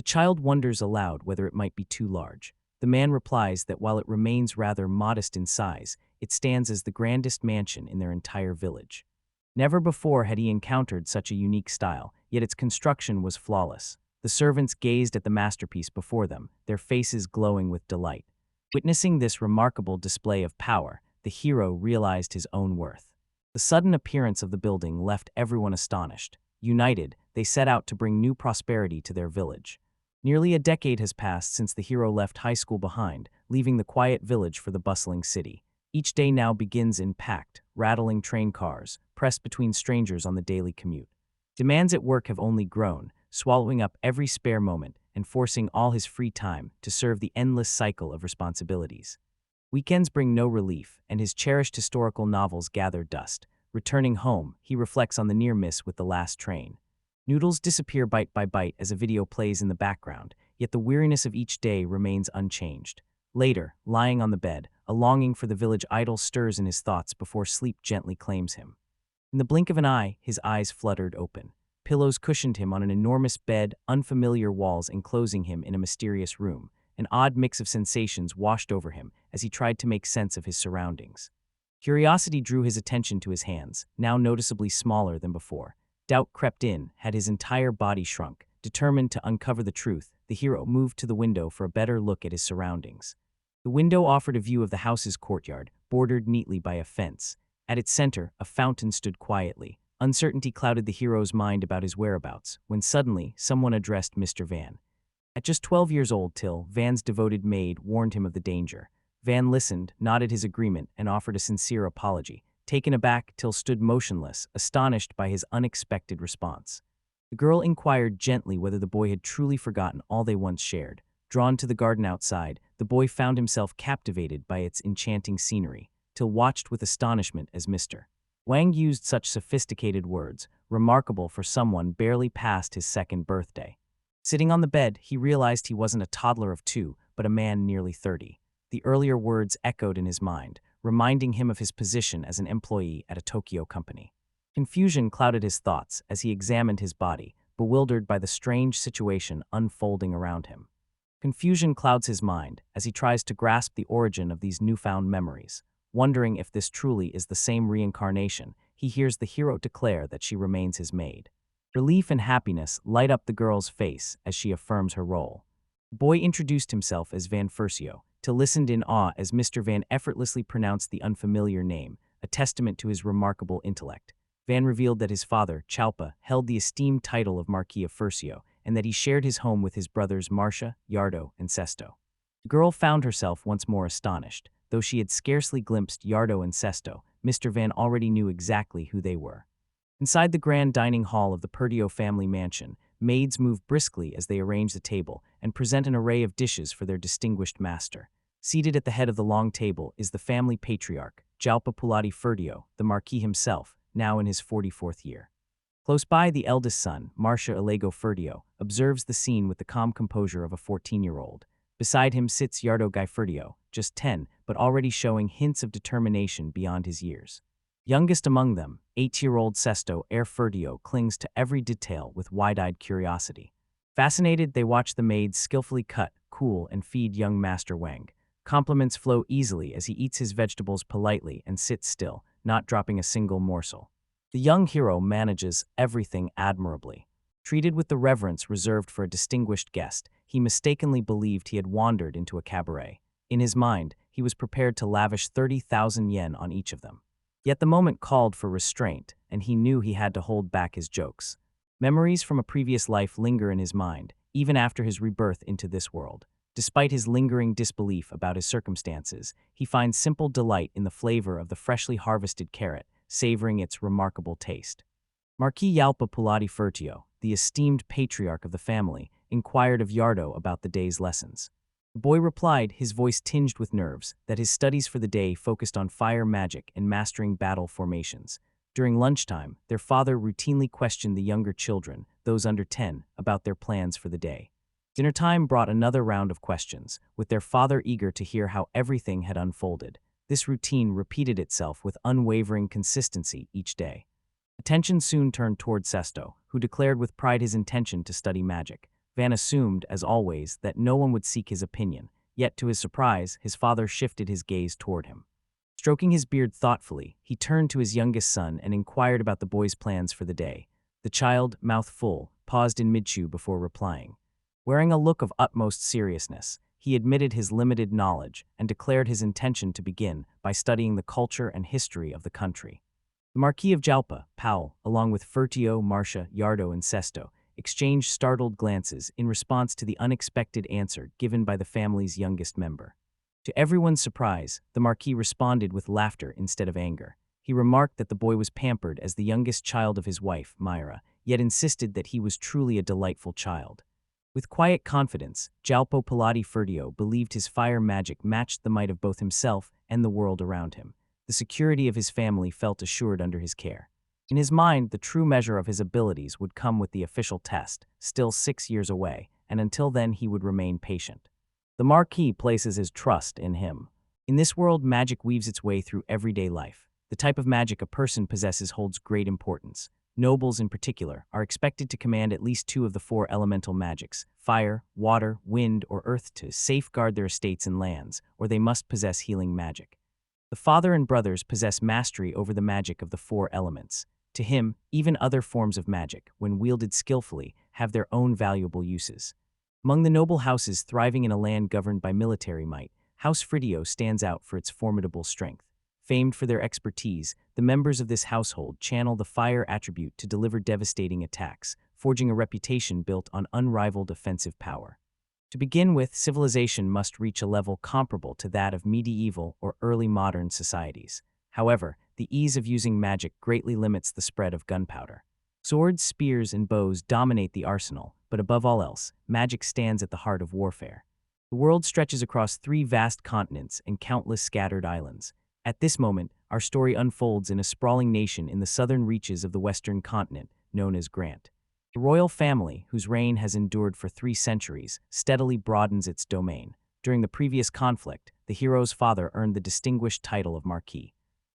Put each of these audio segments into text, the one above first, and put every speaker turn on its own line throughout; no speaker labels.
child wonders aloud whether it might be too large. The man replies that while it remains rather modest in size, it stands as the grandest mansion in their entire village. Never before had he encountered such a unique style, yet its construction was flawless. The servants gazed at the masterpiece before them, their faces glowing with delight. Witnessing this remarkable display of power, the hero realized his own worth. The sudden appearance of the building left everyone astonished. United, they set out to bring new prosperity to their village. Nearly a decade has passed since the hero left high school behind, leaving the quiet village for the bustling city. Each day now begins in packed, rattling train cars, pressed between strangers on the daily commute. Demands at work have only grown, swallowing up every spare moment and forcing all his free time to serve the endless cycle of responsibilities. Weekends bring no relief, and his cherished historical novels gather dust. Returning home, he reflects on the near miss with the last train. Noodles disappear bite by bite as a video plays in the background, yet the weariness of each day remains unchanged. Later, lying on the bed, a longing for the village idol stirs in his thoughts before sleep gently claims him. In the blink of an eye, his eyes fluttered open. Pillows cushioned him on an enormous bed, unfamiliar walls enclosing him in a mysterious room. An odd mix of sensations washed over him as he tried to make sense of his surroundings. Curiosity drew his attention to his hands, now noticeably smaller than before. Doubt crept in, had his entire body shrunk. Determined to uncover the truth, the hero moved to the window for a better look at his surroundings. The window offered a view of the house's courtyard, bordered neatly by a fence. At its center, a fountain stood quietly. Uncertainty clouded the hero's mind about his whereabouts, when suddenly someone addressed Mr. Van. At just 12 years old, Van's devoted maid warned him of the danger. Van listened, nodded his agreement, and offered a sincere apology. Taken aback, Till stood motionless, astonished by his unexpected response. The girl inquired gently whether the boy had truly forgotten all they once shared. Drawn to the garden outside, the boy found himself captivated by its enchanting scenery. Till watched with astonishment as Mr. Wang used such sophisticated words, remarkable for someone barely past his second birthday. Sitting on the bed, he realized he wasn't a toddler of 2, but a man nearly 30. The earlier words echoed in his mind, reminding him of his position as an employee at a Tokyo company. Confusion clouded his thoughts as he examined his body, bewildered by the strange situation unfolding around him. Confusion clouds his mind as he tries to grasp the origin of these newfound memories. Wondering if this truly is the same reincarnation, he hears the hero declare that she remains his maid. Relief and happiness light up the girl's face as she affirms her role. The boy introduced himself as Van Furcio. Till listened in awe as Mr. Van effortlessly pronounced the unfamiliar name, a testament to his remarkable intellect. Van revealed that his father, Chalpa, held the esteemed title of Marquis of Furcio, and that he shared his home with his brothers Marcia, Yardo, and Sesto. The girl found herself once more astonished. Though she had scarcely glimpsed Yardo and Sesto, Mr. Van already knew exactly who they were. Inside the grand dining hall of the Perdio family mansion, maids move briskly as they arrange the table and present an array of dishes for their distinguished master. Seated at the head of the long table is the family patriarch, Jalpa Pulati Ferdio, the Marquis himself, now in his 44th year. Close by, the eldest son, Marcia Alego Ferdio, observes the scene with the calm composure of a 14-year-old. Beside him sits Yardo Guy Ferdio, just 10, but already showing hints of determination beyond his years. Youngest among them, 8-year-old Sesto Air Ferdio clings to every detail with wide-eyed curiosity. Fascinated, they watch the maids skillfully cut, cool, and feed young Master Wang. Compliments flow easily as he eats his vegetables politely and sits still, not dropping a single morsel. The young hero manages everything admirably. Treated with the reverence reserved for a distinguished guest, he mistakenly believed he had wandered into a cabaret. In his mind, he was prepared to lavish 30,000 yen on each of them. Yet the moment called for restraint, and he knew he had to hold back his jokes. Memories from a previous life linger in his mind, even after his rebirth into this world. Despite his lingering disbelief about his circumstances, he finds simple delight in the flavor of the freshly harvested carrot, savoring its remarkable taste. Marquis Jalpa Pulati Fertio, the esteemed patriarch of the family, inquired of Yardo about the day's lessons. The boy replied, his voice tinged with nerves, that his studies for the day focused on fire magic and mastering battle formations. During lunchtime, their father routinely questioned the younger children, those under 10, about their plans for the day. Dinner time brought another round of questions, with their father eager to hear how everything had unfolded. This routine repeated itself with unwavering consistency each day. Attention soon turned toward Sesto, who declared with pride his intention to study magic. Van assumed, as always, that no one would seek his opinion, yet to his surprise, his father shifted his gaze toward him. Stroking his beard thoughtfully, he turned to his youngest son and inquired about the boy's plans for the day. The child, mouth full, paused in mid-chew before replying. Wearing a look of utmost seriousness, he admitted his limited knowledge and declared his intention to begin by studying the culture and history of the country. The Marquis of Jalpa, Powell, along with Fertio, Marcia, Yardo, and Sesto, exchanged startled glances in response to the unexpected answer given by the family's youngest member. To everyone's surprise, the Marquis responded with laughter instead of anger. He remarked that the boy was pampered as the youngest child of his wife, Myra, yet insisted that he was truly a delightful child. With quiet confidence, Jalpo Pilati Fertio believed his fire magic matched the might of both himself and the world around him. The security of his family felt assured under his care. In his mind, the true measure of his abilities would come with the official test, still 6 years away, and until then he would remain patient. The Marquis places his trust in him. In this world, magic weaves its way through everyday life. The type of magic a person possesses holds great importance. Nobles, in particular, are expected to command at least 2 of the 4 elemental magics, fire, water, wind, or earth, to safeguard their estates and lands, or they must possess healing magic. The father and brothers possess mastery over the magic of the 4 elements. To him, even other forms of magic, when wielded skillfully, have their own valuable uses. Among the noble houses thriving in a land governed by military might, House Fridio stands out for its formidable strength. Famed for their expertise, the members of this household channel the fire attribute to deliver devastating attacks, forging a reputation built on unrivaled offensive power. To begin with, civilization must reach a level comparable to that of medieval or early modern societies. However, the ease of using magic greatly limits the spread of gunpowder. Swords, spears, and bows dominate the arsenal, but above all else, magic stands at the heart of warfare. The world stretches across 3 vast continents and countless scattered islands. At this moment, our story unfolds in a sprawling nation in the southern reaches of the western continent, known as Grant. The royal family, whose reign has endured for 3 centuries, steadily broadens its domain. During the previous conflict, the hero's father earned the distinguished title of Marquis.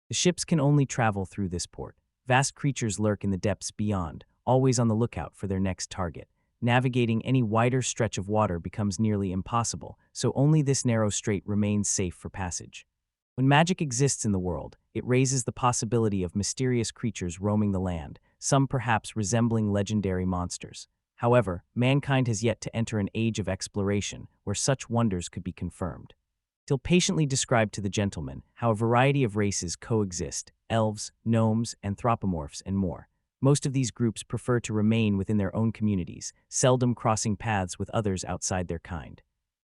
The ships can only travel through this port. Vast creatures lurk in the depths beyond, always on the lookout for their next target. Navigating any wider stretch of water becomes nearly impossible, so only this narrow strait remains safe for passage. When magic exists in the world, it raises the possibility of mysterious creatures roaming the land, some perhaps resembling legendary monsters. However, mankind has yet to enter an age of exploration where such wonders could be confirmed. Till patiently described to the gentleman how a variety of races coexist: elves, gnomes, anthropomorphs, and more. Most of these groups prefer to remain within their own communities, seldom crossing paths with others outside their kind.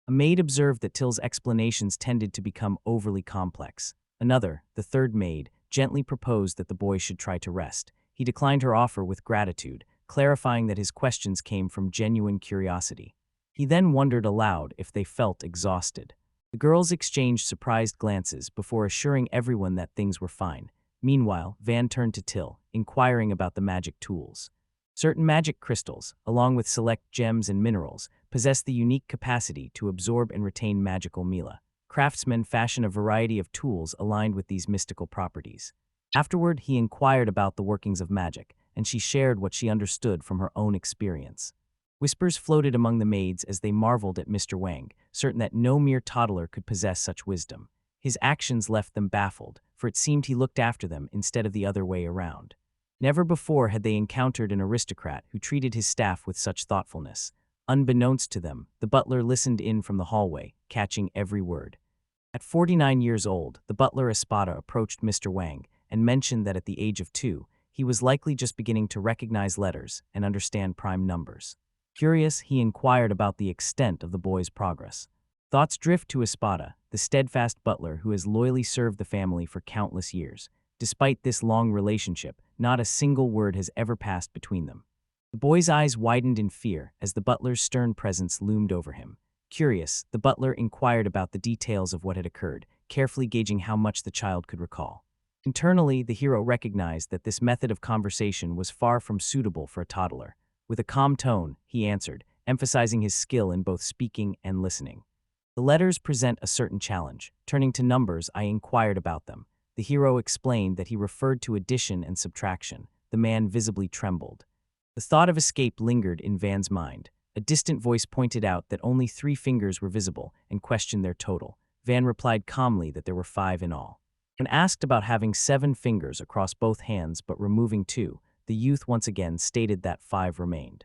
A maid observed that Till's explanations tended to become overly complex. Another, the third maid, gently proposed that the boy should try to rest. He declined her offer with gratitude, clarifying that his questions came from genuine curiosity. He then wondered aloud if they felt exhausted. The girls exchanged surprised glances before assuring everyone that things were fine. Meanwhile, Van turned to Till, inquiring about the magic tools. Certain magic crystals, along with select gems and minerals, possess the unique capacity to absorb and retain magical mila. Craftsmen fashion a variety of tools aligned with these mystical properties. Afterward, he inquired about the workings of magic, and she shared what she understood from her own experience. Whispers floated among the maids as they marveled at Mr. Wang, certain that no mere toddler could possess such wisdom. His actions left them baffled, for it seemed he looked after them instead of the other way around. Never before had they encountered an aristocrat who treated his staff with such thoughtfulness. Unbeknownst to them, the butler listened in from the hallway, catching every word. At 49 years old, the butler Espada approached Mr. Wang and mentioned that at the age of 2, he was likely just beginning to recognize letters and understand prime numbers. Curious, he inquired about the extent of the boy's progress. Thoughts drift to Espada, the steadfast butler who has loyally served the family for countless years. Despite this long relationship, not a single word has ever passed between them. The boy's eyes widened in fear as the butler's stern presence loomed over him. Curious, the butler inquired about the details of what had occurred, carefully gauging how much the child could recall. Internally, the hero recognized that this method of conversation was far from suitable for a toddler. With a calm tone, he answered, emphasizing his skill in both speaking and listening. The letters present a certain challenge. Turning to numbers, I inquired about them. The hero explained that he referred to addition and subtraction. The man visibly trembled. The thought of escape lingered in Van's mind. A distant voice pointed out that only 3 fingers were visible and questioned their total. Van replied calmly that there were 5 in all. When asked about having 7 fingers across both hands but removing 2, the youth once again stated that 5 remained.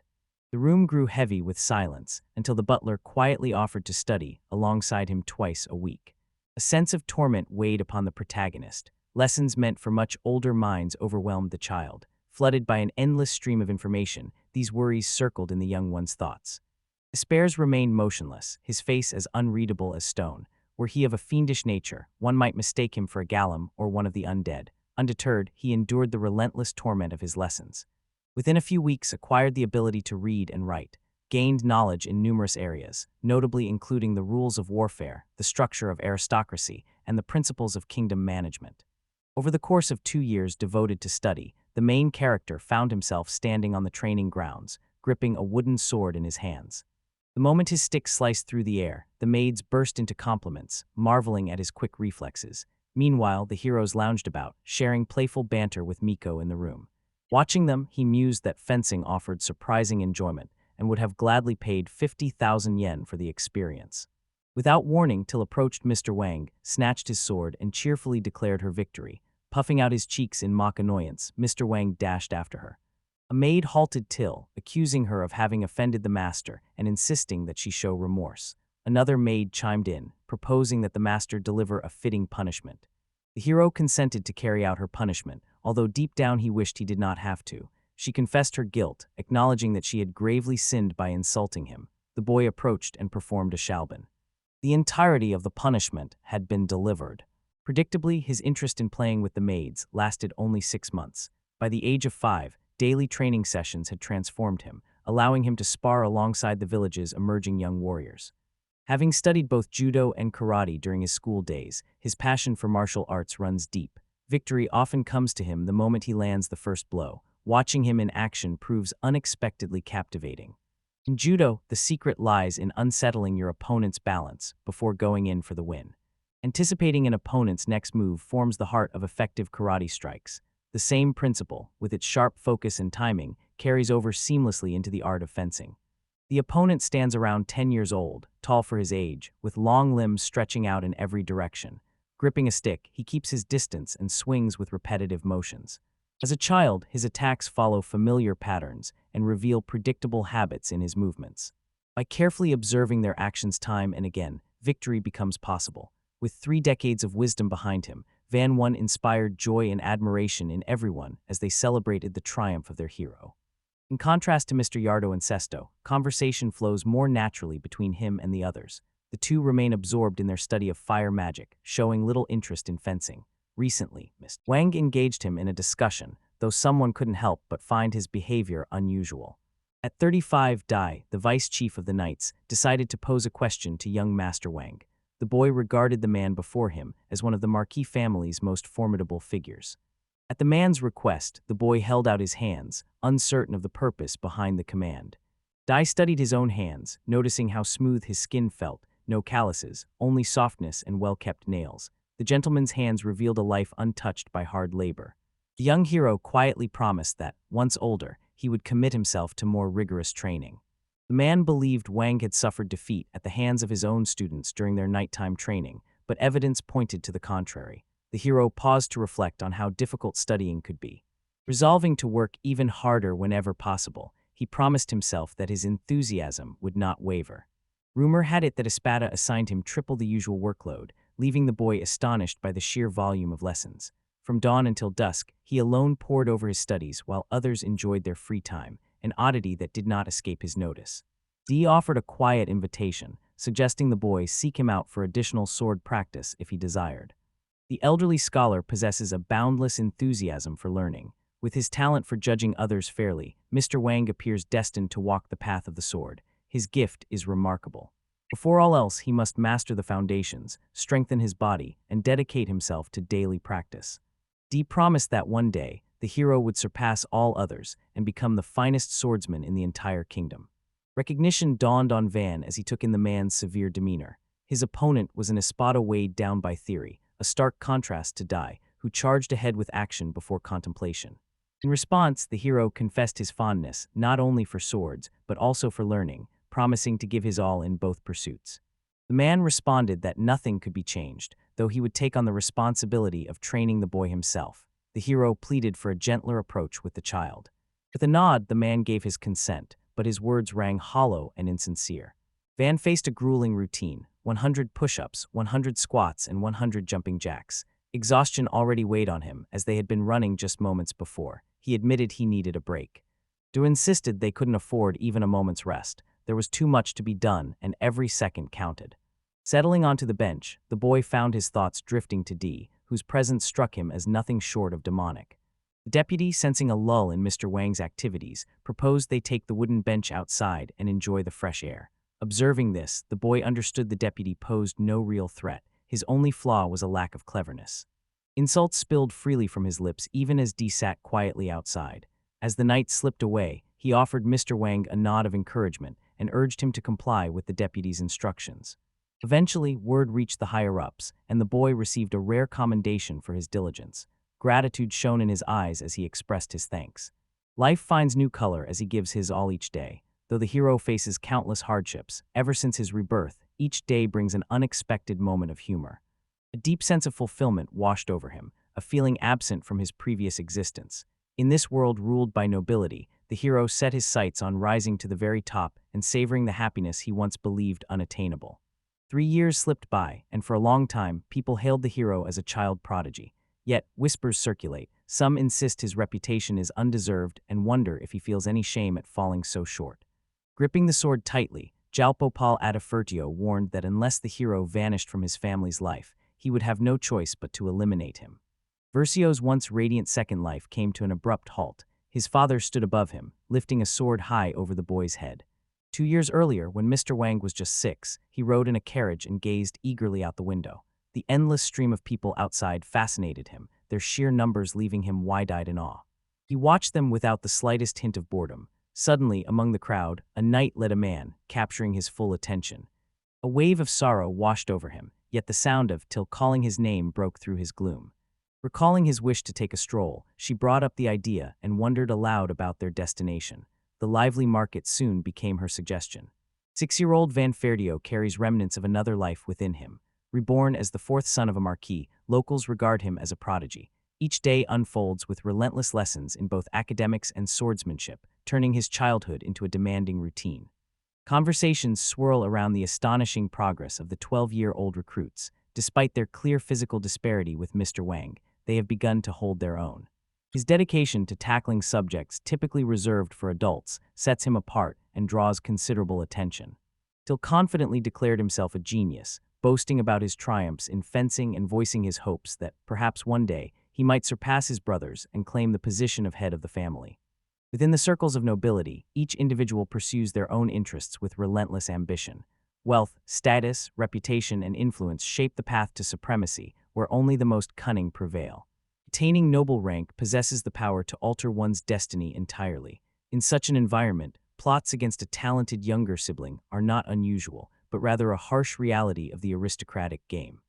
The room grew heavy with silence until the butler quietly offered to study alongside him twice a week. A sense of torment weighed upon the protagonist. Lessons meant for much older minds overwhelmed the child. Flooded by an endless stream of information, these worries circled in the young one's thoughts. Despairs remained motionless, his face as unreadable as stone. Were he of a fiendish nature, one might mistake him for a Gallum or one of the undead. Undeterred, he endured the relentless torment of his lessons. Within a few weeks, acquired the ability to read and write, gained knowledge in numerous areas, notably including the rules of warfare, the structure of aristocracy, and the principles of kingdom management. Over the course of 2 years devoted to study, the main character found himself standing on the training grounds, gripping a wooden sword in his hands. The moment his stick sliced through the air, the maids burst into compliments, marveling at his quick reflexes. Meanwhile, the heroes lounged about, sharing playful banter with Miko in the room. Watching them, he mused that fencing offered surprising enjoyment and would have gladly paid 50,000 yen for the experience. Without warning, Till approached Mr. Wang, snatched his sword, and cheerfully declared her victory. Puffing out his cheeks in mock annoyance, Mr. Wang dashed after her. A maid halted Till, accusing her of having offended the master and insisting that she show remorse. Another maid chimed in, proposing that the master deliver a fitting punishment. The hero consented to carry out her punishment, although deep down he wished he did not have to. She confessed her guilt, acknowledging that she had gravely sinned by insulting him. The boy approached and performed a shalban. The entirety of the punishment had been delivered. Predictably, his interest in playing with the maids lasted only 6 months. By the age of 5, daily training sessions had transformed him, allowing him to spar alongside the village's emerging young warriors. Having studied both judo and karate during his school days, his passion for martial arts runs deep. Victory often comes to him the moment he lands the first blow. Watching him in action proves unexpectedly captivating. In judo, the secret lies in unsettling your opponent's balance before going in for the win. Anticipating an opponent's next move forms the heart of effective karate strikes. The same principle, with its sharp focus and timing, carries over seamlessly into the art of fencing. The opponent stands around 10 years old, tall for his age, with long limbs stretching out in every direction. Gripping a stick, he keeps his distance and swings with repetitive motions. As a child, his attacks follow familiar patterns and reveal predictable habits in his movements. By carefully observing their actions time and again, victory becomes possible. With 3 decades of wisdom behind him, Van Won inspired joy and admiration in everyone as they celebrated the triumph of their hero. In contrast to Mr. Yardo and Sesto, conversation flows more naturally between him and the others. The two remain absorbed in their study of fire magic, showing little interest in fencing. Recently, Mr. Wang engaged him in a discussion, though someone couldn't help but find his behavior unusual. At 35, Dai, the vice chief of the knights, decided to pose a question to young Master Wang. The boy regarded the man before him as one of the Marquis family's most formidable figures. At the man's request, the boy held out his hands, uncertain of the purpose behind the command. Dai studied his own hands, noticing how smooth his skin felt, no calluses, only softness and well-kept nails. The gentleman's hands revealed a life untouched by hard labor. The young hero quietly promised that, once older, he would commit himself to more rigorous training. The man believed Wang had suffered defeat at the hands of his own students during their nighttime training, but evidence pointed to the contrary. The hero paused to reflect on how difficult studying could be. Resolving to work even harder whenever possible, he promised himself that his enthusiasm would not waver. Rumor had it that Espada assigned him triple the usual workload, leaving the boy astonished by the sheer volume of lessons. From dawn until dusk, he alone pored over his studies while others enjoyed their free time, an oddity that did not escape his notice. Dee offered a quiet invitation, suggesting the boy seek him out for additional sword practice if he desired. The elderly scholar possesses a boundless enthusiasm for learning. With his talent for judging others fairly, Mr. Wang appears destined to walk the path of the sword. His gift is remarkable. Before all else, he must master the foundations, strengthen his body, and dedicate himself to daily practice. Dee promised that one day, the hero would surpass all others and become the finest swordsman in the entire kingdom. Recognition dawned on Van as he took in the man's severe demeanor. His opponent was an Espada weighed down by theory, a stark contrast to Dai, who charged ahead with action before contemplation. In response, the hero confessed his fondness not only for swords, but also for learning, promising to give his all in both pursuits. The man responded that nothing could be changed, though he would take on the responsibility of training the boy himself. The hero pleaded for a gentler approach with the child. With a nod, the man gave his consent, but his words rang hollow and insincere. Van faced a grueling routine: 100 push-ups, 100 squats, and 100 jumping jacks. Exhaustion already weighed on him, as they had been running just moments before. He admitted he needed a break. Du insisted they couldn't afford even a moment's rest. There was too much to be done, and every second counted. Settling onto the bench, the boy found his thoughts drifting to Dee, whose presence struck him as nothing short of demonic. The deputy, sensing a lull in Mr. Wang's activities, proposed they take the wooden bench outside and enjoy the fresh air. Observing this, the boy understood the deputy posed no real threat. His only flaw was a lack of cleverness. Insults spilled freely from his lips even as Dee sat quietly outside. As the night slipped away, he offered Mr. Wang a nod of encouragement and urged him to comply with the deputy's instructions. Eventually, word reached the higher-ups, and the boy received a rare commendation for his diligence. Gratitude shone in his eyes as he expressed his thanks. Life finds new color as he gives his all each day. Though the hero faces countless hardships, ever since his rebirth, each day brings an unexpected moment of humor. A deep sense of fulfillment washed over him, a feeling absent from his previous existence. In this world ruled by nobility, the hero set his sights on rising to the very top and savoring the happiness he once believed unattainable. 3 years slipped by, and for a long time, people hailed the hero as a child prodigy. Yet, whispers circulate. Some insist his reputation is undeserved and wonder if he feels any shame at falling so short. Gripping the sword tightly, Jalpopal Adafertio warned that unless the hero vanished from his family's life, he would have no choice but to eliminate him. Versio's once radiant second life came to an abrupt halt. His father stood above him, lifting a sword high over the boy's head. 2 years earlier, when Mr. Wang was just 6, he rode in a carriage and gazed eagerly out the window. The endless stream of people outside fascinated him, their sheer numbers leaving him wide-eyed in awe. He watched them without the slightest hint of boredom. Suddenly, among the crowd, a knight led a man, capturing his full attention. A wave of sorrow washed over him, yet the sound of Till calling his name broke through his gloom. Recalling his wish to take a stroll, she brought up the idea and wondered aloud about their destination. The lively market soon became her suggestion. 6-year-old Van Ferdio carries remnants of another life within him. Reborn as the 4th son of a marquis, locals regard him as a prodigy. Each day unfolds with relentless lessons in both academics and swordsmanship, turning his childhood into a demanding routine. Conversations swirl around the astonishing progress of the 12-year-old recruits. Despite their clear physical disparity with Mr. Wang, they have begun to hold their own. His dedication to tackling subjects typically reserved for adults sets him apart and draws considerable attention. Till confidently declared himself a genius, boasting about his triumphs in fencing and voicing his hopes that, perhaps one day, he might surpass his brothers and claim the position of head of the family. Within the circles of nobility, each individual pursues their own interests with relentless ambition. Wealth, status, reputation, and influence shape the path to supremacy, where only the most cunning prevail. Attaining noble rank possesses the power to alter one's destiny entirely. In such an environment, plots against a talented younger sibling are not unusual, but rather a harsh reality of the aristocratic game.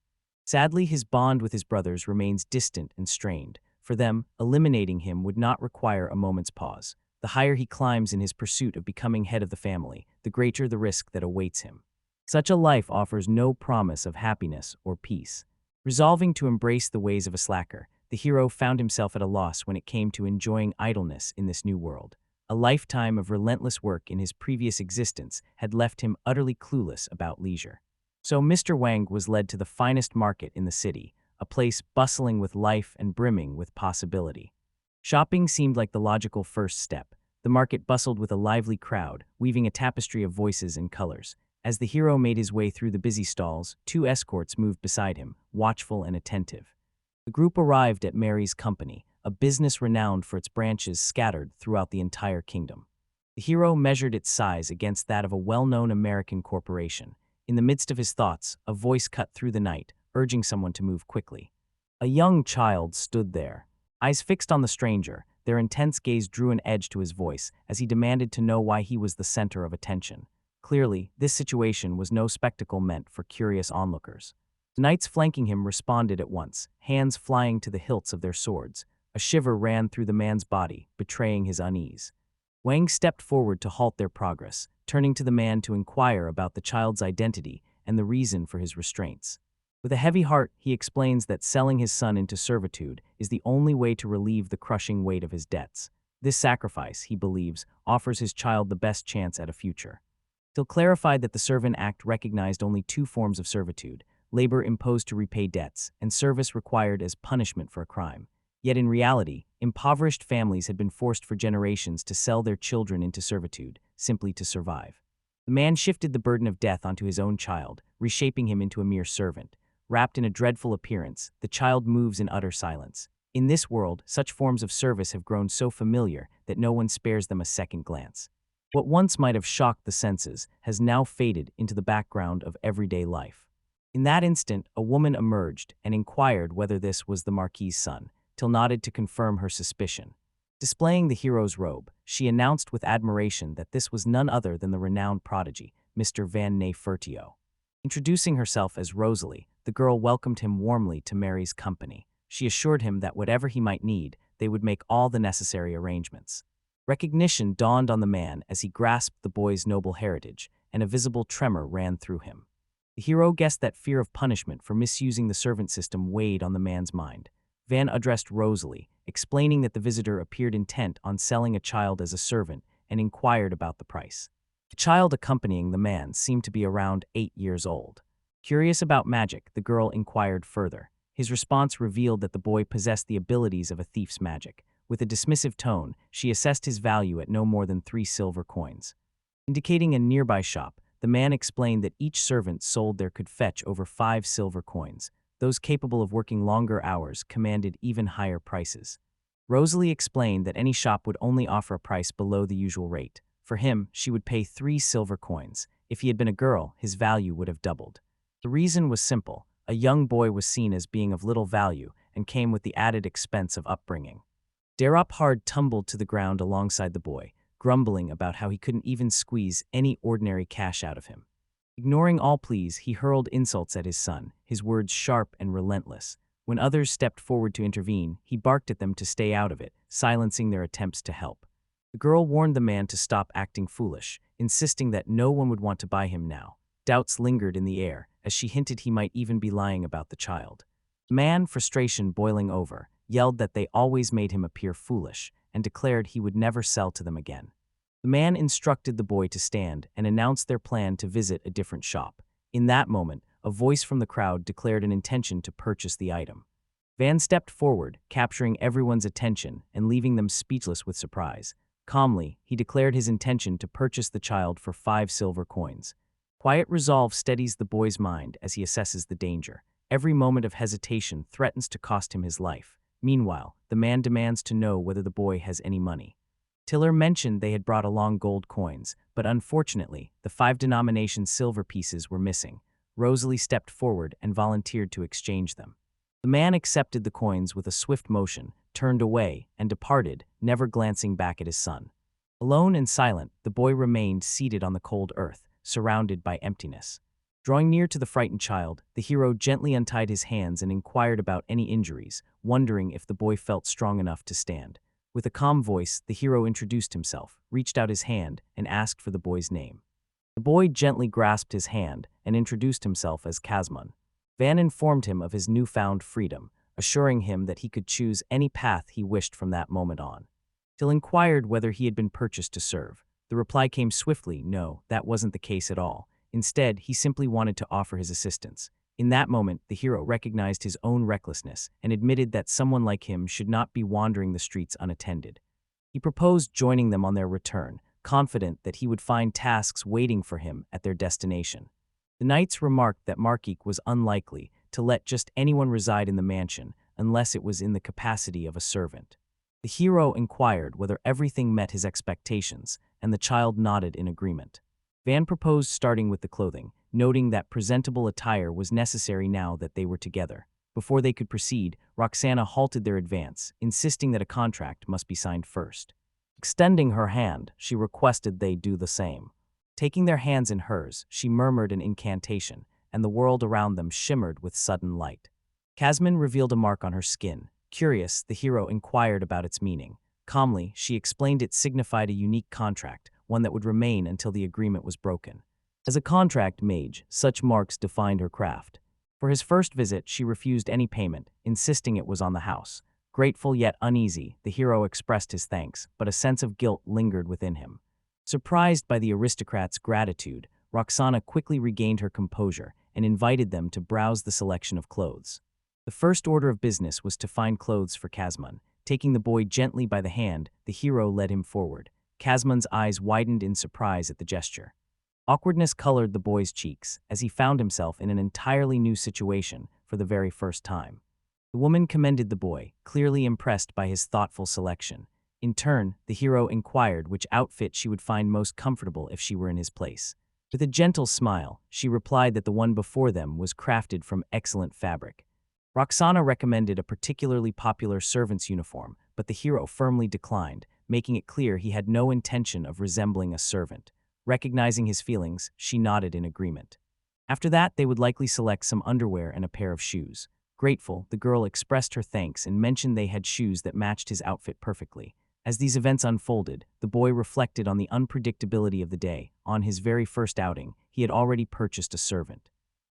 Sadly, his bond with his brothers remains distant and strained. For them, eliminating him would not require a moment's pause. The higher he climbs in his pursuit of becoming head of the family, the greater the risk that awaits him. Such a life offers no promise of happiness or peace. Resolving to embrace the ways of a slacker, the hero found himself at a loss when it came to enjoying idleness in this new world. A lifetime of relentless work in his previous existence had left him utterly clueless about leisure. So Mr. Wang was led to the finest market in the city, a place bustling with life and brimming with possibility. Shopping seemed like the logical first step. The market bustled with a lively crowd, weaving a tapestry of voices and colors. As the hero made his way through the busy stalls, 2 escorts moved beside him, watchful and attentive. The group arrived at Mary's Company, a business renowned for its branches scattered throughout the entire kingdom. The hero measured its size against that of a well-known American corporation. In the midst of his thoughts, a voice cut through the night, urging someone to move quickly. A young child stood there, eyes fixed on the stranger. Their intense gaze drew an edge to his voice as he demanded to know why he was the center of attention. Clearly, this situation was no spectacle meant for curious onlookers. The knights flanking him responded at once, hands flying to the hilts of their swords. A shiver ran through the man's body, betraying his unease. Wang stepped forward to halt their progress, turning to the man to inquire about the child's identity and the reason for his restraints. With a heavy heart, he explains that selling his son into servitude is the only way to relieve the crushing weight of his debts. This sacrifice, he believes, offers his child the best chance at a future. He'll clarify that the Servant Act recognized only two forms of servitude: labor imposed to repay debts and service required as punishment for a crime. Yet in reality, impoverished families had been forced for generations to sell their children into servitude, simply to survive. The man shifted the burden of death onto his own child, reshaping him into a mere servant. Wrapped in a dreadful appearance, the child moves in utter silence. In this world, such forms of service have grown so familiar that no one spares them a second glance. What once might have shocked the senses has now faded into the background of everyday life. In that instant, a woman emerged and inquired whether this was the Marquis's son, till nodded to confirm her suspicion. Displaying the hero's robe, she announced with admiration that this was none other than the renowned prodigy, Mr. Van Nefertio. Introducing herself as Rosalie, the girl welcomed him warmly to Mary's company. She assured him that whatever he might need, they would make all the necessary arrangements. Recognition dawned on the man as he grasped the boy's noble heritage, and a visible tremor ran through him. The hero guessed that fear of punishment for misusing the servant system weighed on the man's mind. Van addressed Rosalie, explaining that the visitor appeared intent on selling a child as a servant, and inquired about the price. The child accompanying the man seemed to be around 8 years old. Curious about magic, the girl inquired further. His response revealed that the boy possessed the abilities of a thief's magic. With a dismissive tone, she assessed his value at no more than 3 silver coins. Indicating a nearby shop, the man explained that each servant sold there could fetch over 5 silver coins. Those capable of working longer hours commanded even higher prices. Rosalie explained that any shop would only offer a price below the usual rate. For him, she would pay 3 silver coins. If he had been a girl, his value would have doubled. The reason was simple. A young boy was seen as being of little value and came with the added expense of upbringing. Darop Hard tumbled to the ground alongside the boy, grumbling about how he couldn't even squeeze any ordinary cash out of him. Ignoring all pleas, he hurled insults at his son, his words sharp and relentless. When others stepped forward to intervene, he barked at them to stay out of it, silencing their attempts to help. The girl warned the man to stop acting foolish, insisting that no one would want to buy him now. Doubts lingered in the air, as she hinted he might even be lying about the child. The man, frustration boiling over, yelled that they always made him appear foolish, and declared he would never sell to them again. The man instructed the boy to stand and announced their plan to visit a different shop. In that moment, a voice from the crowd declared an intention to purchase the item. Van stepped forward, capturing everyone's attention and leaving them speechless with surprise. Calmly, he declared his intention to purchase the child for 5 silver coins. Quiet resolve steadies the boy's mind as he assesses the danger. Every moment of hesitation threatens to cost him his life. Meanwhile, the man demands to know whether the boy has any money. Tiller mentioned they had brought along gold coins, but unfortunately, the 5-denomination silver pieces were missing. Rosalie stepped forward and volunteered to exchange them. The man accepted the coins with a swift motion, turned away, and departed, never glancing back at his son. Alone and silent, the boy remained seated on the cold earth, surrounded by emptiness. Drawing near to the frightened child, the hero gently untied his hands and inquired about any injuries, wondering if the boy felt strong enough to stand. With a calm voice, the hero introduced himself, reached out his hand, and asked for the boy's name. The boy gently grasped his hand and introduced himself as Kazman. Van informed him of his newfound freedom, assuring him that he could choose any path he wished from that moment on. Till inquired whether he had been purchased to serve. The reply came swiftly: no, that wasn't the case at all. Instead, he simply wanted to offer his assistance. In that moment, the hero recognized his own recklessness and admitted that someone like him should not be wandering the streets unattended. He proposed joining them on their return, confident that he would find tasks waiting for him at their destination. The knights remarked that Marquis was unlikely to let just anyone reside in the mansion unless it was in the capacity of a servant. The hero inquired whether everything met his expectations, and the child nodded in agreement. Van proposed starting with the clothing, noting that presentable attire was necessary now that they were together. Before they could proceed, Roxana halted their advance, insisting that a contract must be signed first. Extending her hand, she requested they do the same. Taking their hands in hers, she murmured an incantation, and the world around them shimmered with sudden light. Kazman revealed a mark on her skin. Curious, the hero inquired about its meaning. Calmly, she explained it signified a unique contract, one that would remain until the agreement was broken. As a contract mage, such marks defined her craft. For his first visit, she refused any payment, insisting it was on the house. Grateful yet uneasy, the hero expressed his thanks, but a sense of guilt lingered within him. Surprised by the aristocrat's gratitude, Roxana quickly regained her composure and invited them to browse the selection of clothes. The first order of business was to find clothes for Kazman. Taking the boy gently by the hand, the hero led him forward. Kazman's eyes widened in surprise at the gesture. Awkwardness colored the boy's cheeks as he found himself in an entirely new situation for the very first time. The woman commended the boy, clearly impressed by his thoughtful selection. In turn, the hero inquired which outfit she would find most comfortable if she were in his place. With a gentle smile, she replied that the one before them was crafted from excellent fabric. Roxana recommended a particularly popular servant's uniform, but the hero firmly declined, making it clear he had no intention of resembling a servant. Recognizing his feelings, she nodded in agreement. After that, they would likely select some underwear and a pair of shoes. Grateful, the girl expressed her thanks and mentioned they had shoes that matched his outfit perfectly. As these events unfolded, the boy reflected on the unpredictability of the day. On his very first outing, he had already purchased a servant.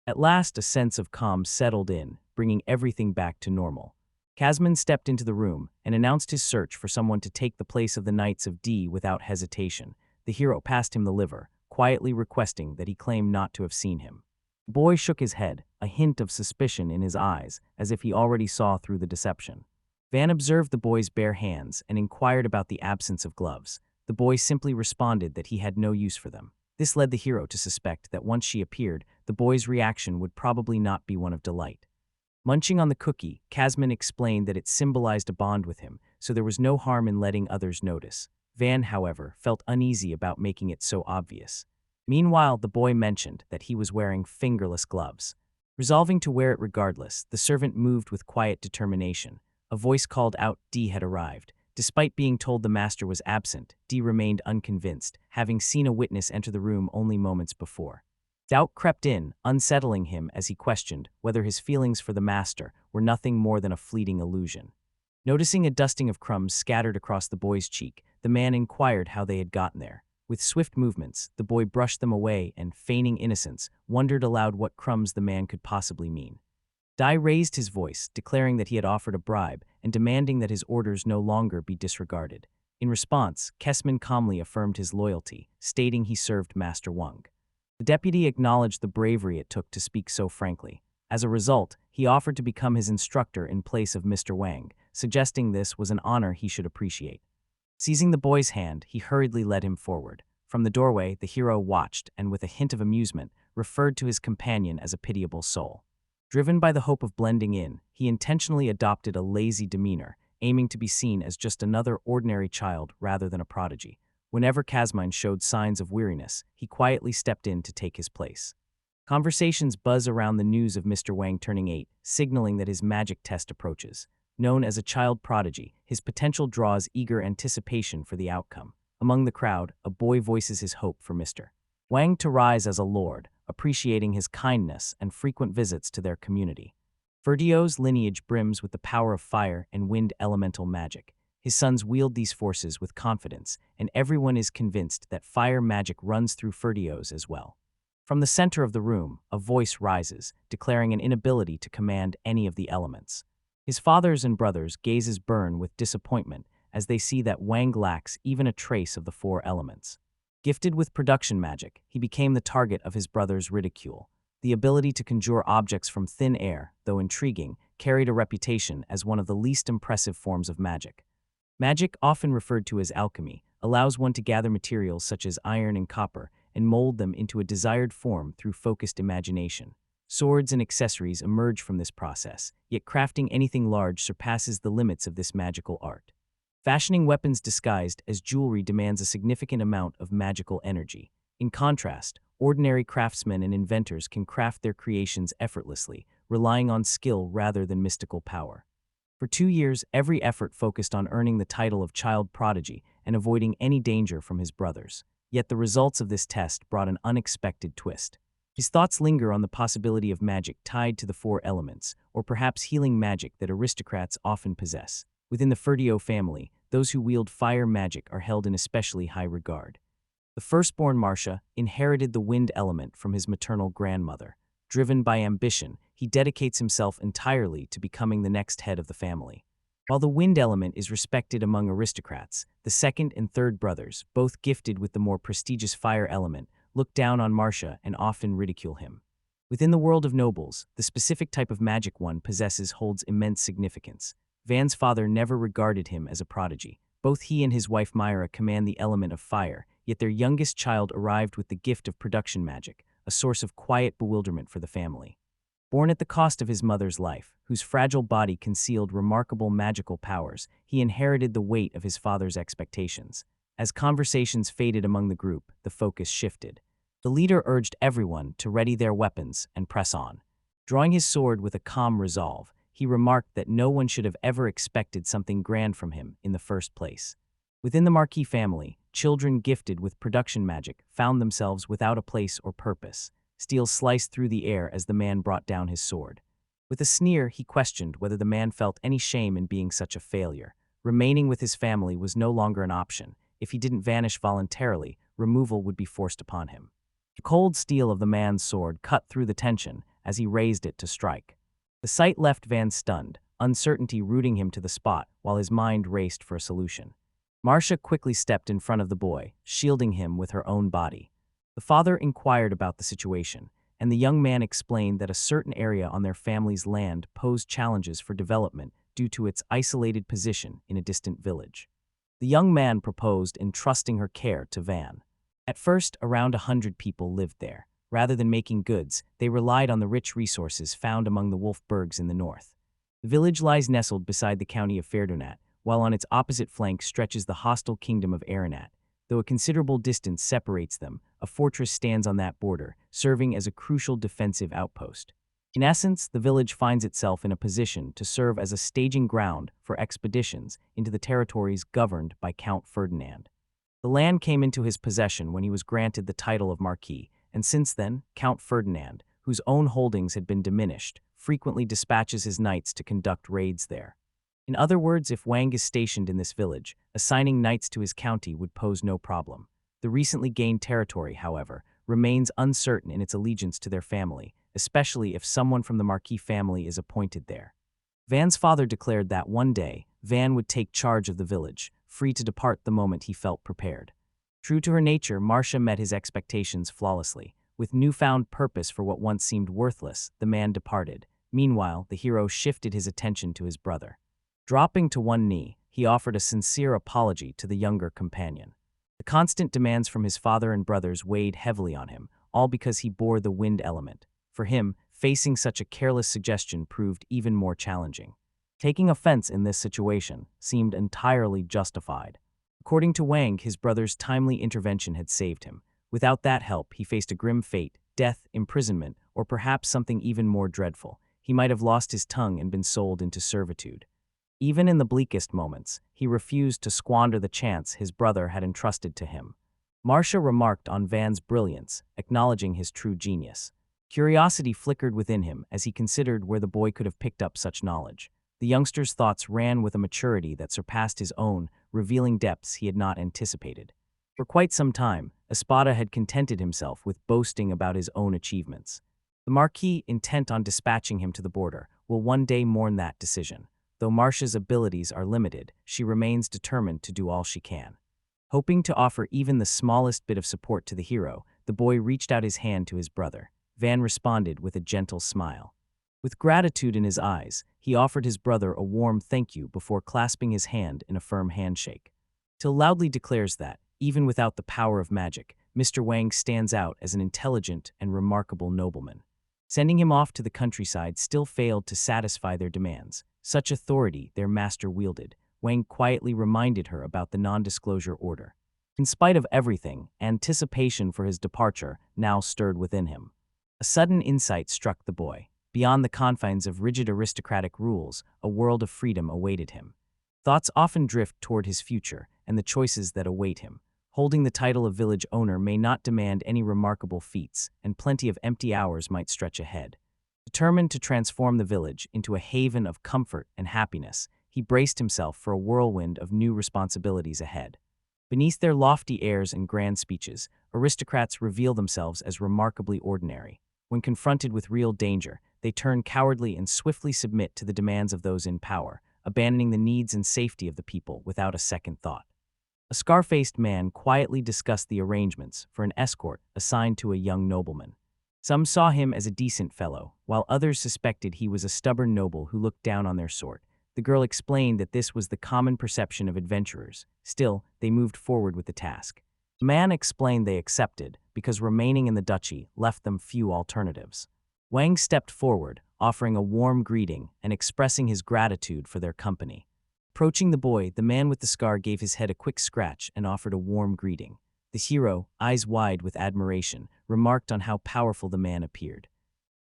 At last, a sense of calm settled in, bringing everything back to normal. Kazman stepped into the room and announced his search for someone to take the place of the Knights of D without hesitation. The hero passed him the liver, quietly requesting that he claim not to have seen him. The boy shook his head, a hint of suspicion in his eyes, as if he already saw through the deception. Van observed the boy's bare hands and inquired about the absence of gloves. The boy simply responded that he had no use for them. This led the hero to suspect that once she appeared, the boy's reaction would probably not be one of delight. Munching on the cookie, Kazman explained that it symbolized a bond with him, so there was no harm in letting others notice. Van, however, felt uneasy about making it so obvious. Meanwhile, the boy mentioned that he was wearing fingerless gloves. Resolving to wear it regardless, the servant moved with quiet determination. A voice called out D had arrived. Despite being told the master was absent, D remained unconvinced, having seen a witness enter the room only moments before. Doubt crept in, unsettling him as he questioned whether his feelings for the master were nothing more than a fleeting illusion. Noticing a dusting of crumbs scattered across the boy's cheek, the man inquired how they had gotten there. With swift movements, the boy brushed them away and, feigning innocence, wondered aloud what crumbs the man could possibly mean. Dai raised his voice, declaring that he had offered a bribe and demanding that his orders no longer be disregarded. In response, Kessman calmly affirmed his loyalty, stating he served Master Wang. The deputy acknowledged the bravery it took to speak so frankly. As a result, he offered to become his instructor in place of Mr. Wang, suggesting this was an honor he should appreciate. Seizing the boy's hand, he hurriedly led him forward. From the doorway, the hero watched and, with a hint of amusement, referred to his companion as a pitiable soul. Driven by the hope of blending in, he intentionally adopted a lazy demeanor, aiming to be seen as just another ordinary child rather than a prodigy. Whenever Kazmine showed signs of weariness, he quietly stepped in to take his place. Conversations buzz around the news of Mr. Wang turning 8, signaling that his magic test approaches. Known as a child prodigy, his potential draws eager anticipation for the outcome. Among the crowd, a boy voices his hope for Mr. Wang to rise as a lord, appreciating his kindness and frequent visits to their community. Ferdio's lineage brims with the power of fire and wind elemental magic. His sons wield these forces with confidence, and everyone is convinced that fire magic runs through Ferdio's as well. From the center of the room, a voice rises, declaring an inability to command any of the elements. His fathers and brothers gazes burn with disappointment as they see that Wang lacks even a trace of the 4 elements. Gifted with production magic, he became the target of his brother's ridicule. The ability to conjure objects from thin air, though intriguing, carried a reputation as one of the least impressive forms of magic. Magic, often referred to as alchemy, allows one to gather materials such as iron and copper and mold them into a desired form through focused imagination. Swords and accessories emerge from this process, yet crafting anything large surpasses the limits of this magical art. Fashioning weapons disguised as jewelry demands a significant amount of magical energy. In contrast, ordinary craftsmen and inventors can craft their creations effortlessly, relying on skill rather than mystical power. For 2 years, every effort focused on earning the title of child prodigy and avoiding any danger from his brothers. Yet the results of this test brought an unexpected twist. His thoughts linger on the possibility of magic tied to the 4 elements, or perhaps healing magic that aristocrats often possess. Within the Ferdio family, those who wield fire magic are held in especially high regard. The firstborn Marcia inherited the wind element from his maternal grandmother. Driven by ambition, he dedicates himself entirely to becoming the next head of the family. While the wind element is respected among aristocrats, the second and third brothers, both gifted with the more prestigious fire element, look down on Marcia and often ridicule him. Within the world of nobles, the specific type of magic one possesses holds immense significance. Van's father never regarded him as a prodigy. Both he and his wife Myra command the element of fire, yet their youngest child arrived with the gift of production magic, a source of quiet bewilderment for the family. Born at the cost of his mother's life, whose fragile body concealed remarkable magical powers, he inherited the weight of his father's expectations. As conversations faded among the group, the focus shifted. The leader urged everyone to ready their weapons and press on. Drawing his sword with a calm resolve, he remarked that no one should have ever expected something grand from him in the first place. Within the Marquis family, children gifted with production magic found themselves without a place or purpose. Steel sliced through the air as the man brought down his sword. With a sneer, he questioned whether the man felt any shame in being such a failure. Remaining with his family was no longer an option. If he didn't vanish voluntarily, removal would be forced upon him. The cold steel of the man's sword cut through the tension as he raised it to strike. The sight left Van stunned, uncertainty rooting him to the spot while his mind raced for a solution. Marcia quickly stepped in front of the boy, shielding him with her own body. The father inquired about the situation, and the young man explained that a certain area on their family's land posed challenges for development due to its isolated position in a distant village. The young man proposed entrusting her care to Van. At first, around 100 people lived there. Rather than making goods, they relied on the rich resources found among the Wolfbergs in the north. The village lies nestled beside the county of Ferdinand, while on its opposite flank stretches the hostile kingdom of Aranat. Though a considerable distance separates them, a fortress stands on that border, serving as a crucial defensive outpost. In essence, the village finds itself in a position to serve as a staging ground for expeditions into the territories governed by Count Ferdinand. The land came into his possession when he was granted the title of Marquis, and since then, Count Ferdinand, whose own holdings had been diminished, frequently dispatches his knights to conduct raids there. In other words, if Wang is stationed in this village, assigning knights to his county would pose no problem. The recently gained territory, however, remains uncertain in its allegiance to their family, especially if someone from the Marquis family is appointed there. Van's father declared that one day, Van would take charge of the village, free to depart the moment he felt prepared. True to her nature, Marcia met his expectations flawlessly. With newfound purpose for what once seemed worthless, the man departed. Meanwhile, the hero shifted his attention to his brother. Dropping to one knee, he offered a sincere apology to the younger companion. The constant demands from his father and brothers weighed heavily on him, all because he bore the wind element. For him, facing such a careless suggestion proved even more challenging. Taking offense in this situation seemed entirely justified. According to Wang, his brother's timely intervention had saved him. Without that help, he faced a grim fate, death, imprisonment, or perhaps something even more dreadful. He might have lost his tongue and been sold into servitude. Even in the bleakest moments, he refused to squander the chance his brother had entrusted to him. Marcia remarked on Van's brilliance, acknowledging his true genius. Curiosity flickered within him as he considered where the boy could have picked up such knowledge. The youngster's thoughts ran with a maturity that surpassed his own, revealing depths he had not anticipated. For quite some time, Espada had contented himself with boasting about his own achievements. The Marquis, intent on dispatching him to the border, will one day mourn that decision. Though Marcia's abilities are limited, she remains determined to do all she can. Hoping to offer even the smallest bit of support to the hero, the boy reached out his hand to his brother. Van responded with a gentle smile. With gratitude in his eyes, he offered his brother a warm thank you before clasping his hand in a firm handshake. Till loudly declares that, even without the power of magic, Mr. Wang stands out as an intelligent and remarkable nobleman. Sending him off to the countryside still failed to satisfy their demands. Such authority their master wielded, Wang quietly reminded her about the non-disclosure order. In spite of everything, anticipation for his departure now stirred within him. A sudden insight struck the boy. Beyond the confines of rigid aristocratic rules, a world of freedom awaited him. Thoughts often drift toward his future and the choices that await him. Holding the title of village owner may not demand any remarkable feats, and plenty of empty hours might stretch ahead. Determined to transform the village into a haven of comfort and happiness, he braced himself for a whirlwind of new responsibilities ahead. Beneath their lofty airs and grand speeches, aristocrats reveal themselves as remarkably ordinary. When confronted with real danger, they turn cowardly and swiftly submit to the demands of those in power, abandoning the needs and safety of the people without a second thought. A scar-faced man quietly discussed the arrangements for an escort assigned to a young nobleman. Some saw him as a decent fellow, while others suspected he was a stubborn noble who looked down on their sort. The girl explained that this was the common perception of adventurers. Still, they moved forward with the task. The man explained they accepted because remaining in the duchy left them few alternatives. Wang stepped forward, offering a warm greeting and expressing his gratitude for their company. Approaching the boy, the man with the scar gave his head a quick scratch and offered a warm greeting. The hero, eyes wide with admiration, remarked on how powerful the man appeared.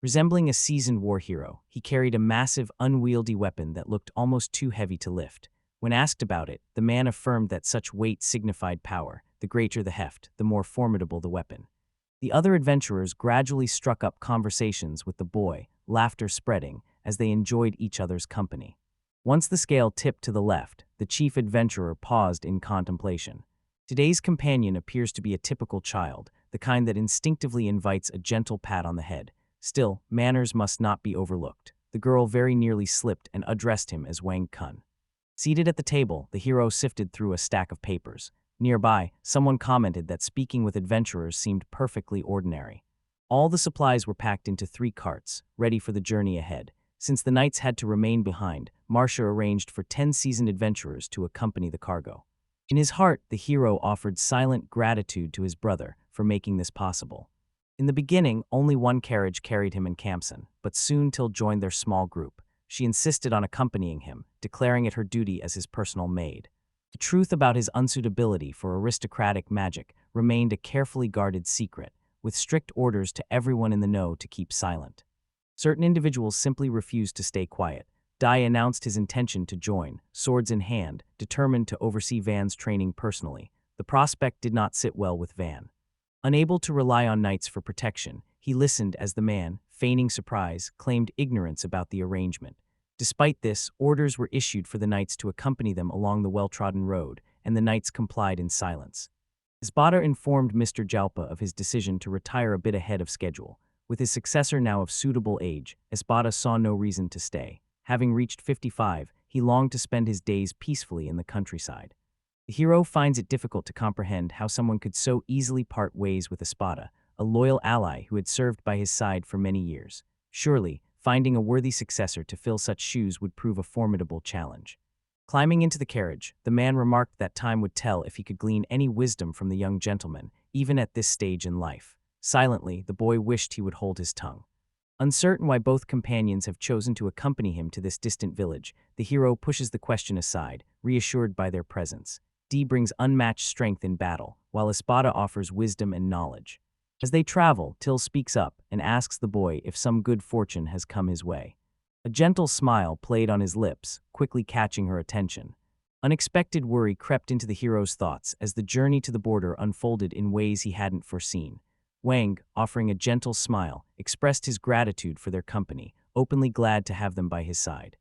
Resembling a seasoned war hero, he carried a massive, unwieldy weapon that looked almost too heavy to lift. When asked about it, the man affirmed that such weight signified power. The greater the heft, the more formidable the weapon. The other adventurers gradually struck up conversations with the boy, laughter spreading as they enjoyed each other's company. Once the scale tipped to the left, the chief adventurer paused in contemplation. Today's companion appears to be a typical child, the kind that instinctively invites a gentle pat on the head. Still, manners must not be overlooked. The girl very nearly slipped and addressed him as Wang Kun. Seated at the table, the hero sifted through a stack of papers. Nearby, someone commented that speaking with adventurers seemed perfectly ordinary. All the supplies were packed into 3 carts, ready for the journey ahead. Since the knights had to remain behind, Marcia arranged for 10 seasoned adventurers to accompany the cargo. In his heart, the hero offered silent gratitude to his brother for making this possible. In the beginning, only one carriage carried him and Kamsen, but soon Till joined their small group. She insisted on accompanying him, declaring it her duty as his personal maid. The truth about his unsuitability for aristocratic magic remained a carefully guarded secret, with strict orders to everyone in the know to keep silent. Certain individuals simply refused to stay quiet. Dai announced his intention to join, swords in hand, determined to oversee Van's training personally. The prospect did not sit well with Van. Unable to rely on knights for protection, he listened as the man, feigning surprise, claimed ignorance about the arrangement. Despite this, orders were issued for the knights to accompany them along the well-trodden road, and the knights complied in silence. Espada informed Mr. Jalpa of his decision to retire a bit ahead of schedule. With his successor now of suitable age, Espada saw no reason to stay. Having reached 55, he longed to spend his days peacefully in the countryside. The hero finds it difficult to comprehend how someone could so easily part ways with Espada, a loyal ally who had served by his side for many years. Surely, finding a worthy successor to fill such shoes would prove a formidable challenge. Climbing into the carriage, the man remarked that time would tell if he could glean any wisdom from the young gentleman, even at this stage in life. Silently, the boy wished he would hold his tongue. Uncertain why both companions have chosen to accompany him to this distant village, the hero pushes the question aside, reassured by their presence. D brings unmatched strength in battle, while Espada offers wisdom and knowledge. As they travel, Till speaks up and asks the boy if some good fortune has come his way. A gentle smile played on his lips, quickly catching her attention. Unexpected worry crept into the hero's thoughts as the journey to the border unfolded in ways he hadn't foreseen. Wang, offering a gentle smile, expressed his gratitude for their company, openly glad to have them by his side.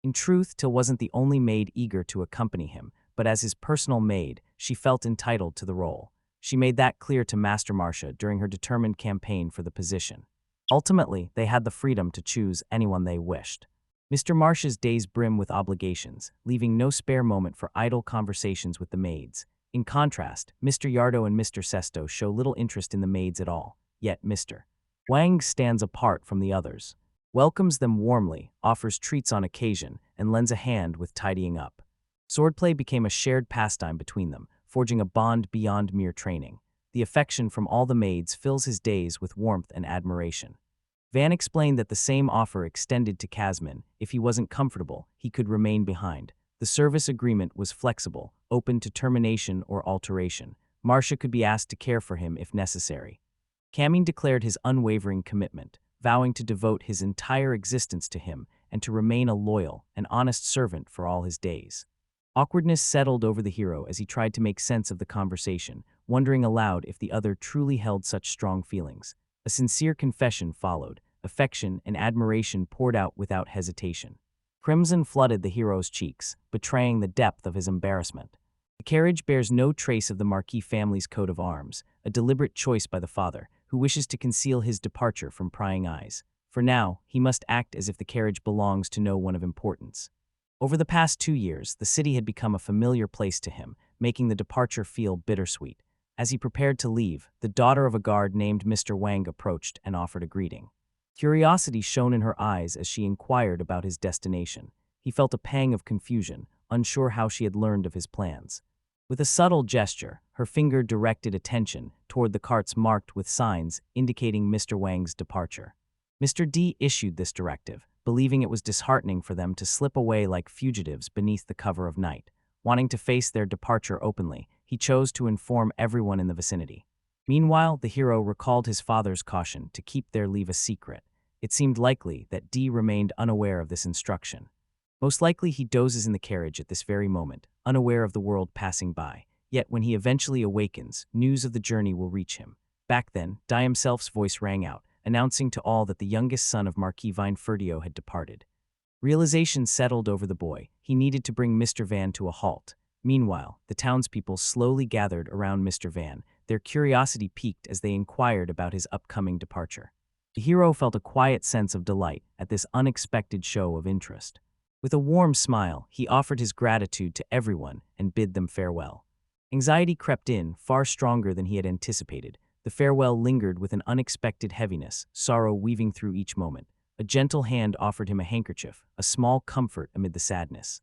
In truth, Till wasn't the only maid eager to accompany him, but as his personal maid, she felt entitled to the role. She made that clear to Master Marcia during her determined campaign for the position. Ultimately, they had the freedom to choose anyone they wished. Mr. Marcia's days brim with obligations, leaving no spare moment for idle conversations with the maids. In contrast, Mr. Yardo and Mr. Sesto show little interest in the maids at all, yet Mr. Wang stands apart from the others, welcomes them warmly, offers treats on occasion, and lends a hand with tidying up. Swordplay became a shared pastime between them, forging a bond beyond mere training. The affection from all the maids fills his days with warmth and admiration. Van explained that the same offer extended to Casman. If he wasn't comfortable, he could remain behind. The service agreement was flexible, open to termination or alteration. Marcia could be asked to care for him if necessary. Camin declared his unwavering commitment, vowing to devote his entire existence to him and to remain a loyal and honest servant for all his days. Awkwardness settled over the hero as he tried to make sense of the conversation, wondering aloud if the other truly held such strong feelings. A sincere confession followed, affection and admiration poured out without hesitation. Crimson flooded the hero's cheeks, betraying the depth of his embarrassment. The carriage bears no trace of the Marquis family's coat of arms, a deliberate choice by the father, who wishes to conceal his departure from prying eyes. For now, he must act as if the carriage belongs to no one of importance. Over the past 2 years, the city had become a familiar place to him, making the departure feel bittersweet. As he prepared to leave, the daughter of a guard named Mr. Wang approached and offered a greeting. Curiosity shone in her eyes as she inquired about his destination. He felt a pang of confusion, unsure how she had learned of his plans. With a subtle gesture, her finger directed attention toward the carts marked with signs indicating Mr. Wang's departure. Mr. D issued this directive, believing it was disheartening for them to slip away like fugitives beneath the cover of night. Wanting to face their departure openly, he chose to inform everyone in the vicinity. Meanwhile, the hero recalled his father's caution to keep their leave a secret. It seemed likely that D remained unaware of this instruction. Most likely he dozes in the carriage at this very moment, unaware of the world passing by. Yet when he eventually awakens, news of the journey will reach him. Back then, Dai himself's voice rang out, announcing to all that the youngest son of Marquis Vinefurdio had departed. Realization settled over the boy. He needed to bring Mr. Van to a halt. Meanwhile, the townspeople slowly gathered around Mr. Van, their curiosity piqued as they inquired about his upcoming departure. The hero felt a quiet sense of delight at this unexpected show of interest. With a warm smile, he offered his gratitude to everyone and bid them farewell. Anxiety crept in, far stronger than he had anticipated. The farewell lingered with an unexpected heaviness, sorrow weaving through each moment. A gentle hand offered him a handkerchief, a small comfort amid the sadness.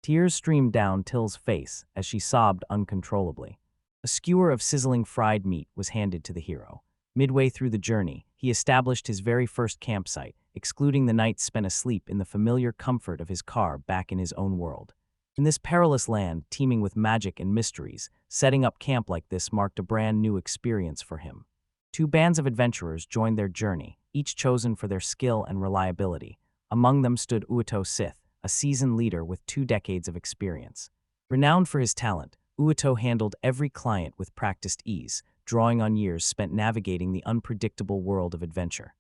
Tears streamed down Till's face as she sobbed uncontrollably. A skewer of sizzling fried meat was handed to the hero. Midway through the journey, he established his very first campsite, excluding the nights spent asleep in the familiar comfort of his car back in his own world. In this perilous land, teeming with magic and mysteries, setting up camp like this marked a brand new experience for him. 2 bands of adventurers joined their journey, each chosen for their skill and reliability. Among them stood Ueto Sith, a seasoned leader with 2 decades of experience. Renowned for his talent, Ueto handled every client with practiced ease, drawing on years spent navigating the unpredictable world of adventure.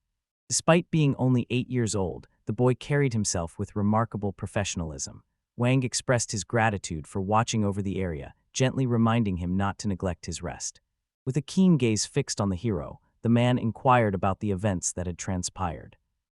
Despite being only 8 years old, the boy carried himself with remarkable professionalism. Wang expressed his gratitude for watching over the area, gently reminding him not to neglect his rest. With a keen gaze fixed on the hero, the man inquired about the events that had transpired.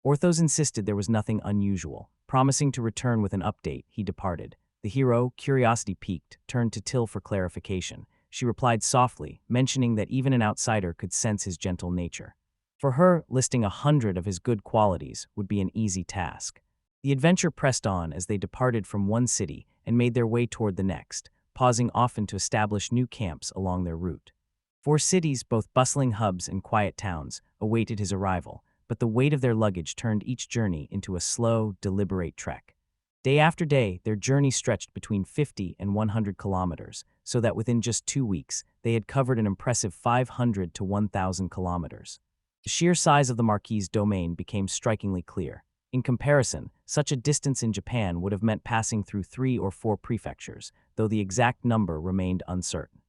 Orthos insisted there was nothing unusual. Promising to return with an update, he departed. The hero, curiosity piqued, turned to Till for clarification. She replied softly, mentioning that even an outsider could sense his gentle nature. For her, listing 100 of his good qualities would be an easy task. The adventure pressed on as they departed from one city and made their way toward the next, pausing often to establish new camps along their route. 4 cities, both bustling hubs and quiet towns, awaited his arrival, but the weight of their luggage turned each journey into a slow, deliberate trek. Day after day, their journey stretched between 50 and 100 kilometers, so that within just 2 weeks, they had covered an impressive 500 to 1,000 kilometers. The sheer size of the Marquis' domain became strikingly clear. In comparison, such a distance in Japan would have meant passing through 3 or 4 prefectures, though the exact number remained uncertain.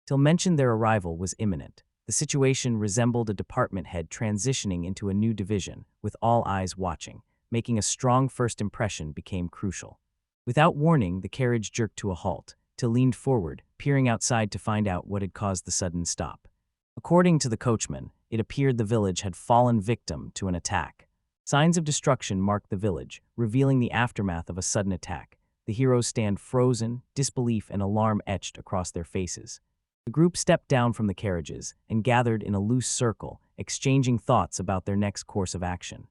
Till mentioned their arrival was imminent. The situation resembled a department head transitioning into a new division, with all eyes watching. Making a strong first impression became crucial. Without warning, the carriage jerked to a halt. Till leaned forward, peering outside to find out what had caused the sudden stop. According to the coachman, it appeared the village had fallen victim to an attack. Signs of destruction marked the village, revealing the aftermath of a sudden attack. The heroes stand frozen, disbelief and alarm etched across their faces. The group stepped down from the carriages and gathered in a loose circle, exchanging thoughts about their next course of action.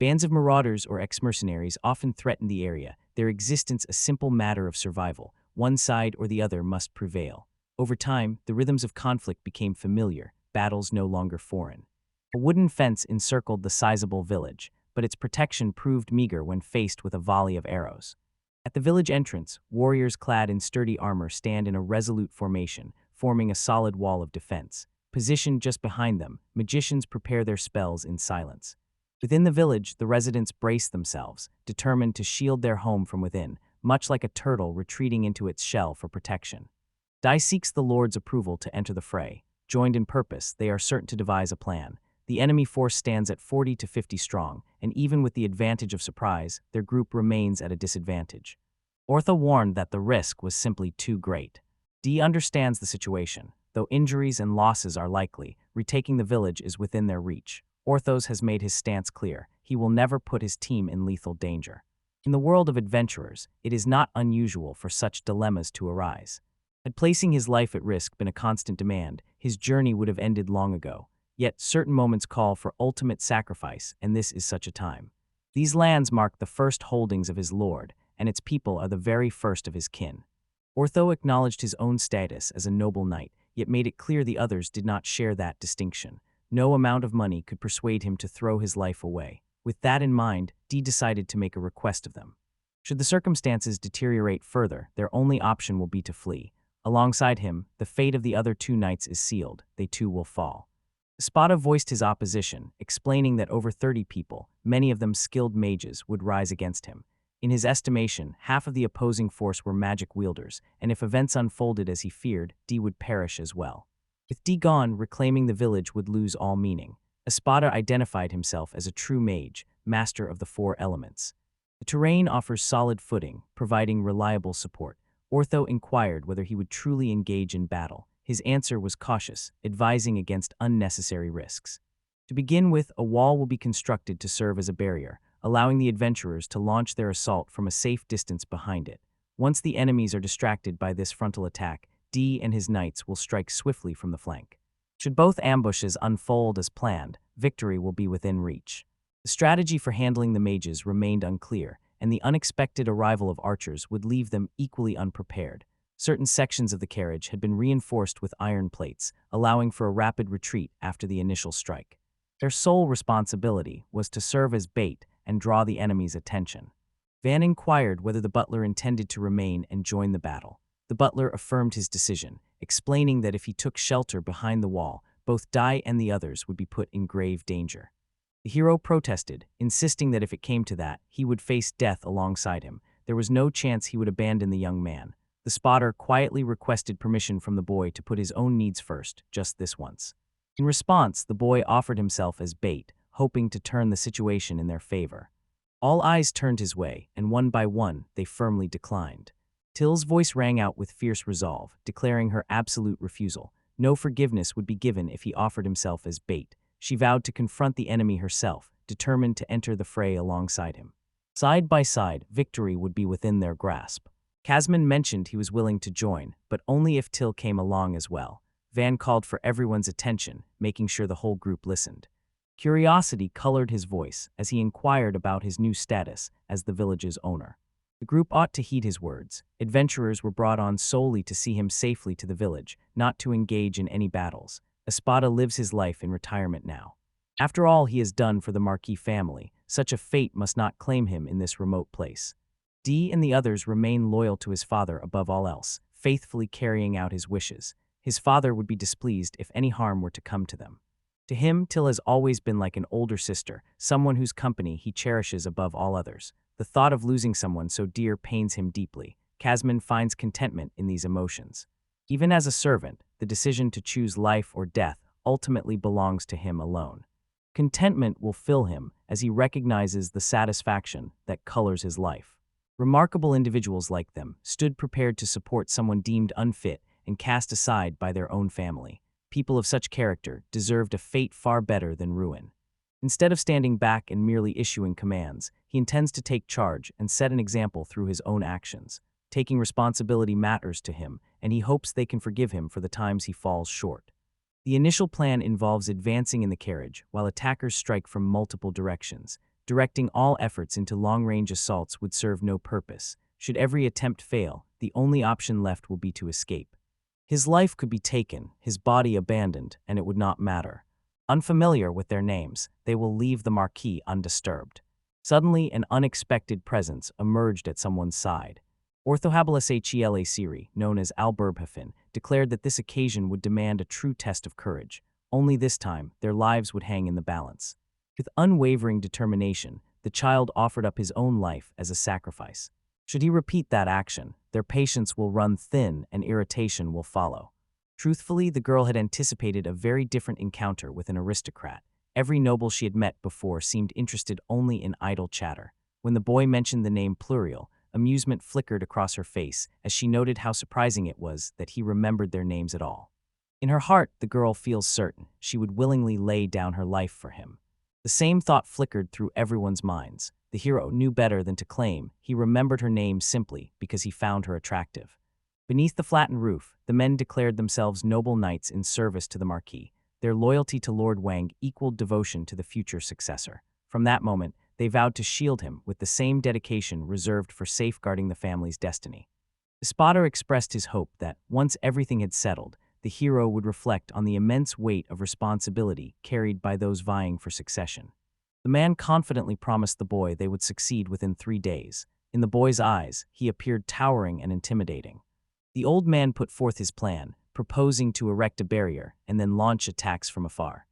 Bands of marauders or ex-mercenaries often threatened the area, their existence a simple matter of survival. One side or the other must prevail. Over time, the rhythms of conflict became familiar, battles no longer foreign. A wooden fence encircled the sizable village, but its protection proved meager when faced with a volley of arrows. At the village entrance, warriors clad in sturdy armor stand in a resolute formation, forming a solid wall of defense. Positioned just behind them, magicians prepare their spells in silence. Within the village, the residents brace themselves, determined to shield their home from within, much like a turtle retreating into its shell for protection. Dai seeks the Lord's approval to enter the fray. Joined in purpose, they are certain to devise a plan. The enemy force stands at 40 to 50 strong, and even with the advantage of surprise, their group remains at a disadvantage. Ortho warned that the risk was simply too great. Dee understands the situation. Though injuries and losses are likely, retaking the village is within their reach. Orthos has made his stance clear. He will never put his team in lethal danger. In the world of adventurers, it is not unusual for such dilemmas to arise. Had placing his life at risk been a constant demand, his journey would have ended long ago. Yet certain moments call for ultimate sacrifice, and this is such a time. These lands mark the first holdings of his lord, and its people are the very first of his kin. Ortho acknowledged his own status as a noble knight, yet made it clear the others did not share that distinction. No amount of money could persuade him to throw his life away. With that in mind, Dee decided to make a request of them. Should the circumstances deteriorate further, their only option will be to flee. Alongside him, the fate of the other two knights is sealed. They too will fall. Espada voiced his opposition, explaining that over 30 people, many of them skilled mages, would rise against him. In his estimation, half of the opposing force were magic wielders, and if events unfolded as he feared, Dee would perish as well. With Dee gone, reclaiming the village would lose all meaning. Espada identified himself as a true mage, master of the four elements. The terrain offers solid footing, providing reliable support. Ortho inquired whether he would truly engage in battle. His answer was cautious, advising against unnecessary risks. To begin with, a wall will be constructed to serve as a barrier, allowing the adventurers to launch their assault from a safe distance behind it. Once the enemies are distracted by this frontal attack, Dee and his knights will strike swiftly from the flank. Should both ambushes unfold as planned, victory will be within reach. The strategy for handling the mages remained unclear, and the unexpected arrival of archers would leave them equally unprepared. Certain sections of the carriage had been reinforced with iron plates, allowing for a rapid retreat after the initial strike. Their sole responsibility was to serve as bait and draw the enemy's attention. Van inquired whether the butler intended to remain and join the battle. The butler affirmed his decision, explaining that if he took shelter behind the wall, both Dai and the others would be put in grave danger. The hero protested, insisting that if it came to that, he would face death alongside him. There was no chance he would abandon the young man. The spotter quietly requested permission from the boy to put his own needs first, just this once. In response, the boy offered himself as bait, hoping to turn the situation in their favor. All eyes turned his way, and one by one, they firmly declined. Till's voice rang out with fierce resolve, declaring her absolute refusal. No forgiveness would be given if he offered himself as bait. She vowed to confront the enemy herself, determined to enter the fray alongside him. Side by side, victory would be within their grasp. Casman mentioned he was willing to join, but only if Till came along as well. Van called for everyone's attention, making sure the whole group listened. Curiosity colored his voice as he inquired about his new status as the village's owner. The group ought to heed his words. Adventurers were brought on solely to see him safely to the village, not to engage in any battles. Espada lives his life in retirement now. After all he has done for the Marquis family, such a fate must not claim him in this remote place. Dee and the others remain loyal to his father above all else, faithfully carrying out his wishes. His father would be displeased if any harm were to come to them. To him, Till has always been like an older sister, someone whose company he cherishes above all others. The thought of losing someone so dear pains him deeply. Casman finds contentment in these emotions. Even as a servant, the decision to choose life or death ultimately belongs to him alone. Contentment will fill him as he recognizes the satisfaction that colors his life. Remarkable individuals like them stood prepared to support someone deemed unfit and cast aside by their own family. People of such character deserved a fate far better than ruin. Instead of standing back and merely issuing commands, he intends to take charge and set an example through his own actions. Taking responsibility matters to him, and he hopes they can forgive him for the times he falls short. The initial plan involves advancing in the carriage, while attackers strike from multiple directions. Directing all efforts into long-range assaults would serve no purpose. Should every attempt fail, the only option left will be to escape. His life could be taken, his body abandoned, and it would not matter. Unfamiliar with their names, they will leave the Marquis undisturbed. Suddenly, an unexpected presence emerged at someone's side. Orthohabilis Hela Siri, known as Alburbhafin, declared that this occasion would demand a true test of courage. Only this time, their lives would hang in the balance. With unwavering determination, the child offered up his own life as a sacrifice. Should he repeat that action, their patience will run thin and irritation will follow. Truthfully, the girl had anticipated a very different encounter with an aristocrat. Every noble she had met before seemed interested only in idle chatter. When the boy mentioned the name Pluriel, amusement flickered across her face as she noted how surprising it was that he remembered their names at all. In her heart, the girl feels certain she would willingly lay down her life for him. The same thought flickered through everyone's minds. The hero knew better than to claim he remembered her name simply because he found her attractive. Beneath the flattened roof, the men declared themselves noble knights in service to the Marquis. Their loyalty to Lord Wang equaled devotion to the future successor. From that moment, they vowed to shield him with the same dedication reserved for safeguarding the family's destiny. The spotter expressed his hope that, once everything had settled, the hero would reflect on the immense weight of responsibility carried by those vying for succession. The man confidently promised the boy they would succeed within 3 days. In the boy's eyes, he appeared towering and intimidating. The old man put forth his plan, proposing to erect a barrier and then launch attacks from afar.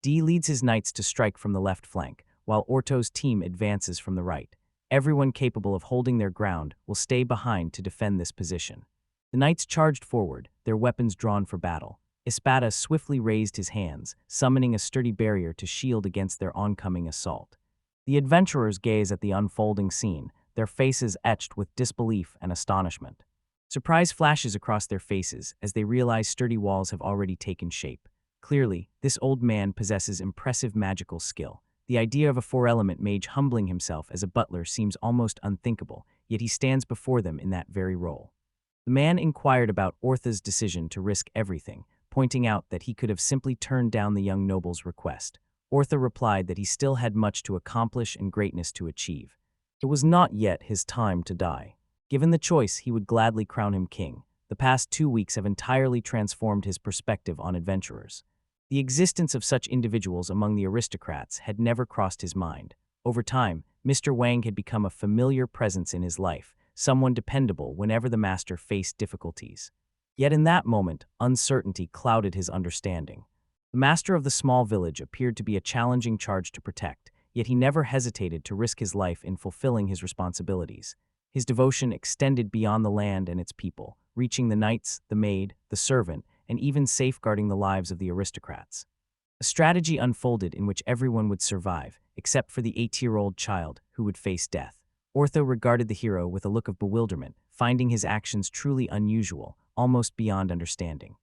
D leads his knights to strike from the left flank, while Orto's team advances from the right. Everyone capable of holding their ground will stay behind to defend this position. The knights charged forward, their weapons drawn for battle. Espada swiftly raised his hands, summoning a sturdy barrier to shield against their oncoming assault. The adventurers gaze at the unfolding scene, their faces etched with disbelief and astonishment. Surprise flashes across their faces as they realize sturdy walls have already taken shape. Clearly, this old man possesses impressive magical skill. The idea of a four-element mage humbling himself as a butler seems almost unthinkable, yet he stands before them in that very role. The man inquired about Ortha's decision to risk everything, pointing out that he could have simply turned down the young noble's request. Ortha replied that he still had much to accomplish and greatness to achieve. It was not yet his time to die. Given the choice, he would gladly crown him king. The past 2 weeks have entirely transformed his perspective on adventurers. The existence of such individuals among the aristocrats had never crossed his mind. Over time, Mr. Wang had become a familiar presence in his life, someone dependable whenever the master faced difficulties. Yet in that moment, uncertainty clouded his understanding. The master of the small village appeared to be a challenging charge to protect, yet he never hesitated to risk his life in fulfilling his responsibilities. His devotion extended beyond the land and its people, reaching the knights, the maid, the servant, and even safeguarding the lives of the aristocrats. A strategy unfolded in which everyone would survive, except for the 8-year-old child who would face death. Ortho regarded the hero with a look of bewilderment, finding his actions truly unusual, almost beyond understanding.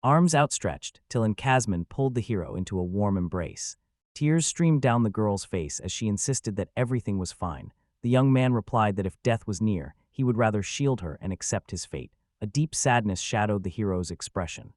Arms outstretched, till Casman pulled the hero into a warm embrace. Tears streamed down the girl's face as she insisted that everything was fine. The young man replied that if death was near, he would rather shield her and accept his fate. A deep sadness shadowed the hero's expression.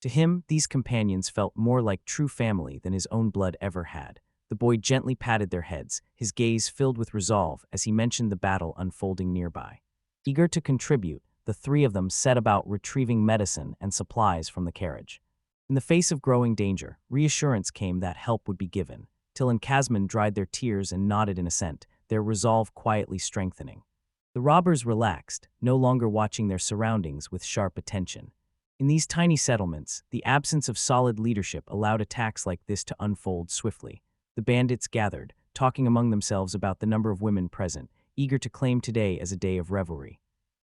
To him, these companions felt more like true family than his own blood ever had. The boy gently patted their heads, his gaze filled with resolve as he mentioned the battle unfolding nearby. Eager to contribute, the 3 of them set about retrieving medicine and supplies from the carriage. In the face of growing danger, reassurance came that help would be given. Till and Casman dried their tears and nodded in assent, their resolve quietly strengthening. The robbers relaxed, no longer watching their surroundings with sharp attention. In these tiny settlements, the absence of solid leadership allowed attacks like this to unfold swiftly. The bandits gathered, talking among themselves about the number of women present, eager to claim today as a day of revelry.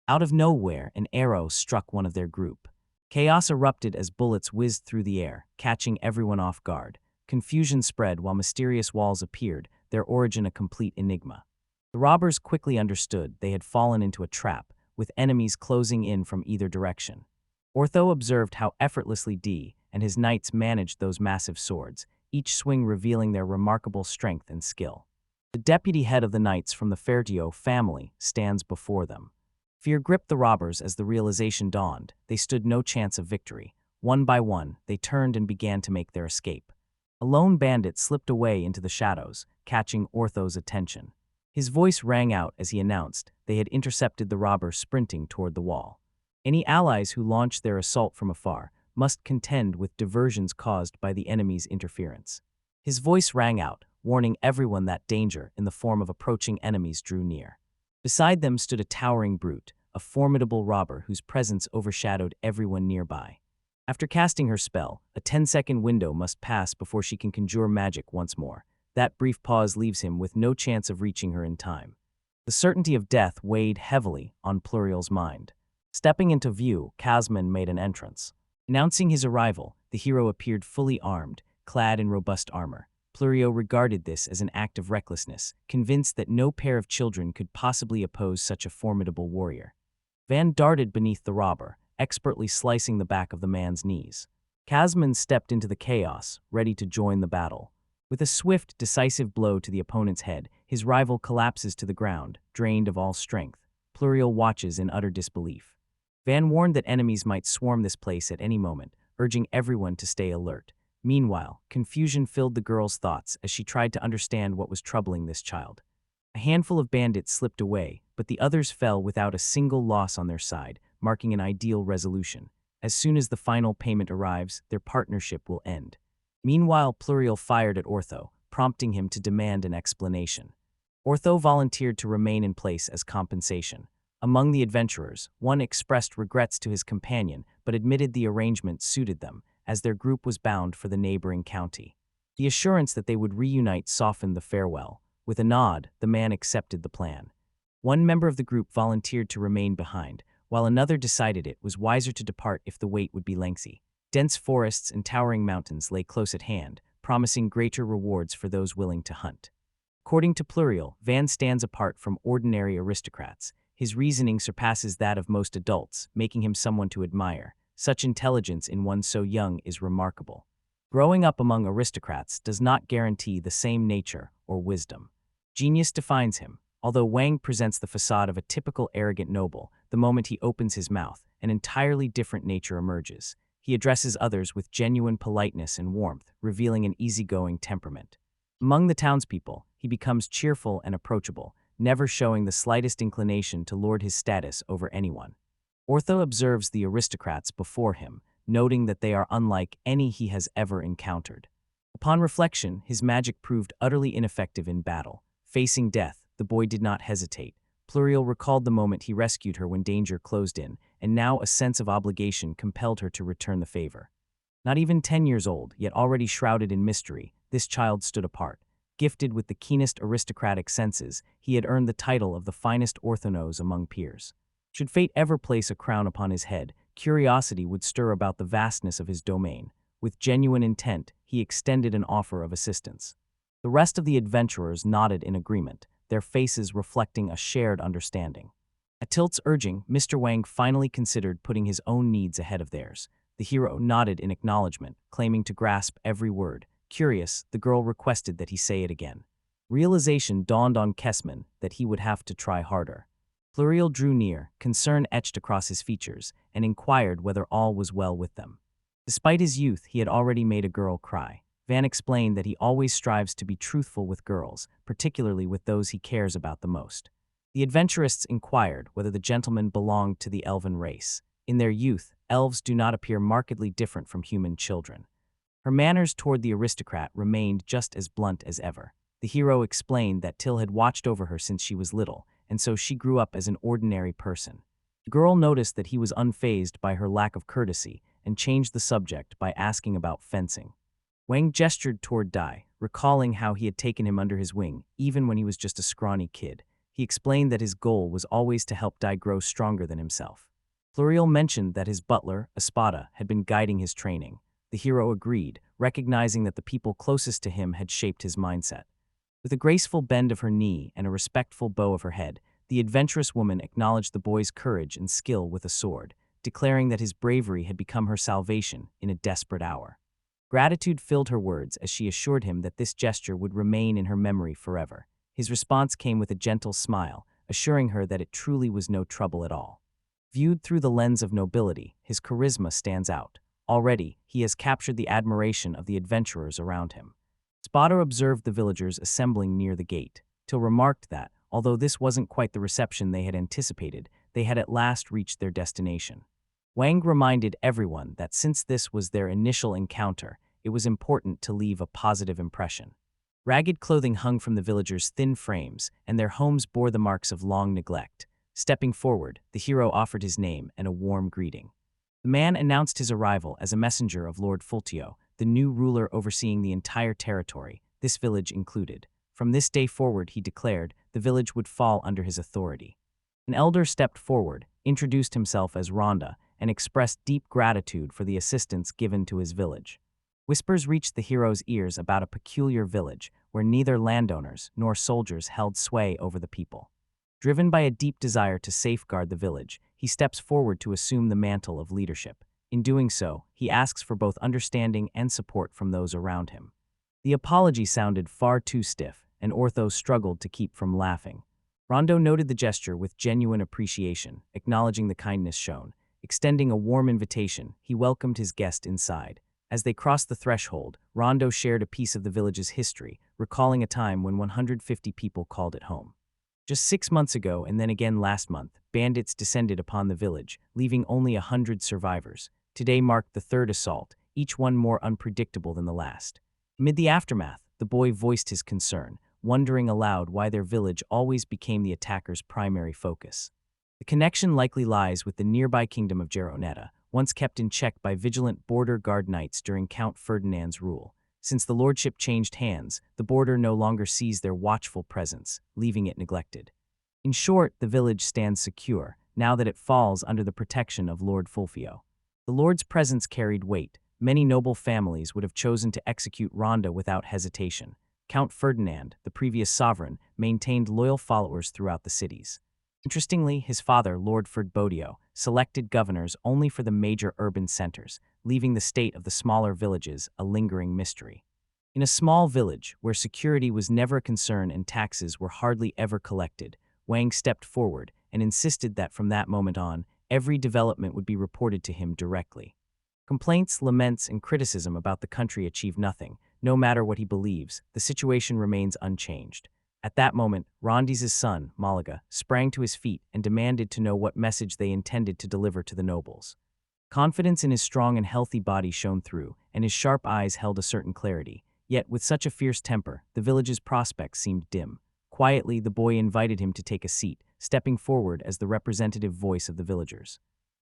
Out of nowhere, an arrow struck one of their group. Chaos erupted as bullets whizzed through the air, catching everyone off guard. Confusion spread while mysterious walls appeared, their origin a complete enigma. The robbers quickly understood they had fallen into a trap, with enemies closing in from either direction. Ortho observed how effortlessly D and his knights managed those massive swords, each swing revealing their remarkable strength and skill. The deputy head of the knights from the Fertio family stands before them. Fear gripped the robbers as the realization dawned. They stood no chance of victory. One by one, they turned and began to make their escape. A lone bandit slipped away into the shadows, catching Ortho's attention. His voice rang out as he announced they had intercepted the robber sprinting toward the wall. Any allies who launched their assault from afar must contend with diversions caused by the enemy's interference. His voice rang out, warning everyone that danger in the form of approaching enemies drew near. Beside them stood a towering brute, a formidable robber whose presence overshadowed everyone nearby. After casting her spell, a 10-second window must pass before she can conjure magic once more. That brief pause leaves him with no chance of reaching her in time. The certainty of death weighed heavily on Pluriel's mind. Stepping into view, Casman made an entrance. Announcing his arrival, the hero appeared fully armed, clad in robust armor. Plurio regarded this as an act of recklessness, convinced that no pair of children could possibly oppose such a formidable warrior. Van darted beneath the robber, expertly slicing the back of the man's knees. Casman stepped into the chaos, ready to join the battle. With a swift, decisive blow to the opponent's head, his rival collapses to the ground, drained of all strength. Plurio watches in utter disbelief. Van warned that enemies might swarm this place at any moment, urging everyone to stay alert. Meanwhile, confusion filled the girl's thoughts as she tried to understand what was troubling this child. A handful of bandits slipped away, but the others fell without a single loss on their side, marking an ideal resolution. As soon as the final payment arrives, their partnership will end. Meanwhile, Pluriel fired at Ortho, prompting him to demand an explanation. Ortho volunteered to remain in place as compensation. Among the adventurers, one expressed regrets to his companion but admitted the arrangement suited them, as their group was bound for the neighboring county. The assurance that they would reunite softened the farewell. With a nod, the man accepted the plan. One member of the group volunteered to remain behind, while another decided it was wiser to depart if the wait would be lengthy. Dense forests and towering mountains lay close at hand, promising greater rewards for those willing to hunt. According to Pluriel, Van stands apart from ordinary aristocrats. His reasoning surpasses that of most adults, making him someone to admire. Such intelligence in one so young is remarkable. Growing up among aristocrats does not guarantee the same nature or wisdom. Genius defines him. Although Wang presents the facade of a typical arrogant noble, the moment he opens his mouth, an entirely different nature emerges. He addresses others with genuine politeness and warmth, revealing an easygoing temperament. Among the townspeople, he becomes cheerful and approachable, never showing the slightest inclination to lord his status over anyone. Ortho observes the aristocrats before him, noting that they are unlike any he has ever encountered. Upon reflection, his magic proved utterly ineffective in battle. Facing death, the boy did not hesitate. Pluriel recalled the moment he rescued her when danger closed in, and now a sense of obligation compelled her to return the favor. Not even 10 years old, yet already shrouded in mystery, this child stood apart. Gifted with the keenest aristocratic senses, he had earned the title of the finest orthonos among peers. Should fate ever place a crown upon his head, curiosity would stir about the vastness of his domain. With genuine intent, he extended an offer of assistance. The rest of the adventurers nodded in agreement, their faces reflecting a shared understanding. At Tilt's urging, Mr. Wang finally considered putting his own needs ahead of theirs. The hero nodded in acknowledgement, claiming to grasp every word. Curious, the girl requested that he say it again. Realization dawned on Kessman that he would have to try harder. Pluriel drew near, concern etched across his features, and inquired whether all was well with them. Despite his youth, he had already made a girl cry. Van explained that he always strives to be truthful with girls, particularly with those he cares about the most. The adventurists inquired whether the gentleman belonged to the elven race. In their youth, elves do not appear markedly different from human children. Her manners toward the aristocrat remained just as blunt as ever. The hero explained that Till had watched over her since she was little, and so she grew up as an ordinary person. The girl noticed that he was unfazed by her lack of courtesy and changed the subject by asking about fencing. Wang gestured toward Dai, recalling how he had taken him under his wing, even when he was just a scrawny kid. He explained that his goal was always to help Dai grow stronger than himself. Pluriel mentioned that his butler, Espada, had been guiding his training. The hero agreed, recognizing that the people closest to him had shaped his mindset. With a graceful bend of her knee and a respectful bow of her head, the adventurous woman acknowledged the boy's courage and skill with a sword, declaring that his bravery had become her salvation in a desperate hour. Gratitude filled her words as she assured him that this gesture would remain in her memory forever. His response came with a gentle smile, assuring her that it truly was no trouble at all. Viewed through the lens of nobility, his charisma stands out. Already, he has captured the admiration of the adventurers around him. Spada observed the villagers assembling near the gate, Till remarked that, although this wasn't quite the reception they had anticipated, they had at last reached their destination. Wang reminded everyone that since this was their initial encounter, it was important to leave a positive impression. Ragged clothing hung from the villagers' thin frames, and their homes bore the marks of long neglect. Stepping forward, the hero offered his name and a warm greeting. The man announced his arrival as a messenger of Lord Fultio, the new ruler overseeing the entire territory, this village included. From this day forward, he declared, the village would fall under his authority. An elder stepped forward, introduced himself as Rhonda, and expressed deep gratitude for the assistance given to his village. Whispers reached the hero's ears about a peculiar village where neither landowners nor soldiers held sway over the people. Driven by a deep desire to safeguard the village, he steps forward to assume the mantle of leadership. In doing so, he asks for both understanding and support from those around him. The apology sounded far too stiff, and Ortho struggled to keep from laughing. Rondo noted the gesture with genuine appreciation, acknowledging the kindness shown. Extending a warm invitation, he welcomed his guest inside. As they crossed the threshold, Rondo shared a piece of the village's history, recalling a time when 150 people called it home. Just 6 months ago, and then again last month, bandits descended upon the village, leaving only 100 survivors. Today marked the third assault, each one more unpredictable than the last. Amid the aftermath, the boy voiced his concern, wondering aloud why their village always became the attacker's primary focus. The connection likely lies with the nearby kingdom of Geronetta, once kept in check by vigilant border guard knights during Count Ferdinand's rule. Since the lordship changed hands, the border no longer sees their watchful presence, leaving it neglected. In short, the village stands secure, now that it falls under the protection of Lord Fulfio. The lord's presence carried weight. Many noble families would have chosen to execute Ronda without hesitation. Count Ferdinand, the previous sovereign, maintained loyal followers throughout the cities. Interestingly, his father, Lord Ferdbodio, selected governors only for the major urban centers, leaving the state of the smaller villages a lingering mystery. In a small village, where security was never a concern and taxes were hardly ever collected, Wang stepped forward and insisted that from that moment on, every development would be reported to him directly. Complaints, laments, and criticism about the country achieve nothing. No matter what he believes, the situation remains unchanged. At that moment, Rondi's son, Malaga, sprang to his feet and demanded to know what message they intended to deliver to the nobles. Confidence in his strong and healthy body shone through, and his sharp eyes held a certain clarity. Yet, with such a fierce temper, the village's prospects seemed dim. Quietly, the boy invited him to take a seat, stepping forward as the representative voice of the villagers.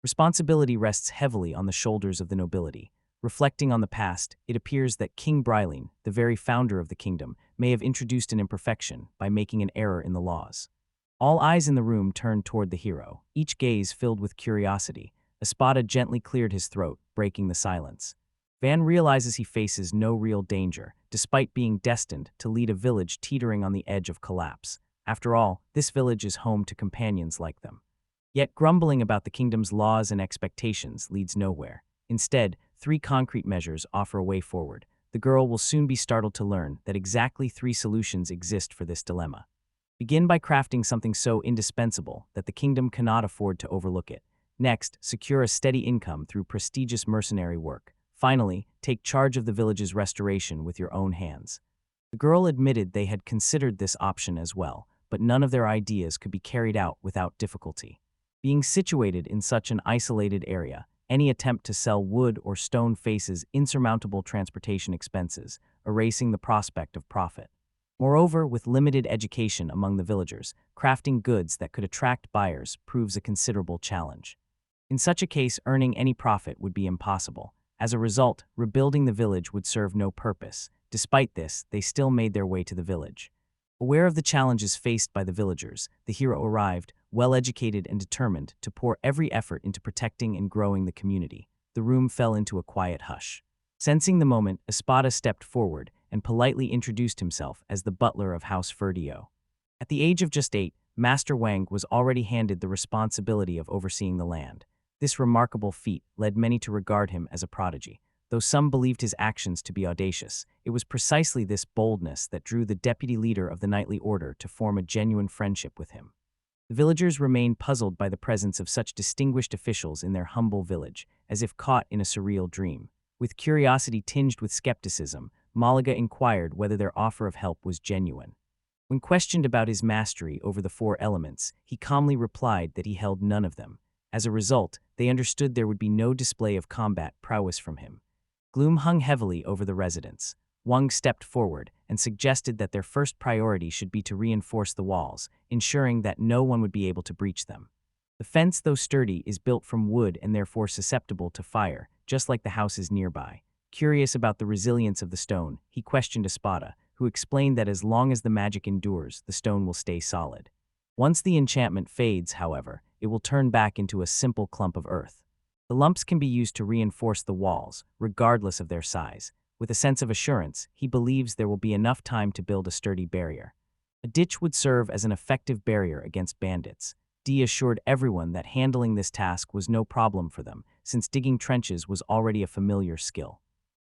Responsibility rests heavily on the shoulders of the nobility. Reflecting on the past, it appears that King Bryline, the very founder of the kingdom, may have introduced an imperfection by making an error in the laws. All eyes in the room turned toward the hero, each gaze filled with curiosity. Espada gently cleared his throat, breaking the silence. Van realizes he faces no real danger, despite being destined to lead a village teetering on the edge of collapse. After all, this village is home to companions like them. Yet grumbling about the kingdom's laws and expectations leads nowhere. Instead, 3 concrete measures offer a way forward. The girl will soon be startled to learn that exactly 3 solutions exist for this dilemma. Begin by crafting something so indispensable that the kingdom cannot afford to overlook it. Next, secure a steady income through prestigious mercenary work. Finally, take charge of the village's restoration with your own hands. The girl admitted they had considered this option as well, but none of their ideas could be carried out without difficulty. Being situated in such an isolated area, any attempt to sell wood or stone faces insurmountable transportation expenses, erasing the prospect of profit. Moreover, with limited education among the villagers, crafting goods that could attract buyers proves a considerable challenge. In such a case, earning any profit would be impossible. As a result, rebuilding the village would serve no purpose. Despite this, they still made their way to the village. Aware of the challenges faced by the villagers, the hero arrived, well-educated and determined to pour every effort into protecting and growing the community. The room fell into a quiet hush. Sensing the moment, Espada stepped forward and politely introduced himself as the butler of House Ferdio. At the age of just 8, Master Wang was already handed the responsibility of overseeing the land. This remarkable feat led many to regard him as a prodigy. Though some believed his actions to be audacious, it was precisely this boldness that drew the deputy leader of the knightly order to form a genuine friendship with him. The villagers remained puzzled by the presence of such distinguished officials in their humble village, as if caught in a surreal dream. With curiosity tinged with skepticism, Malaga inquired whether their offer of help was genuine. When questioned about his mastery over the 4 elements, he calmly replied that he held none of them. As a result, they understood there would be no display of combat prowess from him. Gloom hung heavily over the residents. Wang stepped forward and suggested that their first priority should be to reinforce the walls, ensuring that no one would be able to breach them. The fence, though sturdy, is built from wood and therefore susceptible to fire, just like the houses nearby. Curious about the resilience of the stone, he questioned Espada, who explained that as long as the magic endures, the stone will stay solid. Once the enchantment fades, however, it will turn back into a simple clump of earth. The lumps can be used to reinforce the walls, regardless of their size. With a sense of assurance, he believes there will be enough time to build a sturdy barrier. A ditch would serve as an effective barrier against bandits. D assured everyone that handling this task was no problem for them, since digging trenches was already a familiar skill.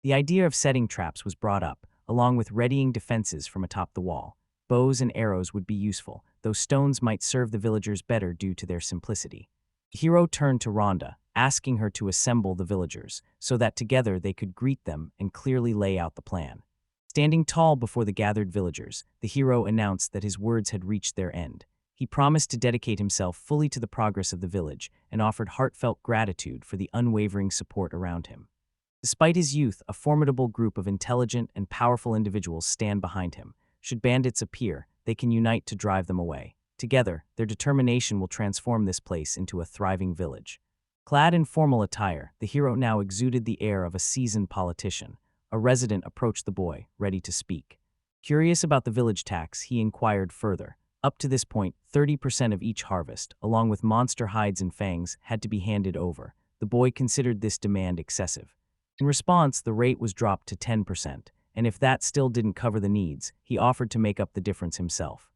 The idea of setting traps was brought up, along with readying defenses from atop the wall. Bows and arrows would be useful, though stones might serve the villagers better due to their simplicity. The hero turned to Rhonda, asking her to assemble the villagers, so that together they could greet them and clearly lay out the plan. Standing tall before the gathered villagers, the hero announced that his words had reached their end. He promised to dedicate himself fully to the progress of the village and offered heartfelt gratitude for the unwavering support around him. Despite his youth, a formidable group of intelligent and powerful individuals stand behind him. Should bandits appear, they can unite to drive them away. Together, their determination will transform this place into a thriving village. Clad in formal attire, the hero now exuded the air of a seasoned politician. A resident approached the boy, ready to speak. Curious about the village tax, he inquired further. Up to this point, 30% of each harvest, along with monster hides and fangs, had to be handed over. The boy considered this demand excessive. In response, the rate was dropped to 10%, and if that still didn't cover the needs, he offered to make up the difference himself.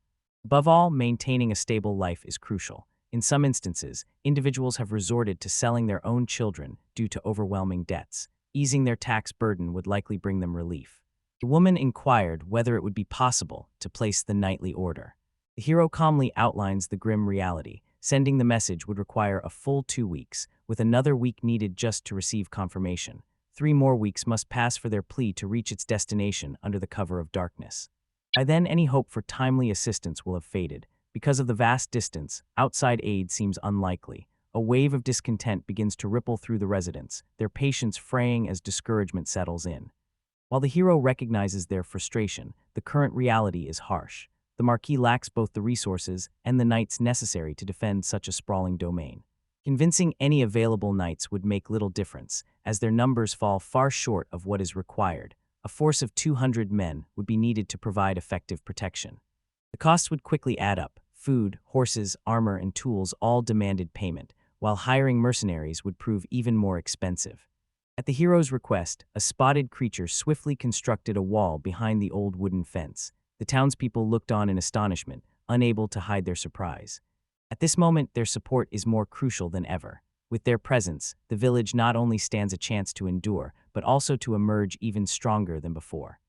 Above all, maintaining a stable life is crucial. In some instances, individuals have resorted to selling their own children due to overwhelming debts. Easing their tax burden would likely bring them relief. The woman inquired whether it would be possible to place the nightly order. The hero calmly outlines the grim reality. Sending the message would require a full 2 weeks, with another week needed just to receive confirmation. 3 more weeks must pass for their plea to reach its destination under the cover of darkness. By then, any hope for timely assistance will have faded. Because of the vast distance, outside aid seems unlikely. A wave of discontent begins to ripple through the residents, their patience fraying as discouragement settles in. While the hero recognizes their frustration, the current reality is harsh. The Marquis lacks both the resources and the knights necessary to defend such a sprawling domain. Convincing any available knights would make little difference, as their numbers fall far short of what is required. A force of 200 men would be needed to provide effective protection. The costs would quickly add up. Food, horses, armor, and tools all demanded payment, while hiring mercenaries would prove even more expensive. At the hero's request, a spotted creature swiftly constructed a wall behind the old wooden fence. The townspeople looked on in astonishment, unable to hide their surprise. At this moment, their support is more crucial than ever. With their presence, the village not only stands a chance to endure, but also to emerge even stronger than before.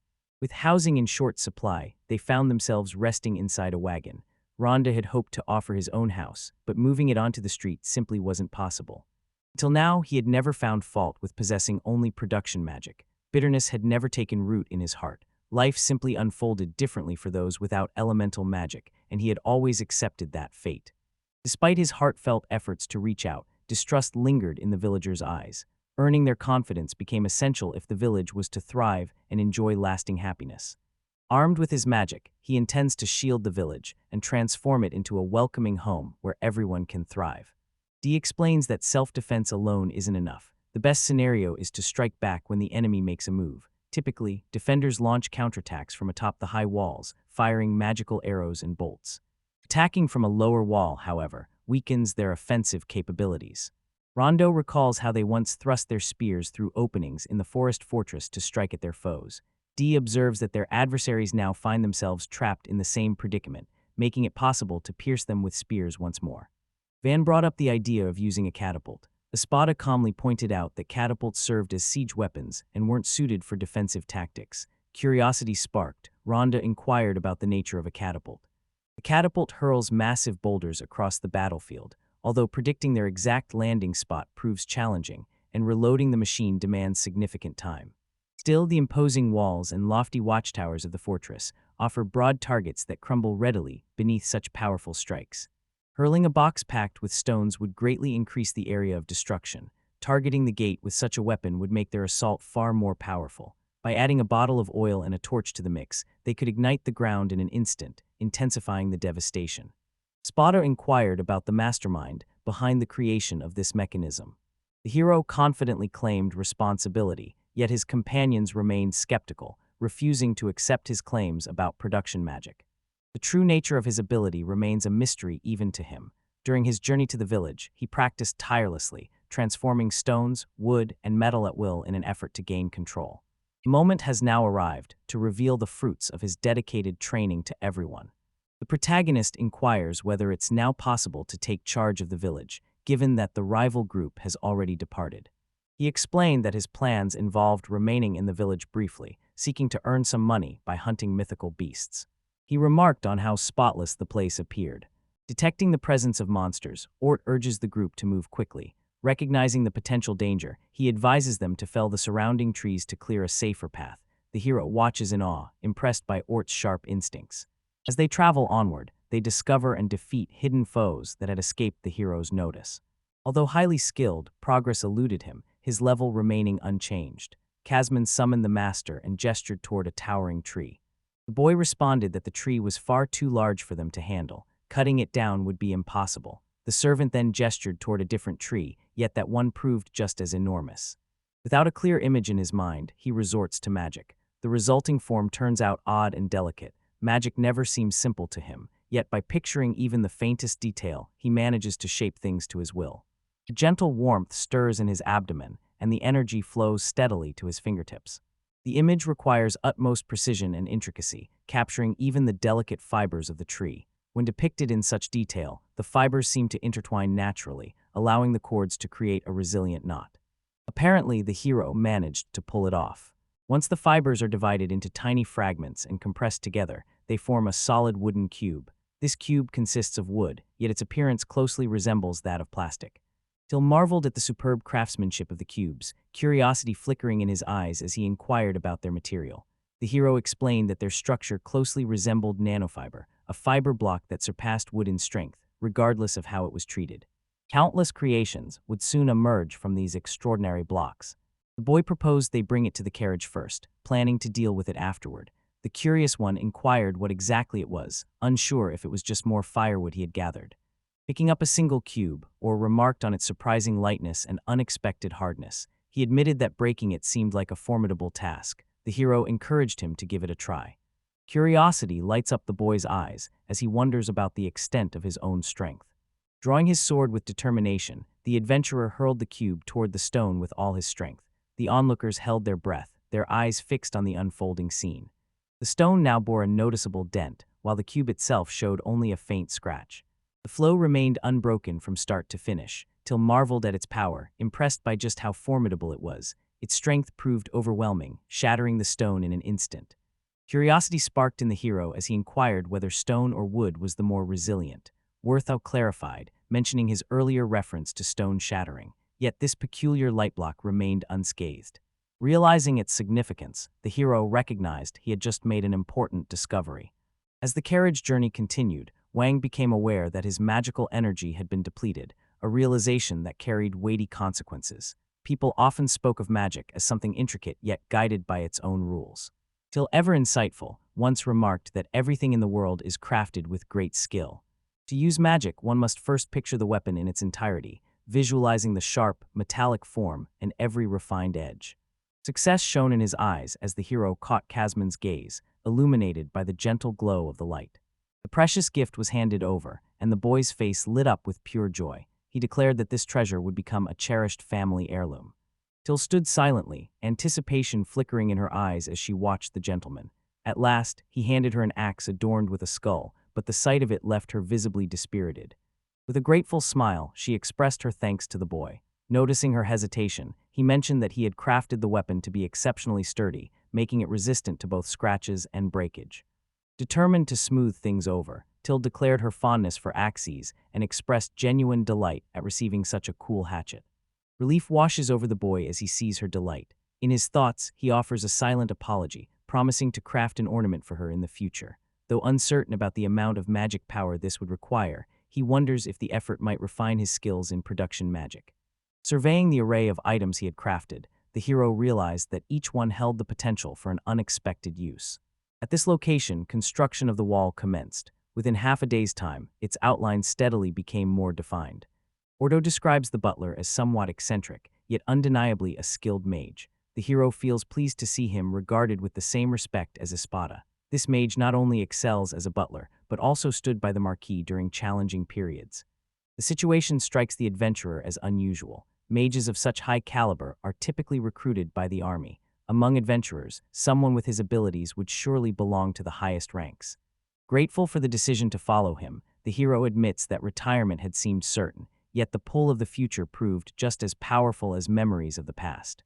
With housing in short supply, they found themselves resting inside a wagon. Rhonda had hoped to offer his own house, but moving it onto the street simply wasn't possible. Until now, he had never found fault with possessing only production magic. Bitterness had never taken root in his heart. Life simply unfolded differently for those without elemental magic, and he had always accepted that fate. Despite his heartfelt efforts to reach out, distrust lingered in the villagers' eyes. Earning their confidence became essential if the village was to thrive and enjoy lasting happiness. Armed with his magic, he intends to shield the village and transform it into a welcoming home where everyone can thrive. Dee explains that self-defense alone isn't enough. The best scenario is to strike back when the enemy makes a move. Typically, defenders launch counterattacks from atop the high walls, firing magical arrows and bolts. Attacking from a lower wall, however, weakens their offensive capabilities. Rondo recalls how they once thrust their spears through openings in the forest fortress to strike at their foes. Dee observes that their adversaries now find themselves trapped in the same predicament, making it possible to pierce them with spears once more. Van brought up the idea of using a catapult. Espada calmly pointed out that catapults served as siege weapons and weren't suited for defensive tactics. Curiosity sparked. Rhonda inquired about the nature of a catapult. A catapult hurls massive boulders across the battlefield, although predicting their exact landing spot proves challenging, and reloading the machine demands significant time. Still, the imposing walls and lofty watchtowers of the fortress offer broad targets that crumble readily beneath such powerful strikes. Hurling a box packed with stones would greatly increase the area of destruction. Targeting the gate with such a weapon would make their assault far more powerful. By adding a bottle of oil and a torch to the mix, they could ignite the ground in an instant, intensifying the devastation. Spada inquired about the mastermind behind the creation of this mechanism. The hero confidently claimed responsibility, yet his companions remained skeptical, refusing to accept his claims about production magic. The true nature of his ability remains a mystery even to him. During his journey to the village, he practiced tirelessly, transforming stones, wood, and metal at will in an effort to gain control. The moment has now arrived to reveal the fruits of his dedicated training to everyone. The protagonist inquires whether it's now possible to take charge of the village, given that the rival group has already departed. He explained that his plans involved remaining in the village briefly, seeking to earn some money by hunting mythical beasts. He remarked on how spotless the place appeared. Detecting the presence of monsters, Ort urges the group to move quickly. Recognizing the potential danger, he advises them to fell the surrounding trees to clear a safer path. The hero watches in awe, impressed by Ort's sharp instincts. As they travel onward, they discover and defeat hidden foes that had escaped the hero's notice. Although highly skilled, progress eluded him, his level remaining unchanged. Casman summoned the master and gestured toward a towering tree. The boy responded that the tree was far too large for them to handle. Cutting it down would be impossible. The servant then gestured toward a different tree, yet that one proved just as enormous. Without a clear image in his mind, he resorts to magic. The resulting form turns out odd and delicate. Magic never seems simple to him, yet by picturing even the faintest detail, he manages to shape things to his will. A gentle warmth stirs in his abdomen, and the energy flows steadily to his fingertips. The image requires utmost precision and intricacy, capturing even the delicate fibers of the tree. When depicted in such detail, the fibers seem to intertwine naturally, allowing the cords to create a resilient knot. Apparently, the hero managed to pull it off. Once the fibers are divided into tiny fragments and compressed together, they form a solid wooden cube. This cube consists of wood, yet its appearance closely resembles that of plastic. Till marveled at the superb craftsmanship of the cubes, curiosity flickering in his eyes as he inquired about their material. The hero explained that their structure closely resembled nanofiber, a fiber block that surpassed wood in strength, regardless of how it was treated. Countless creations would soon emerge from these extraordinary blocks. The boy proposed they bring it to the carriage first, planning to deal with it afterward. The curious one inquired what exactly it was, unsure if it was just more firewood he had gathered. Picking up a single cube, Or remarked on its surprising lightness and unexpected hardness. He admitted that breaking it seemed like a formidable task. The hero encouraged him to give it a try. Curiosity lights up the boy's eyes as he wonders about the extent of his own strength. Drawing his sword with determination, the adventurer hurled the cube toward the stone with all his strength. The onlookers held their breath, their eyes fixed on the unfolding scene. The stone now bore a noticeable dent, while the cube itself showed only a faint scratch. The flow remained unbroken from start to finish, till marveled at its power, impressed by just how formidable it was. Its strength proved overwhelming, shattering the stone in an instant. Curiosity sparked in the hero as he inquired whether stone or wood was the more resilient. Werthow clarified, mentioning his earlier reference to stone shattering, yet this peculiar light block remained unscathed. Realizing its significance, the hero recognized he had just made an important discovery. As the carriage journey continued, Wang became aware that his magical energy had been depleted, a realization that carried weighty consequences. People often spoke of magic as something intricate yet guided by its own rules. Till ever insightful, once remarked that everything in the world is crafted with great skill. To use magic, one must first picture the weapon in its entirety, visualizing the sharp, metallic form and every refined edge. Success shone in his eyes as the hero caught Casman's gaze, illuminated by the gentle glow of the light. The precious gift was handed over, and the boy's face lit up with pure joy. He declared that this treasure would become a cherished family heirloom. Till stood silently, anticipation flickering in her eyes as she watched the gentleman. At last, he handed her an axe adorned with a skull, but the sight of it left her visibly dispirited. With a grateful smile, she expressed her thanks to the boy. Noticing her hesitation, he mentioned that he had crafted the weapon to be exceptionally sturdy, making it resistant to both scratches and breakage. Determined to smooth things over, Till declared her fondness for axes and expressed genuine delight at receiving such a cool hatchet. Relief washes over the boy as he sees her delight. In his thoughts, he offers a silent apology, promising to craft an ornament for her in the future. Though uncertain about the amount of magic power this would require, he wonders if the effort might refine his skills in production magic. Surveying the array of items he had crafted, the hero realized that each one held the potential for an unexpected use. At this location, construction of the wall commenced. Within half a day's time, its outline steadily became more defined. Ordo describes the butler as somewhat eccentric, yet undeniably a skilled mage. The hero feels pleased to see him regarded with the same respect as Espada. This mage not only excels as a butler, but also stood by the Marquis during challenging periods. The situation strikes the adventurer as unusual. Mages of such high caliber are typically recruited by the army. Among adventurers, someone with his abilities would surely belong to the highest ranks. Grateful for the decision to follow him, the hero admits that retirement had seemed certain, yet the pull of the future proved just as powerful as memories of the past.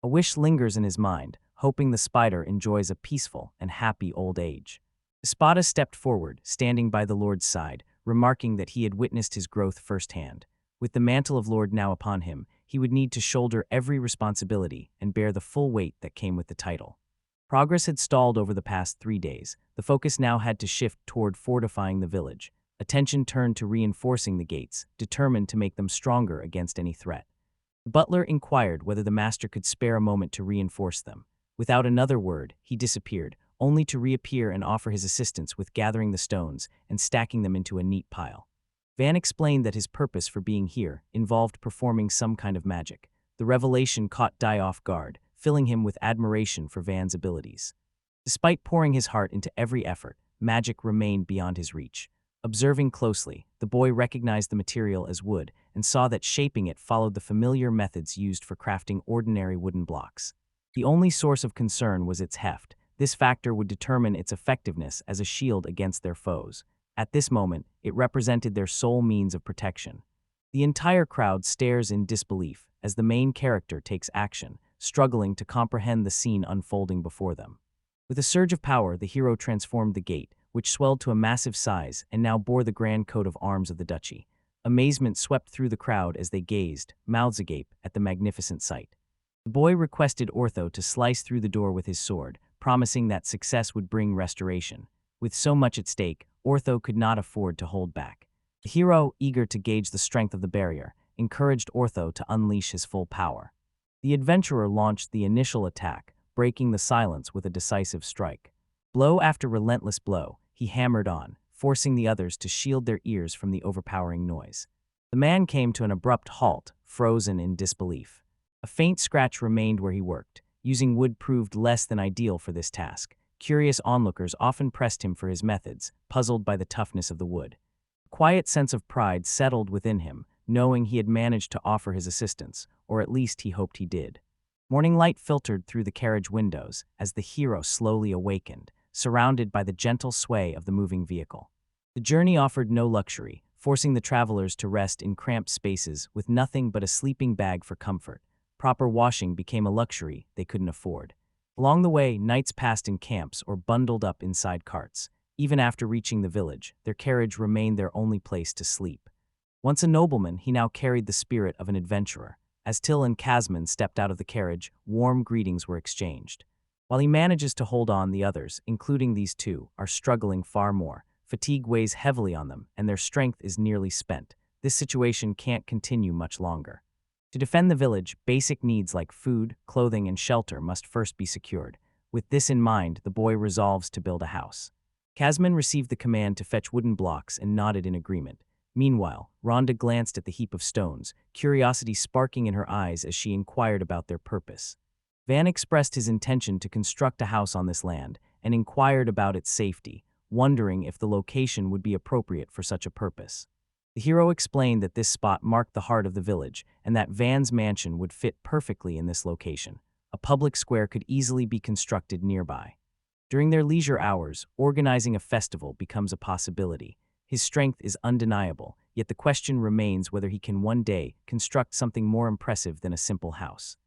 A wish lingers in his mind, hoping the spider enjoys a peaceful and happy old age. Espada stepped forward, standing by the Lord's side, remarking that he had witnessed his growth firsthand. With the mantle of Lord now upon him, he would need to shoulder every responsibility and bear the full weight that came with the title. Progress had stalled over the past 3 days. The focus now had to shift toward fortifying the village. Attention turned to reinforcing the gates, determined to make them stronger against any threat. The butler inquired whether the master could spare a moment to reinforce them. Without another word, he disappeared, only to reappear and offer his assistance with gathering the stones and stacking them into a neat pile. Van explained that his purpose for being here involved performing some kind of magic. The revelation caught Dai off guard, filling him with admiration for Van's abilities. Despite pouring his heart into every effort, magic remained beyond his reach. Observing closely, the boy recognized the material as wood and saw that shaping it followed the familiar methods used for crafting ordinary wooden blocks. The only source of concern was its heft. This factor would determine its effectiveness as a shield against their foes. At this moment, it represented their sole means of protection. The entire crowd stares in disbelief as the main character takes action, struggling to comprehend the scene unfolding before them. With a surge of power, the hero transformed the gate, which swelled to a massive size and now bore the grand coat of arms of the duchy. Amazement swept through the crowd as they gazed, mouths agape, at the magnificent sight. The boy requested Ortho to slice through the door with his sword, promising that success would bring restoration. With so much at stake, Ortho could not afford to hold back. The hero, eager to gauge the strength of the barrier, encouraged Ortho to unleash his full power. The adventurer launched the initial attack, breaking the silence with a decisive strike. Blow after relentless blow, he hammered on, forcing the others to shield their ears from the overpowering noise. The man came to an abrupt halt, frozen in disbelief. A faint scratch remained where he worked. Using wood proved less than ideal for this task. Curious onlookers often pressed him for his methods, puzzled by the toughness of the wood. A quiet sense of pride settled within him, knowing he had managed to offer his assistance, or at least he hoped he did. Morning light filtered through the carriage windows as the hero slowly awakened, surrounded by the gentle sway of the moving vehicle. The journey offered no luxury, forcing the travelers to rest in cramped spaces with nothing but a sleeping bag for comfort. Proper washing became a luxury they couldn't afford. Along the way, nights passed in camps or bundled up inside carts. Even after reaching the village, their carriage remained their only place to sleep. Once a nobleman, he now carried the spirit of an adventurer. As Till and Casman stepped out of the carriage, warm greetings were exchanged. While he manages to hold on, the others, including these two, are struggling far more. Fatigue weighs heavily on them, and their strength is nearly spent. This situation can't continue much longer. To defend the village, basic needs like food, clothing, and shelter must first be secured. With this in mind, the boy resolves to build a house. Casman received the command to fetch wooden blocks and nodded in agreement. Meanwhile, Rhonda glanced at the heap of stones, curiosity sparking in her eyes as she inquired about their purpose. Van expressed his intention to construct a house on this land and inquired about its safety, wondering if the location would be appropriate for such a purpose. The hero explained that this spot marked the heart of the village and that Van's mansion would fit perfectly in this location. A public square could easily be constructed nearby. During their leisure hours, organizing a festival becomes a possibility. His strength is undeniable, yet the question remains whether he can one day construct something more impressive than a simple house.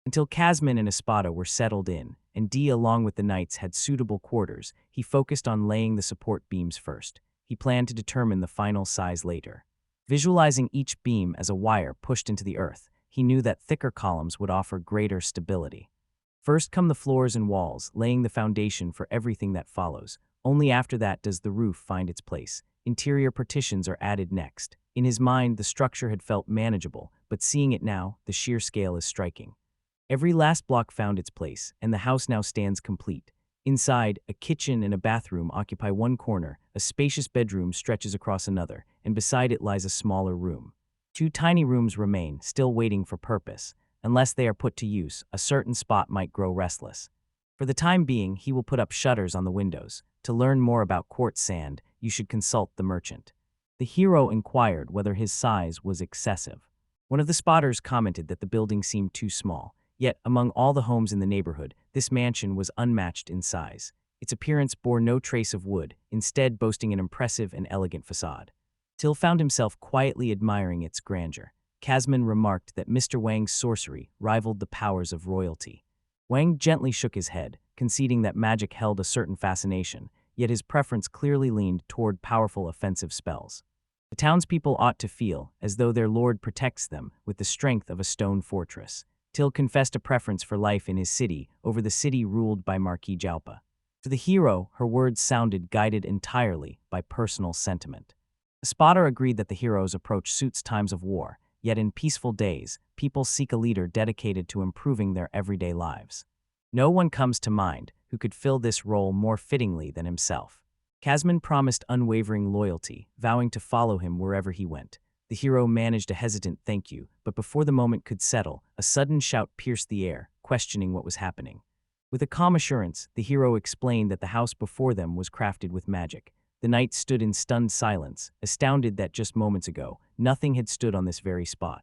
Until Casman and Espada were settled in, and Dee along with the knights had suitable quarters, he focused on laying the support beams first. He planned to determine the final size later. Visualizing each beam as a wire pushed into the earth, he knew that thicker columns would offer greater stability. First come the floors and walls, laying the foundation for everything that follows. Only after that does the roof find its place. Interior partitions are added next. In his mind, the structure had felt manageable, but seeing it now, the sheer scale is striking. Every last block found its place, and the house now stands complete. Inside, a kitchen and a bathroom occupy one corner, a spacious bedroom stretches across another, and beside it lies a smaller room. Two tiny rooms remain, still waiting for purpose. Unless they are put to use, a certain spot might grow restless. For the time being, he will put up shutters on the windows. To learn more about quartz sand, you should consult the merchant. The hero inquired whether his size was excessive. One of the spotters commented that the building seemed too small. Yet, among all the homes in the neighborhood, this mansion was unmatched in size. Its appearance bore no trace of wood, instead boasting an impressive and elegant facade. Till found himself quietly admiring its grandeur. Casman remarked that Mr. Wang's sorcery rivaled the powers of royalty. Wang gently shook his head, conceding that magic held a certain fascination, yet his preference clearly leaned toward powerful offensive spells. The townspeople ought to feel as though their lord protects them with the strength of a stone fortress. Till confessed a preference for life in his city over the city ruled by Marquis Jalpa. To the hero, her words sounded guided entirely by personal sentiment. The spotter agreed that the hero's approach suits times of war, yet in peaceful days, people seek a leader dedicated to improving their everyday lives. No one comes to mind who could fill this role more fittingly than himself. Casman promised unwavering loyalty, vowing to follow him wherever he went. The hero managed a hesitant thank you, but before the moment could settle, a sudden shout pierced the air, questioning what was happening. With a calm assurance, the hero explained that the house before them was crafted with magic. The knight stood in stunned silence, astounded that just moments ago, nothing had stood on this very spot.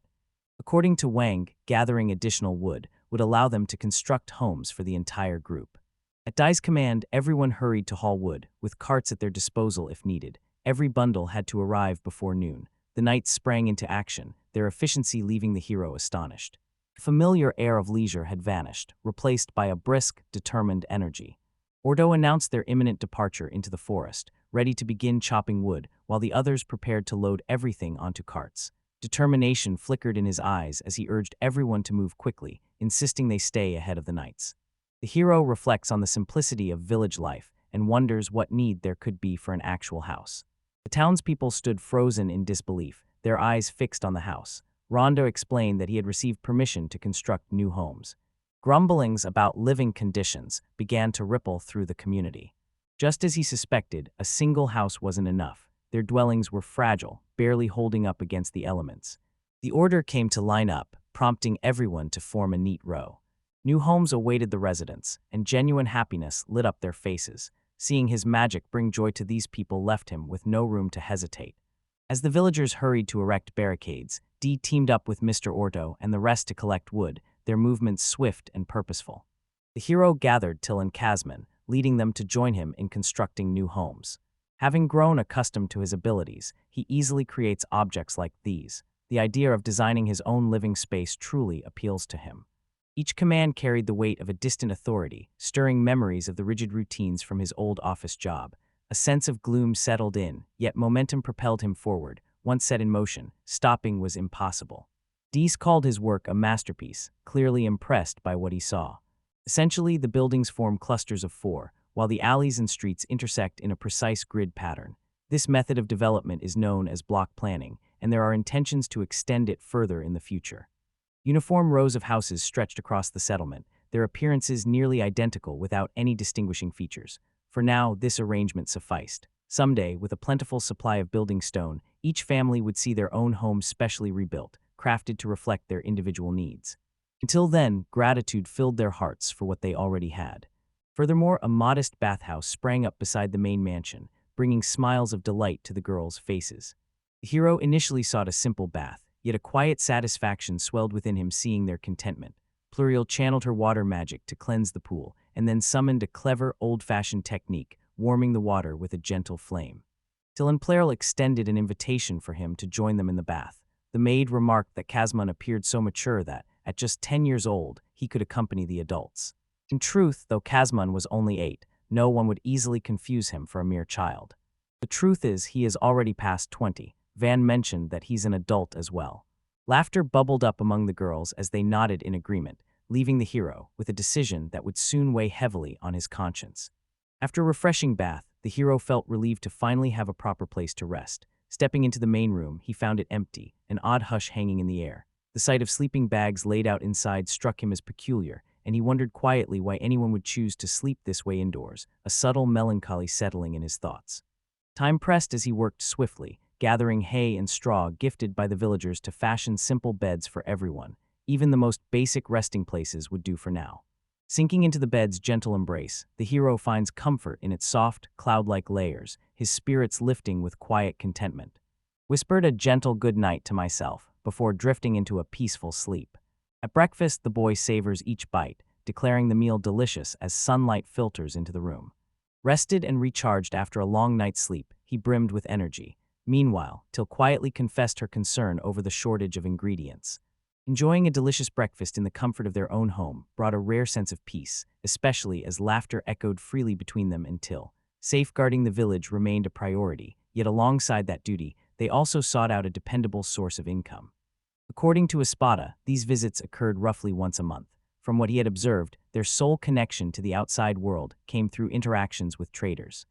According to Wang, gathering additional wood would allow them to construct homes for the entire group. At Dai's command, everyone hurried to haul wood, with carts at their disposal if needed. Every bundle had to arrive before noon. The knights sprang into action, their efficiency leaving the hero astonished. The familiar air of leisure had vanished, replaced by a brisk, determined energy. Ordo announced their imminent departure into the forest, ready to begin chopping wood, while the others prepared to load everything onto carts. Determination flickered in his eyes as he urged everyone to move quickly, insisting they stay ahead of the knights. The hero reflects on the simplicity of village life and wonders what need there could be for an actual house. The townspeople stood frozen in disbelief, their eyes fixed on the house. Rondo explained that he had received permission to construct new homes. Grumblings about living conditions began to ripple through the community. Just as he suspected, a single house wasn't enough. Their dwellings were fragile, barely holding up against the elements. The order came to line up, prompting everyone to form a neat row. New homes awaited the residents, and genuine happiness lit up their faces. Seeing his magic bring joy to these people left him with no room to hesitate. As the villagers hurried to erect barricades, Dee teamed up with Mr. Ordo and the rest to collect wood, their movements swift and purposeful. The hero gathered Till and Casman, leading them to join him in constructing new homes. Having grown accustomed to his abilities, he easily creates objects like these. The idea of designing his own living space truly appeals to him. Each command carried the weight of a distant authority, stirring memories of the rigid routines from his old office job. A sense of gloom settled in, yet momentum propelled him forward. Once set in motion, stopping was impossible. Dees called his work a masterpiece, clearly impressed by what he saw. Essentially, the buildings form clusters of 4, while the alleys and streets intersect in a precise grid pattern. This method of development is known as block planning, and there are intentions to extend it further in the future. Uniform rows of houses stretched across the settlement, their appearances nearly identical without any distinguishing features. For now, this arrangement sufficed. Someday, with a plentiful supply of building stone, each family would see their own home specially rebuilt, crafted to reflect their individual needs. Until then, gratitude filled their hearts for what they already had. Furthermore, a modest bathhouse sprang up beside the main mansion, bringing smiles of delight to the girls' faces. The hero initially sought a simple bath, yet a quiet satisfaction swelled within him seeing their contentment. Pluriel channeled her water magic to cleanse the pool, and then summoned a clever, old-fashioned technique, warming the water with a gentle flame. Till and Pluriel extended an invitation for him to join them in the bath. The maid remarked that Casman appeared so mature that, at just 10 years old, he could accompany the adults. In truth, though Casman was only 8, no one would easily confuse him for a mere child. The truth is, he is already past 20. Van mentioned that he's an adult as well. Laughter bubbled up among the girls as they nodded in agreement, leaving the hero with a decision that would soon weigh heavily on his conscience. After a refreshing bath, the hero felt relieved to finally have a proper place to rest. Stepping into the main room, he found it empty, an odd hush hanging in the air. The sight of sleeping bags laid out inside struck him as peculiar, and he wondered quietly why anyone would choose to sleep this way indoors, a subtle melancholy settling in his thoughts. Time pressed as he worked swiftly, gathering hay and straw gifted by the villagers to fashion simple beds for everyone. Even the most basic resting places would do for now. Sinking into the bed's gentle embrace, the hero finds comfort in its soft, cloud-like layers, his spirits lifting with quiet contentment. Whispered a gentle good night to myself before drifting into a peaceful sleep. At breakfast, the boy savors each bite, declaring the meal delicious as sunlight filters into the room. Rested and recharged after a long night's sleep, he brimmed with energy. Meanwhile, Till quietly confessed her concern over the shortage of ingredients. Enjoying a delicious breakfast in the comfort of their own home brought a rare sense of peace, especially as laughter echoed freely between them and Till. Safeguarding the village remained a priority, yet alongside that duty, they also sought out a dependable source of income. According to Espada, these visits occurred roughly once a month. From what he had observed, their sole connection to the outside world came through interactions with traders.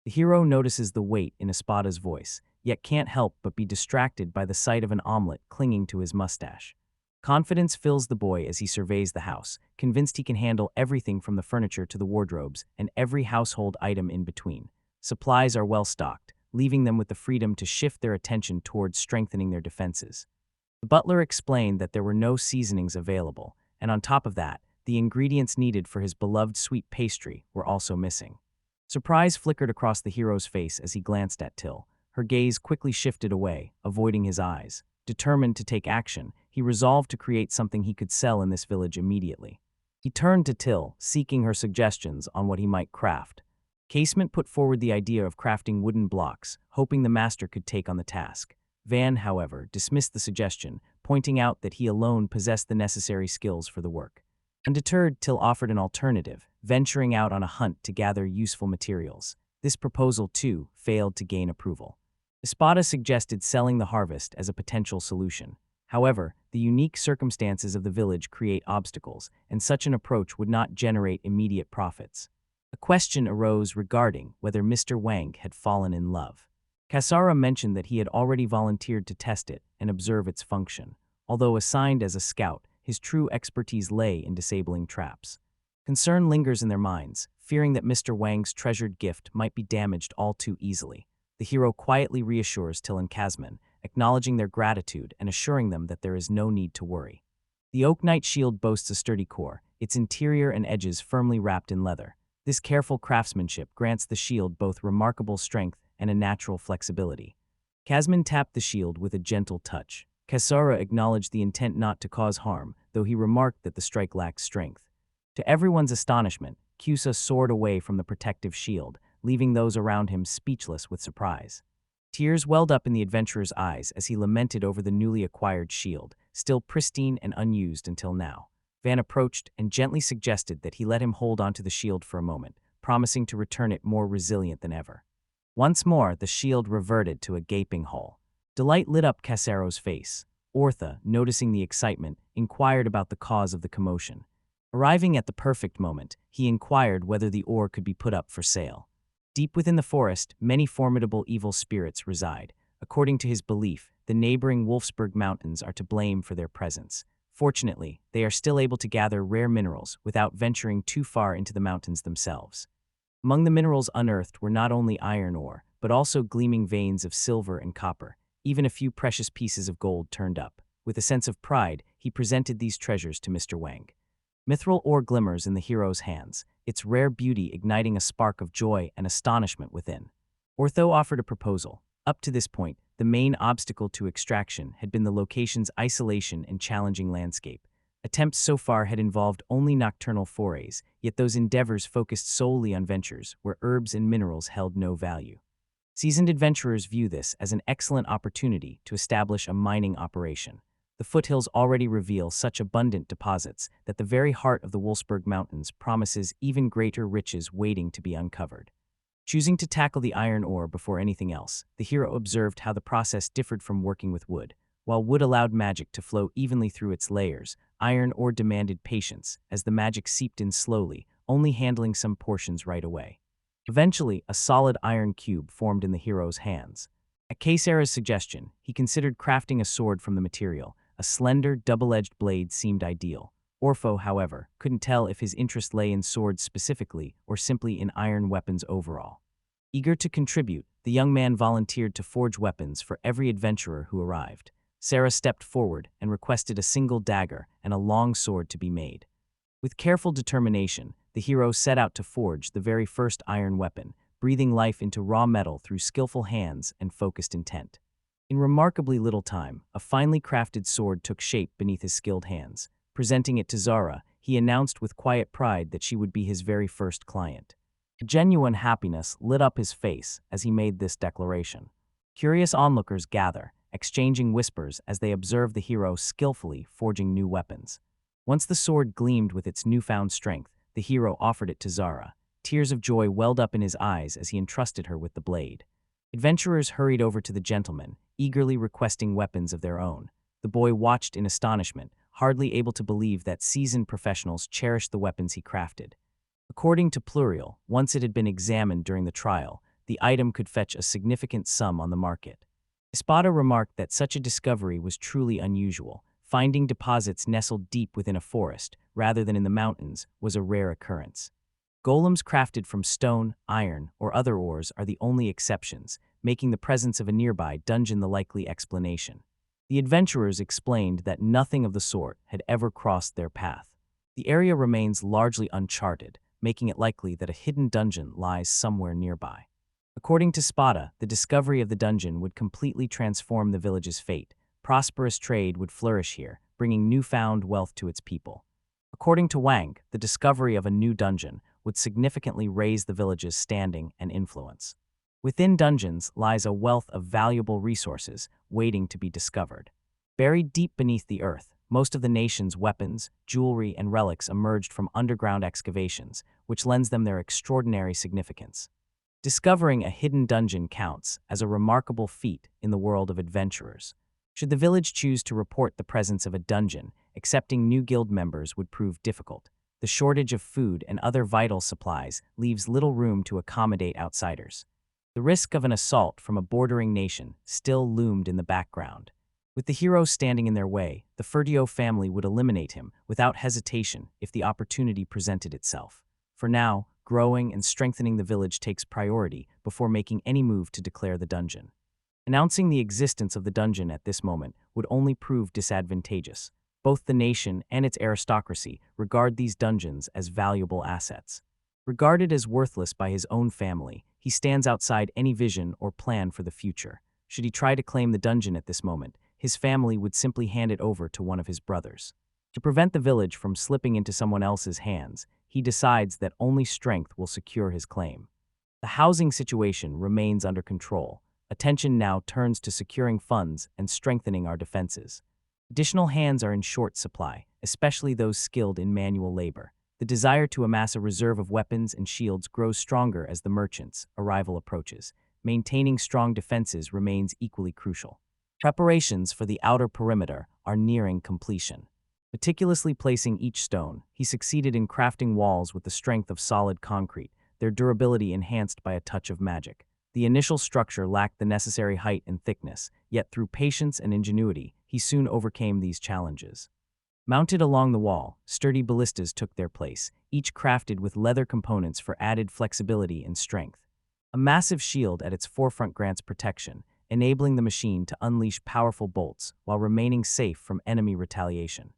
The hero notices the weight in Espada's voice, yet can't help but be distracted by the sight of an omelet clinging to his mustache. Confidence fills the boy as he surveys the house, convinced he can handle everything from the furniture to the wardrobes and every household item in between. Supplies are well stocked, leaving them with the freedom to shift their attention towards strengthening their defenses. The butler explained that there were no seasonings available, and on top of that, the ingredients needed for his beloved sweet pastry were also missing. Surprise flickered across the hero's face as he glanced at Till. Her gaze quickly shifted away, avoiding his eyes. Determined to take action, he resolved to create something he could sell in this village immediately. He turned to Till, seeking her suggestions on what he might craft. Casement put forward the idea of crafting wooden blocks, hoping the master could take on the task. Van, however, dismissed the suggestion, pointing out that he alone possessed the necessary skills for the work. Undeterred, Till offered an alternative, venturing out on a hunt to gather useful materials. This proposal, too, failed to gain approval. Espada suggested selling the harvest as a potential solution. However, the unique circumstances of the village create obstacles, and such an approach would not generate immediate profits. A question arose regarding whether Mr. Wang had fallen in love. Kasara mentioned that he had already volunteered to test it and observe its function. Although assigned as a scout, his true expertise lay in disabling traps. Concern lingers in their minds, fearing that Mr. Wang's treasured gift might be damaged all too easily. The hero quietly reassures Till and Kasman, acknowledging their gratitude and assuring them that there is no need to worry. The Oak Knight shield boasts a sturdy core, its interior and edges firmly wrapped in leather. This careful craftsmanship grants the shield both remarkable strength and a natural flexibility. Kasman tapped the shield with a gentle touch. Kasara acknowledged the intent not to cause harm, though he remarked that the strike lacked strength. To everyone's astonishment, Kusa soared away from the protective shield, leaving those around him speechless with surprise. Tears welled up in the adventurer's eyes as he lamented over the newly acquired shield, still pristine and unused until now. Van approached and gently suggested that he let him hold onto the shield for a moment, promising to return it more resilient than ever. Once more, the shield reverted to a gaping hole. Delight lit up Casaro's face. Ortha, noticing the excitement, inquired about the cause of the commotion. Arriving at the perfect moment, he inquired whether the ore could be put up for sale. Deep within the forest, many formidable evil spirits reside. According to his belief, the neighboring Wolfsburg Mountains are to blame for their presence. Fortunately, they are still able to gather rare minerals without venturing too far into the mountains themselves. Among the minerals unearthed were not only iron ore, but also gleaming veins of silver and copper. Even a few precious pieces of gold turned up. With a sense of pride, he presented these treasures to Mr. Wang. Mithril ore glimmers in the hero's hands, its rare beauty igniting a spark of joy and astonishment within. Ortho offered a proposal. Up to this point, the main obstacle to extraction had been the location's isolation and challenging landscape. Attempts so far had involved only nocturnal forays, yet those endeavors focused solely on ventures where herbs and minerals held no value. Seasoned adventurers view this as an excellent opportunity to establish a mining operation. The foothills already reveal such abundant deposits that the very heart of the Wolfsburg Mountains promises even greater riches waiting to be uncovered. Choosing to tackle the iron ore before anything else, the hero observed how the process differed from working with wood. While wood allowed magic to flow evenly through its layers, iron ore demanded patience as the magic seeped in slowly, only handling some portions right away. Eventually, a solid iron cube formed in the hero's hands. At Caesara's suggestion, he considered crafting a sword from the material. A slender, double-edged blade seemed ideal. Orpho, however, couldn't tell if his interest lay in swords specifically or simply in iron weapons overall. Eager to contribute, the young man volunteered to forge weapons for every adventurer who arrived. Sarah stepped forward and requested a single dagger and a long sword to be made. With careful determination, the hero set out to forge the very first iron weapon, breathing life into raw metal through skillful hands and focused intent. In remarkably little time, a finely crafted sword took shape beneath his skilled hands. Presenting it to Zara, he announced with quiet pride that she would be his very first client. A genuine happiness lit up his face as he made this declaration. Curious onlookers gather, exchanging whispers as they observe the hero skillfully forging new weapons. Once the sword gleamed with its newfound strength, the hero offered it to Zara. Tears of joy welled up in his eyes as he entrusted her with the blade. Adventurers hurried over to the gentleman, eagerly requesting weapons of their own. The boy watched in astonishment, hardly able to believe that seasoned professionals cherished the weapons he crafted. According to Plurial, once it had been examined during the trial, the item could fetch a significant sum on the market. Espada remarked that such a discovery was truly unusual. Finding deposits nestled deep within a forest, rather than in the mountains, was a rare occurrence. Golems crafted from stone, iron, or other ores are the only exceptions, making the presence of a nearby dungeon the likely explanation. The adventurers explained that nothing of the sort had ever crossed their path. The area remains largely uncharted, making it likely that a hidden dungeon lies somewhere nearby. According to Spada, the discovery of the dungeon would completely transform the village's fate. Prosperous trade would flourish here, bringing newfound wealth to its people. According to Wang, the discovery of a new dungeon would significantly raise the village's standing and influence. Within dungeons lies a wealth of valuable resources waiting to be discovered. Buried deep beneath the earth, most of the nation's weapons, jewelry, and relics emerged from underground excavations, which lends them their extraordinary significance. Discovering a hidden dungeon counts as a remarkable feat in the world of adventurers. Should the village choose to report the presence of a dungeon, accepting new guild members would prove difficult. The shortage of food and other vital supplies leaves little room to accommodate outsiders. The risk of an assault from a bordering nation still loomed in the background. With the hero standing in their way, the Ferdio family would eliminate him without hesitation if the opportunity presented itself. For now, growing and strengthening the village takes priority before making any move to declare the dungeon. Announcing the existence of the dungeon at this moment would only prove disadvantageous. Both the nation and its aristocracy regard these dungeons as valuable assets. Regarded as worthless by his own family, he stands outside any vision or plan for the future. Should he try to claim the dungeon at this moment, his family would simply hand it over to one of his brothers. To prevent the village from slipping into someone else's hands, he decides that only strength will secure his claim. The housing situation remains under control. Attention now turns to securing funds and strengthening our defenses. Additional hands are in short supply, especially those skilled in manual labor. The desire to amass a reserve of weapons and shields grows stronger as the merchants' arrival approaches. Maintaining strong defenses remains equally crucial. Preparations for the outer perimeter are nearing completion. Meticulously placing each stone, he succeeded in crafting walls with the strength of solid concrete, their durability enhanced by a touch of magic. The initial structure lacked the necessary height and thickness, yet through patience and ingenuity, he soon overcame these challenges. Mounted along the wall, sturdy ballistas took their place, each crafted with leather components for added flexibility and strength. A massive shield at its forefront grants protection, enabling the machine to unleash powerful bolts while remaining safe from enemy retaliation.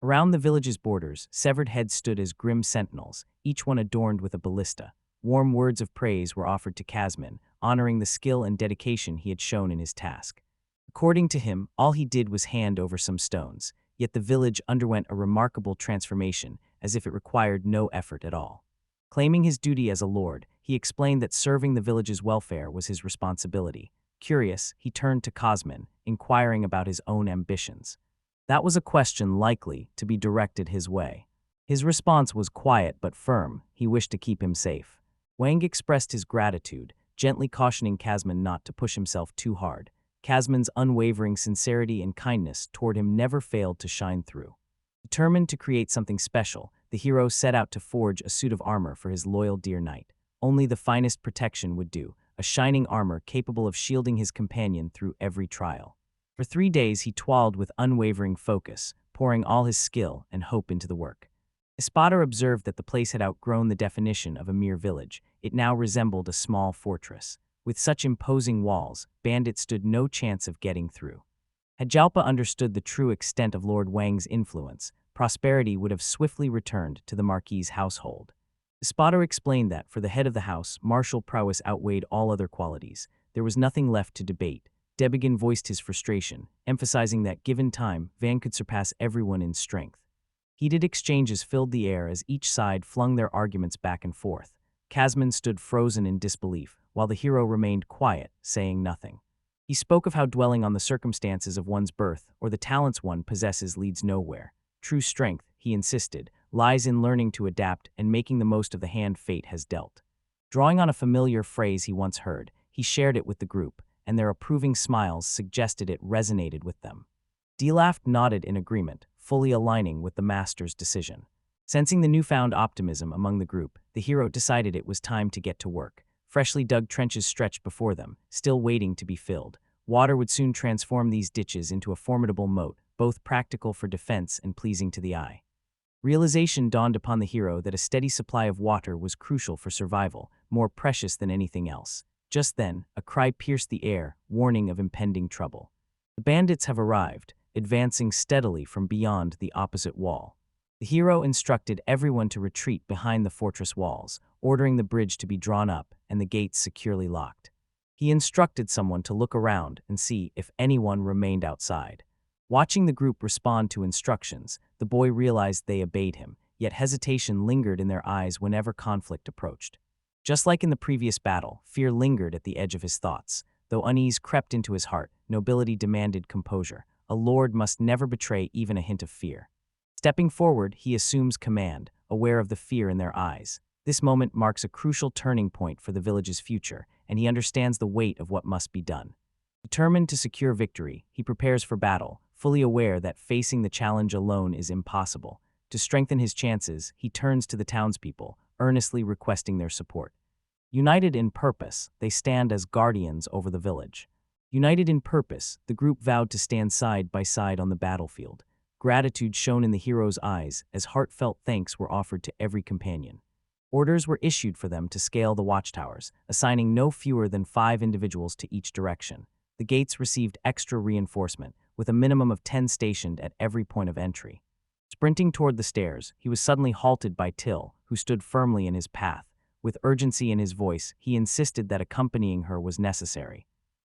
Around the village's borders, severed heads stood as grim sentinels, each one adorned with a ballista. Warm words of praise were offered to Casman, honoring the skill and dedication he had shown in his task. According to him, all he did was hand over some stones, yet the village underwent a remarkable transformation as if it required no effort at all. Claiming his duty as a lord, he explained that serving the village's welfare was his responsibility. Curious, he turned to Cosman, inquiring about his own ambitions. That was a question likely to be directed his way. His response was quiet but firm. He wished to keep him safe. Wang expressed his gratitude, gently cautioning Casman not to push himself too hard. Casman's unwavering sincerity and kindness toward him never failed to shine through. Determined to create something special, the hero set out to forge a suit of armor for his loyal dear knight. Only the finest protection would do, a shining armor capable of shielding his companion through every trial. For 3 days he toiled with unwavering focus, pouring all his skill and hope into the work. Espada observed that the place had outgrown the definition of a mere village. It now resembled a small fortress. With such imposing walls, bandits stood no chance of getting through. Had Jalpa understood the true extent of Lord Wang's influence, prosperity would have swiftly returned to the Marquis's household. Espada explained that, for the head of the house, martial prowess outweighed all other qualities. There was nothing left to debate. Debigan voiced his frustration, emphasizing that, given time, Van could surpass everyone in strength. Heated exchanges filled the air as each side flung their arguments back and forth. Casman stood frozen in disbelief, while the hero remained quiet, saying nothing. He spoke of how dwelling on the circumstances of one's birth or the talents one possesses leads nowhere. True strength, he insisted, lies in learning to adapt and making the most of the hand fate has dealt. Drawing on a familiar phrase he once heard, he shared it with the group, and their approving smiles suggested it resonated with them. Dilaf nodded in agreement, fully aligning with the master's decision. Sensing the newfound optimism among the group, the hero decided it was time to get to work. Freshly dug trenches stretched before them, still waiting to be filled. Water would soon transform these ditches into a formidable moat, both practical for defense and pleasing to the eye. Realization dawned upon the hero that a steady supply of water was crucial for survival, more precious than anything else. Just then, a cry pierced the air, warning of impending trouble. The bandits have arrived, advancing steadily from beyond the opposite wall. The hero instructed everyone to retreat behind the fortress walls, ordering the bridge to be drawn up and the gates securely locked. He instructed someone to look around and see if anyone remained outside. Watching the group respond to instructions, the boy realized they obeyed him, yet hesitation lingered in their eyes whenever conflict approached. Just like in the previous battle, fear lingered at the edge of his thoughts. Though unease crept into his heart, nobility demanded composure. A lord must never betray even a hint of fear. Stepping forward, he assumes command, aware of the fear in their eyes. This moment marks a crucial turning point for the village's future, and he understands the weight of what must be done. Determined to secure victory, he prepares for battle, fully aware that facing the challenge alone is impossible. To strengthen his chances, he turns to the townspeople, earnestly requesting their support. United in purpose, they stand as guardians over the village. United in purpose, the group vowed to stand side by side on the battlefield. Gratitude shone in the hero's eyes as heartfelt thanks were offered to every companion. Orders were issued for them to scale the watchtowers, assigning no fewer than 5 individuals to each direction. The gates received extra reinforcement, with a minimum of 10 stationed at every point of entry. Sprinting toward the stairs, he was suddenly halted by Till, who stood firmly in his path. With urgency in his voice, he insisted that accompanying her was necessary.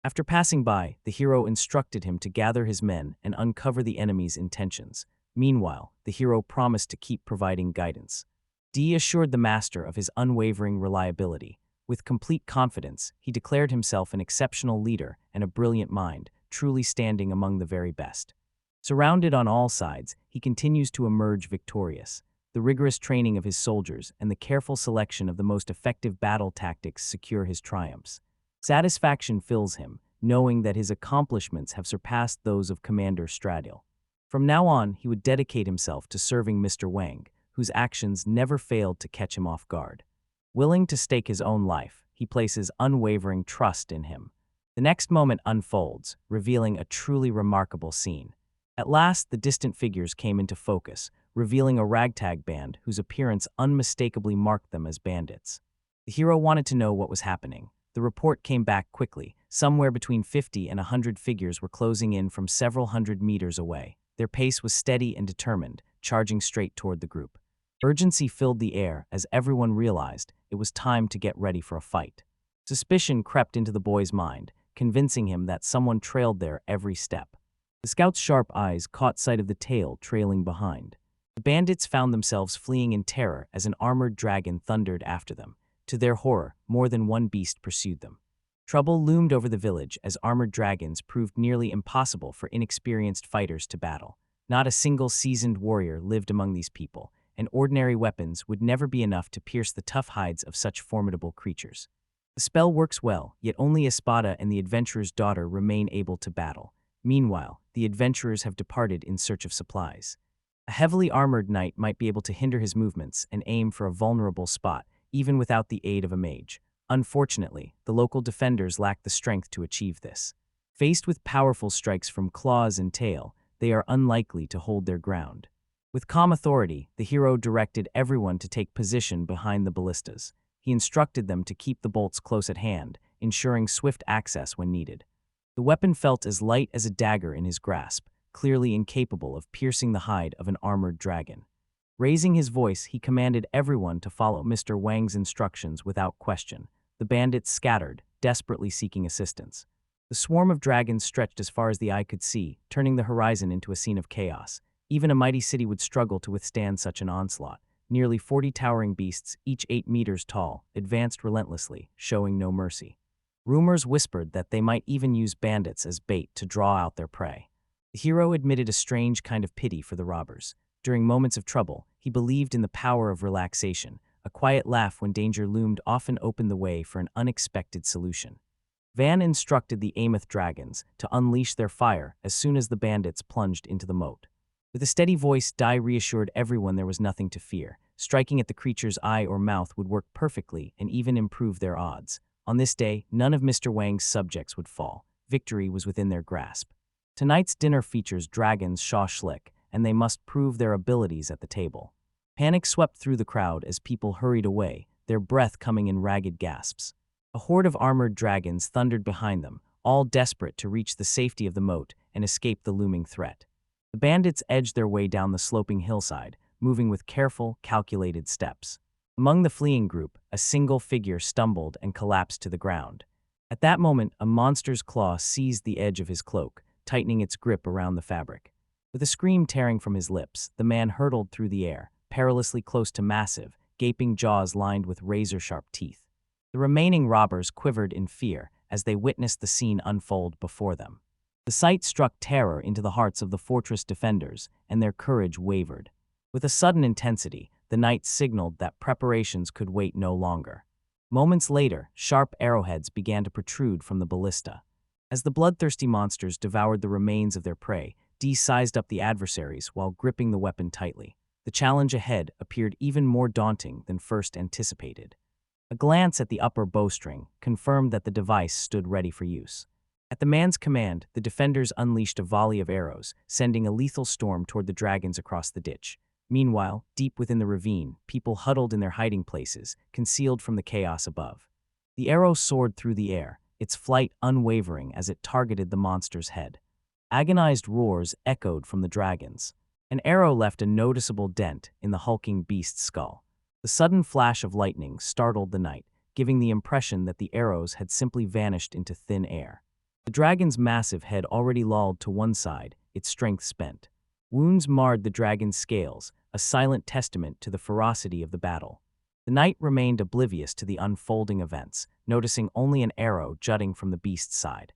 After passing by, the hero instructed him to gather his men and uncover the enemy's intentions. Meanwhile, the hero promised to keep providing guidance. Dee assured the master of his unwavering reliability. With complete confidence, he declared himself an exceptional leader and a brilliant mind, truly standing among the very best. Surrounded on all sides, he continues to emerge victorious. The rigorous training of his soldiers and the careful selection of the most effective battle tactics secure his triumphs. Satisfaction fills him, knowing that his accomplishments have surpassed those of Commander Stradil. From now on, he would dedicate himself to serving Mr. Wang, whose actions never failed to catch him off guard. Willing to stake his own life, he places unwavering trust in him. The next moment unfolds, revealing a truly remarkable scene. At last, the distant figures came into focus, revealing a ragtag band whose appearance unmistakably marked them as bandits. The hero wanted to know what was happening. The report came back quickly. Somewhere between 50 and 100 figures were closing in from several hundred meters away. Their pace was steady and determined, charging straight toward the group. Urgency filled the air as everyone realized it was time to get ready for a fight. Suspicion crept into the boy's mind, convincing him that someone trailed there every step. The scout's sharp eyes caught sight of the tail trailing behind. The bandits found themselves fleeing in terror as an armored dragon thundered after them. To their horror, more than one beast pursued them. Trouble loomed over the village as armored dragons proved nearly impossible for inexperienced fighters to battle. Not a single seasoned warrior lived among these people, and ordinary weapons would never be enough to pierce the tough hides of such formidable creatures. The spell works well, yet only Espada and the adventurer's daughter remain able to battle. Meanwhile, the adventurers have departed in search of supplies. A heavily armored knight might be able to hinder his movements and aim for a vulnerable spot, even without the aid of a mage. Unfortunately, the local defenders lack the strength to achieve this. Faced with powerful strikes from claws and tail, they are unlikely to hold their ground. With calm authority, the hero directed everyone to take position behind the ballistas. He instructed them to keep the bolts close at hand, ensuring swift access when needed. The weapon felt as light as a dagger in his grasp, clearly incapable of piercing the hide of an armored dragon. Raising his voice, he commanded everyone to follow Mr. Wang's instructions without question. The bandits scattered, desperately seeking assistance. The swarm of dragons stretched as far as the eye could see, turning the horizon into a scene of chaos. Even a mighty city would struggle to withstand such an onslaught. Nearly 40 towering beasts, each 8 meters tall, advanced relentlessly, showing no mercy. Rumors whispered that they might even use bandits as bait to draw out their prey. The hero admitted a strange kind of pity for the robbers. During moments of trouble, he believed in the power of relaxation. A quiet laugh when danger loomed often opened the way for an unexpected solution. Van instructed the Ameth dragons to unleash their fire as soon as the bandits plunged into the moat. With a steady voice, Dai reassured everyone there was nothing to fear. Striking at the creature's eye or mouth would work perfectly and even improve their odds. On this day, none of Mr. Wang's subjects would fall. Victory was within their grasp. Tonight's dinner features dragons Schlick, and they must prove their abilities at the table. Panic swept through the crowd as people hurried away, their breath coming in ragged gasps. A horde of armored dragons thundered behind them, all desperate to reach the safety of the moat and escape the looming threat. The bandits edged their way down the sloping hillside, moving with careful, calculated steps. Among the fleeing group, a single figure stumbled and collapsed to the ground. At that moment, a monster's claw seized the edge of his cloak, tightening its grip around the fabric. With a scream tearing from his lips, the man hurtled through the air, perilously close to massive, gaping jaws lined with razor-sharp teeth. The remaining robbers quivered in fear as they witnessed the scene unfold before them. The sight struck terror into the hearts of the fortress defenders, and their courage wavered. With a sudden intensity, the knights signaled that preparations could wait no longer. Moments later, sharp arrowheads began to protrude from the ballista. As the bloodthirsty monsters devoured the remains of their prey, Dee sized up the adversaries while gripping the weapon tightly. The challenge ahead appeared even more daunting than first anticipated. A glance at the upper bowstring confirmed that the device stood ready for use. At the man's command, the defenders unleashed a volley of arrows, sending a lethal storm toward the dragons across the ditch. Meanwhile, deep within the ravine, people huddled in their hiding places, concealed from the chaos above. The arrow soared through the air, its flight unwavering as it targeted the monster's head. Agonized roars echoed from the dragons. An arrow left a noticeable dent in the hulking beast's skull. The sudden flash of lightning startled the knight, giving the impression that the arrows had simply vanished into thin air. The dragon's massive head already lolled to one side, its strength spent. Wounds marred the dragon's scales, a silent testament to the ferocity of the battle. The knight remained oblivious to the unfolding events, noticing only an arrow jutting from the beast's side.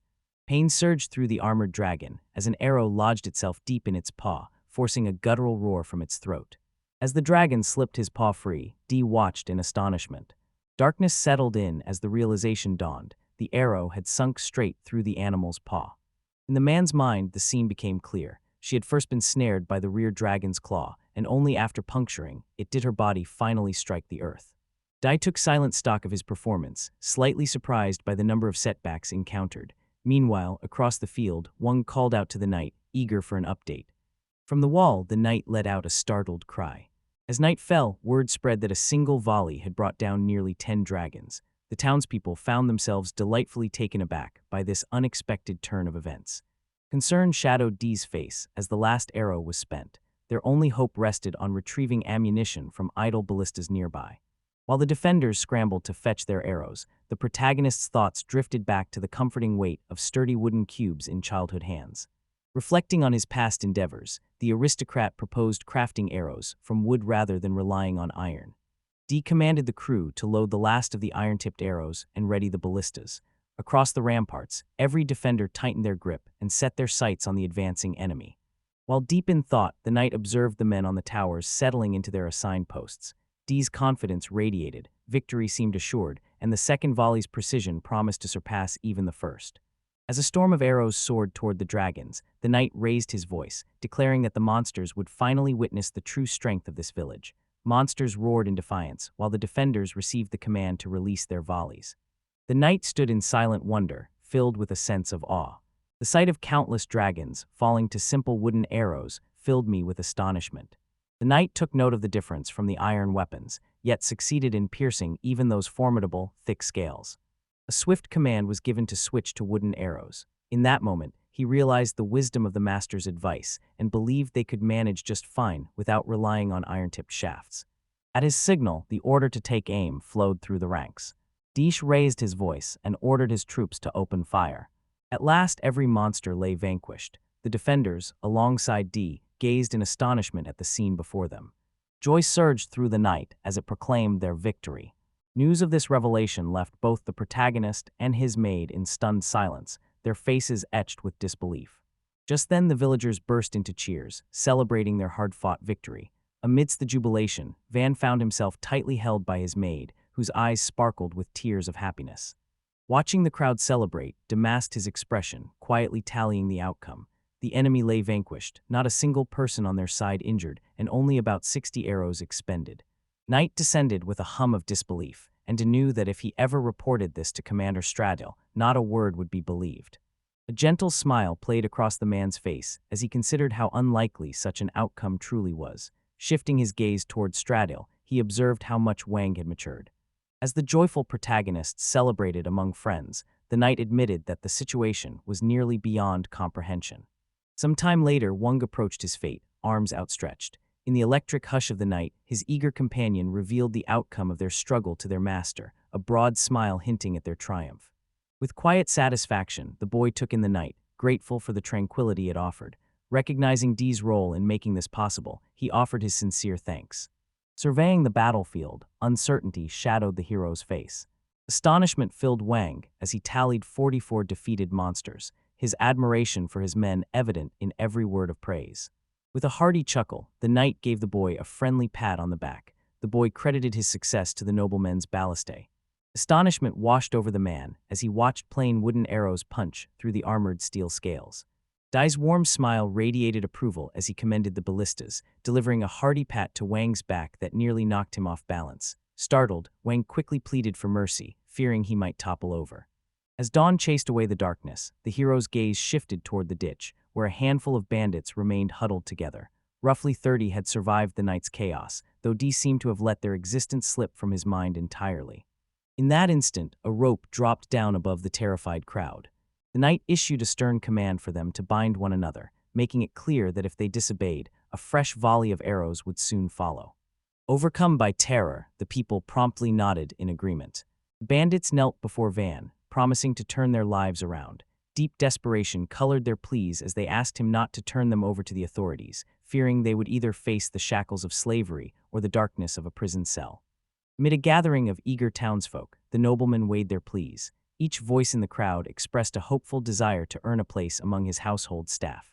Pain surged through the armored dragon as an arrow lodged itself deep in its paw, forcing a guttural roar from its throat. As the dragon slipped his paw free, Dee watched in astonishment. Darkness settled in as the realization dawned. The arrow had sunk straight through the animal's paw. In the man's mind, the scene became clear. She had first been snared by the rear dragon's claw, and only after puncturing it did her body finally strike the earth. Dai took silent stock of his performance, slightly surprised by the number of setbacks encountered. Meanwhile, across the field, one called out to the knight, eager for an update. From the wall, the knight let out a startled cry. As night fell, word spread that a single volley had brought down nearly 10 dragons. The townspeople found themselves delightfully taken aback by this unexpected turn of events. Concern shadowed Dee's face as the last arrow was spent. Their only hope rested on retrieving ammunition from idle ballistas nearby. While the defenders scrambled to fetch their arrows, the protagonist's thoughts drifted back to the comforting weight of sturdy wooden cubes in childhood hands. Reflecting on his past endeavors, the aristocrat proposed crafting arrows from wood rather than relying on iron. Dee commanded the crew to load the last of the iron-tipped arrows and ready the ballistas. Across the ramparts, every defender tightened their grip and set their sights on the advancing enemy. While deep in thought, the knight observed the men on the towers settling into their assigned posts. Dee's confidence radiated, victory seemed assured, and the second volley's precision promised to surpass even the first. As a storm of arrows soared toward the dragons, the knight raised his voice, declaring that the monsters would finally witness the true strength of this village. Monsters roared in defiance, while the defenders received the command to release their volleys. The knight stood in silent wonder, filled with a sense of awe. The sight of countless dragons falling to simple wooden arrows filled me with astonishment. The knight took note of the difference from the iron weapons, yet succeeded in piercing even those formidable, thick scales. A swift command was given to switch to wooden arrows. In that moment, he realized the wisdom of the master's advice and believed they could manage just fine without relying on iron-tipped shafts. At his signal, the order to take aim flowed through the ranks. Deesh raised his voice and ordered his troops to open fire. At last, every monster lay vanquished. The defenders, alongside Dee, gazed in astonishment at the scene before them. Joy surged through the night as it proclaimed their victory. News of this revelation left both the protagonist and his maid in stunned silence, their faces etched with disbelief. Just then the villagers burst into cheers, celebrating their hard-fought victory. Amidst the jubilation, Van found himself tightly held by his maid, whose eyes sparkled with tears of happiness. Watching the crowd celebrate, demasked his expression, quietly tallying the outcome. The enemy lay vanquished, not a single person on their side injured, and only about 60 arrows expended. Night descended with a hum of disbelief, and knew that if he ever reported this to Commander Stradil, not a word would be believed. A gentle smile played across the man's face as he considered how unlikely such an outcome truly was. Shifting his gaze toward Stradil, he observed how much Wang had matured. As the joyful protagonists celebrated among friends, the knight admitted that the situation was nearly beyond comprehension. Some time later, Wang approached his fate, arms outstretched. In the electric hush of the night, his eager companion revealed the outcome of their struggle to their master, a broad smile hinting at their triumph. With quiet satisfaction, the boy took in the night, grateful for the tranquility it offered. Recognizing Dee's role in making this possible, he offered his sincere thanks. Surveying the battlefield, uncertainty shadowed the hero's face. Astonishment filled Wang as he tallied 44 defeated monsters, his admiration for his men evident in every word of praise. With a hearty chuckle, the knight gave the boy a friendly pat on the back. The boy credited his success to the nobleman's balliste. Astonishment washed over the man as he watched plain wooden arrows punch through the armored steel scales. Dai's warm smile radiated approval as he commended the ballistas, delivering a hearty pat to Wang's back that nearly knocked him off balance. Startled, Wang quickly pleaded for mercy, fearing he might topple over. As dawn chased away the darkness, the hero's gaze shifted toward the ditch, where a handful of bandits remained huddled together. Roughly 30 had survived the night's chaos, though Dee seemed to have let their existence slip from his mind entirely. In that instant, a rope dropped down above the terrified crowd. The knight issued a stern command for them to bind one another, making it clear that if they disobeyed, a fresh volley of arrows would soon follow. Overcome by terror, the people promptly nodded in agreement. The bandits knelt before Van, promising to turn their lives around. Deep desperation colored their pleas as they asked him not to turn them over to the authorities, fearing they would either face the shackles of slavery or the darkness of a prison cell. Amid a gathering of eager townsfolk, the nobleman weighed their pleas. Each voice in the crowd expressed a hopeful desire to earn a place among his household staff.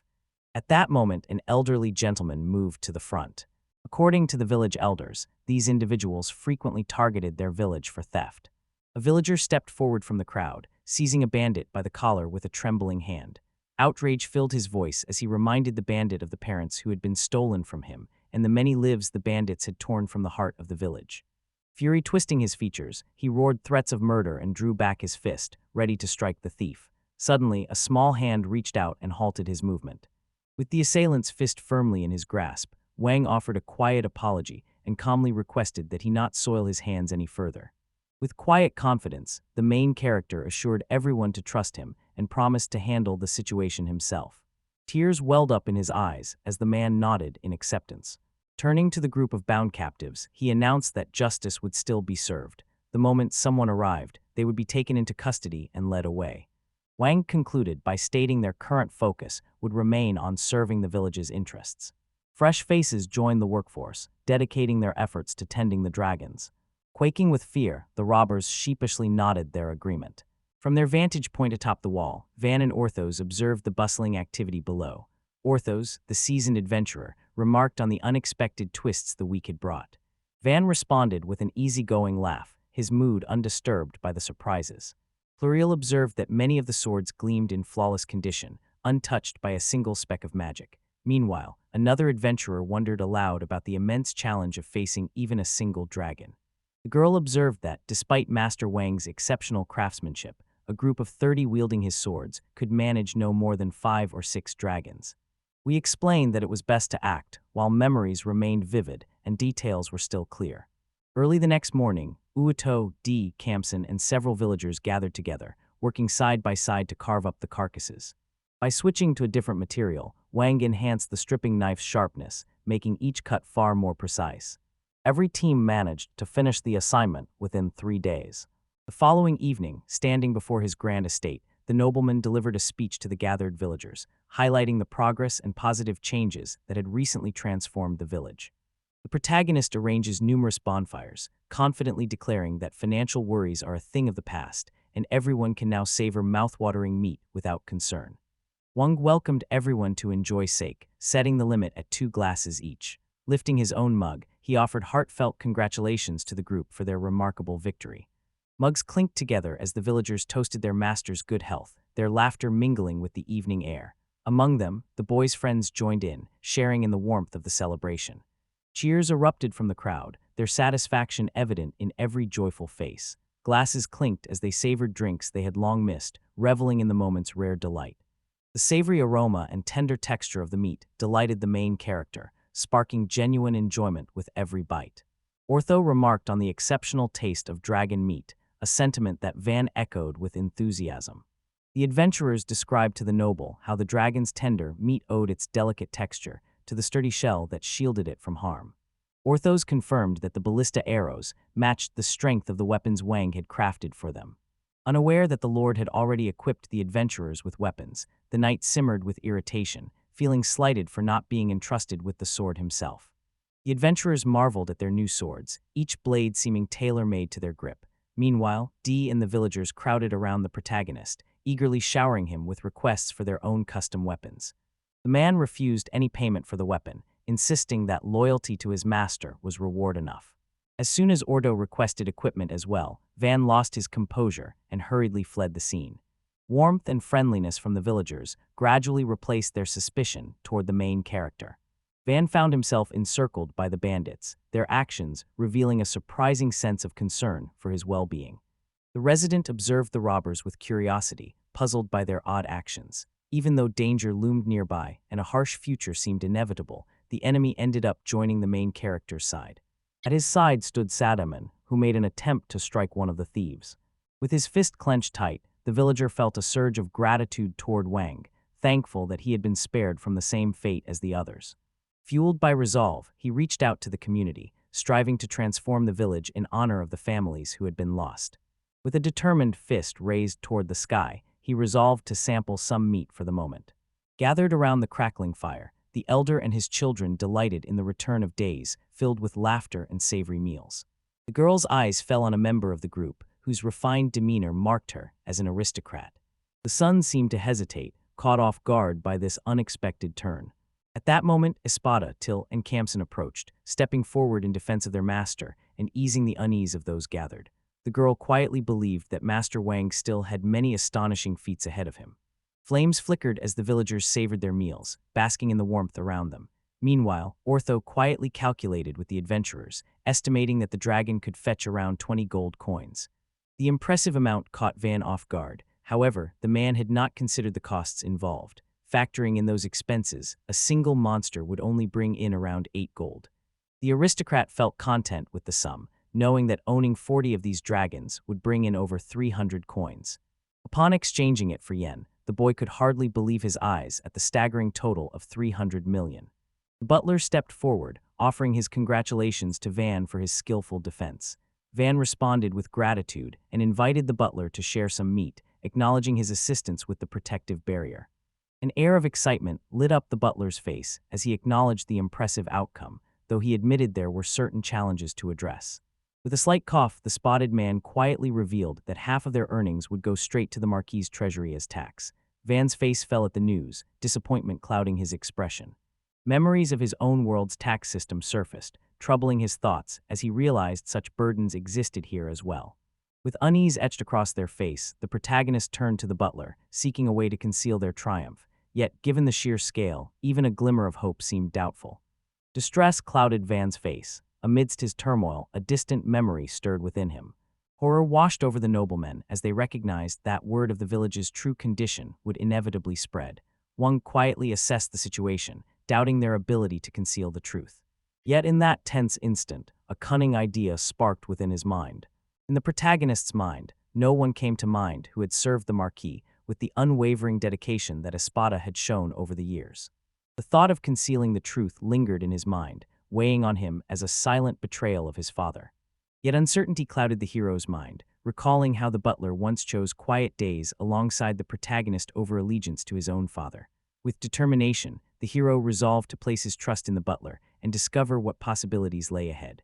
At that moment, an elderly gentleman moved to the front. According to the village elders, these individuals frequently targeted their village for theft. A villager stepped forward from the crowd, seizing a bandit by the collar with a trembling hand. Outrage filled his voice as he reminded the bandit of the parents who had been stolen from him and the many lives the bandits had torn from the heart of the village. Fury twisting his features, he roared threats of murder and drew back his fist, ready to strike the thief. Suddenly, a small hand reached out and halted his movement. With the assailant's fist firmly in his grasp, Wang offered a quiet apology and calmly requested that he not soil his hands any further. With quiet confidence, the main character assured everyone to trust him and promised to handle the situation himself. Tears welled up in his eyes as the man nodded in acceptance. Turning to the group of bound captives, he announced that justice would still be served. The moment someone arrived, they would be taken into custody and led away. Wang concluded by stating their current focus would remain on serving the village's interests. Fresh faces joined the workforce, dedicating their efforts to tending the dragons. Quaking with fear, the robbers sheepishly nodded their agreement. From their vantage point atop the wall, Van and Orthos observed the bustling activity below. Orthos, the seasoned adventurer, remarked on the unexpected twists the week had brought. Van responded with an easygoing laugh, his mood undisturbed by the surprises. Pluriel observed that many of the swords gleamed in flawless condition, untouched by a single speck of magic. Meanwhile, another adventurer wondered aloud about the immense challenge of facing even a single dragon. The girl observed that, despite Master Wang's exceptional craftsmanship, a group of 30 wielding his swords could manage no more than 5 or 6 dragons. We explained that it was best to act, while memories remained vivid and details were still clear. Early the next morning, Uoto, Dee, Kamson, and several villagers gathered together, working side by side to carve up the carcasses. By switching to a different material, Wang enhanced the stripping knife's sharpness, making each cut far more precise. Every team managed to finish the assignment within 3 days. The following evening, standing before his grand estate, the nobleman delivered a speech to the gathered villagers, highlighting the progress and positive changes that had recently transformed the village. The protagonist arranges numerous bonfires, confidently declaring that financial worries are a thing of the past, and everyone can now savor mouth-watering meat without concern. Wang welcomed everyone to enjoy sake, setting the limit at 2 glasses each. Lifting his own mug, he offered heartfelt congratulations to the group for their remarkable victory. Mugs clinked together as the villagers toasted their master's good health, their laughter mingling with the evening air. Among them, the boys' friends joined in, sharing in the warmth of the celebration. Cheers erupted from the crowd, their satisfaction evident in every joyful face. Glasses clinked as they savored drinks they had long missed, reveling in the moment's rare delight. The savory aroma and tender texture of the meat delighted the main character, sparking genuine enjoyment with every bite. Ortho remarked on the exceptional taste of dragon meat, a sentiment that Van echoed with enthusiasm. The adventurers described to the noble how the dragon's tender meat owed its delicate texture to the sturdy shell that shielded it from harm. Orthos confirmed that the ballista arrows matched the strength of the weapons Wang had crafted for them. Unaware that the Lord had already equipped the adventurers with weapons, the knight simmered with irritation, feeling slighted for not being entrusted with the sword himself. The adventurers marveled at their new swords, each blade seeming tailor-made to their grip. Meanwhile, Dee and the villagers crowded around the protagonist, eagerly showering him with requests for their own custom weapons. The man refused any payment for the weapon, insisting that loyalty to his master was reward enough. As soon as Ordo requested equipment as well, Van lost his composure and hurriedly fled the scene. Warmth and friendliness from the villagers gradually replaced their suspicion toward the main character. Van found himself encircled by the bandits, their actions revealing a surprising sense of concern for his well-being. The resident observed the robbers with curiosity, puzzled by their odd actions. Even though danger loomed nearby and a harsh future seemed inevitable, the enemy ended up joining the main character's side. At his side stood Sadaman, who made an attempt to strike one of the thieves. With his fist clenched tight, the villager felt a surge of gratitude toward Wang, thankful that he had been spared from the same fate as the others. Fueled by resolve, he reached out to the community, striving to transform the village in honor of the families who had been lost. With a determined fist raised toward the sky, he resolved to sample some meat for the moment. Gathered around the crackling fire, the elder and his children delighted in the return of days filled with laughter and savory meals. The girl's eyes fell on a member of the group, whose refined demeanor marked her as an aristocrat. The son seemed to hesitate, caught off guard by this unexpected turn. At that moment, Espada, Till, and Kamson approached, stepping forward in defense of their master and easing the unease of those gathered. The girl quietly believed that Master Wang still had many astonishing feats ahead of him. Flames flickered as the villagers savored their meals, basking in the warmth around them. Meanwhile, Ortho quietly calculated with the adventurers, estimating that the dragon could fetch around 20 gold coins. The impressive amount caught Van off guard. However, the man had not considered the costs involved. Factoring in those expenses, a single monster would only bring in around 8 gold. The aristocrat felt content with the sum, knowing that owning 40 of these dragons would bring in over 300 coins. Upon exchanging it for yen, the boy could hardly believe his eyes at the staggering total of 300 million. The butler stepped forward, offering his congratulations to Van for his skillful defense. Van responded with gratitude and invited the butler to share some meat, acknowledging his assistance with the protective barrier. An air of excitement lit up the butler's face as he acknowledged the impressive outcome, though he admitted there were certain challenges to address. With a slight cough, the spotted man quietly revealed that half of their earnings would go straight to the Marquis's treasury as tax. Van's face fell at the news, disappointment clouding his expression. Memories of his own world's tax system surfaced, troubling his thoughts as he realized such burdens existed here as well. With unease etched across their face, the protagonist turned to the butler, seeking a way to conceal their triumph. Yet, given the sheer scale, even a glimmer of hope seemed doubtful. Distress clouded Van's face. Amidst his turmoil, a distant memory stirred within him. Horror washed over the noblemen as they recognized that word of the village's true condition would inevitably spread. Wang quietly assessed the situation, doubting their ability to conceal the truth. Yet in that tense instant, a cunning idea sparked within his mind. In the protagonist's mind, no one came to mind who had served the Marquis with the unwavering dedication that Espada had shown over the years. The thought of concealing the truth lingered in his mind, weighing on him as a silent betrayal of his father. Yet uncertainty clouded the hero's mind, recalling how the butler once chose quiet days alongside the protagonist over allegiance to his own father. With determination, the hero resolved to place his trust in the butler and discover what possibilities lay ahead.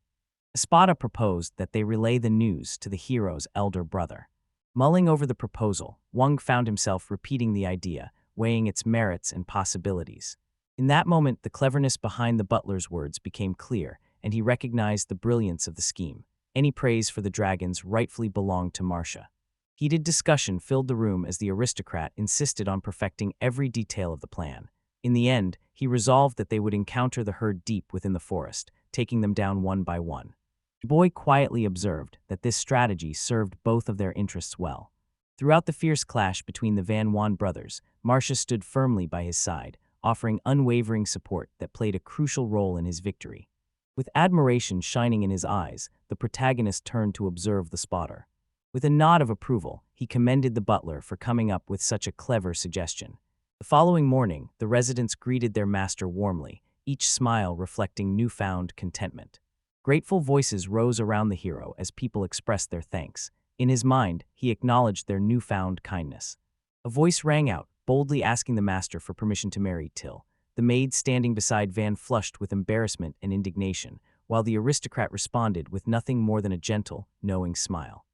Espada proposed that they relay the news to the hero's elder brother. Mulling over the proposal, Wang found himself repeating the idea, weighing its merits and possibilities. In that moment, the cleverness behind the butler's words became clear, and he recognized the brilliance of the scheme. Any praise for the dragons rightfully belonged to Marcia. Heated discussion filled the room as the aristocrat insisted on perfecting every detail of the plan. In the end, he resolved that they would encounter the herd deep within the forest, taking them down one by one. The boy quietly observed that this strategy served both of their interests well. Throughout the fierce clash between the Van Wan brothers, Marcia stood firmly by his side, offering unwavering support that played a crucial role in his victory. With admiration shining in his eyes, the protagonist turned to observe the spotter. With a nod of approval, he commended the butler for coming up with such a clever suggestion. The following morning, the residents greeted their master warmly, each smile reflecting newfound contentment. Grateful voices rose around the hero as people expressed their thanks. In his mind, he acknowledged their newfound kindness. A voice rang out, boldly asking the master for permission to marry Till. The maid standing beside Van flushed with embarrassment and indignation, while the aristocrat responded with nothing more than a gentle, knowing smile.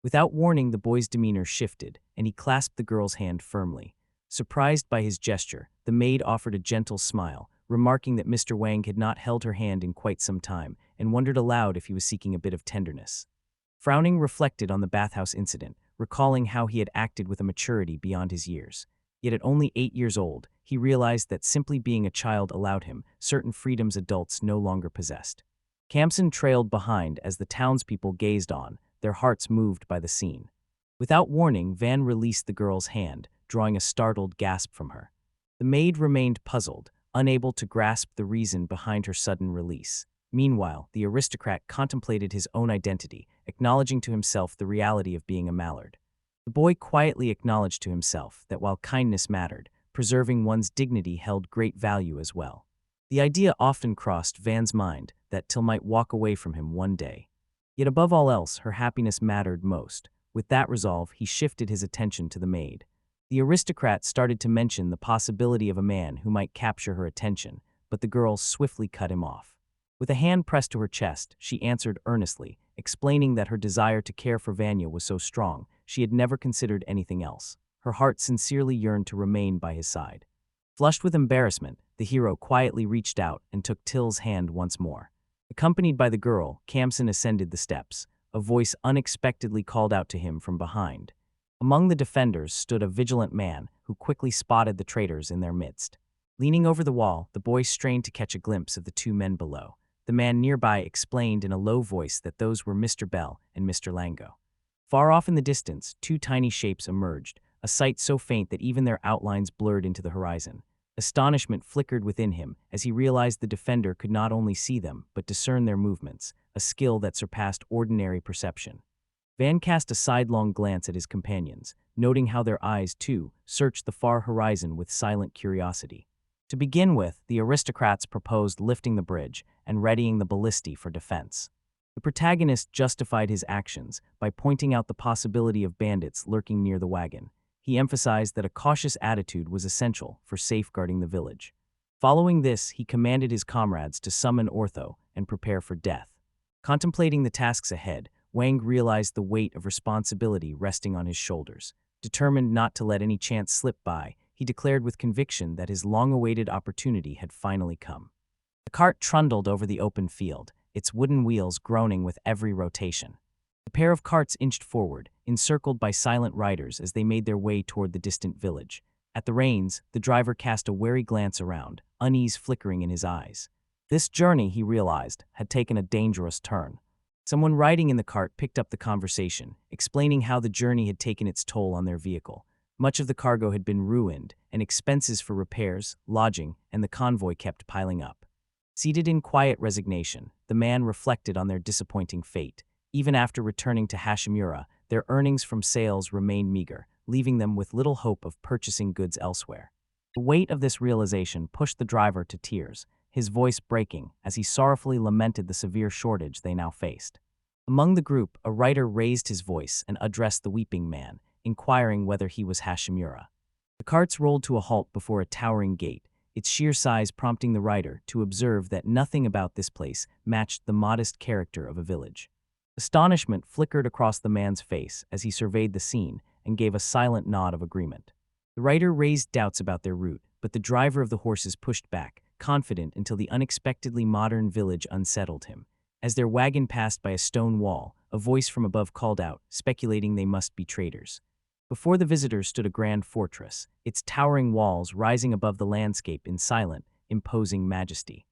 Without warning, the boy's demeanor shifted, and he clasped the girl's hand firmly. Surprised by his gesture, the maid offered a gentle smile, remarking that Mr. Wang had not held her hand in quite some time, and wondered aloud if he was seeking a bit of tenderness. Frowning reflected on the bathhouse incident, recalling how he had acted with a maturity beyond his years. Yet at only 8 years old, he realized that simply being a child allowed him certain freedoms adults no longer possessed. Kamsen trailed behind as the townspeople gazed on, their hearts moved by the scene. Without warning, Van released the girl's hand, drawing a startled gasp from her. The maid remained puzzled, unable to grasp the reason behind her sudden release. Meanwhile, the aristocrat contemplated his own identity, acknowledging to himself the reality of being a mallard. The boy quietly acknowledged to himself that while kindness mattered, preserving one's dignity held great value as well. The idea often crossed Van's mind that Till might walk away from him one day. Yet above all else, her happiness mattered most. With that resolve, he shifted his attention to the maid. The aristocrat started to mention the possibility of a man who might capture her attention, but the girl swiftly cut him off. With a hand pressed to her chest, she answered earnestly, explaining that her desire to care for Vanya was so strong, she had never considered anything else. Her heart sincerely yearned to remain by his side. Flushed with embarrassment, the hero quietly reached out and took Till's hand once more. Accompanied by the girl, Kamsen ascended the steps. A voice unexpectedly called out to him from behind. Among the defenders stood a vigilant man who quickly spotted the traitors in their midst. Leaning over the wall, the boy strained to catch a glimpse of the two men below. The man nearby explained in a low voice that those were Mr. Bell and Mr. Lango. Far off in the distance, two tiny shapes emerged, a sight so faint that even their outlines blurred into the horizon. Astonishment flickered within him as he realized the defender could not only see them but discern their movements, a skill that surpassed ordinary perception. Van cast a sidelong glance at his companions, noting how their eyes, too, searched the far horizon with silent curiosity. To begin with, the aristocrats proposed lifting the bridge and readying the ballistae for defense. The protagonist justified his actions by pointing out the possibility of bandits lurking near the wagon. He emphasized that a cautious attitude was essential for safeguarding the village. Following this, he commanded his comrades to summon Ortho and prepare for death. Contemplating the tasks ahead, Wang realized the weight of responsibility resting on his shoulders. Determined not to let any chance slip by, he declared with conviction that his long-awaited opportunity had finally come. The cart trundled over the open field, its wooden wheels groaning with every rotation. The pair of carts inched forward, encircled by silent riders as they made their way toward the distant village. At the reins, the driver cast a wary glance around, unease flickering in his eyes. This journey, he realized, had taken a dangerous turn. Someone riding in the cart picked up the conversation, explaining how the journey had taken its toll on their vehicle. Much of the cargo had been ruined, and expenses for repairs, lodging, and the convoy kept piling up. Seated in quiet resignation, the man reflected on their disappointing fate. Even after returning to Hashimura, their earnings from sales remained meager, leaving them with little hope of purchasing goods elsewhere. The weight of this realization pushed the driver to tears, his voice breaking as he sorrowfully lamented the severe shortage they now faced. Among the group, a writer raised his voice and addressed the weeping man, inquiring whether he was Hashimura. The carts rolled to a halt before a towering gate, its sheer size prompting the writer to observe that nothing about this place matched the modest character of a village. Astonishment flickered across the man's face as he surveyed the scene and gave a silent nod of agreement. The writer raised doubts about their route, but the driver of the horses pushed back, confident until the unexpectedly modern village unsettled him. As their wagon passed by a stone wall, a voice from above called out, speculating they must be traders. Before the visitors stood a grand fortress, its towering walls rising above the landscape in silent, imposing majesty.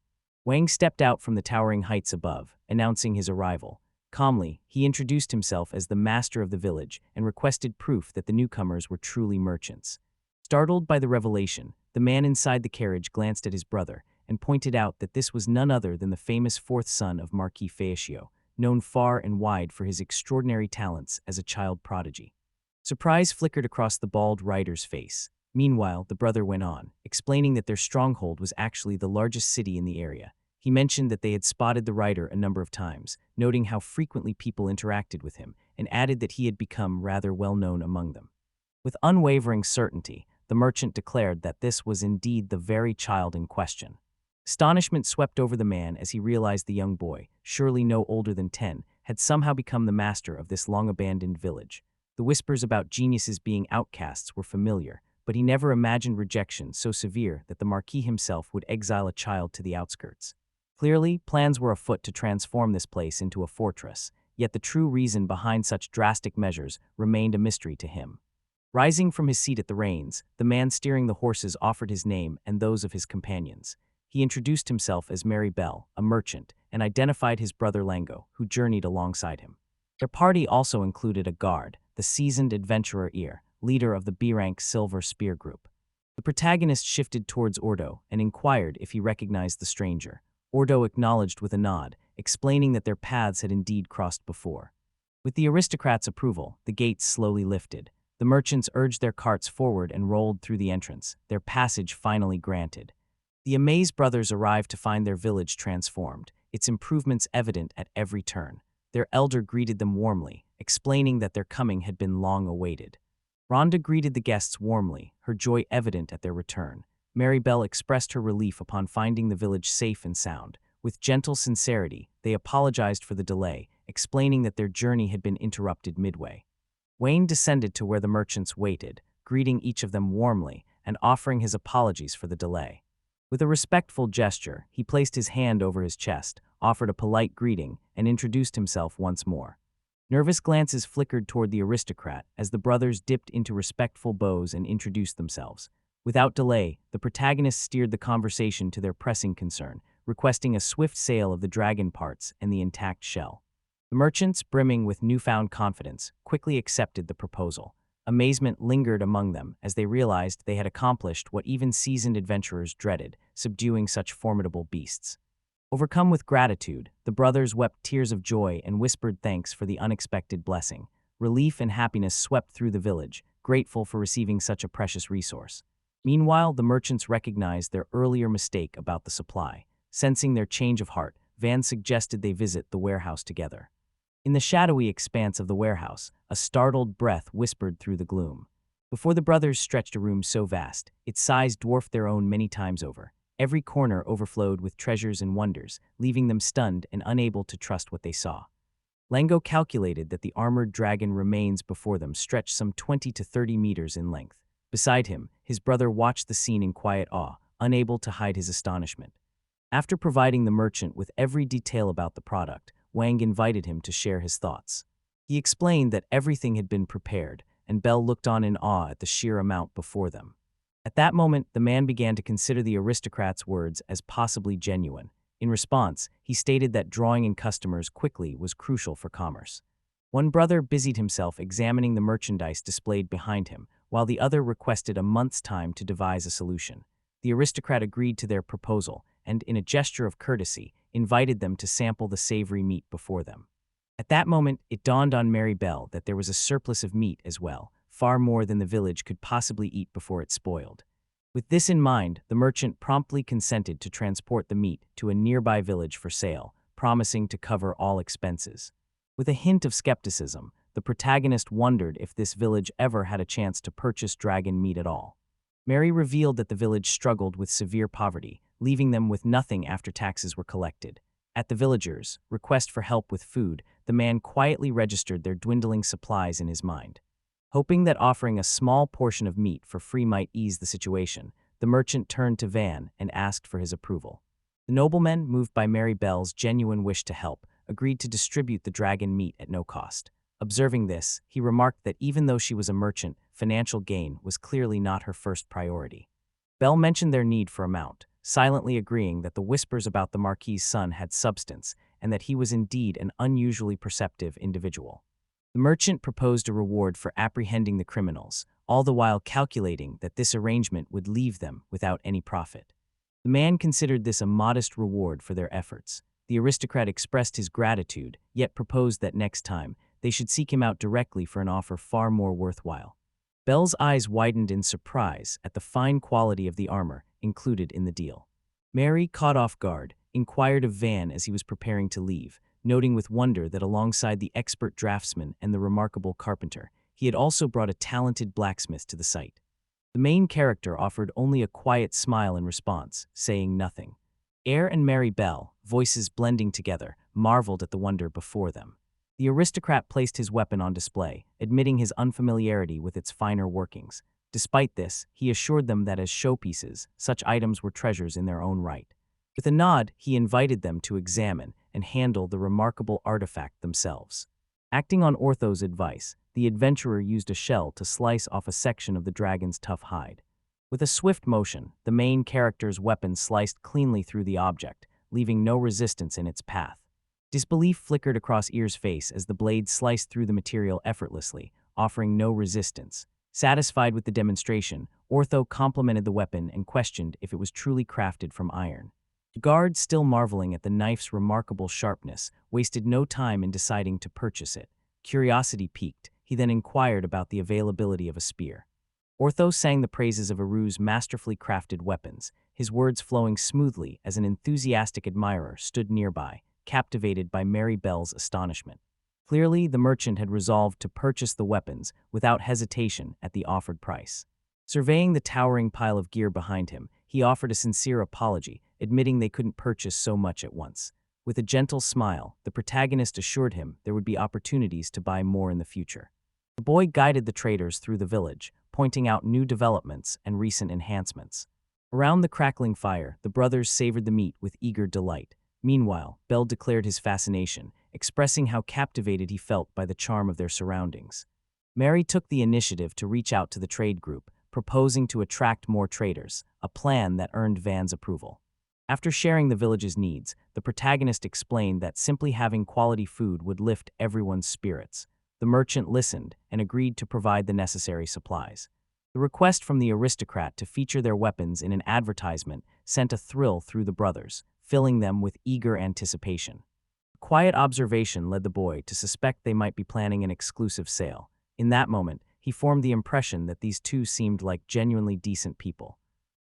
Wang stepped out from the towering heights above, announcing his arrival. Calmly, he introduced himself as the master of the village and requested proof that the newcomers were truly merchants. Startled by the revelation, the man inside the carriage glanced at his brother and pointed out that this was none other than the famous fourth son of Marquis Featio, known far and wide for his extraordinary talents as a child prodigy. Surprise flickered across the bald rider's face. Meanwhile, the brother went on, explaining that their stronghold was actually the largest city in the area. He mentioned that they had spotted the rider a number of times, noting how frequently people interacted with him, and added that he had become rather well known among them. With unwavering certainty, the merchant declared that this was indeed the very child in question. Astonishment swept over the man as he realized the young boy, surely no older than 10, had somehow become the master of this long-abandoned village. The whispers about geniuses being outcasts were familiar, but he never imagined rejection so severe that the Marquis himself would exile a child to the outskirts. Clearly, plans were afoot to transform this place into a fortress, yet the true reason behind such drastic measures remained a mystery to him. Rising from his seat at the reins, the man steering the horses offered his name and those of his companions. He introduced himself as Mary Bell, a merchant, and identified his brother Lango, who journeyed alongside him. Their party also included a guard, the seasoned adventurer Ear, leader of the B-rank Silver Spear group. The protagonist shifted towards Ordo and inquired if he recognized the stranger. Ordo acknowledged with a nod, explaining that their paths had indeed crossed before. With the aristocrat's approval, the gates slowly lifted. The merchants urged their carts forward and rolled through the entrance, their passage finally granted. The amazed brothers arrived to find their village transformed, its improvements evident at every turn. Their elder greeted them warmly, explaining that their coming had been long awaited. Rhonda greeted the guests warmly, her joy evident at their return. Mary Bell expressed her relief upon finding the village safe and sound. With gentle sincerity, they apologized for the delay, explaining that their journey had been interrupted midway. Wayne descended to where the merchants waited, greeting each of them warmly and offering his apologies for the delay. With a respectful gesture, he placed his hand over his chest, offered a polite greeting, and introduced himself once more. Nervous glances flickered toward the aristocrat as the brothers dipped into respectful bows and introduced themselves. Without delay, the protagonists steered the conversation to their pressing concern, requesting a swift sale of the dragon parts and the intact shell. The merchants, brimming with newfound confidence, quickly accepted the proposal. Amazement lingered among them as they realized they had accomplished what even seasoned adventurers dreaded, subduing such formidable beasts. Overcome with gratitude, the brothers wept tears of joy and whispered thanks for the unexpected blessing. Relief and happiness swept through the village, grateful for receiving such a precious resource. Meanwhile, the merchants recognized their earlier mistake about the supply. Sensing their change of heart, Van suggested they visit the warehouse together. In the shadowy expanse of the warehouse, a startled breath whispered through the gloom. Before the brothers stretched a room so vast, its size dwarfed their own many times over. Every corner overflowed with treasures and wonders, leaving them stunned and unable to trust what they saw. Lango calculated that the armored dragon remains before them stretched some 20 to 30 meters in length. Beside him, his brother watched the scene in quiet awe, unable to hide his astonishment. After providing the merchant with every detail about the product, Wang invited him to share his thoughts. He explained that everything had been prepared, and Bell looked on in awe at the sheer amount before them. At that moment, the man began to consider the aristocrat's words as possibly genuine. In response, he stated that drawing in customers quickly was crucial for commerce. One brother busied himself examining the merchandise displayed behind him, while the other requested a month's time to devise a solution. The aristocrat agreed to their proposal and, in a gesture of courtesy, invited them to sample the savory meat before them. At that moment, it dawned on Mary Bell that there was a surplus of meat as well, far more than the village could possibly eat before it spoiled. With this in mind, the merchant promptly consented to transport the meat to a nearby village for sale, promising to cover all expenses. With a hint of skepticism, the protagonist wondered if this village ever had a chance to purchase dragon meat at all. Mary revealed that the village struggled with severe poverty, leaving them with nothing after taxes were collected. At the villagers' request for help with food, the man quietly registered their dwindling supplies in his mind. Hoping that offering a small portion of meat for free might ease the situation, the merchant turned to Van and asked for his approval. The nobleman, moved by Mary Bell's genuine wish to help, agreed to distribute the dragon meat at no cost. Observing this, he remarked that even though she was a merchant, financial gain was clearly not her first priority. Bell mentioned their need for amount, silently agreeing that the whispers about the Marquis's son had substance and that he was indeed an unusually perceptive individual. The merchant proposed a reward for apprehending the criminals, all the while calculating that this arrangement would leave them without any profit. The man considered this a modest reward for their efforts. The aristocrat expressed his gratitude, yet proposed that next time, they should seek him out directly for an offer far more worthwhile. Bell's eyes widened in surprise at the fine quality of the armor included in the deal. Mary, caught off guard, inquired of Van as he was preparing to leave, noting with wonder that alongside the expert draftsman and the remarkable carpenter, he had also brought a talented blacksmith to the site. The main character offered only a quiet smile in response, saying nothing. Eyre and Mary Bell, voices blending together, marveled at the wonder before them. The aristocrat placed his weapon on display, admitting his unfamiliarity with its finer workings. Despite this, he assured them that as showpieces, such items were treasures in their own right. With a nod, he invited them to examine and handle the remarkable artifact themselves. Acting on Ortho's advice, the adventurer used a shell to slice off a section of the dragon's tough hide. With a swift motion, the main character's weapon sliced cleanly through the object, leaving no resistance in its path. Disbelief flickered across Eyre's face as the blade sliced through the material effortlessly, offering no resistance. Satisfied with the demonstration, Ortho complimented the weapon and questioned if it was truly crafted from iron. The guard, still marveling at the knife's remarkable sharpness, wasted no time in deciding to purchase it. Curiosity piqued, he then inquired about the availability of a spear. Ortho sang the praises of Eru's masterfully crafted weapons, his words flowing smoothly as an enthusiastic admirer stood nearby, captivated by Mary Bell's astonishment. Clearly, the merchant had resolved to purchase the weapons without hesitation at the offered price. Surveying the towering pile of gear behind him, he offered a sincere apology, admitting they couldn't purchase so much at once. With a gentle smile, the protagonist assured him there would be opportunities to buy more in the future. The boy guided the traders through the village, pointing out new developments and recent enhancements. Around the crackling fire, the brothers savored the meat with eager delight. Meanwhile, Bell declared his fascination, expressing how captivated he felt by the charm of their surroundings. Mary took the initiative to reach out to the trade group, proposing to attract more traders, a plan that earned Van's approval. After sharing the village's needs, the protagonist explained that simply having quality food would lift everyone's spirits. The merchant listened and agreed to provide the necessary supplies. The request from the aristocrat to feature their weapons in an advertisement sent a thrill through the brothers, filling them with eager anticipation. A quiet observation led the boy to suspect they might be planning an exclusive sale. In that moment, he formed the impression that these two seemed like genuinely decent people.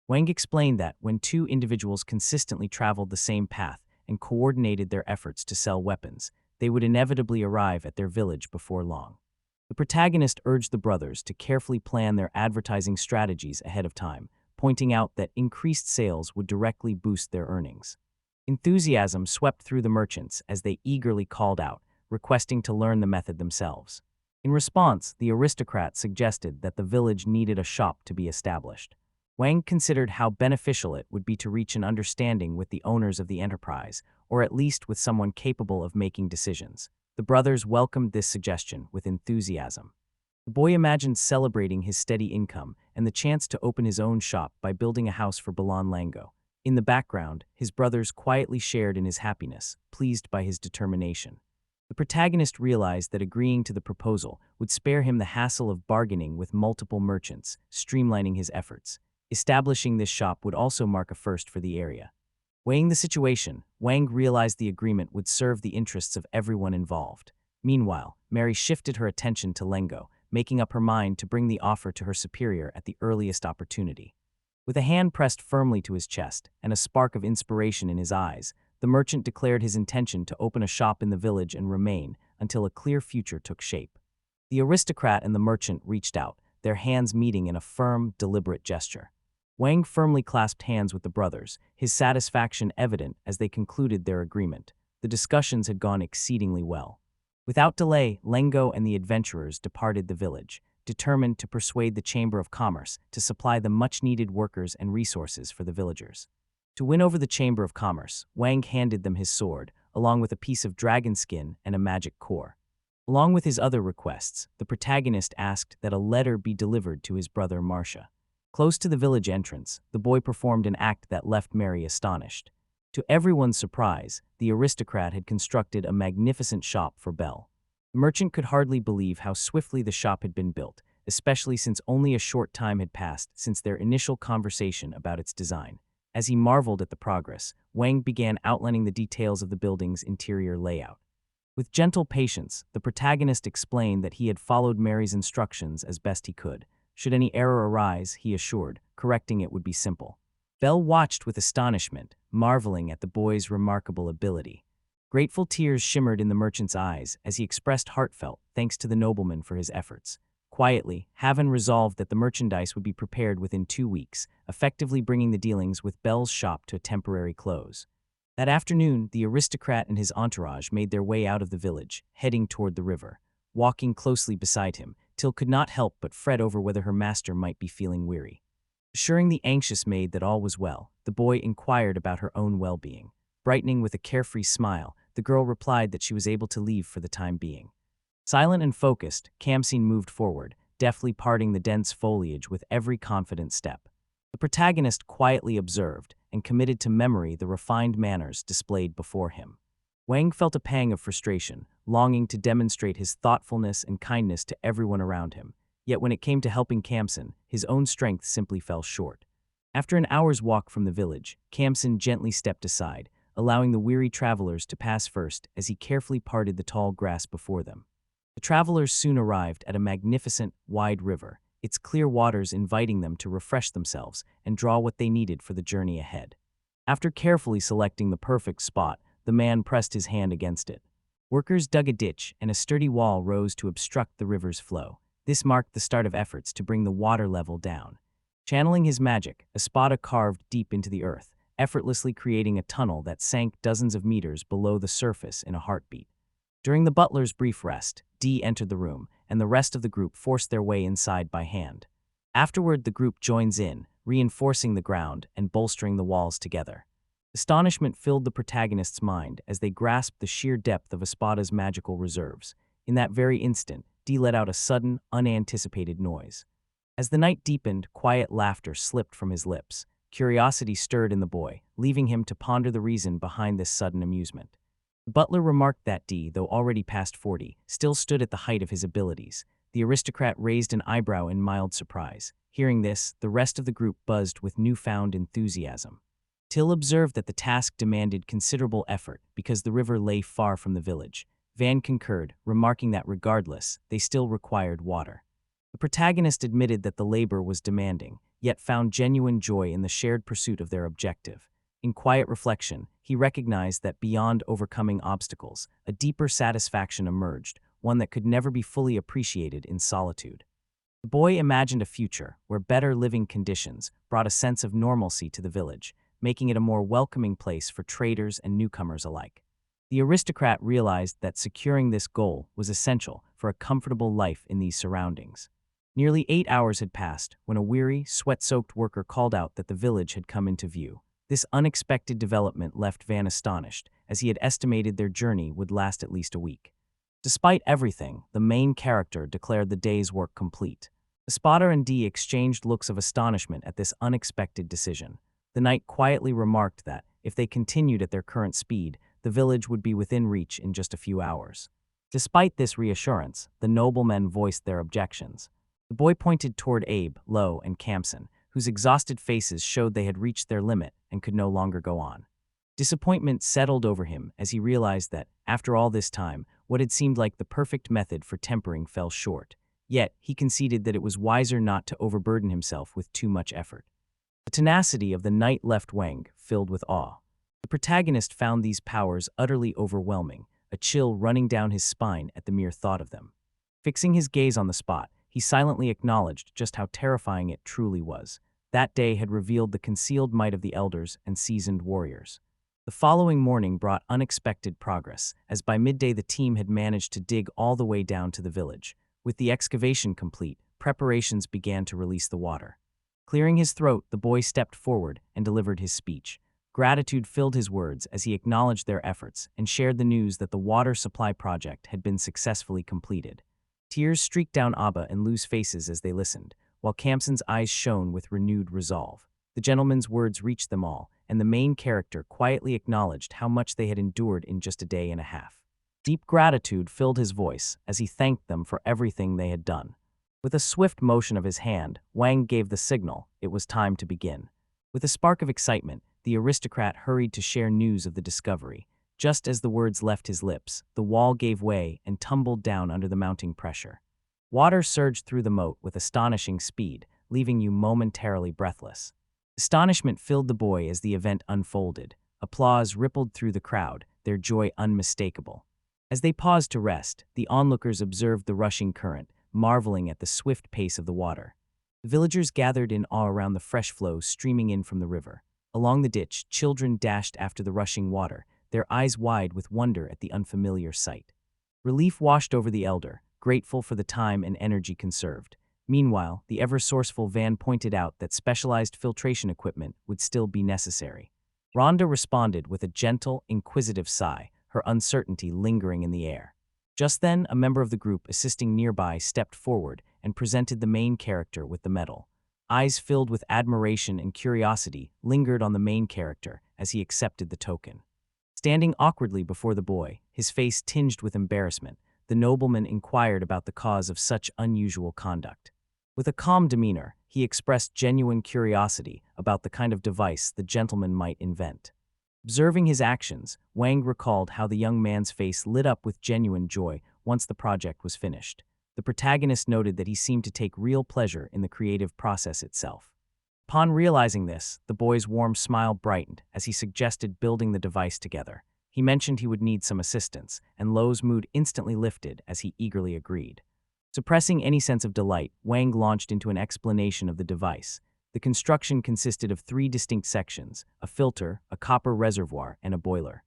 Wang explained that when two individuals consistently traveled the same path and coordinated their efforts to sell weapons, they would inevitably arrive at their village before long. The protagonist urged the brothers to carefully plan their advertising strategies ahead of time, pointing out that increased sales would directly boost their earnings. Enthusiasm swept through the merchants as they eagerly called out, requesting to learn the method themselves. In response, the aristocrat suggested that the village needed a shop to be established. Wang considered how beneficial it would be to reach an understanding with the owners of the enterprise, or at least with someone capable of making decisions. The brothers welcomed this suggestion with enthusiasm. The boy imagined celebrating his steady income and the chance to open his own shop by building a house for Balan Lango. In the background, his brothers quietly shared in his happiness, pleased by his determination. The protagonist realized that agreeing to the proposal would spare him the hassle of bargaining with multiple merchants, streamlining his efforts. Establishing this shop would also mark a first for the area. Weighing the situation, Wang realized the agreement would serve the interests of everyone involved. Meanwhile, Mary shifted her attention to Lengo, making up her mind to bring the offer to her superior at the earliest opportunity. With a hand pressed firmly to his chest and a spark of inspiration in his eyes, the merchant declared his intention to open a shop in the village and remain, until a clear future took shape. The aristocrat and the merchant reached out, their hands meeting in a firm, deliberate gesture. Wang firmly clasped hands with the brothers, his satisfaction evident as they concluded their agreement. The discussions had gone exceedingly well. Without delay, Lengo and the adventurers departed the village, determined to persuade the Chamber of Commerce to supply the much-needed workers and resources for the villagers. To win over the Chamber of Commerce, Wang handed them his sword, along with a piece of dragon skin and a magic core. Along with his other requests, the protagonist asked that a letter be delivered to his brother Marcia. Close to the village entrance, the boy performed an act that left Mary astonished. To everyone's surprise, the aristocrat had constructed a magnificent shop for Belle. The merchant could hardly believe how swiftly the shop had been built, especially since only a short time had passed since their initial conversation about its design. As he marveled at the progress, Wang began outlining the details of the building's interior layout. With gentle patience, the protagonist explained that he had followed Mary's instructions as best he could. Should any error arise, he assured, correcting it would be simple. Belle watched with astonishment, marveling at the boy's remarkable ability. Grateful tears shimmered in the merchant's eyes as he expressed heartfelt thanks to the nobleman for his efforts. Quietly, Haven resolved that the merchandise would be prepared within 2 weeks, effectively bringing the dealings with Belle's shop to a temporary close. That afternoon, the aristocrat and his entourage made their way out of the village, heading toward the river. Walking closely beside him, Till could not help but fret over whether her master might be feeling weary. Assuring the anxious maid that all was well, the boy inquired about her own well-being. Brightening with a carefree smile, the girl replied that she was able to leave for the time being. Silent and focused, Kamsin moved forward, deftly parting the dense foliage with every confident step. The protagonist quietly observed and committed to memory the refined manners displayed before him. Wang felt a pang of frustration, longing to demonstrate his thoughtfulness and kindness to everyone around him. Yet when it came to helping Kamsin, his own strength simply fell short. After an hour's walk from the village, Kamsin gently stepped aside, allowing the weary travelers to pass first as he carefully parted the tall grass before them. The travelers soon arrived at a magnificent, wide river, its clear waters inviting them to refresh themselves and draw what they needed for the journey ahead. After carefully selecting the perfect spot, the man pressed his hand against it. Workers dug a ditch, and a sturdy wall rose to obstruct the river's flow. This marked the start of efforts to bring the water level down. Channeling his magic, Espada carved deep into the earth, effortlessly creating a tunnel that sank dozens of meters below the surface in a heartbeat. During the butler's brief rest, Dee entered the room, and the rest of the group forced their way inside by hand. Afterward, the group joins in, reinforcing the ground and bolstering the walls together. Astonishment filled the protagonist's mind as they grasped the sheer depth of Espada's magical reserves. In that very instant, Dee let out a sudden, unanticipated noise. As the night deepened, quiet laughter slipped from his lips. Curiosity stirred in the boy, leaving him to ponder the reason behind this sudden amusement. The butler remarked that Dee, though already past 40, still stood at the height of his abilities. The aristocrat raised an eyebrow in mild surprise. Hearing this, the rest of the group buzzed with newfound enthusiasm. Till observed that the task demanded considerable effort because the river lay far from the village. Van concurred, remarking that regardless, they still required water. The protagonist admitted that the labor was demanding, yet found genuine joy in the shared pursuit of their objective. In quiet reflection, he recognized that beyond overcoming obstacles, a deeper satisfaction emerged, one that could never be fully appreciated in solitude. The boy imagined a future where better living conditions brought a sense of normalcy to the village, making it a more welcoming place for traders and newcomers alike. The aristocrat realized that securing this goal was essential for a comfortable life in these surroundings. Nearly 8 hours had passed when a weary, sweat-soaked worker called out that the village had come into view. This unexpected development left Van astonished, as he had estimated their journey would last at least a week. Despite everything, the main character declared the day's work complete. Espada and Dee exchanged looks of astonishment at this unexpected decision. The knight quietly remarked that, if they continued at their current speed, the village would be within reach in just a few hours. Despite this reassurance, the noblemen voiced their objections. The boy pointed toward Abe, Lowe, and Kamsin, whose exhausted faces showed they had reached their limit and could no longer go on. Disappointment settled over him as he realized that, after all this time, what had seemed like the perfect method for tempering fell short. Yet, he conceded that it was wiser not to overburden himself with too much effort. The tenacity of the knight left Wang filled with awe. The protagonist found these powers utterly overwhelming, a chill running down his spine at the mere thought of them. Fixing his gaze on the spot, he silently acknowledged just how terrifying it truly was. That day had revealed the concealed might of the elders and seasoned warriors. The following morning brought unexpected progress, as by midday the team had managed to dig all the way down to the village. With the excavation complete, preparations began to release the water. Clearing his throat, the boy stepped forward and delivered his speech. Gratitude filled his words as he acknowledged their efforts and shared the news that the water supply project had been successfully completed. Tears streaked down Abba and Lou's faces as they listened, while Kamsen's eyes shone with renewed resolve. The gentleman's words reached them all, and the main character quietly acknowledged how much they had endured in just a day and a half. Deep gratitude filled his voice as he thanked them for everything they had done. With a swift motion of his hand, Wang gave the signal. It was time to begin. With a spark of excitement, the aristocrat hurried to share news of the discovery. Just as the words left his lips, the wall gave way and tumbled down under the mounting pressure. Water surged through the moat with astonishing speed, leaving you momentarily breathless. Astonishment filled the boy as the event unfolded. Applause rippled through the crowd, their joy unmistakable. As they paused to rest, the onlookers observed the rushing current, marveling at the swift pace of the water. The villagers gathered in awe around the fresh flow streaming in from the river. Along the ditch, children dashed after the rushing water, their eyes wide with wonder at the unfamiliar sight. Relief washed over the elder, grateful for the time and energy conserved. Meanwhile, the ever-sourceful Van pointed out that specialized filtration equipment would still be necessary. Rhonda responded with a gentle, inquisitive sigh, her uncertainty lingering in the air. Just then, a member of the group assisting nearby stepped forward and presented the main character with the medal. Eyes filled with admiration and curiosity lingered on the main character as he accepted the token. Standing awkwardly before the boy, his face tinged with embarrassment, the nobleman inquired about the cause of such unusual conduct. With a calm demeanor, he expressed genuine curiosity about the kind of device the gentleman might invent. Observing his actions, Wang recalled how the young man's face lit up with genuine joy once the project was finished. The protagonist noted that he seemed to take real pleasure in the creative process itself. Upon realizing this, the boy's warm smile brightened as he suggested building the device together. He mentioned he would need some assistance, and Lo's mood instantly lifted as he eagerly agreed. Suppressing any sense of delight, Wang launched into an explanation of the device. The construction consisted of 3 distinct sections: a filter, a copper reservoir, and a boiler.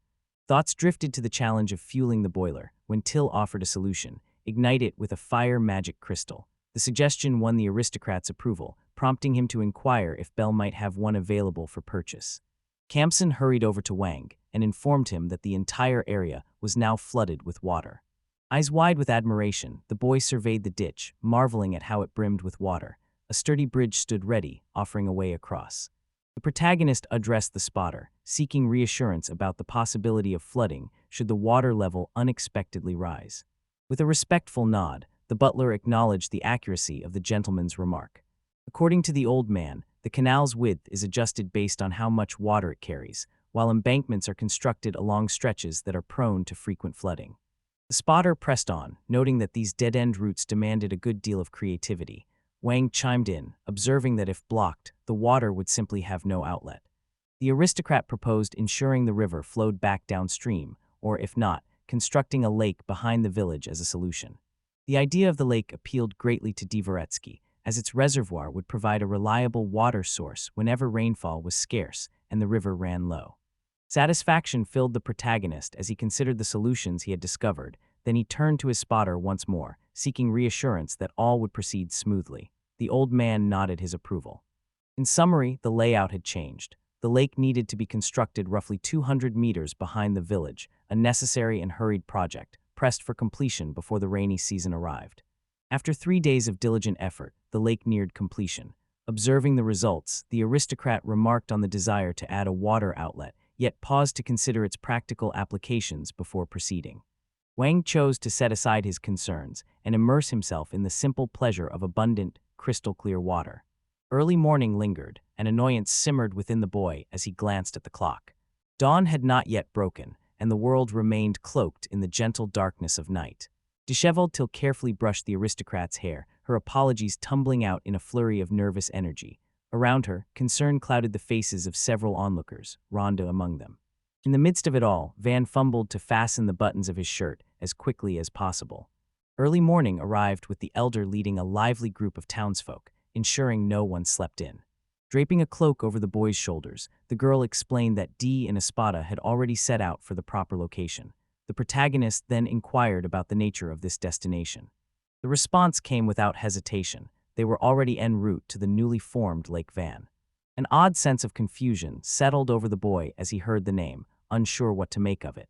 Thoughts drifted to the challenge of fueling the boiler, when Till offered a solution: ignite it with a fire magic crystal. The suggestion won the aristocrat's approval, prompting him to inquire if Belle might have one available for purchase. Kamsen hurried over to Wang and informed him that the entire area was now flooded with water. Eyes wide with admiration, the boy surveyed the ditch, marveling at how it brimmed with water. A sturdy bridge stood ready, offering a way across. The protagonist addressed the spotter, seeking reassurance about the possibility of flooding should the water level unexpectedly rise. With a respectful nod, the butler acknowledged the accuracy of the gentleman's remark. According to the old man, the canal's width is adjusted based on how much water it carries, while embankments are constructed along stretches that are prone to frequent flooding. The spotter pressed on, noting that these dead-end routes demanded a good deal of creativity. Wang chimed in, observing that if blocked, the water would simply have no outlet. The aristocrat proposed ensuring the river flowed back downstream, or if not, constructing a lake behind the village as a solution. The idea of the lake appealed greatly to Dvoretsky, as its reservoir would provide a reliable water source whenever rainfall was scarce and the river ran low. Satisfaction filled the protagonist as he considered the solutions he had discovered. Then he turned to his spotter once more, seeking reassurance that all would proceed smoothly. The old man nodded his approval. In summary, the layout had changed. The lake needed to be constructed roughly 200 meters behind the village, a necessary and hurried project, pressed for completion before the rainy season arrived. After 3 days of diligent effort, the lake neared completion. Observing the results, the aristocrat remarked on the desire to add a water outlet, yet paused to consider its practical applications before proceeding. Wang chose to set aside his concerns and immerse himself in the simple pleasure of abundant, crystal-clear water. Early morning lingered, and annoyance simmered within the boy as he glanced at the clock. Dawn had not yet broken, and the world remained cloaked in the gentle darkness of night. Disheveled, Till carefully brushed the aristocrat's hair, her apologies tumbling out in a flurry of nervous energy. Around her, concern clouded the faces of several onlookers, Rhonda among them. In the midst of it all, Van fumbled to fasten the buttons of his shirt as quickly as possible. Early morning arrived with the elder leading a lively group of townsfolk, ensuring no one slept in. Draping a cloak over the boy's shoulders, the girl explained that Dee and Espada had already set out for the proper location. The protagonist then inquired about the nature of this destination. The response came without hesitation. They were already en route to the newly formed Lake Van. An odd sense of confusion settled over the boy as he heard the name, unsure what to make of it.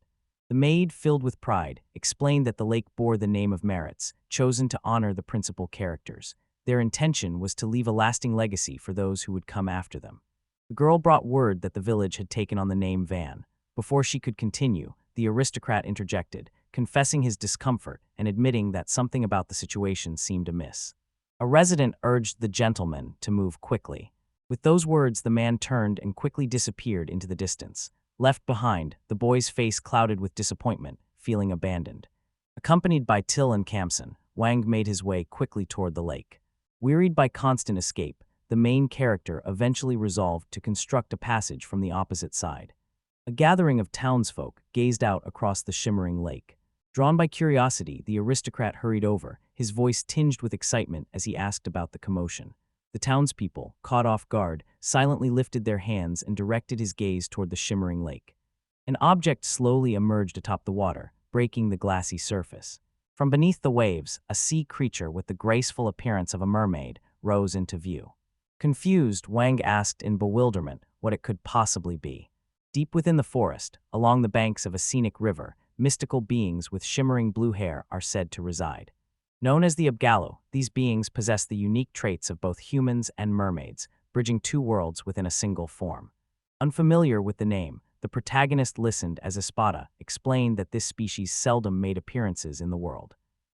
The maid, filled with pride, explained that the lake bore the name of merits, chosen to honor the principal characters. Their intention was to leave a lasting legacy for those who would come after them. The girl brought word that the village had taken on the name Van. Before she could continue, the aristocrat interjected, confessing his discomfort and admitting that something about the situation seemed amiss. A resident urged the gentleman to move quickly. With those words, the man turned and quickly disappeared into the distance. Left behind, the boy's face clouded with disappointment, feeling abandoned. Accompanied by Till and Kamsen, Wang made his way quickly toward the lake. Wearied by constant escape, the main character eventually resolved to construct a passage from the opposite side. A gathering of townsfolk gazed out across the shimmering lake. Drawn by curiosity, the aristocrat hurried over, his voice tinged with excitement as he asked about the commotion. The townspeople, caught off guard, silently lifted their hands and directed his gaze toward the shimmering lake. An object slowly emerged atop the water, breaking the glassy surface. From beneath the waves, a sea creature with the graceful appearance of a mermaid rose into view. Confused, Wang asked in bewilderment what it could possibly be. Deep within the forest, along the banks of a scenic river, mystical beings with shimmering blue hair are said to reside. Known as the Abgallo, these beings possess the unique traits of both humans and mermaids, bridging two worlds within a single form. Unfamiliar with the name, the protagonist listened as Espada explained that this species seldom made appearances in the world.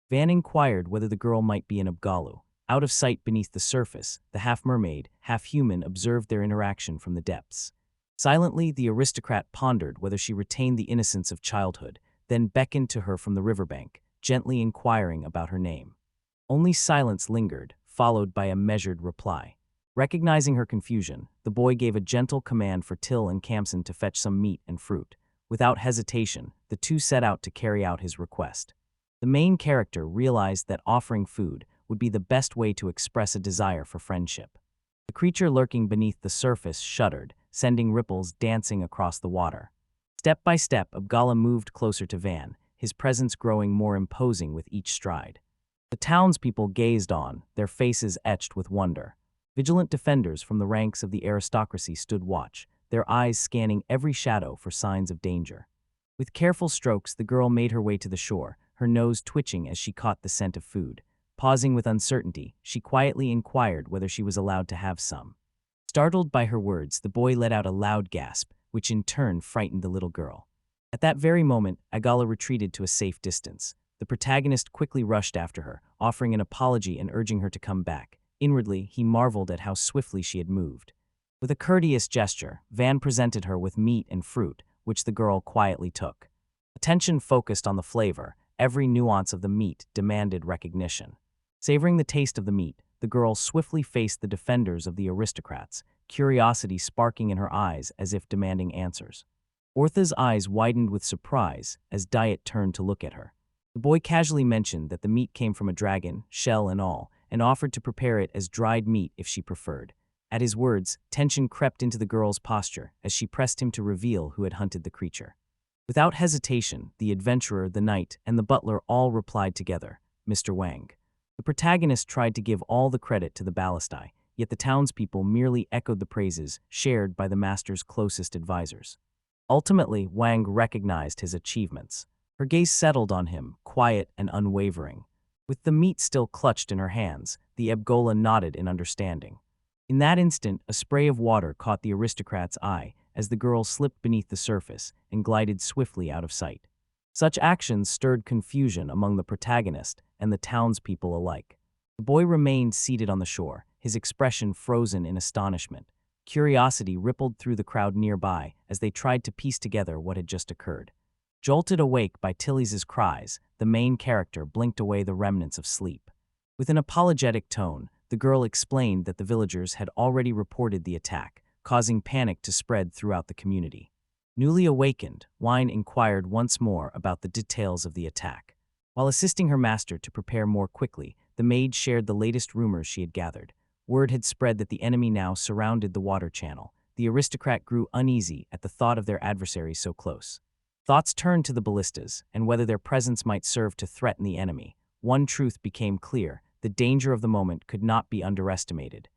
Van inquired whether the girl might be an Abgallo. Out of sight beneath the surface, the half-mermaid, half-human observed their interaction from the depths. Silently, the aristocrat pondered whether she retained the innocence of childhood, then beckoned to her from the riverbank, gently inquiring about her name. Only silence lingered, followed by a measured reply. Recognizing her confusion, the boy gave a gentle command for Till and Kamsen to fetch some meat and fruit. Without hesitation, the two set out to carry out his request. The main character realized that offering food would be the best way to express a desire for friendship. The creature lurking beneath the surface shuddered, sending ripples dancing across the water. Step by step, Abgala moved closer to Van, his presence growing more imposing with each stride. The townspeople gazed on, their faces etched with wonder. Vigilant defenders from the ranks of the aristocracy stood watch, their eyes scanning every shadow for signs of danger. With careful strokes, the girl made her way to the shore, her nose twitching as she caught the scent of food. Pausing with uncertainty, she quietly inquired whether she was allowed to have some. Startled by her words, the boy let out a loud gasp, which in turn frightened the little girl. At that very moment, Agala retreated to a safe distance. The protagonist quickly rushed after her, offering an apology and urging her to come back. Inwardly, he marveled at how swiftly she had moved. With a courteous gesture, Van presented her with meat and fruit, which the girl quietly took. Attention focused on the flavor, every nuance of the meat demanded recognition. Savoring the taste of the meat, the girl swiftly faced the defenders of the aristocrats, curiosity sparking in her eyes as if demanding answers. Ortha's eyes widened with surprise as Diet turned to look at her. The boy casually mentioned that the meat came from a dragon, shell and all, and offered to prepare it as dried meat if she preferred. At his words, tension crept into the girl's posture as she pressed him to reveal who had hunted the creature. Without hesitation, the adventurer, the knight, and the butler all replied together, "Mr. Wang." The protagonist tried to give all the credit to the ballastai, yet the townspeople merely echoed the praises shared by the master's closest advisors. Ultimately, Wang recognized his achievements. Her gaze settled on him, quiet and unwavering. With the meat still clutched in her hands, the Abgola nodded in understanding. In that instant, a spray of water caught the aristocrat's eye as the girl slipped beneath the surface and glided swiftly out of sight. Such actions stirred confusion among the protagonist and the townspeople alike. The boy remained seated on the shore, his expression frozen in astonishment. Curiosity rippled through the crowd nearby as they tried to piece together what had just occurred. Jolted awake by Tilly's cries, the main character blinked away the remnants of sleep. With an apologetic tone, the girl explained that the villagers had already reported the attack, causing panic to spread throughout the community. Newly awakened, Wine inquired once more about the details of the attack. While assisting her master to prepare more quickly, the maid shared the latest rumors she had gathered. Word had spread that the enemy now surrounded the water channel. The aristocrat grew uneasy at the thought of their adversaries so close. Thoughts turned to the ballistas and whether their presence might serve to threaten the enemy. One truth became clear: the danger of the moment could not be underestimated.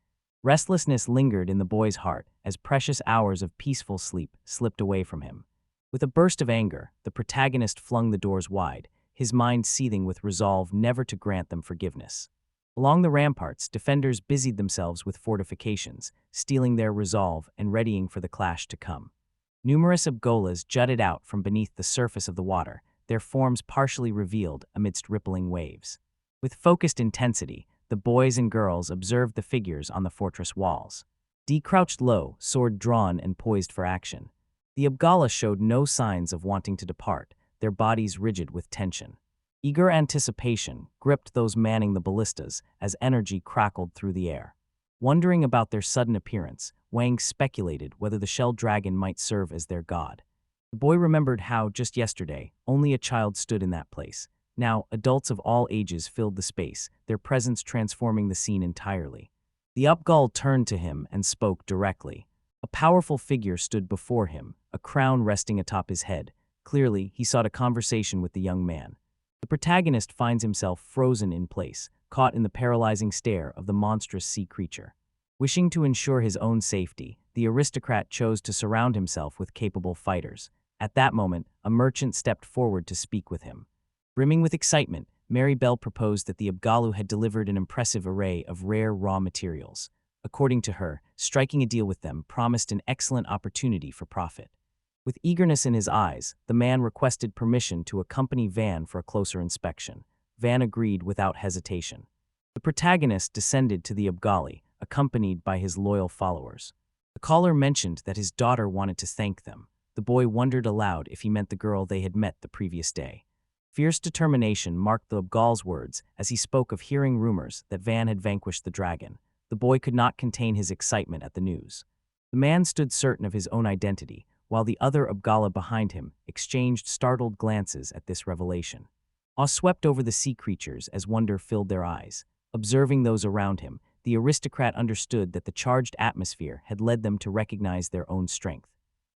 Restlessness lingered in the boy's heart as precious hours of peaceful sleep slipped away from him. With a burst of anger, the protagonist flung the doors wide, his mind seething with resolve never to grant them forgiveness. Along the ramparts, defenders busied themselves with fortifications, steeling their resolve and readying for the clash to come. Numerous obgolas jutted out from beneath the surface of the water, their forms partially revealed amidst rippling waves. With focused intensity, the boys and girls observed the figures on the fortress walls. Dee crouched low, sword drawn and poised for action. The obgala showed no signs of wanting to depart, their bodies rigid with tension. Eager anticipation gripped those manning the ballistas as energy crackled through the air. Wondering about their sudden appearance, Wang speculated whether the shell dragon might serve as their god. The boy remembered how, just yesterday, only a child stood in that place. Now, adults of all ages filled the space, their presence transforming the scene entirely. The Upgal turned to him and spoke directly. A powerful figure stood before him, a crown resting atop his head. Clearly, he sought a conversation with the young man. The protagonist finds himself frozen in place, caught in the paralyzing stare of the monstrous sea creature. Wishing to ensure his own safety, the aristocrat chose to surround himself with capable fighters. At that moment, a merchant stepped forward to speak with him. Brimming with excitement, Mary Bell proposed that the Abgalu had delivered an impressive array of rare raw materials. According to her, striking a deal with them promised an excellent opportunity for profit. With eagerness in his eyes, the man requested permission to accompany Van for a closer inspection. Van agreed without hesitation. The protagonist descended to the Abgali, accompanied by his loyal followers. The caller mentioned that his daughter wanted to thank them. The boy wondered aloud if he meant the girl they had met the previous day. Fierce determination marked the Abgal's words as he spoke of hearing rumors that Van had vanquished the dragon. The boy could not contain his excitement at the news. The man stood certain of his own identity, while the other Abgala behind him exchanged startled glances at this revelation. Awe swept over the sea creatures as wonder filled their eyes. Observing those around him, the aristocrat understood that the charged atmosphere had led them to recognize their own strength.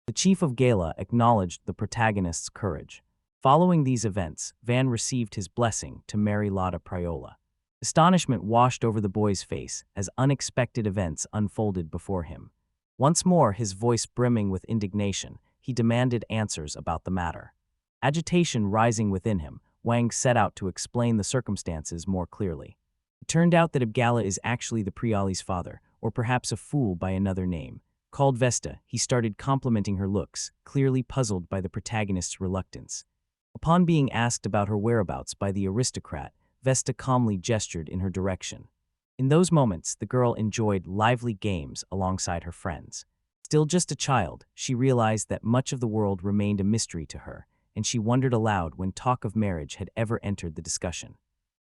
The chief of Gala acknowledged the protagonist's courage. Following these events, Van received his blessing to marry Lotta Priola. Astonishment washed over the boy's face as unexpected events unfolded before him. Once more, his voice brimming with indignation, he demanded answers about the matter. Agitation rising within him, Wang set out to explain the circumstances more clearly. It turned out that Abgala is actually the Priali's father, or perhaps a fool by another name. Called Vesta, he started complimenting her looks, clearly puzzled by the protagonist's reluctance. Upon being asked about her whereabouts by the aristocrat, Vesta calmly gestured in her direction. In those moments, the girl enjoyed lively games alongside her friends. Still just a child, she realized that much of the world remained a mystery to her, and she wondered aloud when talk of marriage had ever entered the discussion.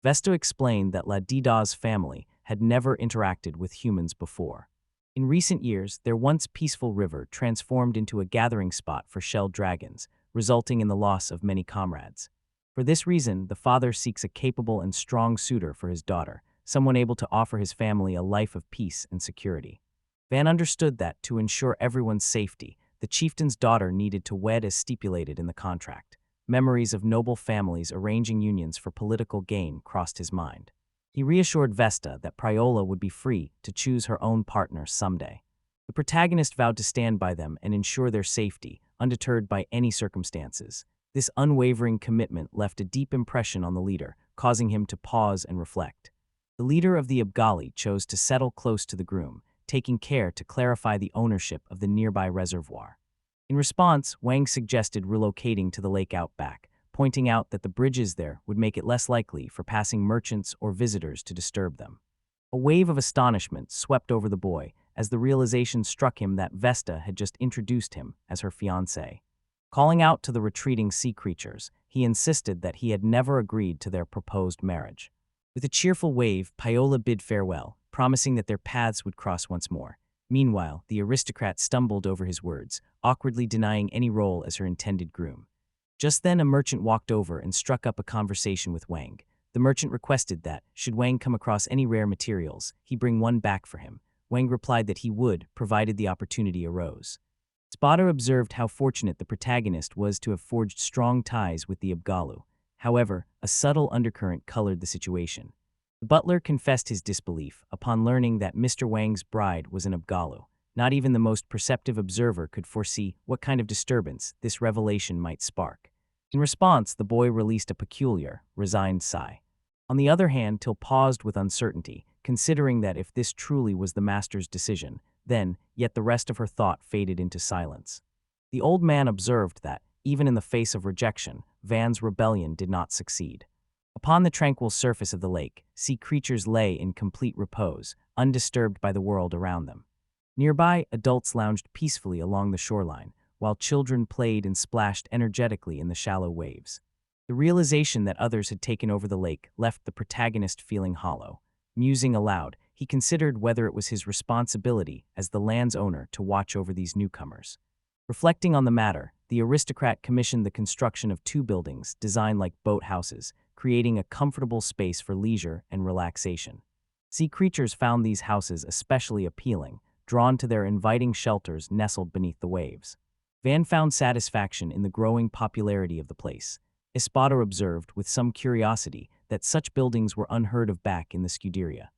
Vesta explained that La Dida's family had never interacted with humans before. In recent years, their once peaceful river transformed into a gathering spot for shelled dragons, resulting in the loss of many comrades. For this reason, the father seeks a capable and strong suitor for his daughter, someone able to offer his family a life of peace and security. Van understood that, to ensure everyone's safety, the chieftain's daughter needed to wed as stipulated in the contract. Memories of noble families arranging unions for political gain crossed his mind. He reassured Vesta that Priola would be free to choose her own partner someday. The protagonist vowed to stand by them and ensure their safety, undeterred by any circumstances. This unwavering commitment left a deep impression on the leader, causing him to pause and reflect. The leader of the Abgali chose to settle close to the groom, taking care to clarify the ownership of the nearby reservoir. In response, Wang suggested relocating to the lake outback, pointing out that the bridges there would make it less likely for passing merchants or visitors to disturb them. A wave of astonishment swept over the boy as the realization struck him that Vesta had just introduced him as her fiancé. Calling out to the retreating sea creatures, he insisted that he had never agreed to their proposed marriage. With a cheerful wave, Priola bid farewell, promising that their paths would cross once more. Meanwhile, the aristocrat stumbled over his words, awkwardly denying any role as her intended groom. Just then, a merchant walked over and struck up a conversation with Wang. The merchant requested that, should Wang come across any rare materials, he bring one back for him. Wang replied that he would, provided the opportunity arose. Spada observed how fortunate the protagonist was to have forged strong ties with the Abgalu. However, a subtle undercurrent colored the situation. The butler confessed his disbelief upon learning that Mr. Wang's bride was an Abgalu. Not even the most perceptive observer could foresee what kind of disturbance this revelation might spark. In response, the boy released a peculiar, resigned sigh. On the other hand, Till paused with uncertainty, considering that if this truly was the master's decision, then, yet the rest of her thought faded into silence. The old man observed that, even in the face of rejection, Van's rebellion did not succeed. Upon the tranquil surface of the lake, sea creatures lay in complete repose, undisturbed by the world around them. Nearby, adults lounged peacefully along the shoreline, while children played and splashed energetically in the shallow waves. The realization that others had taken over the lake left the protagonist feeling hollow. Musing aloud, he considered whether it was his responsibility as the land's owner to watch over these newcomers. Reflecting on the matter, the aristocrat commissioned the construction of 2 buildings designed like boathouses, creating a comfortable space for leisure and relaxation. Sea creatures found these houses especially appealing, drawn to their inviting shelters nestled beneath the waves. Van found satisfaction in the growing popularity of the place. Espada observed with some curiosity that such buildings were unheard of back in the Scuderia.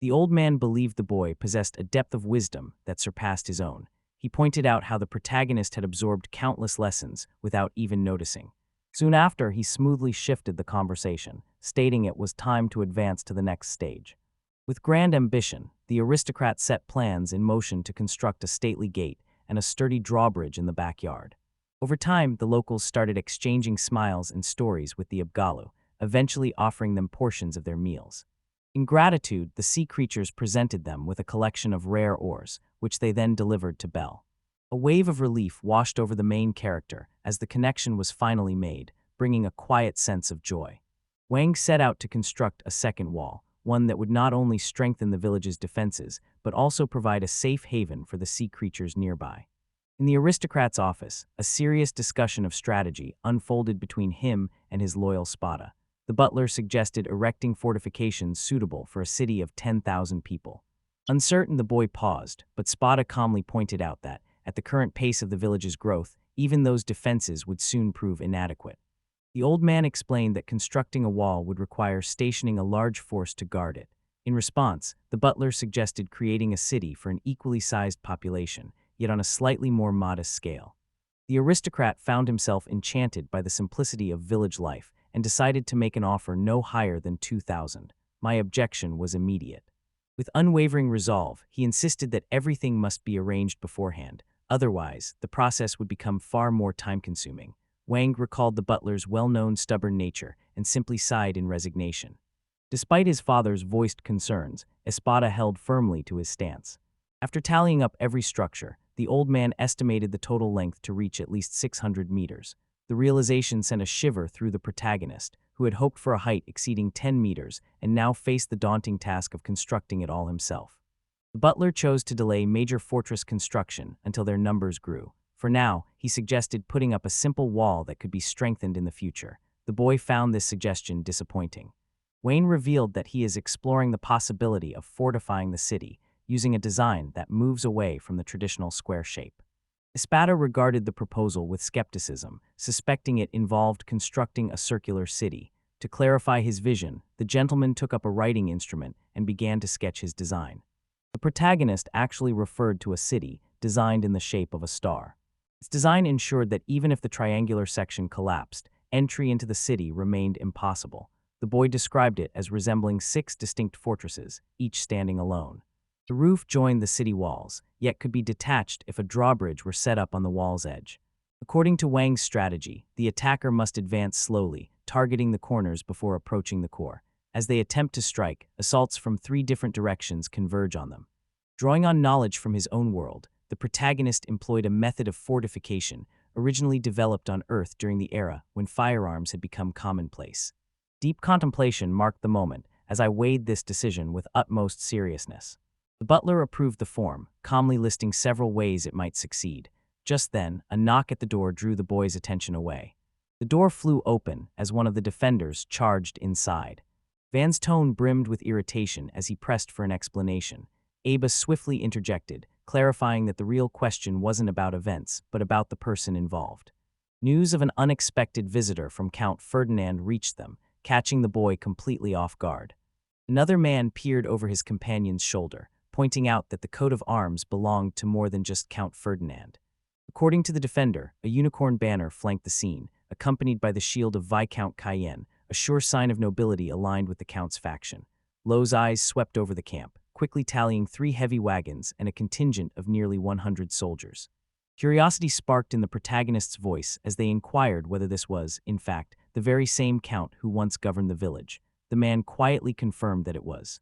The old man believed the boy possessed a depth of wisdom that surpassed his own. He pointed out how the protagonist had absorbed countless lessons without even noticing. Soon after, he smoothly shifted the conversation, stating it was time to advance to the next stage. With grand ambition, the aristocrat set plans in motion to construct a stately gate and a sturdy drawbridge in the backyard. Over time, the locals started exchanging smiles and stories with the Abgalu, eventually offering them portions of their meals. In gratitude, the sea creatures presented them with a collection of rare ores, which they then delivered to Belle. A wave of relief washed over the main character as the connection was finally made, bringing a quiet sense of joy. Wang set out to construct a second wall, one that would not only strengthen the village's defenses, but also provide a safe haven for the sea creatures nearby. In the aristocrat's office, a serious discussion of strategy unfolded between him and his loyal Spada. The butler suggested erecting fortifications suitable for a city of 10,000 people. Uncertain, the boy paused, but Spada calmly pointed out that, at the current pace of the village's growth, even those defenses would soon prove inadequate. The old man explained that constructing a wall would require stationing a large force to guard it. In response, the butler suggested creating a city for an equally sized population, yet on a slightly more modest scale. The aristocrat found himself enchanted by the simplicity of village life and decided to make an offer no higher than 2,000. My objection was immediate. With unwavering resolve, he insisted that everything must be arranged beforehand. Otherwise, the process would become far more time-consuming. Wang recalled the butler's well-known stubborn nature and simply sighed in resignation. Despite his father's voiced concerns, Espada held firmly to his stance. After tallying up every structure, the old man estimated the total length to reach at least 600 meters. The realization sent a shiver through the protagonist, who had hoped for a height exceeding 10 meters and now faced the daunting task of constructing it all himself. The butler chose to delay major fortress construction until their numbers grew. For now, he suggested putting up a simple wall that could be strengthened in the future. The boy found this suggestion disappointing. Wayne revealed that he is exploring the possibility of fortifying the city, using a design that moves away from the traditional square shape. Espada regarded the proposal with skepticism, suspecting it involved constructing a circular city. To clarify his vision, the gentleman took up a writing instrument and began to sketch his design. The protagonist actually referred to a city designed in the shape of a star. Its design ensured that even if the triangular section collapsed, entry into the city remained impossible. The boy described it as resembling 6 distinct fortresses, each standing alone. The roof joined the city walls, yet could be detached if a drawbridge were set up on the wall's edge. According to Wang's strategy, the attacker must advance slowly, targeting the corners before approaching the core. As they attempt to strike, assaults from 3 different directions converge on them. Drawing on knowledge from his own world, the protagonist employed a method of fortification originally developed on Earth during the era when firearms had become commonplace. Deep contemplation marked the moment as I weighed this decision with utmost seriousness. The butler approved the form, calmly listing several ways it might succeed. Just then, a knock at the door drew the boy's attention away. The door flew open as one of the defenders charged inside. Van's tone brimmed with irritation as he pressed for an explanation. Aba swiftly interjected, clarifying that the real question wasn't about events, but about the person involved. News of an unexpected visitor from Count Ferdinand reached them, catching the boy completely off guard. Another man peered over his companion's shoulder, pointing out that the coat of arms belonged to more than just Count Ferdinand. According to the defender, a unicorn banner flanked the scene, accompanied by the shield of Viscount Cayenne, a sure sign of nobility aligned with the Count's faction. Lowe's eyes swept over the camp, quickly tallying 3 heavy wagons and a contingent of nearly 100 soldiers. Curiosity sparked in the protagonist's voice as they inquired whether this was, in fact, the very same Count who once governed the village. The man quietly confirmed that it was.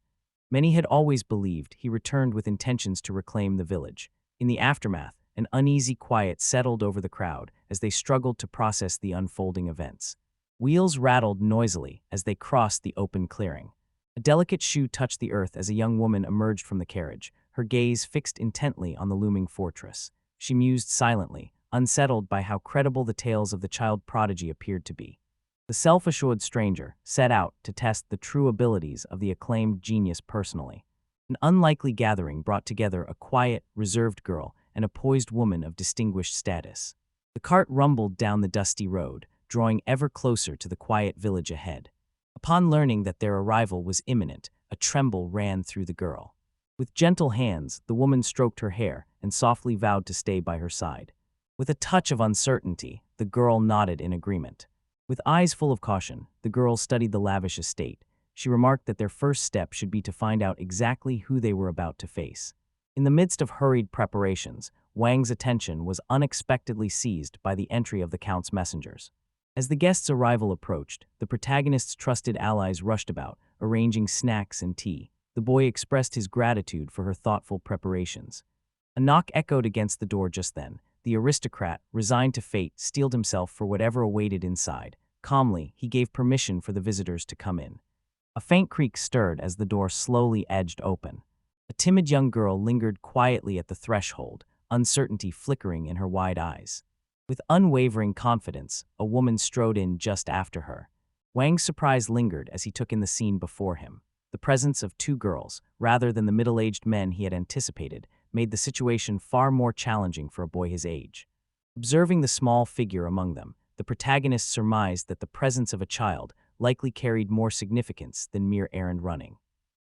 Many had always believed he returned with intentions to reclaim the village. In the aftermath, an uneasy quiet settled over the crowd as they struggled to process the unfolding events. Wheels rattled noisily as they crossed the open clearing. A delicate shoe touched the earth as a young woman emerged from the carriage, her gaze fixed intently on the looming fortress. She mused silently, unsettled by how credible the tales of the child prodigy appeared to be. The self-assured stranger set out to test the true abilities of the acclaimed genius personally. An unlikely gathering brought together a quiet, reserved girl and a poised woman of distinguished status. The cart rumbled down the dusty road, drawing ever closer to the quiet village ahead. Upon learning that their arrival was imminent, a tremble ran through the girl. With gentle hands, the woman stroked her hair and softly vowed to stay by her side. With a touch of uncertainty, the girl nodded in agreement. With eyes full of caution, the girl studied the lavish estate. She remarked that their first step should be to find out exactly who they were about to face. In the midst of hurried preparations, Wang's attention was unexpectedly seized by the entry of the Count's messengers. As the guests' arrival approached, the protagonist's trusted allies rushed about, arranging snacks and tea. The boy expressed his gratitude for her thoughtful preparations. A knock echoed against the door just then. The aristocrat, resigned to fate, steeled himself for whatever awaited inside. Calmly, he gave permission for the visitors to come in. A faint creak stirred as the door slowly edged open. A timid young girl lingered quietly at the threshold, uncertainty flickering in her wide eyes. With unwavering confidence, a woman strode in just after her. Wang's surprise lingered as he took in the scene before him. The presence of 2 girls, rather than the middle-aged men he had anticipated, made the situation far more challenging for a boy his age. Observing the small figure among them, the protagonist surmised that the presence of a child likely carried more significance than mere errand running.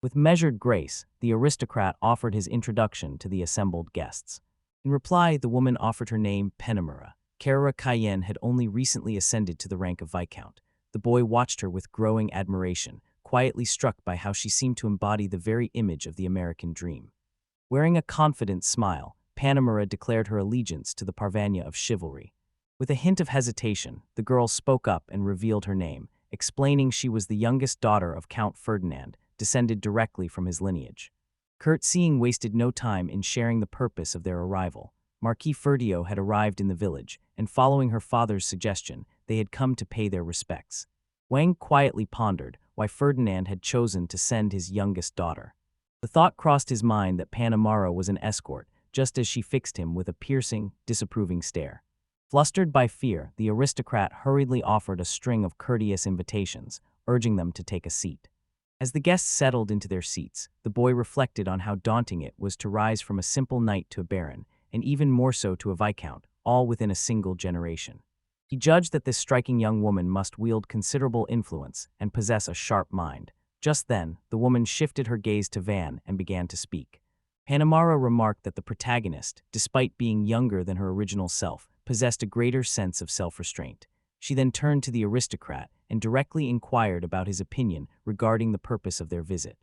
With measured grace, the aristocrat offered his introduction to the assembled guests. In reply, the woman offered her name Penamura. Kara Cayenne had only recently ascended to the rank of Viscount. The boy watched her with growing admiration, quietly struck by how she seemed to embody the very image of the American dream. Wearing a confident smile, Panamera declared her allegiance to the Parvanya of chivalry. With a hint of hesitation, the girl spoke up and revealed her name, explaining she was the youngest daughter of Count Ferdinand, descended directly from his lineage. Curtsying wasted no time in sharing the purpose of their arrival. Marquis Ferdio had arrived in the village, and following her father's suggestion, they had come to pay their respects. Wang quietly pondered why Ferdinand had chosen to send his youngest daughter. The thought crossed his mind that Panamara was an escort, just as she fixed him with a piercing, disapproving stare. Flustered by fear, the aristocrat hurriedly offered a string of courteous invitations, urging them to take a seat. As the guests settled into their seats, the boy reflected on how daunting it was to rise from a simple knight to a baron, and even more so to a viscount, all within a single generation. He judged that this striking young woman must wield considerable influence and possess a sharp mind. Just then, the woman shifted her gaze to Van and began to speak. Panamara remarked that the protagonist, despite being younger than her original self, possessed a greater sense of self-restraint. She then turned to the aristocrat and directly inquired about his opinion regarding the purpose of their visit.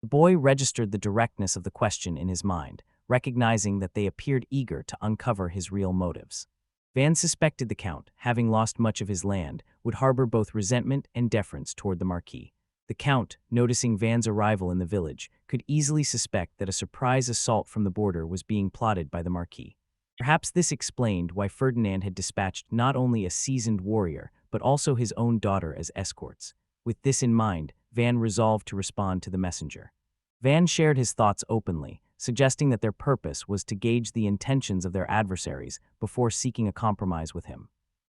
The boy registered the directness of the question in his mind, recognizing that they appeared eager to uncover his real motives. Van suspected the Count, having lost much of his land, would harbor both resentment and deference toward the Marquis. The Count, noticing Van's arrival in the village, could easily suspect that a surprise assault from the border was being plotted by the Marquis. Perhaps this explained why Ferdinand had dispatched not only a seasoned warrior, but also his own daughter as escorts. With this in mind, Van resolved to respond to the messenger. Van shared his thoughts openly, suggesting that their purpose was to gauge the intentions of their adversaries before seeking a compromise with him.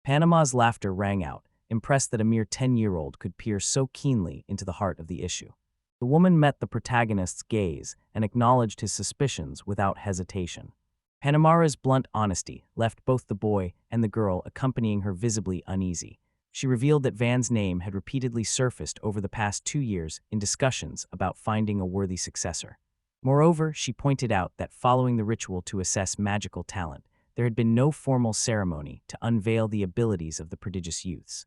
Panama's laughter rang out, impressed that a mere 10-year-old could peer so keenly into the heart of the issue. The woman met the protagonist's gaze and acknowledged his suspicions without hesitation. Panamara's blunt honesty left both the boy and the girl accompanying her visibly uneasy. She revealed that Van's name had repeatedly surfaced over the past 2 years in discussions about finding a worthy successor. Moreover, she pointed out that following the ritual to assess magical talent, there had been no formal ceremony to unveil the abilities of the prodigious youths.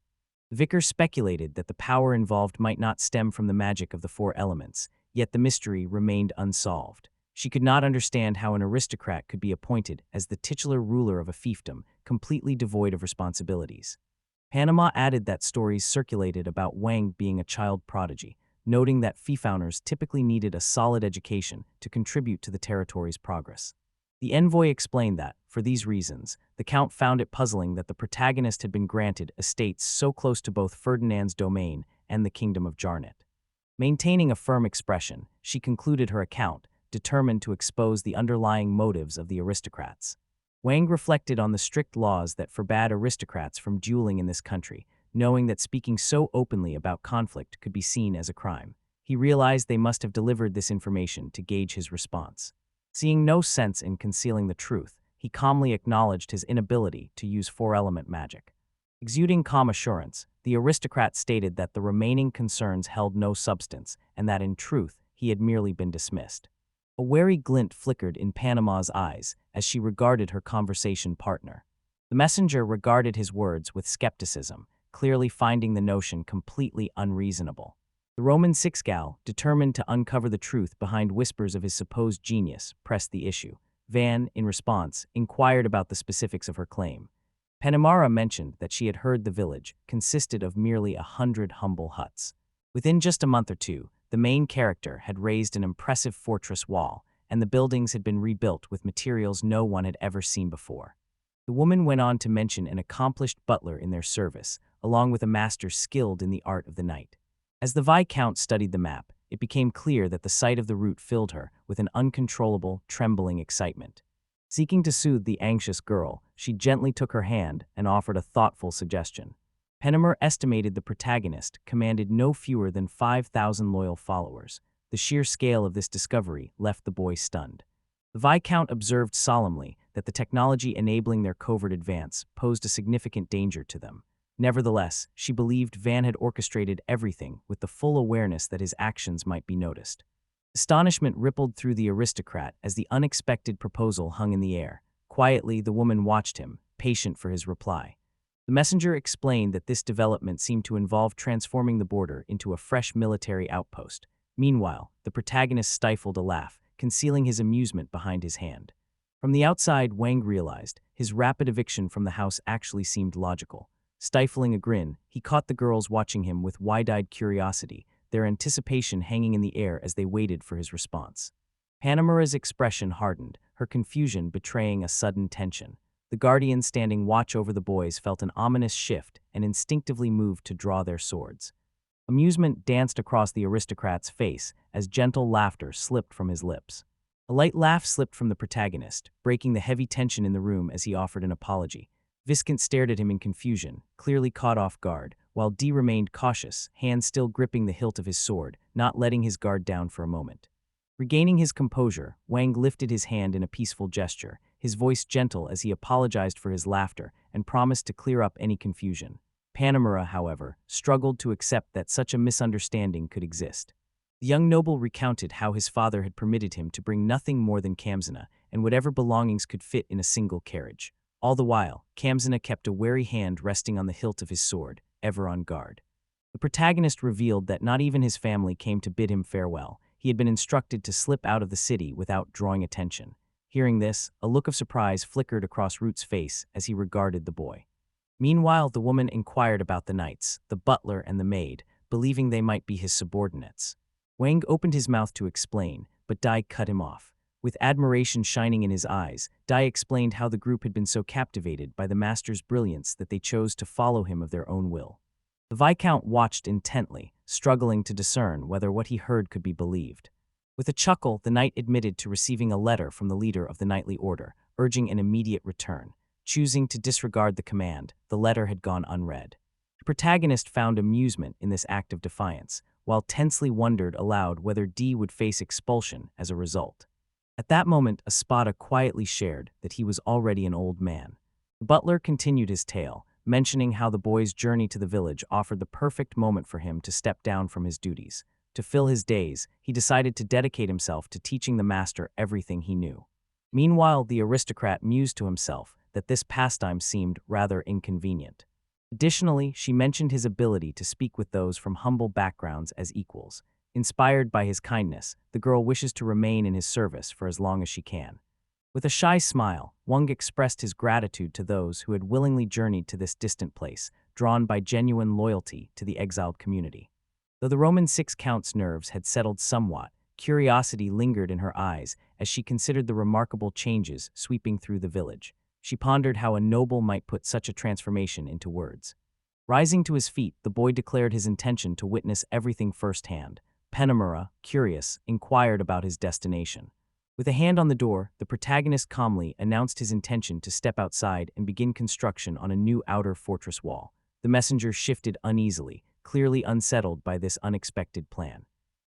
The vicar speculated that the power involved might not stem from the magic of the 4 elements, yet the mystery remained unsolved. She could not understand how an aristocrat could be appointed as the titular ruler of a fiefdom, completely devoid of responsibilities. Panama added that stories circulated about Wang being a child prodigy, noting that fiefdowners typically needed a solid education to contribute to the territory's progress. The envoy explained that, for these reasons, the Count found it puzzling that the protagonist had been granted estates so close to both Ferdinand's domain and the kingdom of Jarnet. Maintaining a firm expression, she concluded her account, determined to expose the underlying motives of the aristocrats. Wang reflected on the strict laws that forbade aristocrats from dueling in this country, knowing that speaking so openly about conflict could be seen as a crime. He realized they must have delivered this information to gauge his response. Seeing no sense in concealing the truth, he calmly acknowledged his inability to use 4-element magic. Exuding calm assurance, the aristocrat stated that the remaining concerns held no substance and that in truth he had merely been dismissed. A wary glint flickered in Panama's eyes as she regarded her conversation partner. The messenger regarded his words with skepticism, clearly finding the notion completely unreasonable. The Roman sixgal, determined to uncover the truth behind whispers of his supposed genius, pressed the issue. Van, in response, inquired about the specifics of her claim. Panamara mentioned that she had heard the village consisted of merely 100 humble huts. Within just a month or two, the main character had raised an impressive fortress wall, and the buildings had been rebuilt with materials no one had ever seen before. The woman went on to mention an accomplished butler in their service, along with a master skilled in the art of the night. As the Viscount studied the map, it became clear that the sight of the route filled her with an uncontrollable, trembling excitement. Seeking to soothe the anxious girl, she gently took her hand and offered a thoughtful suggestion. Pennimer estimated the protagonist commanded no fewer than 5,000 loyal followers. The sheer scale of this discovery left the boy stunned. The Viscount observed solemnly that the technology enabling their covert advance posed a significant danger to them. Nevertheless, she believed Van had orchestrated everything with the full awareness that his actions might be noticed. Astonishment rippled through the aristocrat as the unexpected proposal hung in the air. Quietly, the woman watched him, patient for his reply. The messenger explained that this development seemed to involve transforming the border into a fresh military outpost. Meanwhile, the protagonist stifled a laugh, concealing his amusement behind his hand. From the outside, Wang realized his rapid eviction from the house actually seemed logical. Stifling a grin, he caught the girls watching him with wide-eyed curiosity, their anticipation hanging in the air as they waited for his response. Panamara's expression hardened, her confusion betraying a sudden tension. The guardians standing watch over the boys felt an ominous shift and instinctively moved to draw their swords. Amusement danced across the aristocrat's face as gentle laughter slipped from his lips. A light laugh slipped from the protagonist, breaking the heavy tension in the room as he offered an apology. Viscount stared at him in confusion, clearly caught off guard, while D remained cautious, hands still gripping the hilt of his sword, not letting his guard down for a moment. Regaining his composure, Wang lifted his hand in a peaceful gesture, his voice gentle as he apologized for his laughter and promised to clear up any confusion. Panamara, however, struggled to accept that such a misunderstanding could exist. The young noble recounted how his father had permitted him to bring nothing more than Kamzina and whatever belongings could fit in a single carriage. All the while, Kamzina kept a wary hand resting on the hilt of his sword, ever on guard. The protagonist revealed that not even his family came to bid him farewell. He had been instructed to slip out of the city without drawing attention. Hearing this, a look of surprise flickered across Root's face as he regarded the boy. Meanwhile, the woman inquired about the knights, the butler and the maid, believing they might be his subordinates. Wang opened his mouth to explain, but Dai cut him off. With admiration shining in his eyes, Dai explained how the group had been so captivated by the master's brilliance that they chose to follow him of their own will. The Viscount watched intently, struggling to discern whether what he heard could be believed. With a chuckle, the knight admitted to receiving a letter from the leader of the knightly order, urging an immediate return. Choosing to disregard the command, the letter had gone unread. The protagonist found amusement in this act of defiance, while tensely wondered aloud whether D would face expulsion as a result. At that moment, Espada quietly shared that he was already an old man. The butler continued his tale, mentioning how the boy's journey to the village offered the perfect moment for him to step down from his duties. To fill his days, he decided to dedicate himself to teaching the master everything he knew. Meanwhile, the aristocrat mused to himself that this pastime seemed rather inconvenient. Additionally, she mentioned his ability to speak with those from humble backgrounds as equals. Inspired by his kindness, the girl wishes to remain in his service for as long as she can. With a shy smile, Wang expressed his gratitude to those who had willingly journeyed to this distant place, drawn by genuine loyalty to the exiled community. Though the Roman six count's nerves had settled somewhat, curiosity lingered in her eyes as she considered the remarkable changes sweeping through the village. She pondered how a noble might put such a transformation into words. Rising to his feet, the boy declared his intention to witness everything firsthand. Penamura, curious, inquired about his destination. With a hand on the door, the protagonist calmly announced his intention to step outside and begin construction on a new outer fortress wall. The messenger shifted uneasily, clearly unsettled by this unexpected plan.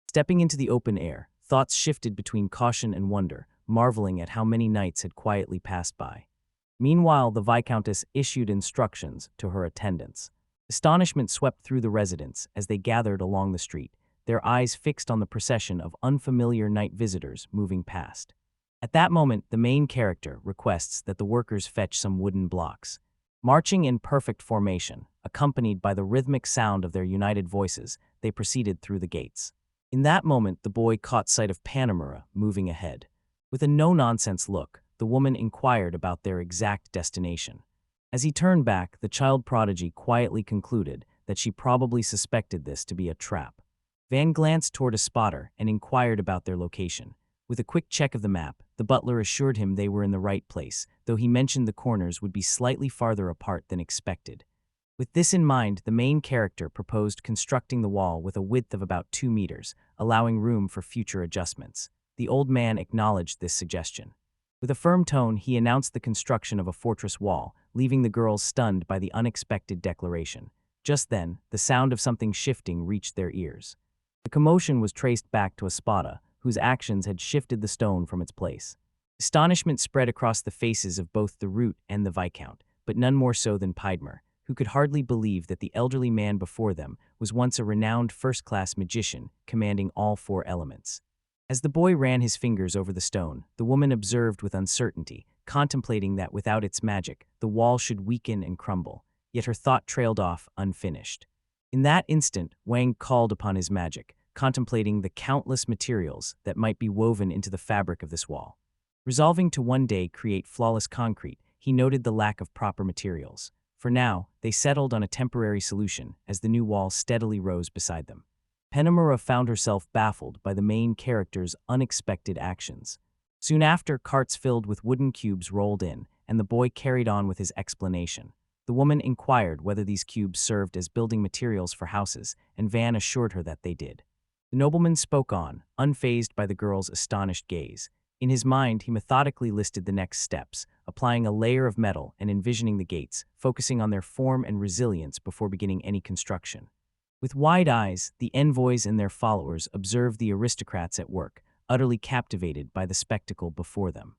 Stepping into the open air, thoughts shifted between caution and wonder, marveling at how many nights had quietly passed by. Meanwhile, the Viscountess issued instructions to her attendants. Astonishment swept through the residents as they gathered along the street, their eyes fixed on the procession of unfamiliar night visitors moving past. At that moment, the main character requests that the workers fetch some wooden blocks. Marching in perfect formation, accompanied by the rhythmic sound of their united voices, they proceeded through the gates. In that moment, the boy caught sight of Panamura moving ahead. With a no-nonsense look, the woman inquired about their exact destination. As he turned back, the child prodigy quietly concluded that she probably suspected this to be a trap. Van glanced toward a spotter and inquired about their location. With a quick check of the map, the butler assured him they were in the right place, though he mentioned the corners would be slightly farther apart than expected. With this in mind, the main character proposed constructing the wall with a width of about 2 meters, allowing room for future adjustments. The old man acknowledged this suggestion. With a firm tone, he announced the construction of a fortress wall, leaving the girls stunned by the unexpected declaration. Just then, the sound of something shifting reached their ears. The commotion was traced back to Espada, whose actions had shifted the stone from its place. Astonishment spread across the faces of both the Root and the Viscount, but none more so than Piedmer, who could hardly believe that the elderly man before them was once a renowned first-class magician commanding all 4 elements. As the boy ran his fingers over the stone, the woman observed with uncertainty, contemplating that without its magic, the wall should weaken and crumble, yet her thought trailed off unfinished. In that instant, Wang called upon his magic, contemplating the countless materials that might be woven into the fabric of this wall. Resolving to one day create flawless concrete, he noted the lack of proper materials. For now, they settled on a temporary solution as the new wall steadily rose beside them. Penamura found herself baffled by the main character's unexpected actions. Soon after, carts filled with wooden cubes rolled in, and the boy carried on with his explanation. The woman inquired whether these cubes served as building materials for houses, and Van assured her that they did. The nobleman spoke on, unfazed by the girl's astonished gaze. In his mind, he methodically listed the next steps, applying a layer of metal and envisioning the gates, focusing on their form and resilience before beginning any construction. With wide eyes, the envoys and their followers observed the aristocrats at work, utterly captivated by the spectacle before them.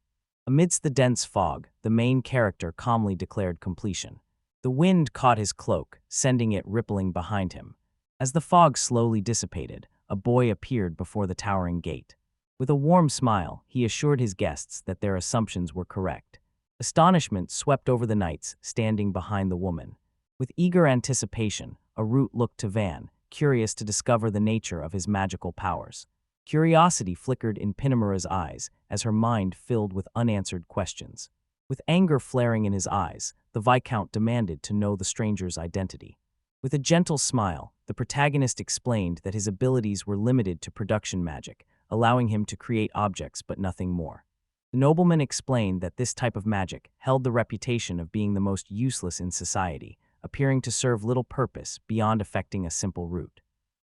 Amidst the dense fog, the main character calmly declared completion. The wind caught his cloak, sending it rippling behind him. As the fog slowly dissipated, a boy appeared before the towering gate. With a warm smile, he assured his guests that their assumptions were correct. Astonishment swept over the knights standing behind the woman. With eager anticipation, a Root looked to Van, curious to discover the nature of his magical powers. Curiosity flickered in Pinamura's eyes as her mind filled with unanswered questions. With anger flaring in his eyes, the Viscount demanded to know the stranger's identity. With a gentle smile, the protagonist explained that his abilities were limited to production magic, allowing him to create objects but nothing more. The nobleman explained that this type of magic held the reputation of being the most useless in society, appearing to serve little purpose beyond affecting a simple root.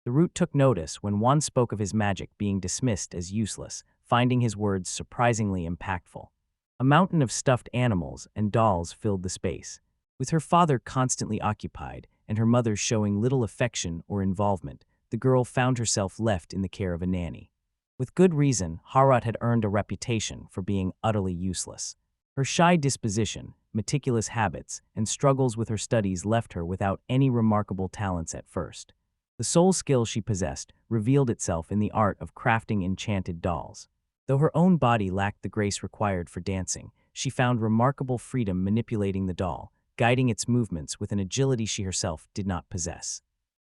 The root took notice when Juan spoke of his magic being dismissed as useless, finding his words surprisingly impactful. A mountain of stuffed animals and dolls filled the space. With her father constantly occupied and her mother showing little affection or involvement, the girl found herself left in the care of a nanny. With good reason, Harut had earned a reputation for being utterly useless. Her shy disposition, meticulous habits, and struggles with her studies left her without any remarkable talents at first. The sole skill she possessed revealed itself in the art of crafting enchanted dolls. Though her own body lacked the grace required for dancing, she found remarkable freedom manipulating the doll, guiding its movements with an agility she herself did not possess.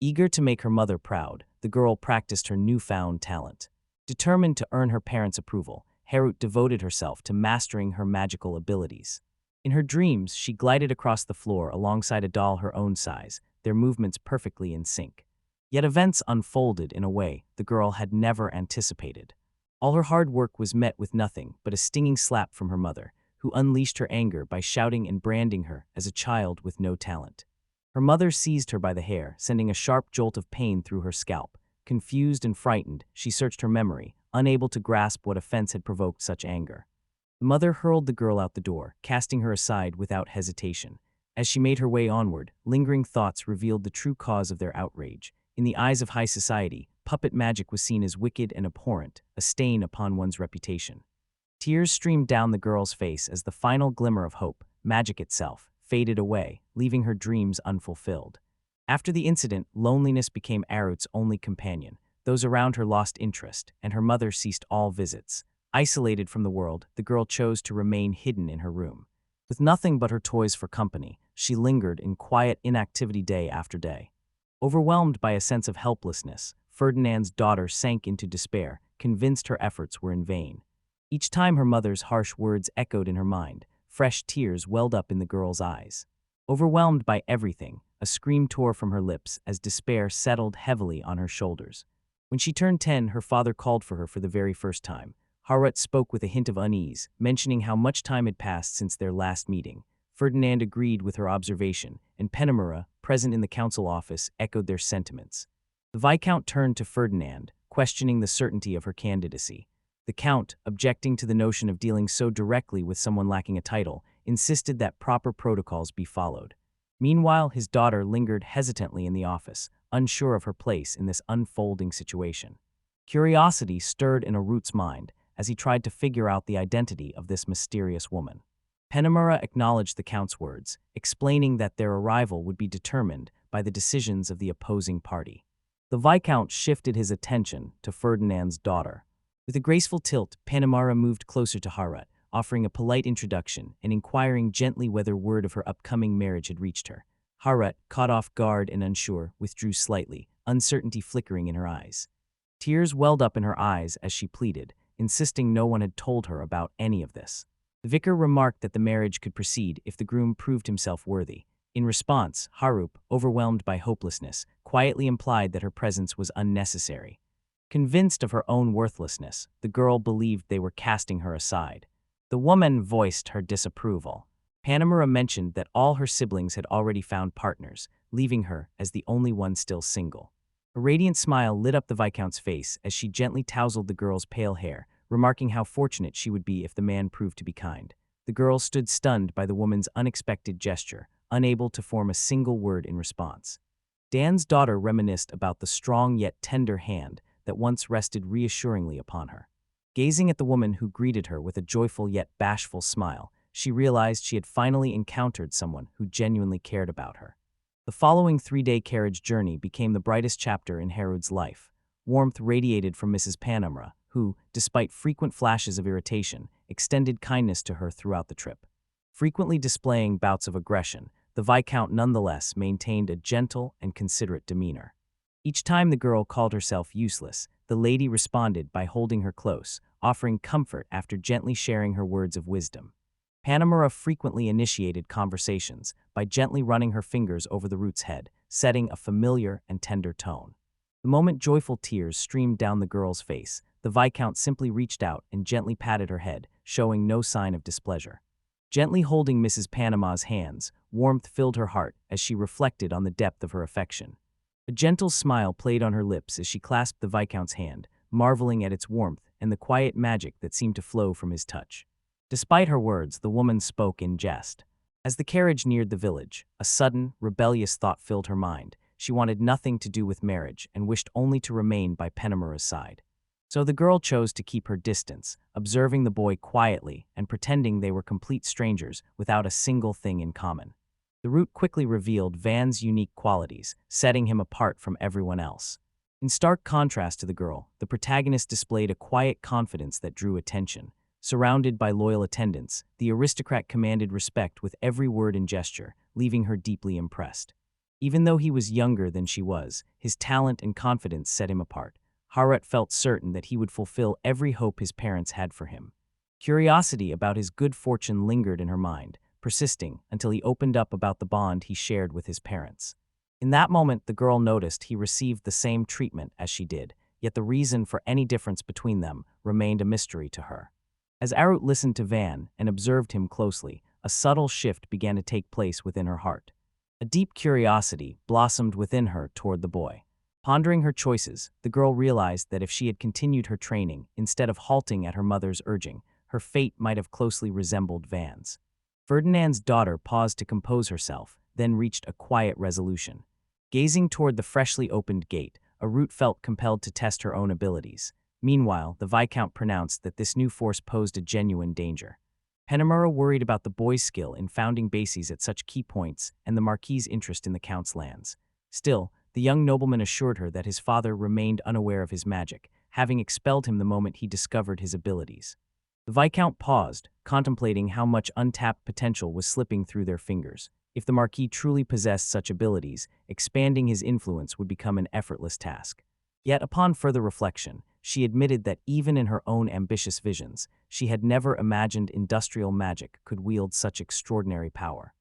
Eager to make her mother proud, the girl practiced her newfound talent. Determined to earn her parents' approval, Harut devoted herself to mastering her magical abilities. In her dreams, she glided across the floor alongside a doll her own size, their movements perfectly in sync. Yet events unfolded in a way the girl had never anticipated. All her hard work was met with nothing but a stinging slap from her mother, who unleashed her anger by shouting and branding her as a child with no talent. Her mother seized her by the hair, sending a sharp jolt of pain through her scalp. Confused and frightened, she searched her memory, unable to grasp what offense had provoked such anger. The mother hurled the girl out the door, casting her aside without hesitation. As she made her way onward, lingering thoughts revealed the true cause of their outrage. In the eyes of high society, puppet magic was seen as wicked and abhorrent, a stain upon one's reputation. Tears streamed down the girl's face as the final glimmer of hope, magic itself, faded away, leaving her dreams unfulfilled. After the incident, loneliness became Arut's only companion. Those around her lost interest, and her mother ceased all visits. Isolated from the world, the girl chose to remain hidden in her room. With nothing but her toys for company, she lingered in quiet inactivity day after day. Overwhelmed by a sense of helplessness, Ferdinand's daughter sank into despair, convinced her efforts were in vain. Each time her mother's harsh words echoed in her mind, fresh tears welled up in the girl's eyes. Overwhelmed by everything, a scream tore from her lips as despair settled heavily on her shoulders. When she turned 10, her father called for her for the very first time. Harut spoke with a hint of unease, mentioning how much time had passed since their last meeting. Ferdinand agreed with her observation, and Penamura, present in the council office, echoed their sentiments. The Viscount turned to Ferdinand, questioning the certainty of her candidacy. The Count, objecting to the notion of dealing so directly with someone lacking a title, insisted that proper protocols be followed. Meanwhile, his daughter lingered hesitantly in the office, unsure of her place in this unfolding situation. Curiosity stirred in Arut's mind as he tried to figure out the identity of this mysterious woman. Penamura acknowledged the Count's words, explaining that their arrival would be determined by the decisions of the opposing party. The Viscount shifted his attention to Ferdinand's daughter. With a graceful tilt, Penamura moved closer to Harut, offering a polite introduction and inquiring gently whether word of her upcoming marriage had reached her. Harut, caught off guard and unsure, withdrew slightly, uncertainty flickering in her eyes. Tears welled up in her eyes as she pleaded, insisting no one had told her about any of this. The vicar remarked that the marriage could proceed if the groom proved himself worthy. In response, Harut, overwhelmed by hopelessness, quietly implied that her presence was unnecessary. Convinced of her own worthlessness, the girl believed they were casting her aside. The woman voiced her disapproval. Penamura mentioned that all her siblings had already found partners, leaving her as the only one still single. A radiant smile lit up the Viscount's face as she gently tousled the girl's pale hair, remarking how fortunate she would be if the man proved to be kind. The girl stood stunned by the woman's unexpected gesture, unable to form a single word in response. Dan's daughter reminisced about the strong yet tender hand that once rested reassuringly upon her. Gazing at the woman who greeted her with a joyful yet bashful smile, she realized she had finally encountered someone who genuinely cared about her. The following 3-day carriage journey became the brightest chapter in Harut's life. Warmth radiated from Mrs. Penamura, who, despite frequent flashes of irritation, extended kindness to her throughout the trip. Frequently displaying bouts of aggression, the Viscount nonetheless maintained a gentle and considerate demeanor. Each time the girl called herself useless, the lady responded by holding her close, offering comfort after gently sharing her words of wisdom. Penamura frequently initiated conversations by gently running her fingers over the root's head, setting a familiar and tender tone. The moment joyful tears streamed down the girl's face, the Viscount simply reached out and gently patted her head, showing no sign of displeasure. Gently holding Mrs. Penamura's hands, warmth filled her heart as she reflected on the depth of her affection. A gentle smile played on her lips as she clasped the Viscount's hand, marveling at its warmth and the quiet magic that seemed to flow from his touch. Despite her words, the woman spoke in jest. As the carriage neared the village, a sudden, rebellious thought filled her mind. She wanted nothing to do with marriage and wished only to remain by Penomura's side. So the girl chose to keep her distance, observing the boy quietly and pretending they were complete strangers without a single thing in common. The route quickly revealed Van's unique qualities, setting him apart from everyone else. In stark contrast to the girl, the protagonist displayed a quiet confidence that drew attention. Surrounded by loyal attendants, the aristocrat commanded respect with every word and gesture, leaving her deeply impressed. Even though he was younger than she was, his talent and confidence set him apart. Harut felt certain that he would fulfill every hope his parents had for him. Curiosity about his good fortune lingered in her mind, persisting until he opened up about the bond he shared with his parents. In that moment, the girl noticed he received the same treatment as she did, yet the reason for any difference between them remained a mystery to her. As Arut listened to Van and observed him closely, a subtle shift began to take place within her heart. A deep curiosity blossomed within her toward the boy. Pondering her choices, the girl realized that if she had continued her training, instead of halting at her mother's urging, her fate might have closely resembled Van's. Ferdinand's daughter paused to compose herself, then reached a quiet resolution. Gazing toward the freshly opened gate, Arut felt compelled to test her own abilities. Meanwhile, the Viscount pronounced that this new force posed a genuine danger. Penomura worried about the boy's skill in founding bases at such key points and the Marquis's interest in the Count's lands. Still, the young nobleman assured her that his father remained unaware of his magic, having expelled him the moment he discovered his abilities. The Viscount paused, contemplating how much untapped potential was slipping through their fingers. If the Marquis truly possessed such abilities, expanding his influence would become an effortless task. Yet upon further reflection, she admitted that even in her own ambitious visions, she had never imagined industrial magic could wield such extraordinary power.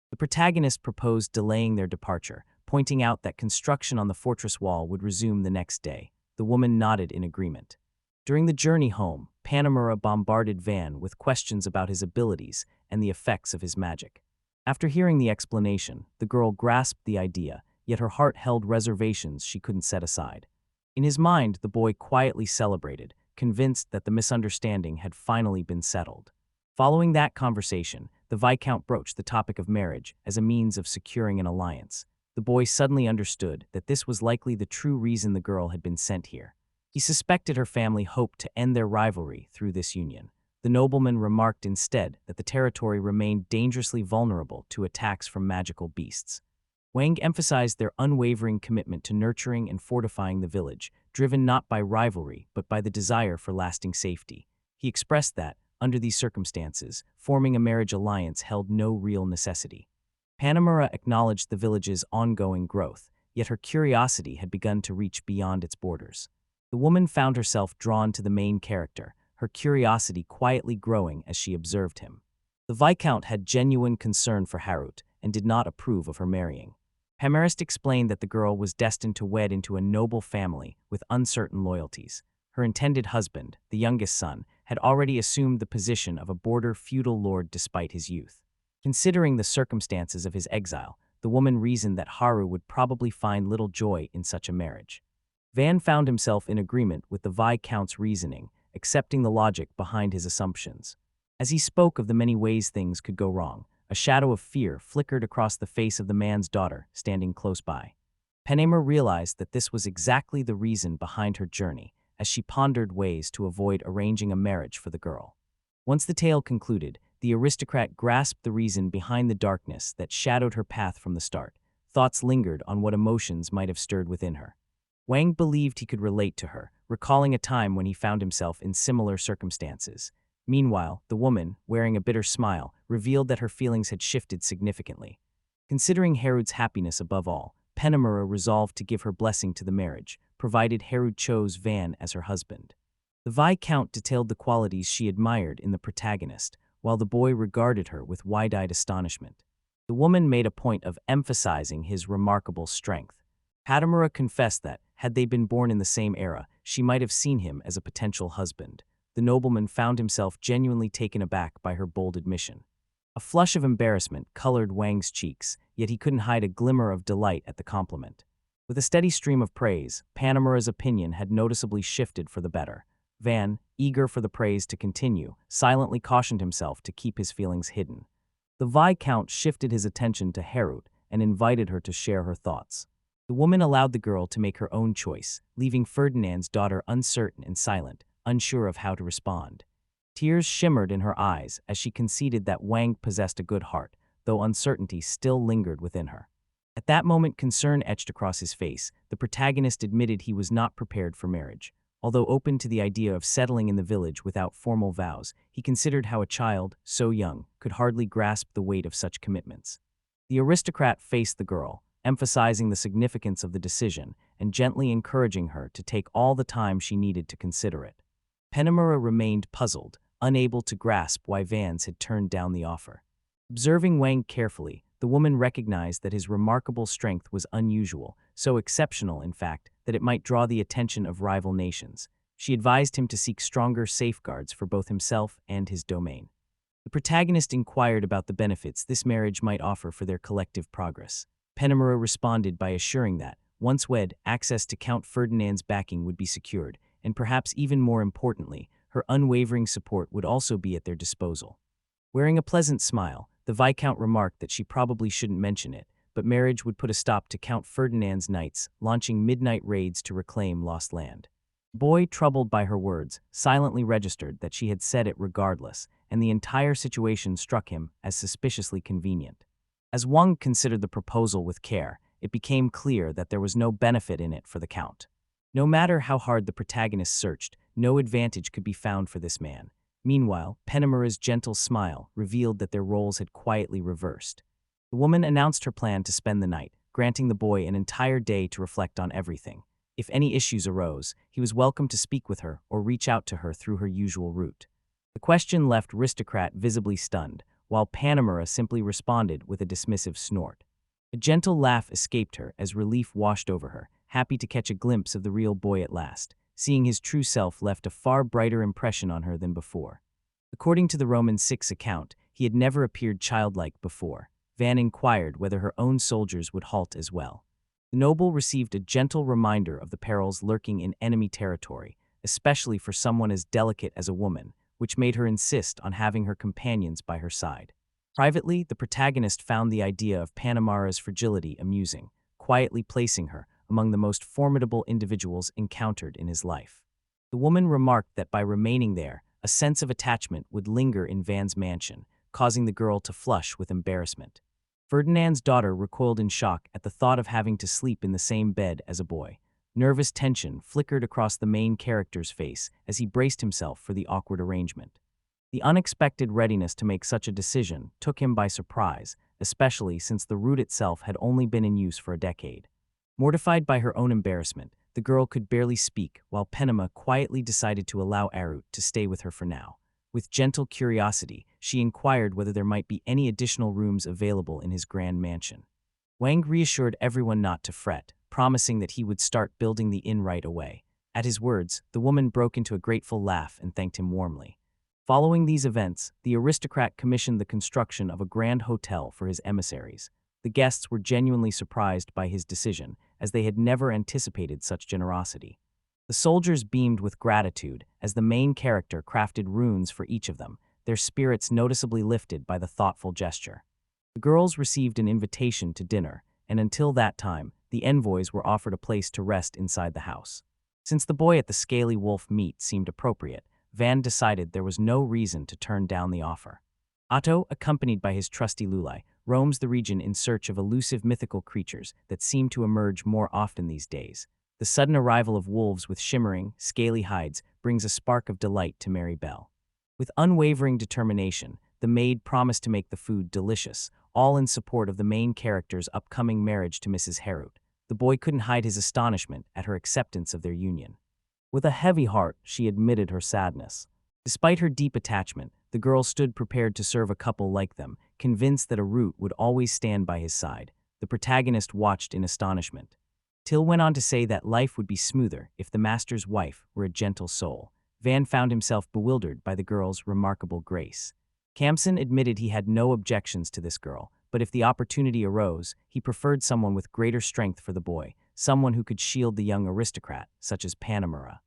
The protagonist proposed delaying their departure, pointing out that construction on the fortress wall would resume the next day. The woman nodded in agreement. During the journey home, Penomura bombarded Van with questions about his abilities and the effects of his magic. After hearing the explanation, the girl grasped the idea, yet her heart held reservations she couldn't set aside. In his mind, the boy quietly celebrated, convinced that the misunderstanding had finally been settled. Following that conversation, the Viscount broached the topic of marriage as a means of securing an alliance. The boy suddenly understood that this was likely the true reason the girl had been sent here. He suspected her family hoped to end their rivalry through this union. The nobleman remarked instead that the territory remained dangerously vulnerable to attacks from magical beasts. Wang emphasized their unwavering commitment to nurturing and fortifying the village, driven not by rivalry but by the desire for lasting safety. He expressed that, under these circumstances, forming a marriage alliance held no real necessity. Penomura acknowledged the village's ongoing growth, yet her curiosity had begun to reach beyond its borders. The woman found herself drawn to the main character, her curiosity quietly growing as she observed him. The Viscount had genuine concern for Harut and did not approve of her marrying. Pemerist explained that the girl was destined to wed into a noble family with uncertain loyalties. Her intended husband, the youngest son, had already assumed the position of a border feudal lord despite his youth. Considering the circumstances of his exile, the woman reasoned that Haru would probably find little joy in such a marriage. Van found himself in agreement with the Viscount's reasoning, accepting the logic behind his assumptions. As he spoke of the many ways things could go wrong, a shadow of fear flickered across the face of the man's daughter standing close by. Penomura realized that this was exactly the reason behind her journey, as she pondered ways to avoid arranging a marriage for the girl. Once the tale concluded, the aristocrat grasped the reason behind the darkness that shadowed her path from the start. Thoughts lingered on what emotions might have stirred within her. Wang believed he could relate to her, recalling a time when he found himself in similar circumstances. Meanwhile, the woman, wearing a bitter smile, revealed that her feelings had shifted significantly. Considering Harut's happiness above all, Penomura resolved to give her blessing to the marriage, provided Harut chose Van as her husband. The Viscount detailed the qualities she admired in the protagonist, while the boy regarded her with wide-eyed astonishment. The woman made a point of emphasizing his remarkable strength. Penomura confessed that, had they been born in the same era, she might have seen him as a potential husband. The nobleman found himself genuinely taken aback by her bold admission. A flush of embarrassment colored Wang's cheeks, yet he couldn't hide a glimmer of delight at the compliment. With a steady stream of praise, Panamura's opinion had noticeably shifted for the better. Van, eager for the praise to continue, silently cautioned himself to keep his feelings hidden. The Viscount shifted his attention to Harut and invited her to share her thoughts. The woman allowed the girl to make her own choice, leaving Ferdinand's daughter uncertain and silent, unsure of how to respond. Tears shimmered in her eyes as she conceded that Wang possessed a good heart, though uncertainty still lingered within her. At that moment, concern etched across his face. The protagonist admitted he was not prepared for marriage. Although open to the idea of settling in the village without formal vows, he considered how a child, so young, could hardly grasp the weight of such commitments. The aristocrat faced the girl, emphasizing the significance of the decision and gently encouraging her to take all the time she needed to consider it. Panamura remained puzzled, unable to grasp why Vans had turned down the offer. Observing Wang carefully, the woman recognized that his remarkable strength was unusual, so exceptional, in fact, that it might draw the attention of rival nations. She advised him to seek stronger safeguards for both himself and his domain. The protagonist inquired about the benefits this marriage might offer for their collective progress. Panamura responded by assuring that, once wed, access to Count Ferdinand's backing would be secured, and perhaps even more importantly, her unwavering support would also be at their disposal. Wearing a pleasant smile, the Viscount remarked that she probably shouldn't mention it, but marriage would put a stop to Count Ferdinand's knights launching midnight raids to reclaim lost land. Boy, troubled by her words, silently registered that she had said it regardless, and the entire situation struck him as suspiciously convenient. As Wang considered the proposal with care, it became clear that there was no benefit in it for the Count. No matter how hard the protagonist searched, no advantage could be found for this man. Meanwhile, Panamura's gentle smile revealed that their roles had quietly reversed. The woman announced her plan to spend the night, granting the boy an entire day to reflect on everything. If any issues arose, he was welcome to speak with her or reach out to her through her usual route. The question left Aristocrat visibly stunned, while Panamura simply responded with a dismissive snort. A gentle laugh escaped her as relief washed over her, happy to catch a glimpse of the real boy at last. Seeing his true self left a far brighter impression on her than before. According to the Roman 6 account, he had never appeared childlike before. Van inquired whether her own soldiers would halt as well. The noble received a gentle reminder of the perils lurking in enemy territory, especially for someone as delicate as a woman, which made her insist on having her companions by her side. Privately, the protagonist found the idea of Panamura's fragility amusing, quietly placing her among the most formidable individuals encountered in his life. The woman remarked that by remaining there, a sense of attachment would linger in Van's mansion, causing the girl to flush with embarrassment. Ferdinand's daughter recoiled in shock at the thought of having to sleep in the same bed as a boy. Nervous tension flickered across the main character's face as he braced himself for the awkward arrangement. The unexpected readiness to make such a decision took him by surprise, especially since the route itself had only been in use for a decade. Mortified by her own embarrassment, the girl could barely speak, while Panama quietly decided to allow Arut to stay with her for now. With gentle curiosity, she inquired whether there might be any additional rooms available in his grand mansion. Wang reassured everyone not to fret, promising that he would start building the inn right away. At his words, the woman broke into a grateful laugh and thanked him warmly. Following these events, the aristocrat commissioned the construction of a grand hotel for his emissaries. The guests were genuinely surprised by his decision, as they had never anticipated such generosity. The soldiers beamed with gratitude as the main character crafted runes for each of them, their spirits noticeably lifted by the thoughtful gesture. The girls received an invitation to dinner, and until that time, the envoys were offered a place to rest inside the house. Since the boy at the scaly wolf meat seemed appropriate, Van decided there was no reason to turn down the offer. Otto, accompanied by his trusty Lulai, roams the region in search of elusive mythical creatures that seem to emerge more often these days. The sudden arrival of wolves with shimmering, scaly hides brings a spark of delight to Mary Bell. With unwavering determination, the maid promised to make the food delicious, all in support of the main character's upcoming marriage to Mrs. Harut. The boy couldn't hide his astonishment at her acceptance of their union. With a heavy heart, she admitted her sadness. Despite her deep attachment, the girl stood prepared to serve a couple like them, convinced that Arut would always stand by his side. The protagonist watched in astonishment. Till went on to say that life would be smoother if the master's wife were a gentle soul. Van found himself bewildered by the girl's remarkable grace. Kamson admitted he had no objections to this girl, but if the opportunity arose, he preferred someone with greater strength for the boy, someone who could shield the young aristocrat, such as Panamera.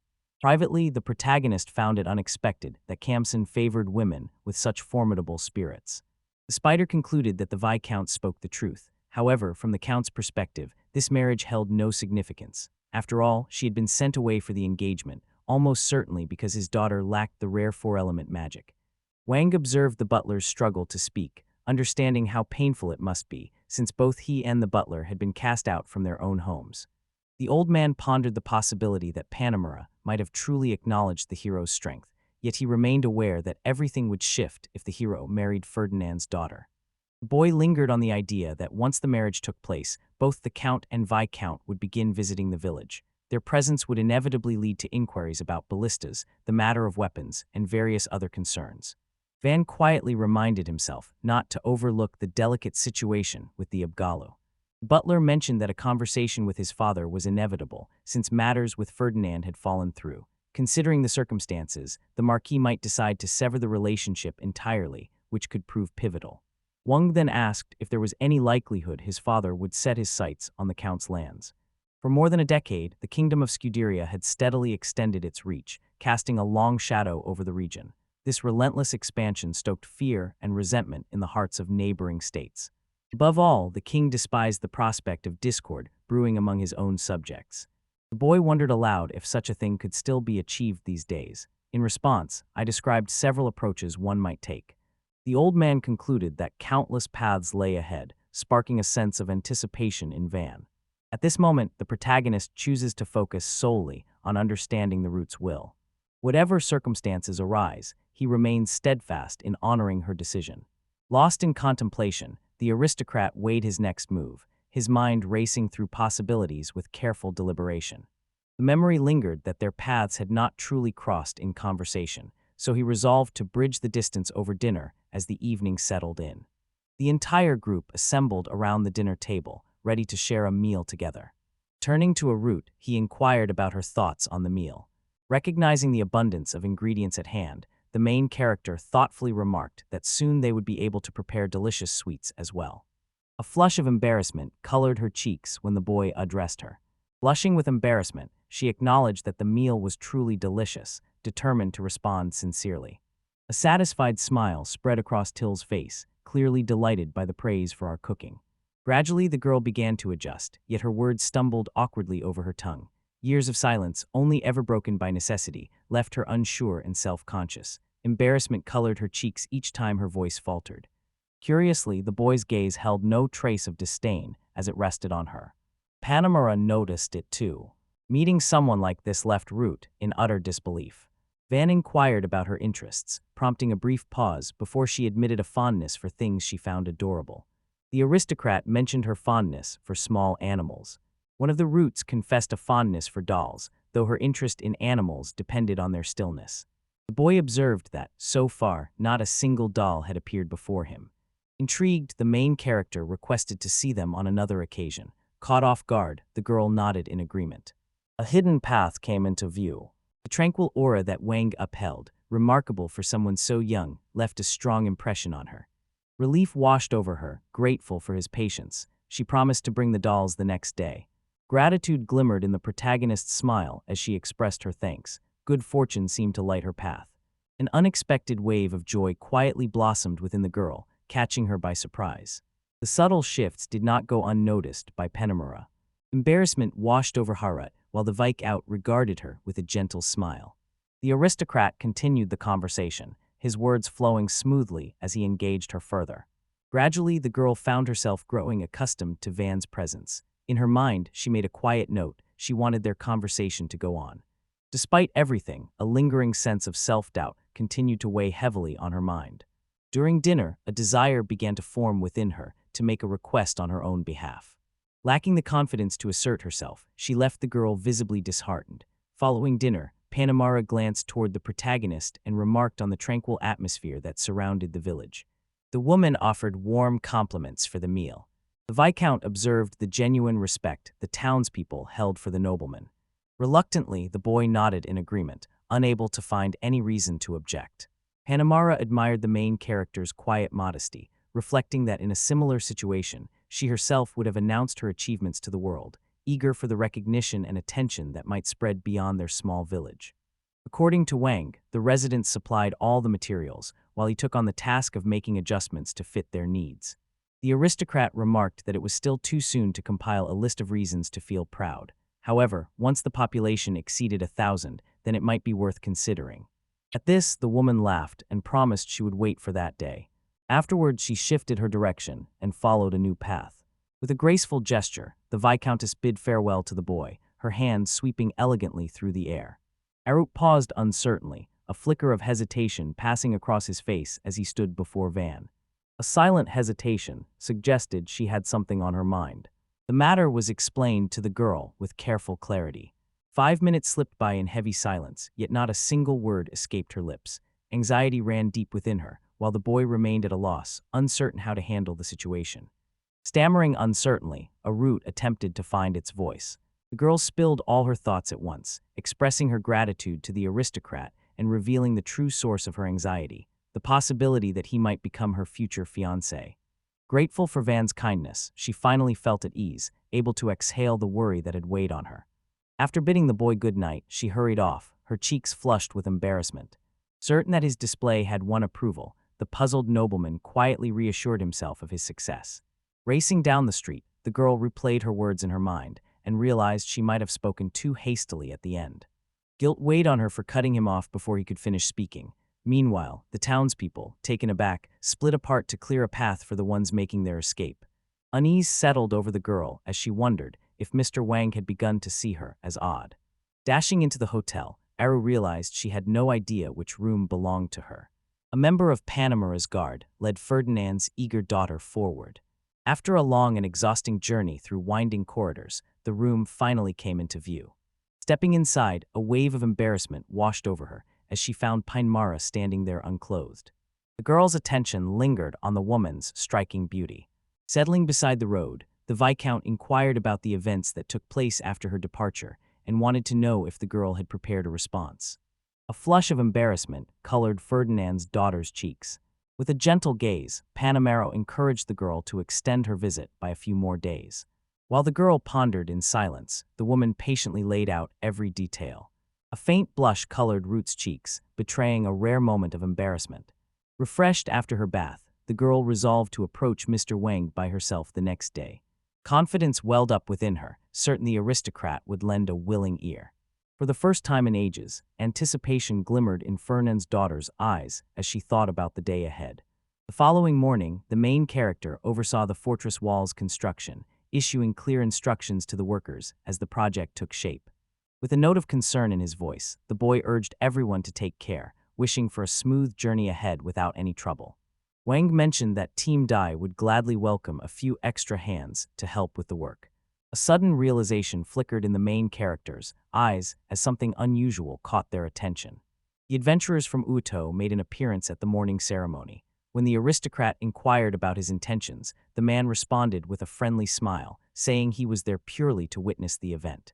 Privately, the protagonist found it unexpected that Kamsin favored women with such formidable spirits. The spider concluded that the Viscount spoke the truth. However, from the Count's perspective, this marriage held no significance. After all, she had been sent away for the engagement, almost certainly because his daughter lacked the rare four-element magic. Wang observed the butler's struggle to speak, understanding how painful it must be, since both he and the butler had been cast out from their own homes. The old man pondered the possibility that Panamera might have truly acknowledged the hero's strength, yet he remained aware that everything would shift if the hero married Ferdinand's daughter. The boy lingered on the idea that once the marriage took place, both the Count and Viscount would begin visiting the village. Their presence would inevitably lead to inquiries about ballistas, the matter of weapons, and various other concerns. Van quietly reminded himself not to overlook the delicate situation with the Abgalu. The butler mentioned that a conversation with his father was inevitable, since matters with Ferdinand had fallen through. Considering the circumstances, the Marquis might decide to sever the relationship entirely, which could prove pivotal. Wang then asked if there was any likelihood his father would set his sights on the Count's lands. For more than a decade, the Kingdom of Scuderia had steadily extended its reach, casting a long shadow over the region. This relentless expansion stoked fear and resentment in the hearts of neighboring states. Above all, the king despised the prospect of discord brewing among his own subjects. The boy wondered aloud if such a thing could still be achieved these days. In response, I described several approaches one might take. The old man concluded that countless paths lay ahead, sparking a sense of anticipation in Van. At this moment, the protagonist chooses to focus solely on understanding the root's will. Whatever circumstances arise, he remains steadfast in honoring her decision. Lost in contemplation, the aristocrat weighed his next move, his mind racing through possibilities with careful deliberation. The memory lingered that their paths had not truly crossed in conversation, so he resolved to bridge the distance over dinner as the evening settled in. The entire group assembled around the dinner table, ready to share a meal together. Turning to Arut, he inquired about her thoughts on the meal. Recognizing the abundance of ingredients at hand, the main character thoughtfully remarked that soon they would be able to prepare delicious sweets as well. A flush of embarrassment colored her cheeks when the boy addressed her. Blushing with embarrassment, she acknowledged that the meal was truly delicious, determined to respond sincerely. A satisfied smile spread across Till's face, clearly delighted by the praise for our cooking. Gradually, the girl began to adjust, yet her words stumbled awkwardly over her tongue. Years of silence, only ever broken by necessity, left her unsure and self-conscious. Embarrassment colored her cheeks each time her voice faltered. Curiously, the boy's gaze held no trace of disdain as it rested on her. Panamera noticed it too. Meeting someone like this left Root in utter disbelief. Van inquired about her interests, prompting a brief pause before she admitted a fondness for things she found adorable. The aristocrat mentioned her fondness for small animals. One of the Roots confessed a fondness for dolls, though her interest in animals depended on their stillness. The boy observed that, so far, not a single doll had appeared before him. Intrigued, the main character requested to see them on another occasion. Caught off guard, the girl nodded in agreement. A hidden path came into view. The tranquil aura that Wang upheld, remarkable for someone so young, left a strong impression on her. Relief washed over her, grateful for his patience. She promised to bring the dolls the next day. Gratitude glimmered in the protagonist's smile as she expressed her thanks. Good fortune seemed to light her path. An unexpected wave of joy quietly blossomed within the girl, catching her by surprise. The subtle shifts did not go unnoticed by Panamera. Embarrassment washed over Harut, while the Viscount regarded her with a gentle smile. The aristocrat continued the conversation, his words flowing smoothly as he engaged her further. Gradually, the girl found herself growing accustomed to Van's presence. In her mind, she made a quiet note. She wanted their conversation to go on. Despite everything, a lingering sense of self-doubt continued to weigh heavily on her mind. During dinner, a desire began to form within her to make a request on her own behalf. Lacking the confidence to assert herself, she left the girl visibly disheartened. Following dinner, Panamera glanced toward the protagonist and remarked on the tranquil atmosphere that surrounded the village. The woman offered warm compliments for the meal. The Viscount observed the genuine respect the townspeople held for the nobleman. Reluctantly, the boy nodded in agreement, unable to find any reason to object. Panamera admired the main character's quiet modesty, reflecting that in a similar situation, she herself would have announced her achievements to the world. eager for the recognition and attention that might spread beyond their small village. According to Wang, the residents supplied all the materials, while he took on the task of making adjustments to fit their needs. The aristocrat remarked that it was still too soon to compile a list of reasons to feel proud. However, once the population exceeded 1,000, then it might be worth considering. At this, the woman laughed and promised she would wait for that day. Afterwards, she shifted her direction and followed a new path. With a graceful gesture, the Viscountess bid farewell to the boy, her hand sweeping elegantly through the air. Arut paused uncertainly, a flicker of hesitation passing across his face as he stood before Van. A silent hesitation suggested she had something on her mind. The matter was explained to the girl with careful clarity. 5 minutes slipped by in heavy silence, yet not a single word escaped her lips. Anxiety ran deep within her, while the boy remained at a loss, uncertain how to handle the situation. Stammering uncertainly, Arut attempted to find its voice. The girl spilled all her thoughts at once, expressing her gratitude to the aristocrat and revealing the true source of her anxiety, the possibility that he might become her future fiancé. Grateful for Van's kindness, she finally felt at ease, able to exhale the worry that had weighed on her. After bidding the boy good night, she hurried off, her cheeks flushed with embarrassment. Certain that his display had won approval, the puzzled nobleman quietly reassured himself of his success. Racing down the street, the girl replayed her words in her mind and realized she might have spoken too hastily at the end. Guilt weighed on her for cutting him off before he could finish speaking. Meanwhile, the townspeople, taken aback, split apart to clear a path for the ones making their escape. Unease settled over the girl as she wondered if Mr. Wang had begun to see her as odd. Dashing into the hotel, Aru realized she had no idea which room belonged to her. A member of Panamera's guard led Ferdinand's eager daughter forward. After a long and exhausting journey through winding corridors, the room finally came into view. Stepping inside, a wave of embarrassment washed over her as she found Panamera standing there unclothed. The girl's attention lingered on the woman's striking beauty. Settling beside the road, the Viscount inquired about the events that took place after her departure and wanted to know if the girl had prepared a response. A flush of embarrassment colored Ferdinand's daughter's cheeks. With a gentle gaze, Panamera encouraged the girl to extend her visit by a few more days. While the girl pondered in silence, the woman patiently laid out every detail. A faint blush colored Ruth's cheeks, betraying a rare moment of embarrassment. Refreshed after her bath, the girl resolved to approach Mr. Wang by herself the next day. Confidence welled up within her, certain the aristocrat would lend a willing ear. For the first time in ages, anticipation glimmered in Ferdinand's daughter's eyes as she thought about the day ahead. The following morning, the main character oversaw the fortress wall's construction, issuing clear instructions to the workers as the project took shape. With a note of concern in his voice, the boy urged everyone to take care, wishing for a smooth journey ahead without any trouble. Wang mentioned that Team Dai would gladly welcome a few extra hands to help with the work. A sudden realization flickered in the main character's eyes as something unusual caught their attention. The adventurers from Uto made an appearance at the morning ceremony. When the aristocrat inquired about his intentions, the man responded with a friendly smile, saying he was there purely to witness the event.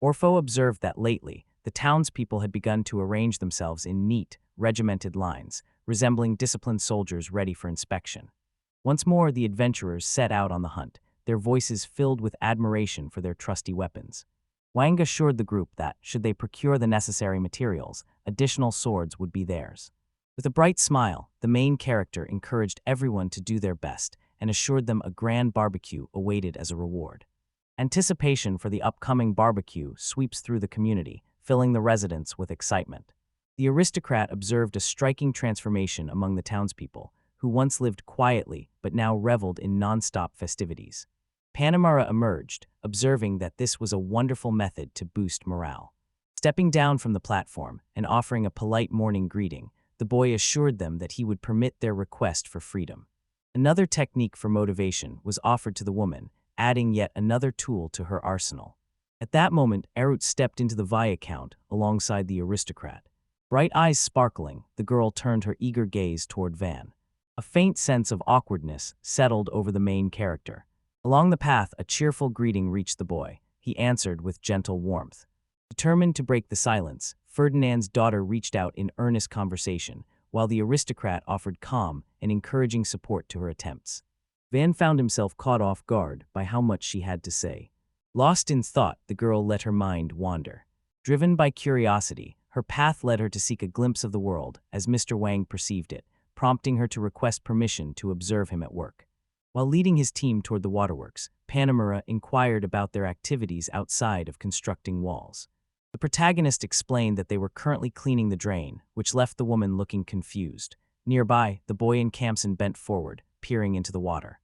Orpho observed that lately, the townspeople had begun to arrange themselves in neat, regimented lines, resembling disciplined soldiers ready for inspection. Once more, the adventurers set out on the hunt, their voices filled with admiration for their trusty weapons. Wang assured the group that, should they procure the necessary materials, additional swords would be theirs. With a bright smile, the main character encouraged everyone to do their best and assured them a grand barbecue awaited as a reward. Anticipation for the upcoming barbecue sweeps through the community, filling the residents with excitement. The aristocrat observed a striking transformation among the townspeople, who once lived quietly but now reveled in non-stop festivities. Panamera emerged, observing that this was a wonderful method to boost morale. Stepping down from the platform and offering a polite morning greeting, the boy assured them that he would permit their request for freedom. Another technique for motivation was offered to the woman, adding yet another tool to her arsenal. At that moment, Arut stepped into the Viscount alongside the aristocrat. Bright eyes sparkling, the girl turned her eager gaze toward Van. A faint sense of awkwardness settled over the main character. Along the path, a cheerful greeting reached the boy. He answered with gentle warmth. Determined to break the silence, Ferdinand's daughter reached out in earnest conversation, while the aristocrat offered calm and encouraging support to her attempts. Van found himself caught off guard by how much she had to say. Lost in thought, the girl let her mind wander. Driven by curiosity, her path led her to seek a glimpse of the world as Mr. Wang perceived it, prompting her to request permission to observe him at work. While leading his team toward the waterworks, Panemura inquired about their activities outside of constructing walls. The protagonist explained that they were currently cleaning the drain, which left the woman looking confused. Nearby, the boy in Kamsen bent forward, peering into the water.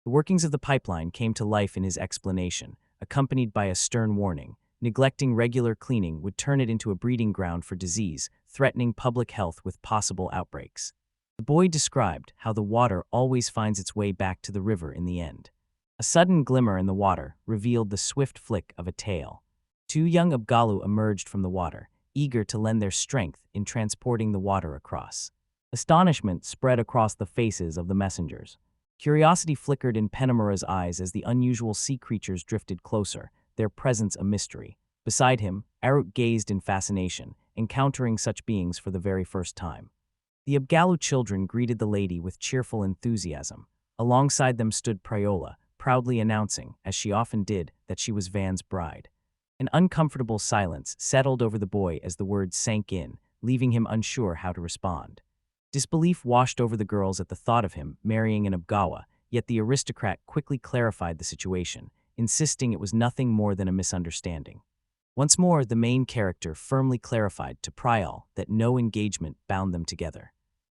The workings of the pipeline came to life in his explanation, accompanied by a stern warning. Neglecting regular cleaning would turn it into a breeding ground for disease, threatening public health with possible outbreaks. The boy described how the water always finds its way back to the river in the end. A sudden glimmer in the water revealed the swift flick of a tail. Two young Abgalu emerged from the water, eager to lend their strength in transporting the water across. Astonishment spread across the faces of the messengers. Curiosity flickered in Panemura's eyes as the unusual sea creatures drifted closer, their presence a mystery. Beside him, Arut gazed in fascination, encountering such beings for the very first time. The Abgalu children greeted the lady with cheerful enthusiasm. Alongside them stood Priola, proudly announcing, as she often did, that she was Van's bride. An uncomfortable silence settled over the boy as the words sank in, leaving him unsure how to respond. Disbelief washed over the girls at the thought of him marrying an Abgawa, yet the aristocrat quickly clarified the situation, insisting it was nothing more than a misunderstanding. Once more, the main character firmly clarified to Priol that no engagement bound them together.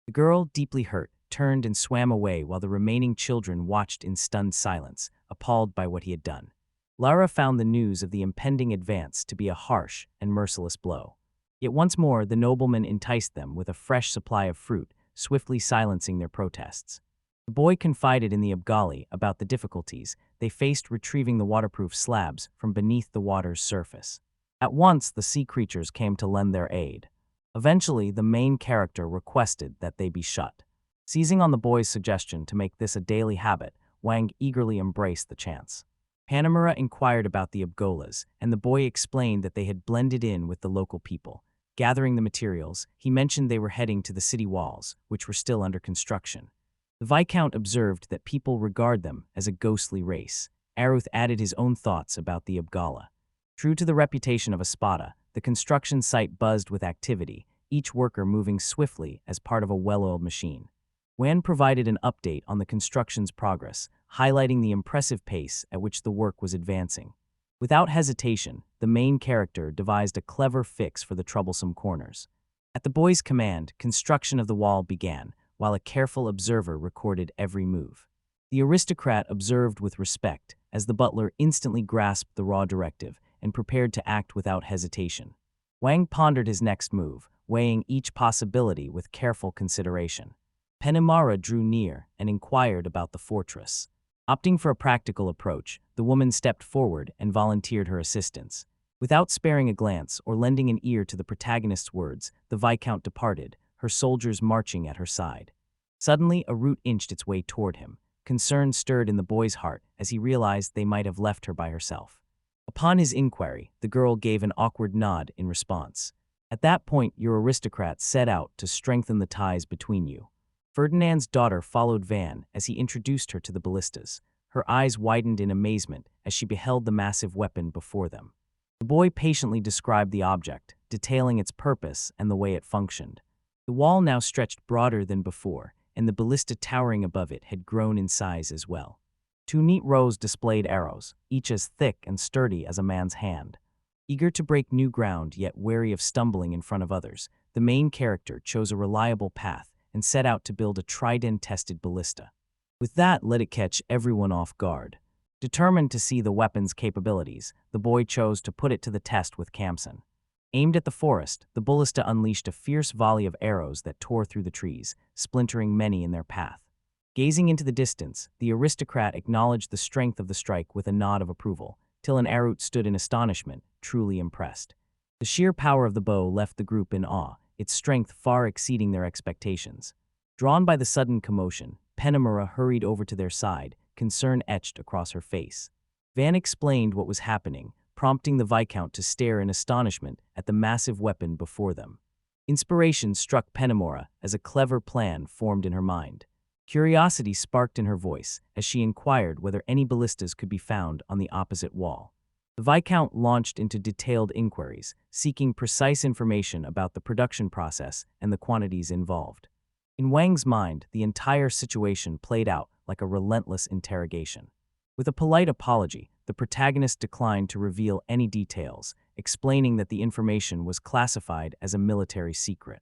The girl, deeply hurt, turned and swam away while the remaining children watched in stunned silence, appalled by what he had done. Lara found the news of the impending advance to be a harsh and merciless blow. Yet once more, the nobleman enticed them with a fresh supply of fruit, swiftly silencing their protests. The boy confided in the Abgali about the difficulties they faced retrieving the waterproof slabs from beneath the water's surface. At once, the sea creatures came to lend their aid. Eventually, the main character requested that they be shut. Seizing on the boy's suggestion to make this a daily habit, Wang eagerly embraced the chance. Panemura inquired about the Abgolas, and the boy explained that they had blended in with the local people. Gathering the materials, he mentioned they were heading to the city walls, which were still under construction. The Viscount observed that people regard them as a ghostly race. Aruth added his own thoughts about the Abgala. True to the reputation of Espada, the construction site buzzed with activity, each worker moving swiftly as part of a well-oiled machine. Wan provided an update on the construction's progress, highlighting the impressive pace at which the work was advancing. Without hesitation, the main character devised a clever fix for the troublesome corners. At the boy's command, construction of the wall began, while a careful observer recorded every move. The aristocrat observed with respect, as the butler instantly grasped the raw directive and prepared to act without hesitation. Wang pondered his next move, weighing each possibility with careful consideration. Panemura drew near and inquired about the fortress. Opting for a practical approach, the woman stepped forward and volunteered her assistance. Without sparing a glance or lending an ear to the protagonist's words, the Viscount departed, her soldiers marching at her side. Suddenly, a root inched its way toward him. Concern stirred in the boy's heart as he realized they might have left her by herself. Upon his inquiry, the girl gave an awkward nod in response. At that point, your aristocrat set out to strengthen the ties between you. Ferdinand's daughter followed Van as he introduced her to the ballistas. Her eyes widened in amazement as she beheld the massive weapon before them. The boy patiently described the object, detailing its purpose and the way it functioned. The wall now stretched broader than before, and the ballista towering above it had grown in size as well. Two neat rows displayed arrows, each as thick and sturdy as a man's hand. Eager to break new ground yet wary of stumbling in front of others, the main character chose a reliable path and set out to build a trident-tested ballista. With that, let it catch everyone off guard. Determined to see the weapon's capabilities, the boy chose to put it to the test with Kamsen. Aimed at the forest, the ballista unleashed a fierce volley of arrows that tore through the trees, splintering many in their path. Gazing into the distance, the aristocrat acknowledged the strength of the strike with a nod of approval, till an Arut stood in astonishment, truly impressed. The sheer power of the bow left the group in awe, its strength far exceeding their expectations. Drawn by the sudden commotion, Panemura hurried over to their side, concern etched across her face. Van explained what was happening, prompting the Viscount to stare in astonishment at the massive weapon before them. Inspiration struck Panemura as a clever plan formed in her mind. Curiosity sparked in her voice as she inquired whether any ballistas could be found on the opposite wall. The Viscount launched into detailed inquiries, seeking precise information about the production process and the quantities involved. In Wang's mind, the entire situation played out like a relentless interrogation. With a polite apology, the protagonist declined to reveal any details, explaining that the information was classified as a military secret.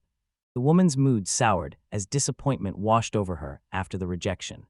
The woman's mood soured as disappointment washed over her after the rejection.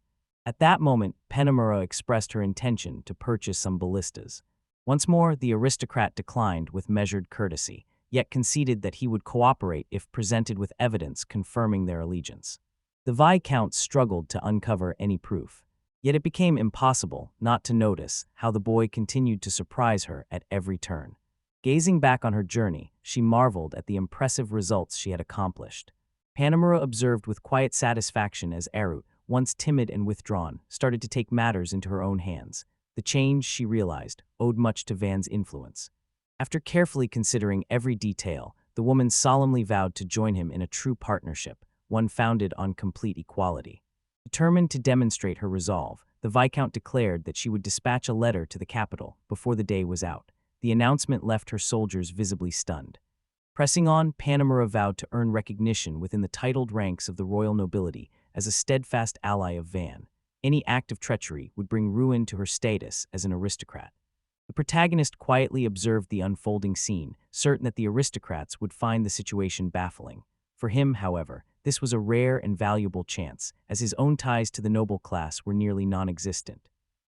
At that moment, Penomura expressed her intention to purchase some ballistas. Once more, the aristocrat declined with measured courtesy, yet conceded that he would cooperate if presented with evidence confirming their allegiance. The Viscount struggled to uncover any proof, yet it became impossible not to notice how the boy continued to surprise her at every turn. Gazing back on her journey, she marveled at the impressive results she had accomplished. Panemura observed with quiet satisfaction as Erut, once timid and withdrawn, started to take matters into her own hands. The change, she realized, owed much to Van's influence. After carefully considering every detail, the woman solemnly vowed to join him in a true partnership, one founded on complete equality. Determined to demonstrate her resolve, the Viscount declared that she would dispatch a letter to the capital before the day was out. The announcement left her soldiers visibly stunned. Pressing on, Panemura vowed to earn recognition within the titled ranks of the royal nobility as a steadfast ally of Van. Any act of treachery would bring ruin to her status as an aristocrat. The protagonist quietly observed the unfolding scene, certain that the aristocrats would find the situation baffling. For him, however, this was a rare and valuable chance, as his own ties to the noble class were nearly non-existent.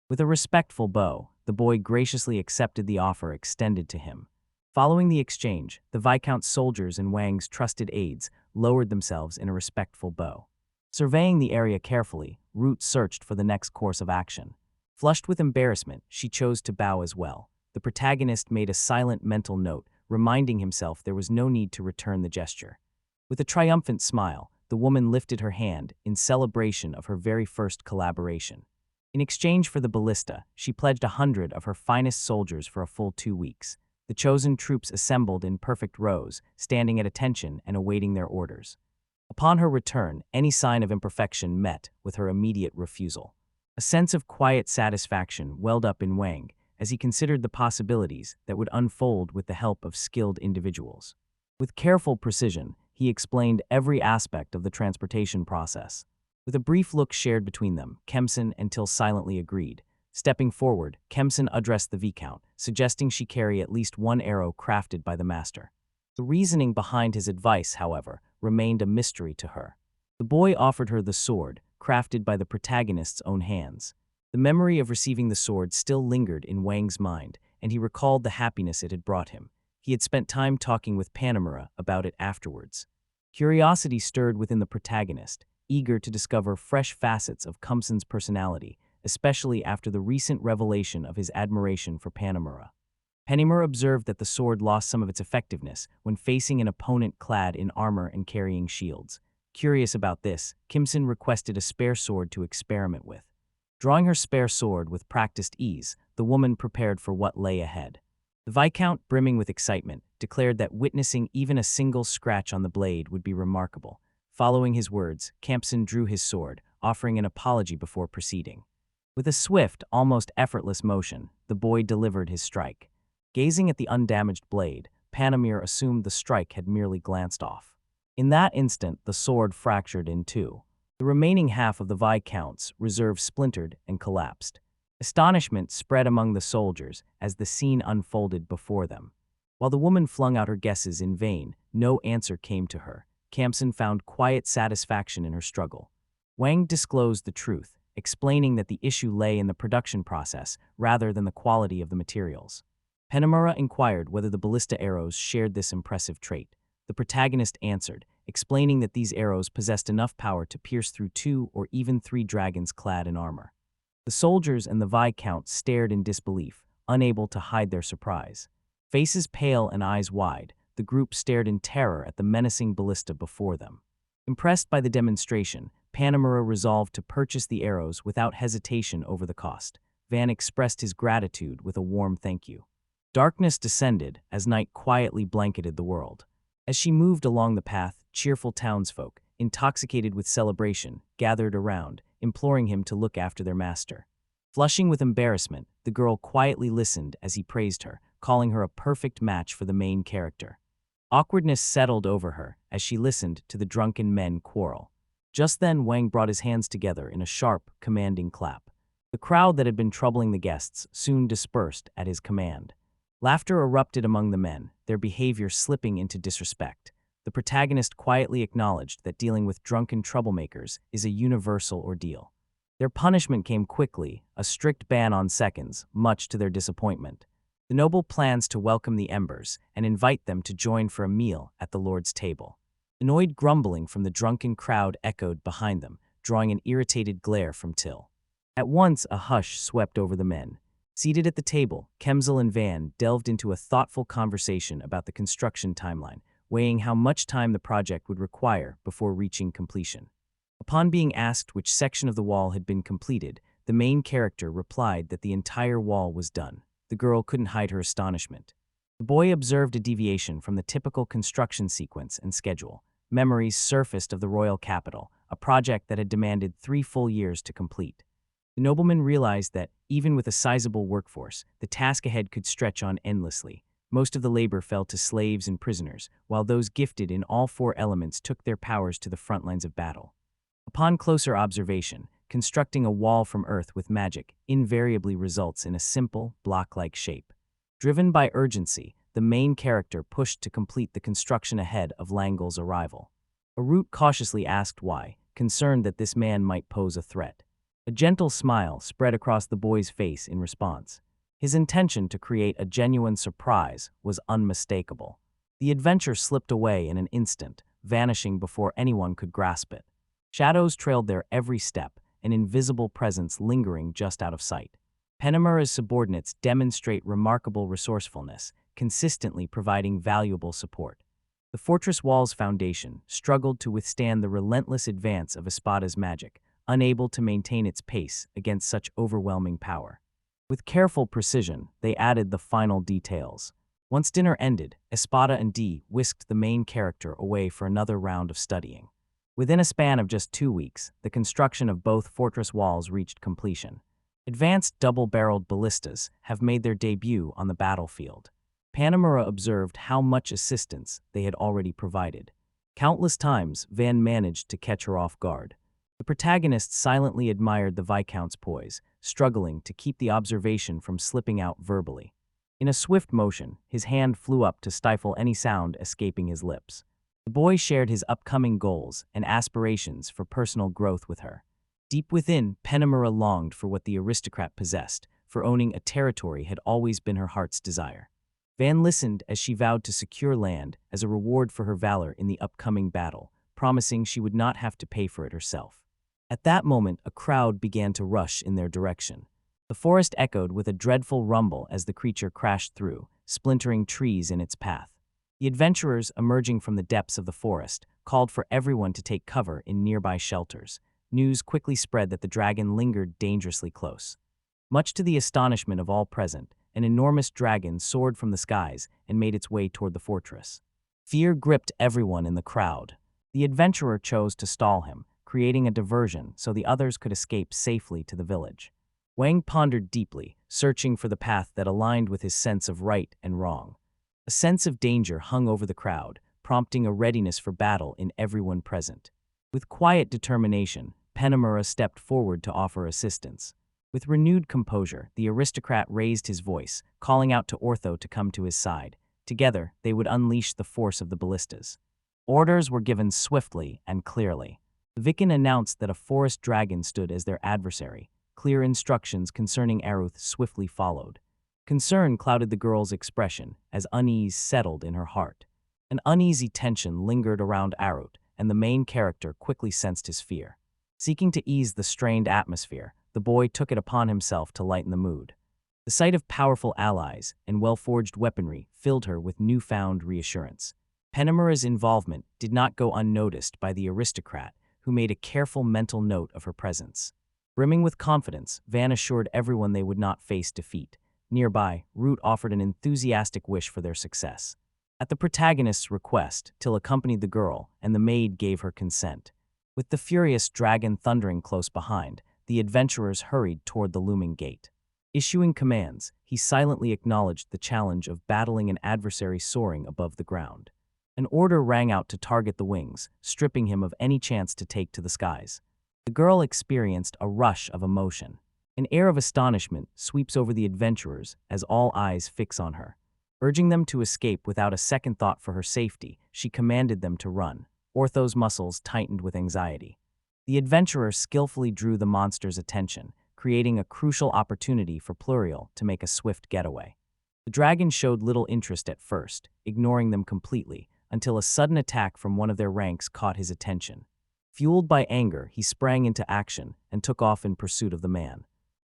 With a respectful bow, the boy graciously accepted the offer extended to him. Following the exchange, the Viscount's soldiers and Wang's trusted aides lowered themselves in a respectful bow. Surveying the area carefully, Root searched for the next course of action. Flushed with embarrassment, she chose to bow as well. The protagonist made a silent mental note, reminding himself there was no need to return the gesture. With a triumphant smile, the woman lifted her hand in celebration of her very first collaboration. In exchange for the ballista, she pledged 100 of her finest soldiers for a full 2 weeks. The chosen troops assembled in perfect rows, standing at attention and awaiting their orders. Upon her return, any sign of imperfection met with her immediate refusal. A sense of quiet satisfaction welled up in Wang as he considered the possibilities that would unfold with the help of skilled individuals. With careful precision, he explained every aspect of the transportation process. With a brief look shared between them, Kempson and Till silently agreed. Stepping forward, Kempson addressed the Viscount, suggesting she carry at least one arrow crafted by the master. The reasoning behind his advice, however, remained a mystery to her. The boy offered her the sword, crafted by the protagonist's own hands. The memory of receiving the sword still lingered in Wang's mind, and he recalled the happiness it had brought him. He had spent time talking with Panemura about it afterwards. Curiosity stirred within the protagonist, eager to discover fresh facets of Kempson's personality, especially after the recent revelation of his admiration for Panemura. Panemura observed that the sword lost some of its effectiveness when facing an opponent clad in armor and carrying shields. Curious about this, Kempson requested a spare sword to experiment with. Drawing her spare sword with practiced ease, the woman prepared for what lay ahead. The Viscount, brimming with excitement, declared that witnessing even a single scratch on the blade would be remarkable. Following his words, Kempson drew his sword, offering an apology before proceeding. With a swift, almost effortless motion, the boy delivered his strike. Gazing at the undamaged blade, Panemura assumed the strike had merely glanced off. In that instant, the sword fractured in two. The remaining half of the Viscount's reserve splintered and collapsed. Astonishment spread among the soldiers as the scene unfolded before them. While the woman flung out her guesses in vain, no answer came to her. Kempson found quiet satisfaction in her struggle. Wang disclosed the truth, explaining that the issue lay in the production process rather than the quality of the materials. Panemura inquired whether the ballista arrows shared this impressive trait. The protagonist answered, explaining that these arrows possessed enough power to pierce through 2 or even 3 dragons clad in armor. The soldiers and the Viscount stared in disbelief, unable to hide their surprise. Faces pale and eyes wide, the group stared in terror at the menacing ballista before them. Impressed by the demonstration, Panemura resolved to purchase the arrows without hesitation over the cost. Van expressed his gratitude with a warm thank you. Darkness descended as night quietly blanketed the world. As she moved along the path, cheerful townsfolk, intoxicated with celebration, gathered around, imploring him to look after their master. Flushing with embarrassment, the girl quietly listened as he praised her, calling her a perfect match for the main character. Awkwardness settled over her as she listened to the drunken men quarrel. Just then, Wang brought his hands together in a sharp, commanding clap. The crowd that had been troubling the guests soon dispersed at his command. Laughter erupted among the men, their behavior slipping into disrespect. The protagonist quietly acknowledged that dealing with drunken troublemakers is a universal ordeal. Their punishment came quickly, a strict ban on seconds, much to their disappointment. The noble plans to welcome the embers and invite them to join for a meal at the Lord's table. Annoyed grumbling from the drunken crowd echoed behind them, drawing an irritated glare from Till. At once, a hush swept over the men. Seated at the table, Kemzel and Van delved into a thoughtful conversation about the construction timeline, weighing how much time the project would require before reaching completion. Upon being asked which section of the wall had been completed, the main character replied that the entire wall was done. The girl couldn't hide her astonishment. The boy observed a deviation from the typical construction sequence and schedule. Memories surfaced of the royal capital, a project that had demanded 3 full years to complete. The nobleman realized that, even with a sizable workforce, the task ahead could stretch on endlessly. Most of the labor fell to slaves and prisoners, while those gifted in all 4 elements took their powers to the front lines of battle. Upon closer observation, constructing a wall from earth with magic invariably results in a simple, block-like shape. Driven by urgency, the main character pushed to complete the construction ahead of Langel's arrival. Arut cautiously asked why, concerned that this man might pose a threat. A gentle smile spread across the boy's face in response. His intention to create a genuine surprise was unmistakable. The adventure slipped away in an instant, vanishing before anyone could grasp it. Shadows trailed their every step, an invisible presence lingering just out of sight. Penamura's subordinates demonstrate remarkable resourcefulness, consistently providing valuable support. The fortress wall's foundation struggled to withstand the relentless advance of Espada's magic, unable to maintain its pace against such overwhelming power. With careful precision, they added the final details. Once dinner ended, Espada and Dee whisked the main character away for another round of studying. Within a span of just 2 weeks, the construction of both fortress walls reached completion. Advanced double-barreled ballistas have made their debut on the battlefield. Panamura observed how much assistance they had already provided. Countless times, Van managed to catch her off guard. The protagonist silently admired the Viscount's poise, struggling to keep the observation from slipping out verbally. In a swift motion, his hand flew up to stifle any sound escaping his lips. The boy shared his upcoming goals and aspirations for personal growth with her. Deep within, Penamura longed for what the aristocrat possessed, for owning a territory had always been her heart's desire. Van listened as she vowed to secure land as a reward for her valor in the upcoming battle, promising she would not have to pay for it herself. At that moment, a crowd began to rush in their direction. The forest echoed with a dreadful rumble as the creature crashed through, splintering trees in its path. The adventurers, emerging from the depths of the forest, called for everyone to take cover in nearby shelters. News quickly spread that the dragon lingered dangerously close. Much to the astonishment of all present, an enormous dragon soared from the skies and made its way toward the fortress. Fear gripped everyone in the crowd. The adventurer chose to stall him, creating a diversion so the others could escape safely to the village. Wang pondered deeply, searching for the path that aligned with his sense of right and wrong. A sense of danger hung over the crowd, prompting a readiness for battle in everyone present. With quiet determination, Penamura stepped forward to offer assistance. With renewed composure, the aristocrat raised his voice, calling out to Ortho to come to his side. Together, they would unleash the force of the ballistas. Orders were given swiftly and clearly. The Viken announced that a forest dragon stood as their adversary. Clear instructions concerning Aruth swiftly followed. Concern clouded the girl's expression as unease settled in her heart. An uneasy tension lingered around Arut, and the main character quickly sensed his fear. Seeking to ease the strained atmosphere, the boy took it upon himself to lighten the mood. The sight of powerful allies and well-forged weaponry filled her with newfound reassurance. Penamura's involvement did not go unnoticed by the aristocrat, who made a careful mental note of her presence. Brimming with confidence, Van assured everyone they would not face defeat. Nearby, Root offered an enthusiastic wish for their success. At the protagonist's request, Till accompanied the girl, and the maid gave her consent. With the furious dragon thundering close behind, the adventurers hurried toward the looming gate. Issuing commands, he silently acknowledged the challenge of battling an adversary soaring above the ground. An order rang out to target the wings, stripping him of any chance to take to the skies. The girl experienced a rush of emotion. An air of astonishment sweeps over the adventurers as all eyes fix on her. Urging them to escape without a second thought for her safety, she commanded them to run. Ortho's muscles tightened with anxiety. The adventurer skillfully drew the monster's attention, creating a crucial opportunity for Pluriel to make a swift getaway. The dragon showed little interest at first, ignoring them completely, until a sudden attack from one of their ranks caught his attention. Fueled by anger, he sprang into action and took off in pursuit of the man.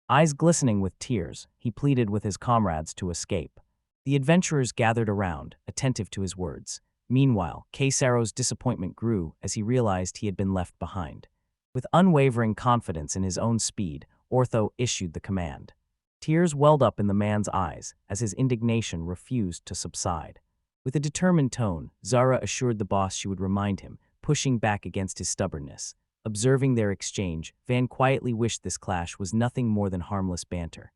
Eyes glistening with tears, he pleaded with his comrades to escape. The adventurers gathered around, attentive to his words. Meanwhile, Keisaro's disappointment grew as he realized he had been left behind. With unwavering confidence in his own speed, Ortho issued the command. Tears welled up in the man's eyes as his indignation refused to subside. With a determined tone, Zara assured the boss she would remind him, pushing back against his stubbornness. Observing their exchange, Van quietly wished this clash was nothing more than harmless banter.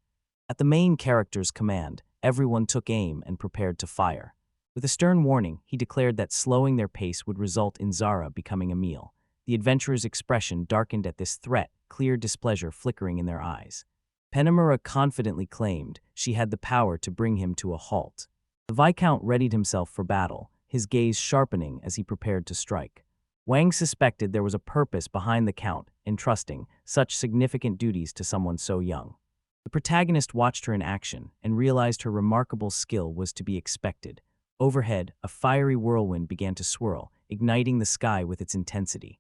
At the main character's command, everyone took aim and prepared to fire. With a stern warning, he declared that slowing their pace would result in Zara becoming a meal. The adventurer's expression darkened at this threat, clear displeasure flickering in their eyes. Penamura confidently claimed she had the power to bring him to a halt. The Viscount readied himself for battle, his gaze sharpening as he prepared to strike. Wang suspected there was a purpose behind the Count entrusting such significant duties to someone so young. The protagonist watched her in action and realized her remarkable skill was to be expected. Overhead, a fiery whirlwind began to swirl, igniting the sky with its intensity.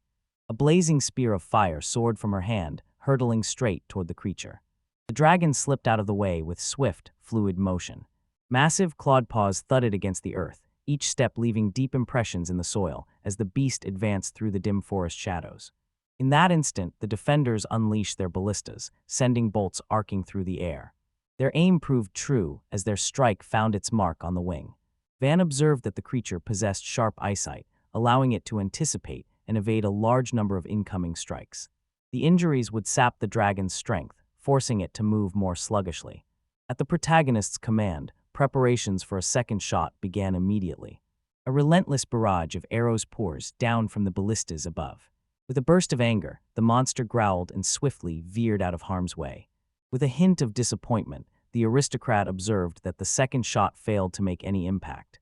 A blazing spear of fire soared from her hand, hurtling straight toward the creature. The dragon slipped out of the way with swift, fluid motion. Massive clawed paws thudded against the earth, each step leaving deep impressions in the soil as the beast advanced through the dim forest shadows. In that instant, the defenders unleashed their ballistas, sending bolts arcing through the air. Their aim proved true as their strike found its mark on the wing. Van observed that the creature possessed sharp eyesight, allowing it to anticipate and evade a large number of incoming strikes. The injuries would sap the dragon's strength, forcing it to move more sluggishly. At the protagonist's command, preparations for a second shot began immediately. A relentless barrage of arrows pours down from the ballistas above. With a burst of anger, the monster growled and swiftly veered out of harm's way. With a hint of disappointment, the aristocrat observed that the second shot failed to make any impact.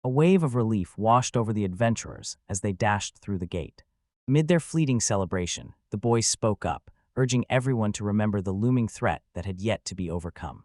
A wave of relief washed over the adventurers as they dashed through the gate. Amid their fleeting celebration, the boys spoke up, urging everyone to remember the looming threat that had yet to be overcome.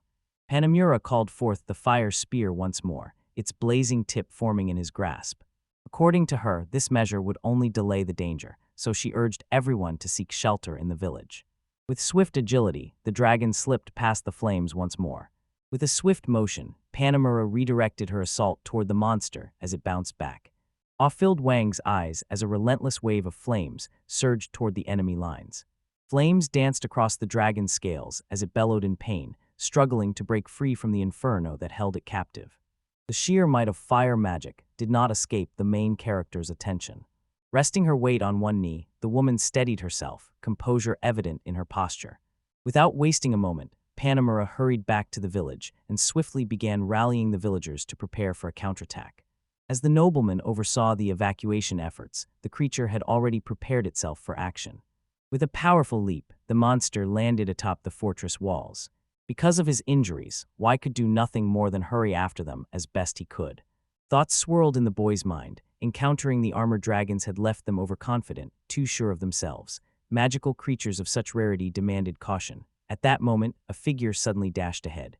Panamura called forth the fire spear once more, its blazing tip forming in his grasp. According to her, this measure would only delay the danger, so she urged everyone to seek shelter in the village. With swift agility, the dragon slipped past the flames once more. With a swift motion, Panamura redirected her assault toward the monster as it bounced back. Awe filled Wang's eyes as a relentless wave of flames surged toward the enemy lines. Flames danced across the dragon's scales as it bellowed in pain, struggling to break free from the inferno that held it captive. The sheer might of fire magic did not escape the main character's attention. Resting her weight on one knee, the woman steadied herself, composure evident in her posture. Without wasting a moment, Panamura hurried back to the village and swiftly began rallying the villagers to prepare for a counterattack. As the nobleman oversaw the evacuation efforts, the creature had already prepared itself for action. With a powerful leap, the monster landed atop the fortress walls. Because of his injuries, Wai could do nothing more than hurry after them as best he could. Thoughts swirled in the boy's mind. Encountering the armored dragons had left them overconfident, too sure of themselves. Magical creatures of such rarity demanded caution. At that moment, a figure suddenly dashed ahead.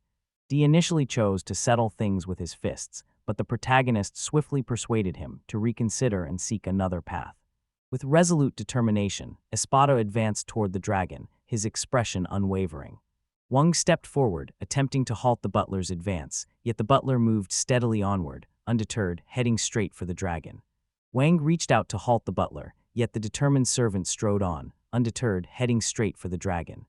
Dee initially chose to settle things with his fists, but the protagonist swiftly persuaded him to reconsider and seek another path. With resolute determination, Espada advanced toward the dragon, his expression unwavering. Wang stepped forward, attempting to halt the butler's advance, yet the butler moved steadily onward, undeterred, heading straight for the dragon. Wang reached out to halt the butler, yet the determined servant strode on, undeterred, heading straight for the dragon.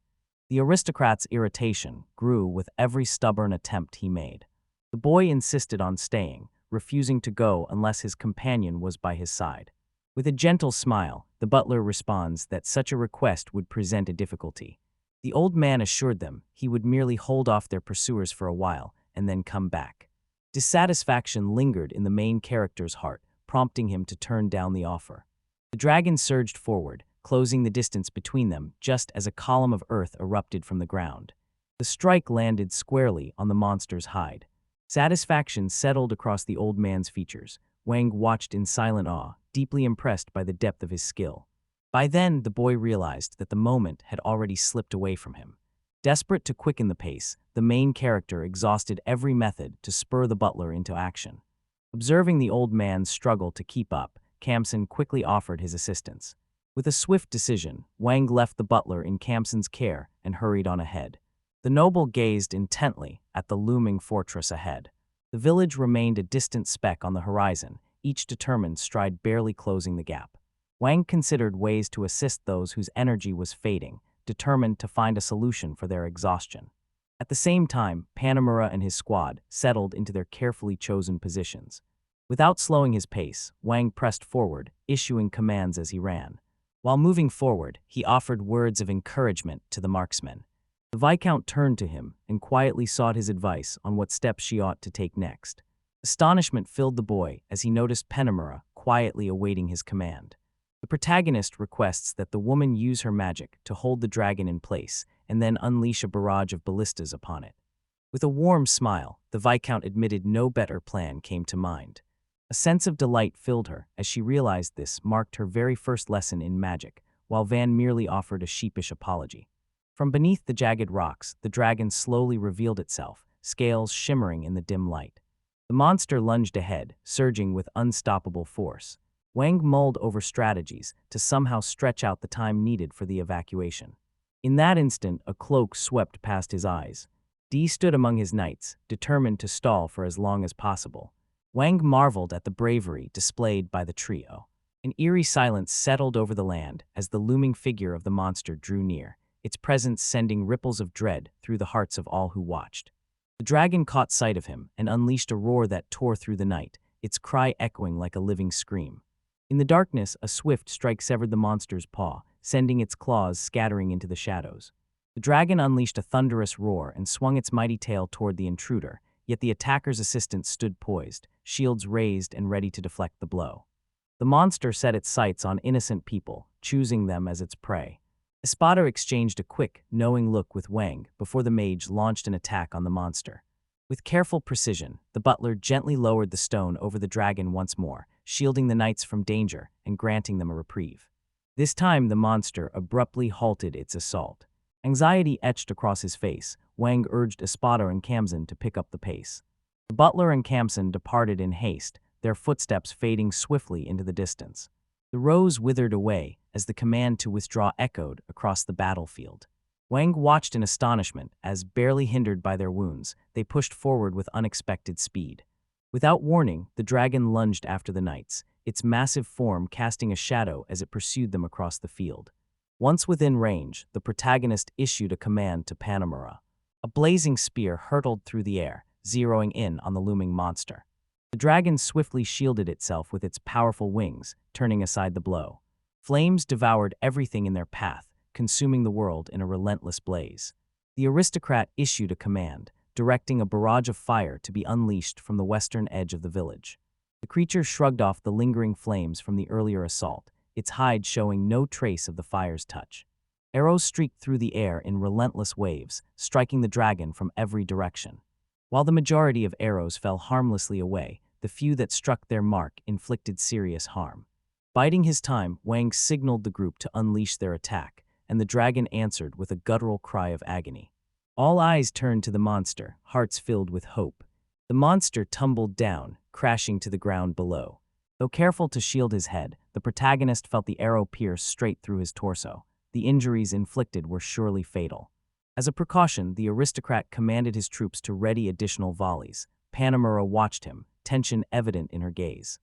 The aristocrat's irritation grew with every stubborn attempt he made. The boy insisted on staying, refusing to go unless his companion was by his side. With a gentle smile, the butler responds that such a request would present a difficulty. The old man assured them he would merely hold off their pursuers for a while and then come back. Dissatisfaction lingered in the main character's heart, prompting him to turn down the offer. The dragon surged forward, closing the distance between them just as a column of earth erupted from the ground. The strike landed squarely on the monster's hide. Satisfaction settled across the old man's features. Wang watched in silent awe, deeply impressed by the depth of his skill. By then, the boy realized that the moment had already slipped away from him. Desperate to quicken the pace, the main character exhausted every method to spur the butler into action. Observing the old man's struggle to keep up, Kamsen quickly offered his assistance. With a swift decision, Wang left the butler in Kamsen's care and hurried on ahead. The noble gazed intently at the looming fortress ahead. The village remained a distant speck on the horizon, each determined stride barely closing the gap. Wang considered ways to assist those whose energy was fading, determined to find a solution for their exhaustion. At the same time, Panemura and his squad settled into their carefully chosen positions. Without slowing his pace, Wang pressed forward, issuing commands as he ran. While moving forward, he offered words of encouragement to the marksmen. The Viscount turned to him and quietly sought his advice on what steps she ought to take next. Astonishment filled the boy as he noticed Panemura quietly awaiting his command. The protagonist requests that the woman use her magic to hold the dragon in place and then unleash a barrage of ballistas upon it. With a warm smile, the Viscount admitted no better plan came to mind. A sense of delight filled her as she realized this marked her very first lesson in magic, while Van merely offered a sheepish apology. From beneath the jagged rocks, the dragon slowly revealed itself, scales shimmering in the dim light. The monster lunged ahead, surging with unstoppable force. Wang mulled over strategies to somehow stretch out the time needed for the evacuation. In that instant, a cloak swept past his eyes. Di stood among his knights, determined to stall for as long as possible. Wang marveled at the bravery displayed by the trio. An eerie silence settled over the land as the looming figure of the monster drew near, its presence sending ripples of dread through the hearts of all who watched. The dragon caught sight of him and unleashed a roar that tore through the night, its cry echoing like a living scream. In the darkness, a swift strike severed the monster's paw, sending its claws scattering into the shadows. The dragon unleashed a thunderous roar and swung its mighty tail toward the intruder, yet the attacker's assistant stood poised, shields raised and ready to deflect the blow. The monster set its sights on innocent people, choosing them as its prey. Espada exchanged a quick, knowing look with Wang before the mage launched an attack on the monster. With careful precision, the butler gently lowered the stone over the dragon once more, shielding the knights from danger and granting them a reprieve. This time the monster abruptly halted its assault. Anxiety etched across his face. Wang urged Espada and Kamsen to pick up the pace. The butler and Kamsen departed in haste, their footsteps fading swiftly into the distance. The rose withered away as the command to withdraw echoed across the battlefield. Wang watched in astonishment as, barely hindered by their wounds, they pushed forward with unexpected speed. Without warning, the dragon lunged after the knights, its massive form casting a shadow as it pursued them across the field. Once within range, the protagonist issued a command to Panemura. A blazing spear hurtled through the air, zeroing in on the looming monster. The dragon swiftly shielded itself with its powerful wings, turning aside the blow. Flames devoured everything in their path, consuming the world in a relentless blaze. The aristocrat issued a command, directing a barrage of fire to be unleashed from the western edge of the village. The creature shrugged off the lingering flames from the earlier assault, its hide showing no trace of the fire's touch. Arrows streaked through the air in relentless waves, striking the dragon from every direction. While the majority of arrows fell harmlessly away, the few that struck their mark inflicted serious harm. Biding his time, Wang signaled the group to unleash their attack, and the dragon answered with a guttural cry of agony. All eyes turned to the monster, hearts filled with hope. The monster tumbled down, crashing to the ground below. Though careful to shield his head, the protagonist felt the arrow pierce straight through his torso. The injuries inflicted were surely fatal. As a precaution, the aristocrat commanded his troops to ready additional volleys. Panemura watched him, tension evident in her gaze.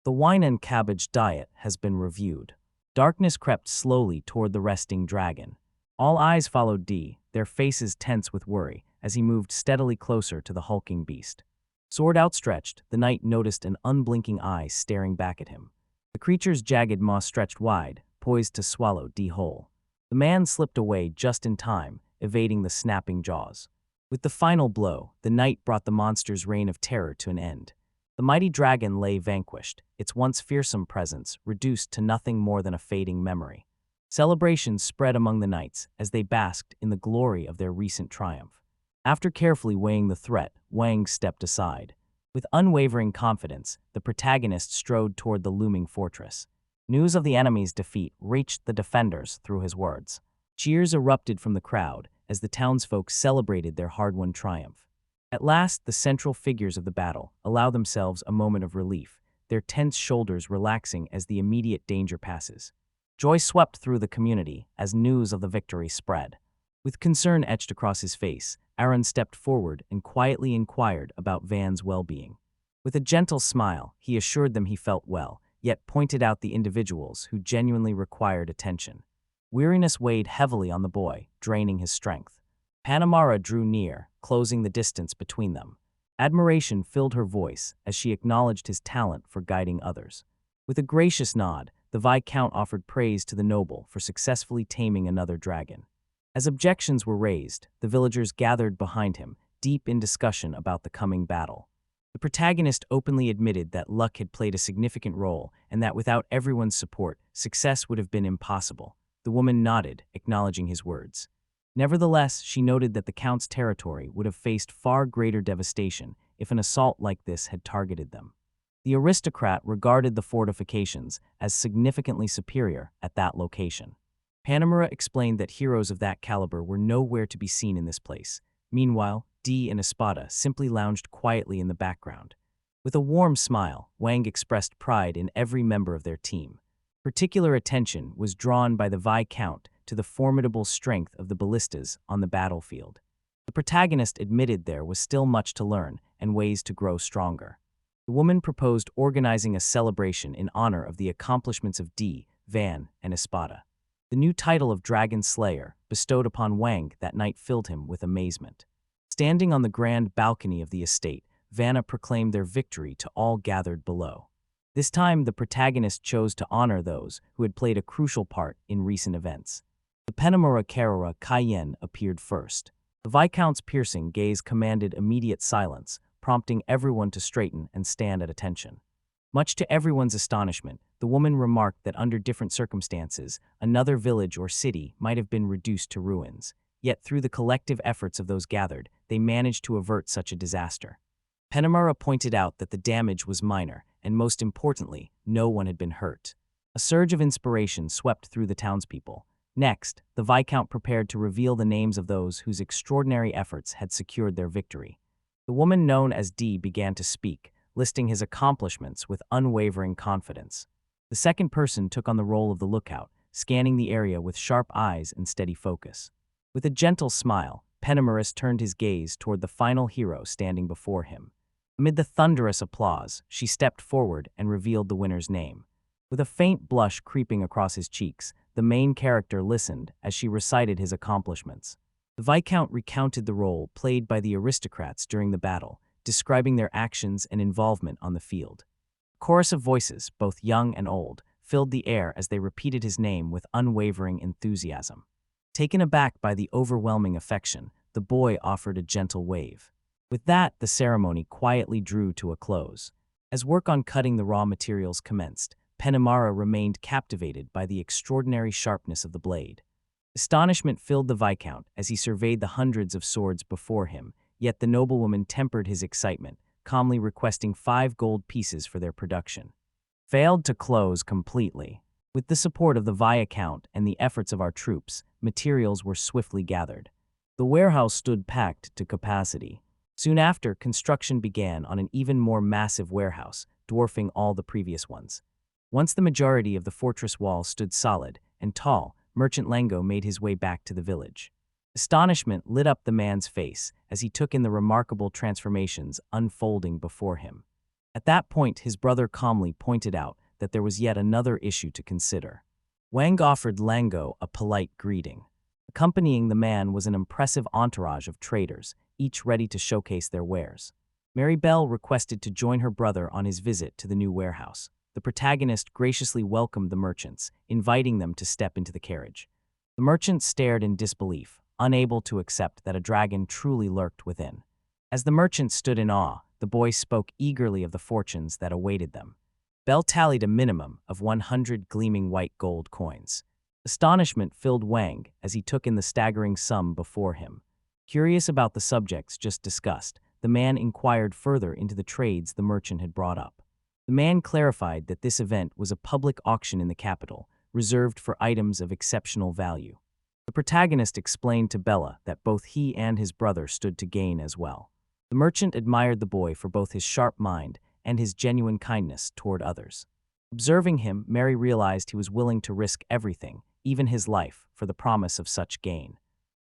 The wine and cabbage diet has been reviewed. Darkness crept slowly toward the resting dragon. All eyes followed D, their faces tense with worry, as he moved steadily closer to the hulking beast. Sword outstretched, the knight noticed an unblinking eye staring back at him. The creature's jagged maw stretched wide, poised to swallow D whole. The man slipped away just in time, evading the snapping jaws. With the final blow, the night brought the monster's reign of terror to an end. The mighty dragon lay vanquished, its once fearsome presence reduced to nothing more than a fading memory. Celebrations spread among the knights as they basked in the glory of their recent triumph. After carefully weighing the threat, Wang stepped aside. With unwavering confidence, the protagonist strode toward the looming fortress. News of the enemy's defeat reached the defenders through his words. Cheers erupted from the crowd as the townsfolk celebrated their hard-won triumph. At last, the central figures of the battle allow themselves a moment of relief, their tense shoulders relaxing as the immediate danger passes. Joy swept through the community as news of the victory spread. With concern etched across his face, Aaron stepped forward and quietly inquired about Van's well-being. With a gentle smile, he assured them he felt well, yet pointed out the individuals who genuinely required attention. Weariness weighed heavily on the boy, draining his strength. Panamara drew near, closing the distance between them. Admiration filled her voice as she acknowledged his talent for guiding others. With a gracious nod, the Viscount offered praise to the noble for successfully taming another dragon. As objections were raised, the villagers gathered behind him, deep in discussion about the coming battle. The protagonist openly admitted that luck had played a significant role and that without everyone's support, success would have been impossible. The woman nodded, acknowledging his words. Nevertheless, she noted that the Count's territory would have faced far greater devastation if an assault like this had targeted them. The aristocrat regarded the fortifications as significantly superior at that location. Panamera explained that heroes of that caliber were nowhere to be seen in this place. Meanwhile, Dee and Espada simply lounged quietly in the background. With a warm smile, Wang expressed pride in every member of their team. Particular attention was drawn by the Viscount to the formidable strength of the ballistas on the battlefield. The protagonist admitted there was still much to learn and ways to grow stronger. The woman proposed organizing a celebration in honor of the accomplishments of Dee, Van, and Espada. The new title of Dragon Slayer, bestowed upon Wang that night, filled him with amazement. Standing on the grand balcony of the estate, Vanna proclaimed their victory to all gathered below. This time, the protagonist chose to honor those who had played a crucial part in recent events. The Penamura Carrera Cayenne appeared first. The Viscount's piercing gaze commanded immediate silence, prompting everyone to straighten and stand at attention. Much to everyone's astonishment, the woman remarked that under different circumstances, another village or city might have been reduced to ruins. Yet through the collective efforts of those gathered, they managed to avert such a disaster. Penamura pointed out that the damage was minor, and most importantly, no one had been hurt. A surge of inspiration swept through the townspeople. Next, the Viscount prepared to reveal the names of those whose extraordinary efforts had secured their victory. The woman known as Dee began to speak, listing his accomplishments with unwavering confidence. The second person took on the role of the lookout, scanning the area with sharp eyes and steady focus. With a gentle smile, Penamaris turned his gaze toward the final hero standing before him. Amid the thunderous applause, she stepped forward and revealed the winner's name. With a faint blush creeping across his cheeks, the main character listened as she recited his accomplishments. The Viscount recounted the role played by the aristocrats during the battle, describing their actions and involvement on the field. A chorus of voices, both young and old, filled the air as they repeated his name with unwavering enthusiasm. Taken aback by the overwhelming affection, the boy offered a gentle wave. With that, the ceremony quietly drew to a close. As work on cutting the raw materials commenced, Penamara remained captivated by the extraordinary sharpness of the blade. Astonishment filled the Viscount as he surveyed the hundreds of swords before him, yet the noblewoman tempered his excitement, calmly requesting 5 gold pieces for their production. Failed to close completely. With the support of the Viscount and the efforts of our troops, materials were swiftly gathered. The warehouse stood packed to capacity. Soon after, construction began on an even more massive warehouse, dwarfing all the previous ones. Once the majority of the fortress wall stood solid and tall, Merchant Lango made his way back to the village. Astonishment lit up the man's face as he took in the remarkable transformations unfolding before him. At that point, his brother calmly pointed out that there was yet another issue to consider. Wang offered Lango a polite greeting. Accompanying the man was an impressive entourage of traders, each ready to showcase their wares. Mary Belle requested to join her brother on his visit to the new warehouse. The protagonist graciously welcomed the merchants, inviting them to step into the carriage. The merchants stared in disbelief, unable to accept that a dragon truly lurked within. As the merchant stood in awe, the boy spoke eagerly of the fortunes that awaited them. Bell tallied a minimum of 100 gleaming white gold coins. Astonishment filled Wang as he took in the staggering sum before him. Curious about the subjects just discussed, the man inquired further into the trades the merchant had brought up. The man clarified that this event was a public auction in the capital, reserved for items of exceptional value. The protagonist explained to Bella that both he and his brother stood to gain as well. The merchant admired the boy for both his sharp mind and his genuine kindness toward others. Observing him, Mary realized he was willing to risk everything, even his life, for the promise of such gain.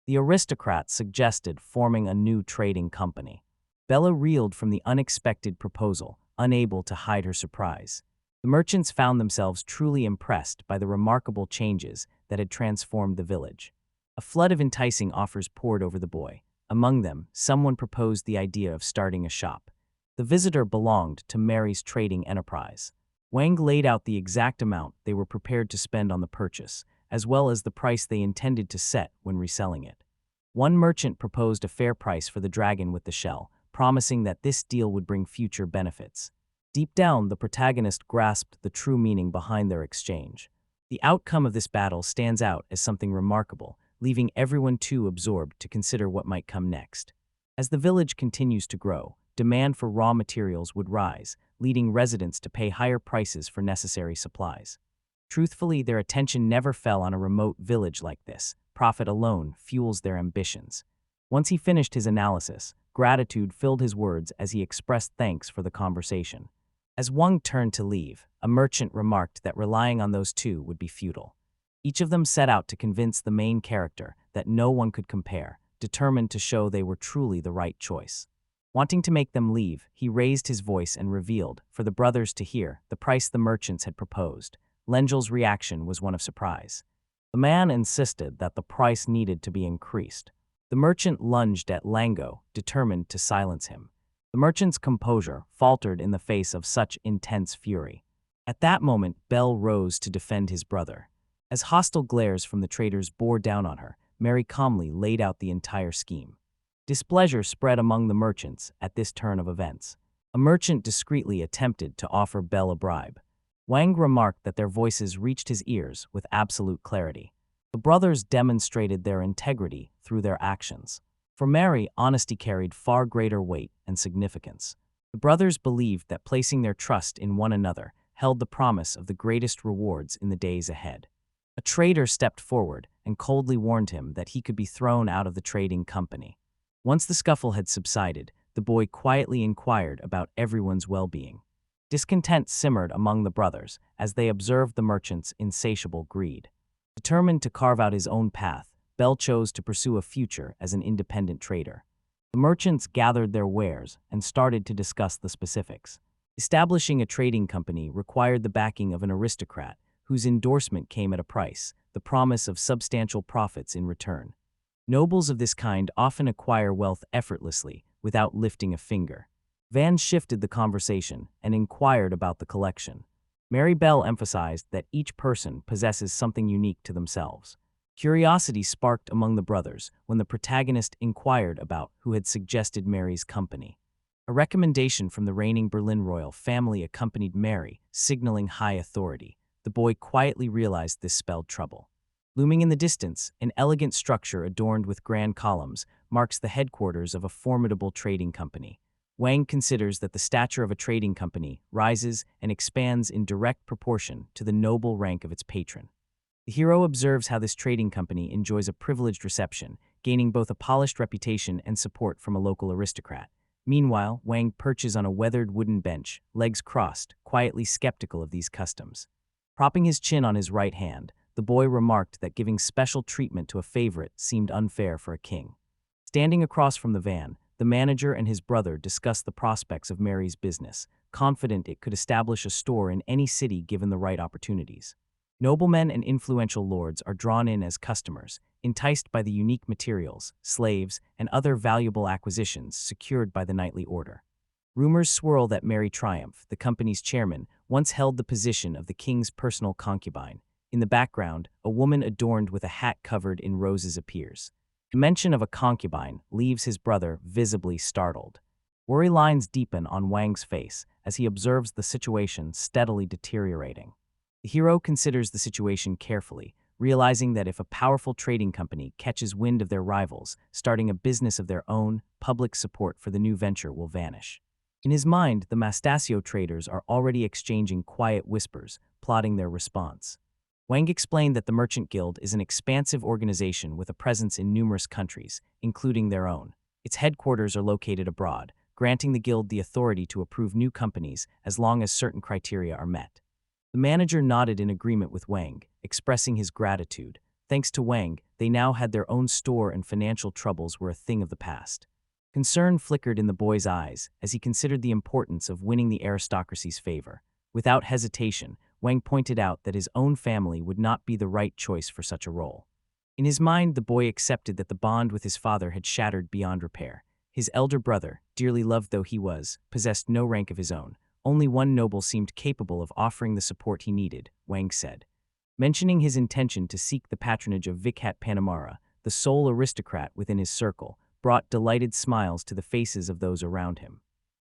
The aristocrat suggested forming a new trading company. Bella reeled from the unexpected proposal, unable to hide her surprise. The merchants found themselves truly impressed by the remarkable changes that had transformed the village. A flood of enticing offers poured over the boy. Among them, someone proposed the idea of starting a shop. The visitor belonged to Mary's trading enterprise. Wang laid out the exact amount they were prepared to spend on the purchase, as well as the price they intended to set when reselling it. One merchant proposed a fair price for the dragon with the shell, promising that this deal would bring future benefits. Deep down, the protagonist grasped the true meaning behind their exchange. The outcome of this battle stands out as something remarkable, leaving everyone too absorbed to consider what might come next. As the village continues to grow, demand for raw materials would rise, leading residents to pay higher prices for necessary supplies. Truthfully, their attention never fell on a remote village like this. Profit alone fuels their ambitions. Once he finished his analysis, gratitude filled his words as he expressed thanks for the conversation. As Wang turned to leave, a merchant remarked that relying on those two would be futile. Each of them set out to convince the main character that no one could compare, determined to show they were truly the right choice. Wanting to make them leave, he raised his voice and revealed, for the brothers to hear, the price the merchants had proposed. Lengel's reaction was one of surprise. The man insisted that the price needed to be increased. The merchant lunged at Lango, determined to silence him. The merchant's composure faltered in the face of such intense fury. At that moment, Bell rose to defend his brother. As hostile glares from the traders bore down on her, Mary calmly laid out the entire scheme. Displeasure spread among the merchants at this turn of events. A merchant discreetly attempted to offer Bell a bribe. Wang remarked that their voices reached his ears with absolute clarity. The brothers demonstrated their integrity through their actions. For Mary, honesty carried far greater weight and significance. The brothers believed that placing their trust in one another held the promise of the greatest rewards in the days ahead. A trader stepped forward and coldly warned him that he could be thrown out of the trading company. Once the scuffle had subsided, the boy quietly inquired about everyone's well-being. Discontent simmered among the brothers as they observed the merchant's insatiable greed. Determined to carve out his own path, Bell chose to pursue a future as an independent trader. The merchants gathered their wares and started to discuss the specifics. Establishing a trading company required the backing of an aristocrat, whose endorsement came at a price, the promise of substantial profits in return. Nobles of this kind often acquire wealth effortlessly, without lifting a finger. Van shifted the conversation and inquired about the collection. Mary Bell emphasized that each person possesses something unique to themselves. Curiosity sparked among the brothers when the protagonist inquired about who had suggested Mary's company. A recommendation from the reigning Berlin royal family accompanied Mary, signaling high authority. The boy quietly realized this spelled trouble. Looming in the distance, an elegant structure adorned with grand columns marks the headquarters of a formidable trading company. Wang considers that the stature of a trading company rises and expands in direct proportion to the noble rank of its patron. The hero observes how this trading company enjoys a privileged reception, gaining both a polished reputation and support from a local aristocrat. Meanwhile, Wang perches on a weathered wooden bench, legs crossed, quietly skeptical of these customs. Propping his chin on his right hand, the boy remarked that giving special treatment to a favorite seemed unfair for a king. Standing across from the van, the manager and his brother discussed the prospects of Mary's business, confident it could establish a store in any city given the right opportunities. Noblemen and influential lords are drawn in as customers, enticed by the unique materials, slaves, and other valuable acquisitions secured by the knightly order. Rumors swirl that Mary Triumph, the company's chairman, once held the position of the king's personal concubine. In the background, a woman adorned with a hat covered in roses appears. The mention of a concubine leaves his brother visibly startled. Worry lines deepen on Wang's face as he observes the situation steadily deteriorating. The hero considers the situation carefully, realizing that if a powerful trading company catches wind of their rivals starting a business of their own, public support for the new venture will vanish. In his mind, the Mastaccio traders are already exchanging quiet whispers, plotting their response. Wang explained that the Merchant Guild is an expansive organization with a presence in numerous countries, including their own. Its headquarters are located abroad, granting the guild the authority to approve new companies as long as certain criteria are met. The manager nodded in agreement with Wang, expressing his gratitude. Thanks to Wang, they now had their own store and financial troubles were a thing of the past. Concern flickered in the boy's eyes as he considered the importance of winning the aristocracy's favor. Without hesitation, Wang pointed out that his own family would not be the right choice for such a role. In his mind, the boy accepted that the bond with his father had shattered beyond repair. His elder brother, dearly loved though he was, possessed no rank of his own. Only one noble seemed capable of offering the support he needed, Wang said. Mentioning his intention to seek the patronage of Vikhat Panamara, the sole aristocrat within his circle, brought delighted smiles to the faces of those around him.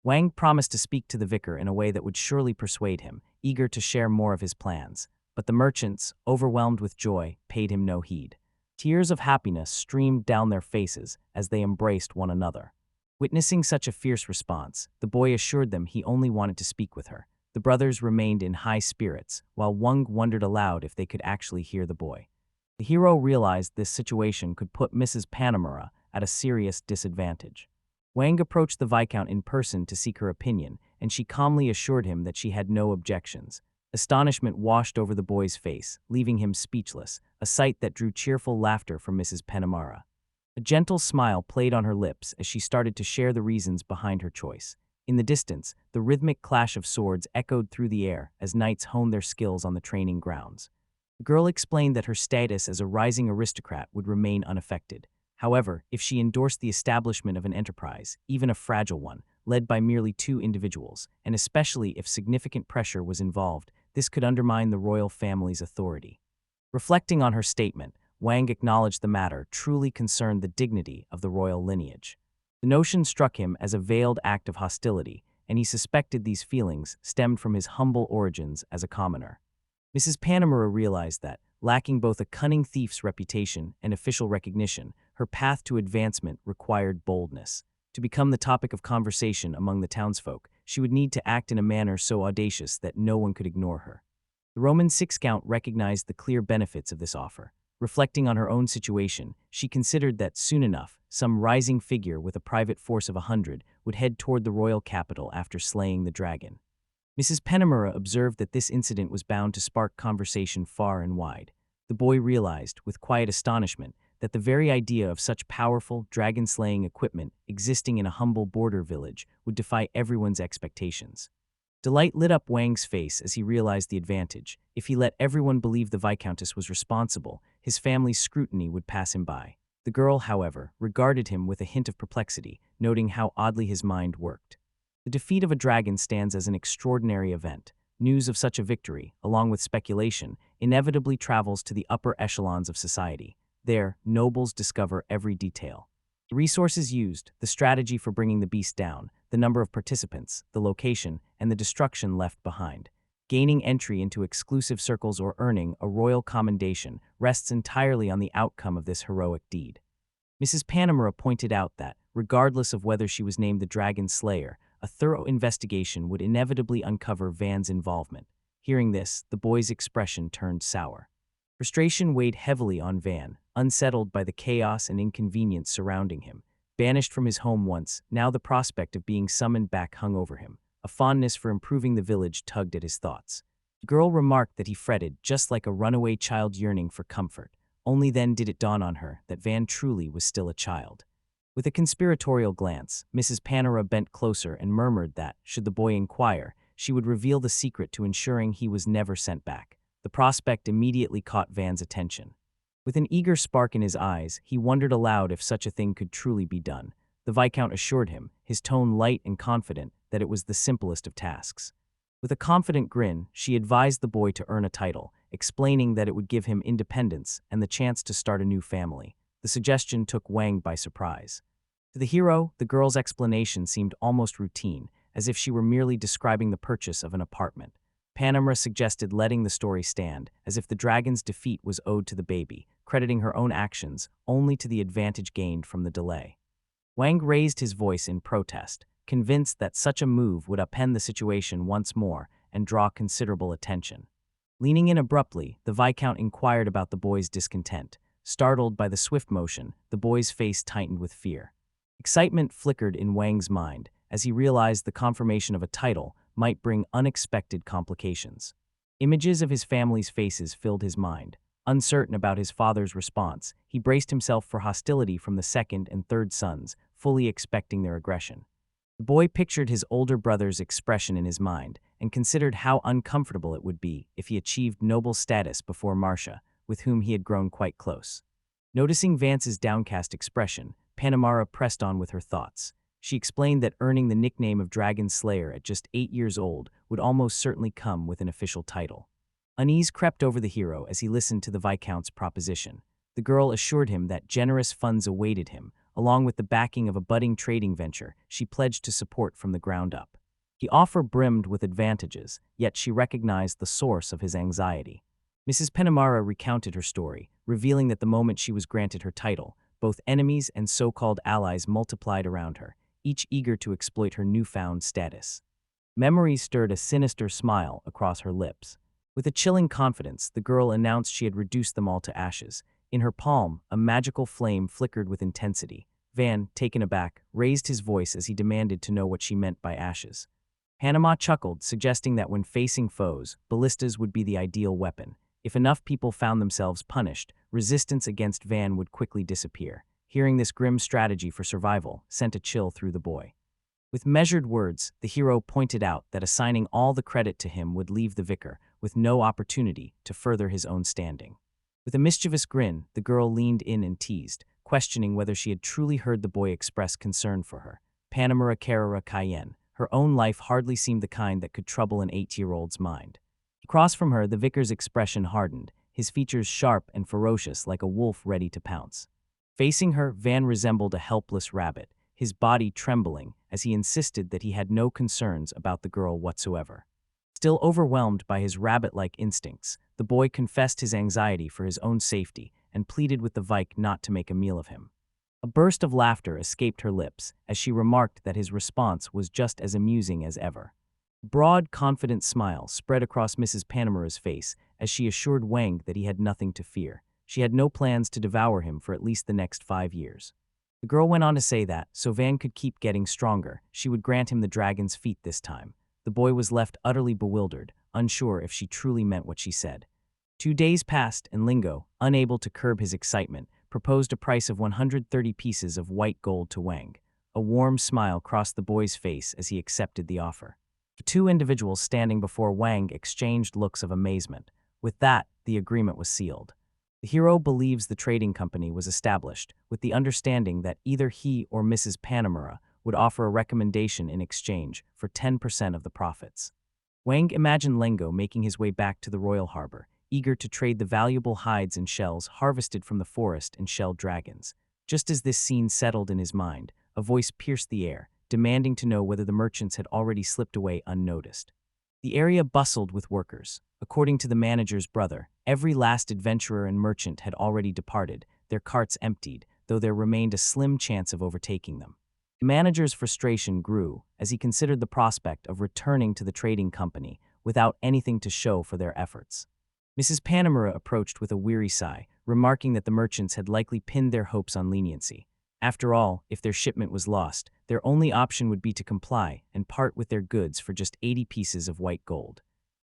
Wang promised to speak to the vicar in a way that would surely persuade him, eager to share more of his plans. But the merchants, overwhelmed with joy, paid him no heed. Tears of happiness streamed down their faces as they embraced one another. Witnessing such a fierce response, the boy assured them he only wanted to speak with her. The brothers remained in high spirits, while Wang wondered aloud if they could actually hear the boy. The hero realized this situation could put Mrs. Panamara at a serious disadvantage. Wang approached the Viscount in person to seek her opinion, and she calmly assured him that she had no objections. Astonishment washed over the boy's face, leaving him speechless, a sight that drew cheerful laughter from Mrs. Panamara. A gentle smile played on her lips as she started to share the reasons behind her choice. In the distance, the rhythmic clash of swords echoed through the air as knights honed their skills on the training grounds. The girl explained that her status as a rising aristocrat would remain unaffected. However, if she endorsed the establishment of an enterprise, even a fragile one, led by merely two individuals, and especially if significant pressure was involved, this could undermine the royal family's authority. Reflecting on her statement, Wang acknowledged the matter truly concerned the dignity of the royal lineage. The notion struck him as a veiled act of hostility, and he suspected these feelings stemmed from his humble origins as a commoner. Mrs. Panamara realized that, lacking both a cunning thief's reputation and official recognition, her path to advancement required boldness. To become the topic of conversation among the townsfolk, she would need to act in a manner so audacious that no one could ignore her. The Roman Viscount recognized the clear benefits of this offer. Reflecting on her own situation, she considered that soon enough, some rising figure with a private force of 100 would head toward the royal capital after slaying the dragon. Mrs. Panamara observed that this incident was bound to spark conversation far and wide. The boy realized, with quiet astonishment, that the very idea of such powerful, dragon-slaying equipment existing in a humble border village would defy everyone's expectations. Delight lit up Wang's face as he realized the advantage. If he let everyone believe the Viscountess was responsible, his family's scrutiny would pass him by. The girl, however, regarded him with a hint of perplexity, noting how oddly his mind worked. The defeat of a dragon stands as an extraordinary event. News of such a victory, along with speculation, inevitably travels to the upper echelons of society. There, nobles discover every detail. The resources used, the strategy for bringing the beast down, the number of participants, the location, and the destruction left behind. Gaining entry into exclusive circles or earning a royal commendation rests entirely on the outcome of this heroic deed. Mrs. Panamara pointed out that, regardless of whether she was named the Dragon Slayer, a thorough investigation would inevitably uncover Van's involvement. Hearing this, the boy's expression turned sour. Frustration weighed heavily on Van, unsettled by the chaos and inconvenience surrounding him. Banished from his home once, now the prospect of being summoned back hung over him. A fondness for improving the village tugged at his thoughts. The girl remarked that he fretted, just like a runaway child yearning for comfort. Only then did it dawn on her that Van truly was still a child. With a conspiratorial glance, Mrs. Panera bent closer and murmured that, should the boy inquire, she would reveal the secret to ensuring he was never sent back. The prospect immediately caught Van's attention. With an eager spark in his eyes, he wondered aloud if such a thing could truly be done. The Viscount assured him, his tone light and confident, that it was the simplest of tasks. With a confident grin, she advised the boy to earn a title, explaining that it would give him independence and the chance to start a new family. The suggestion took Wang by surprise. To the hero, the girl's explanation seemed almost routine, as if she were merely describing the purchase of an apartment. Panamera suggested letting the story stand, as if the dragon's defeat was owed to the baby, crediting her own actions only to the advantage gained from the delay. Wang raised his voice in protest, convinced that such a move would upend the situation once more and draw considerable attention. Leaning in abruptly, the Viscount inquired about the boy's discontent. Startled by the swift motion, the boy's face tightened with fear. Excitement flickered in Wang's mind as he realized the confirmation of a title might bring unexpected complications. Images of his family's faces filled his mind. Uncertain about his father's response, he braced himself for hostility from the second and third sons, fully expecting their aggression. The boy pictured his older brother's expression in his mind and considered how uncomfortable it would be if he achieved noble status before Marcia, with whom he had grown quite close. Noticing Vance's downcast expression, Panamera pressed on with her thoughts. She explained that earning the nickname of Dragon Slayer at just 8 years old would almost certainly come with an official title. Unease crept over the hero as he listened to the Viscount's proposition. The girl assured him that generous funds awaited him, along with the backing of a budding trading venture she pledged to support from the ground up. The offer brimmed with advantages, yet she recognized the source of his anxiety. Mrs. Panamera recounted her story, revealing that the moment she was granted her title, both enemies and so-called allies multiplied around her, each eager to exploit her newfound status. Memory stirred a sinister smile across her lips. With a chilling confidence, the girl announced she had reduced them all to ashes. In her palm, a magical flame flickered with intensity. Van, taken aback, raised his voice as he demanded to know what she meant by ashes. Panama chuckled, suggesting that when facing foes, ballistas would be the ideal weapon. If enough people found themselves punished, resistance against Van would quickly disappear. Hearing this grim strategy for survival sent a chill through the boy. With measured words, the hero pointed out that assigning all the credit to him would leave the vicar with no opportunity to further his own standing. With a mischievous grin, the girl leaned in and teased, questioning whether she had truly heard the boy express concern for her. Panamera Carrera Cayenne, her own life hardly seemed the kind that could trouble an 8-year-old's mind. Across from her, the vicar's expression hardened, his features sharp and ferocious like a wolf ready to pounce. Facing her, Van resembled a helpless rabbit, his body trembling as he insisted that he had no concerns about the girl whatsoever. Still overwhelmed by his rabbit-like instincts, the boy confessed his anxiety for his own safety and pleaded with the Vike not to make a meal of him. A burst of laughter escaped her lips as she remarked that his response was just as amusing as ever. A broad, confident smile spread across Mrs. Panamera's face as she assured Wang that he had nothing to fear. She had no plans to devour him for at least the next 5 years. The girl went on to say that, so Van could keep getting stronger, she would grant him the dragon's feet this time. The boy was left utterly bewildered, unsure if she truly meant what she said. 2 days passed, and Lingo, unable to curb his excitement, proposed a price of 130 pieces of white gold to Wang. A warm smile crossed the boy's face as he accepted the offer. The 2 individuals standing before Wang exchanged looks of amazement. With that, the agreement was sealed. The hero believes the trading company was established, with the understanding that either he or Mrs. Panamera would offer a recommendation in exchange for 10% of the profits. Wang imagined Lengo making his way back to the royal harbor, eager to trade the valuable hides and shells harvested from the forest and shelled dragons. Just as this scene settled in his mind, a voice pierced the air, demanding to know whether the merchants had already slipped away unnoticed. The area bustled with workers. According to the manager's brother, every last adventurer and merchant had already departed, their carts emptied, though there remained a slim chance of overtaking them. The manager's frustration grew as he considered the prospect of returning to the trading company without anything to show for their efforts. Mrs. Panamera approached with a weary sigh, remarking that the merchants had likely pinned their hopes on leniency. After all, if their shipment was lost, their only option would be to comply and part with their goods for just 80 pieces of white gold.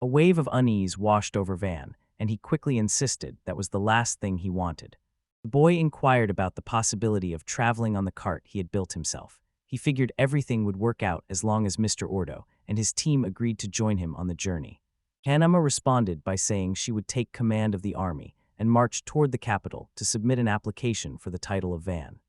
A wave of unease washed over Van, and he quickly insisted that was the last thing he wanted. The boy inquired about the possibility of traveling on the cart he had built himself. He figured everything would work out as long as Mr. Ordo and his team agreed to join him on the journey. Panama responded by saying she would take command of the army and march toward the capital to submit an application for the title of Van.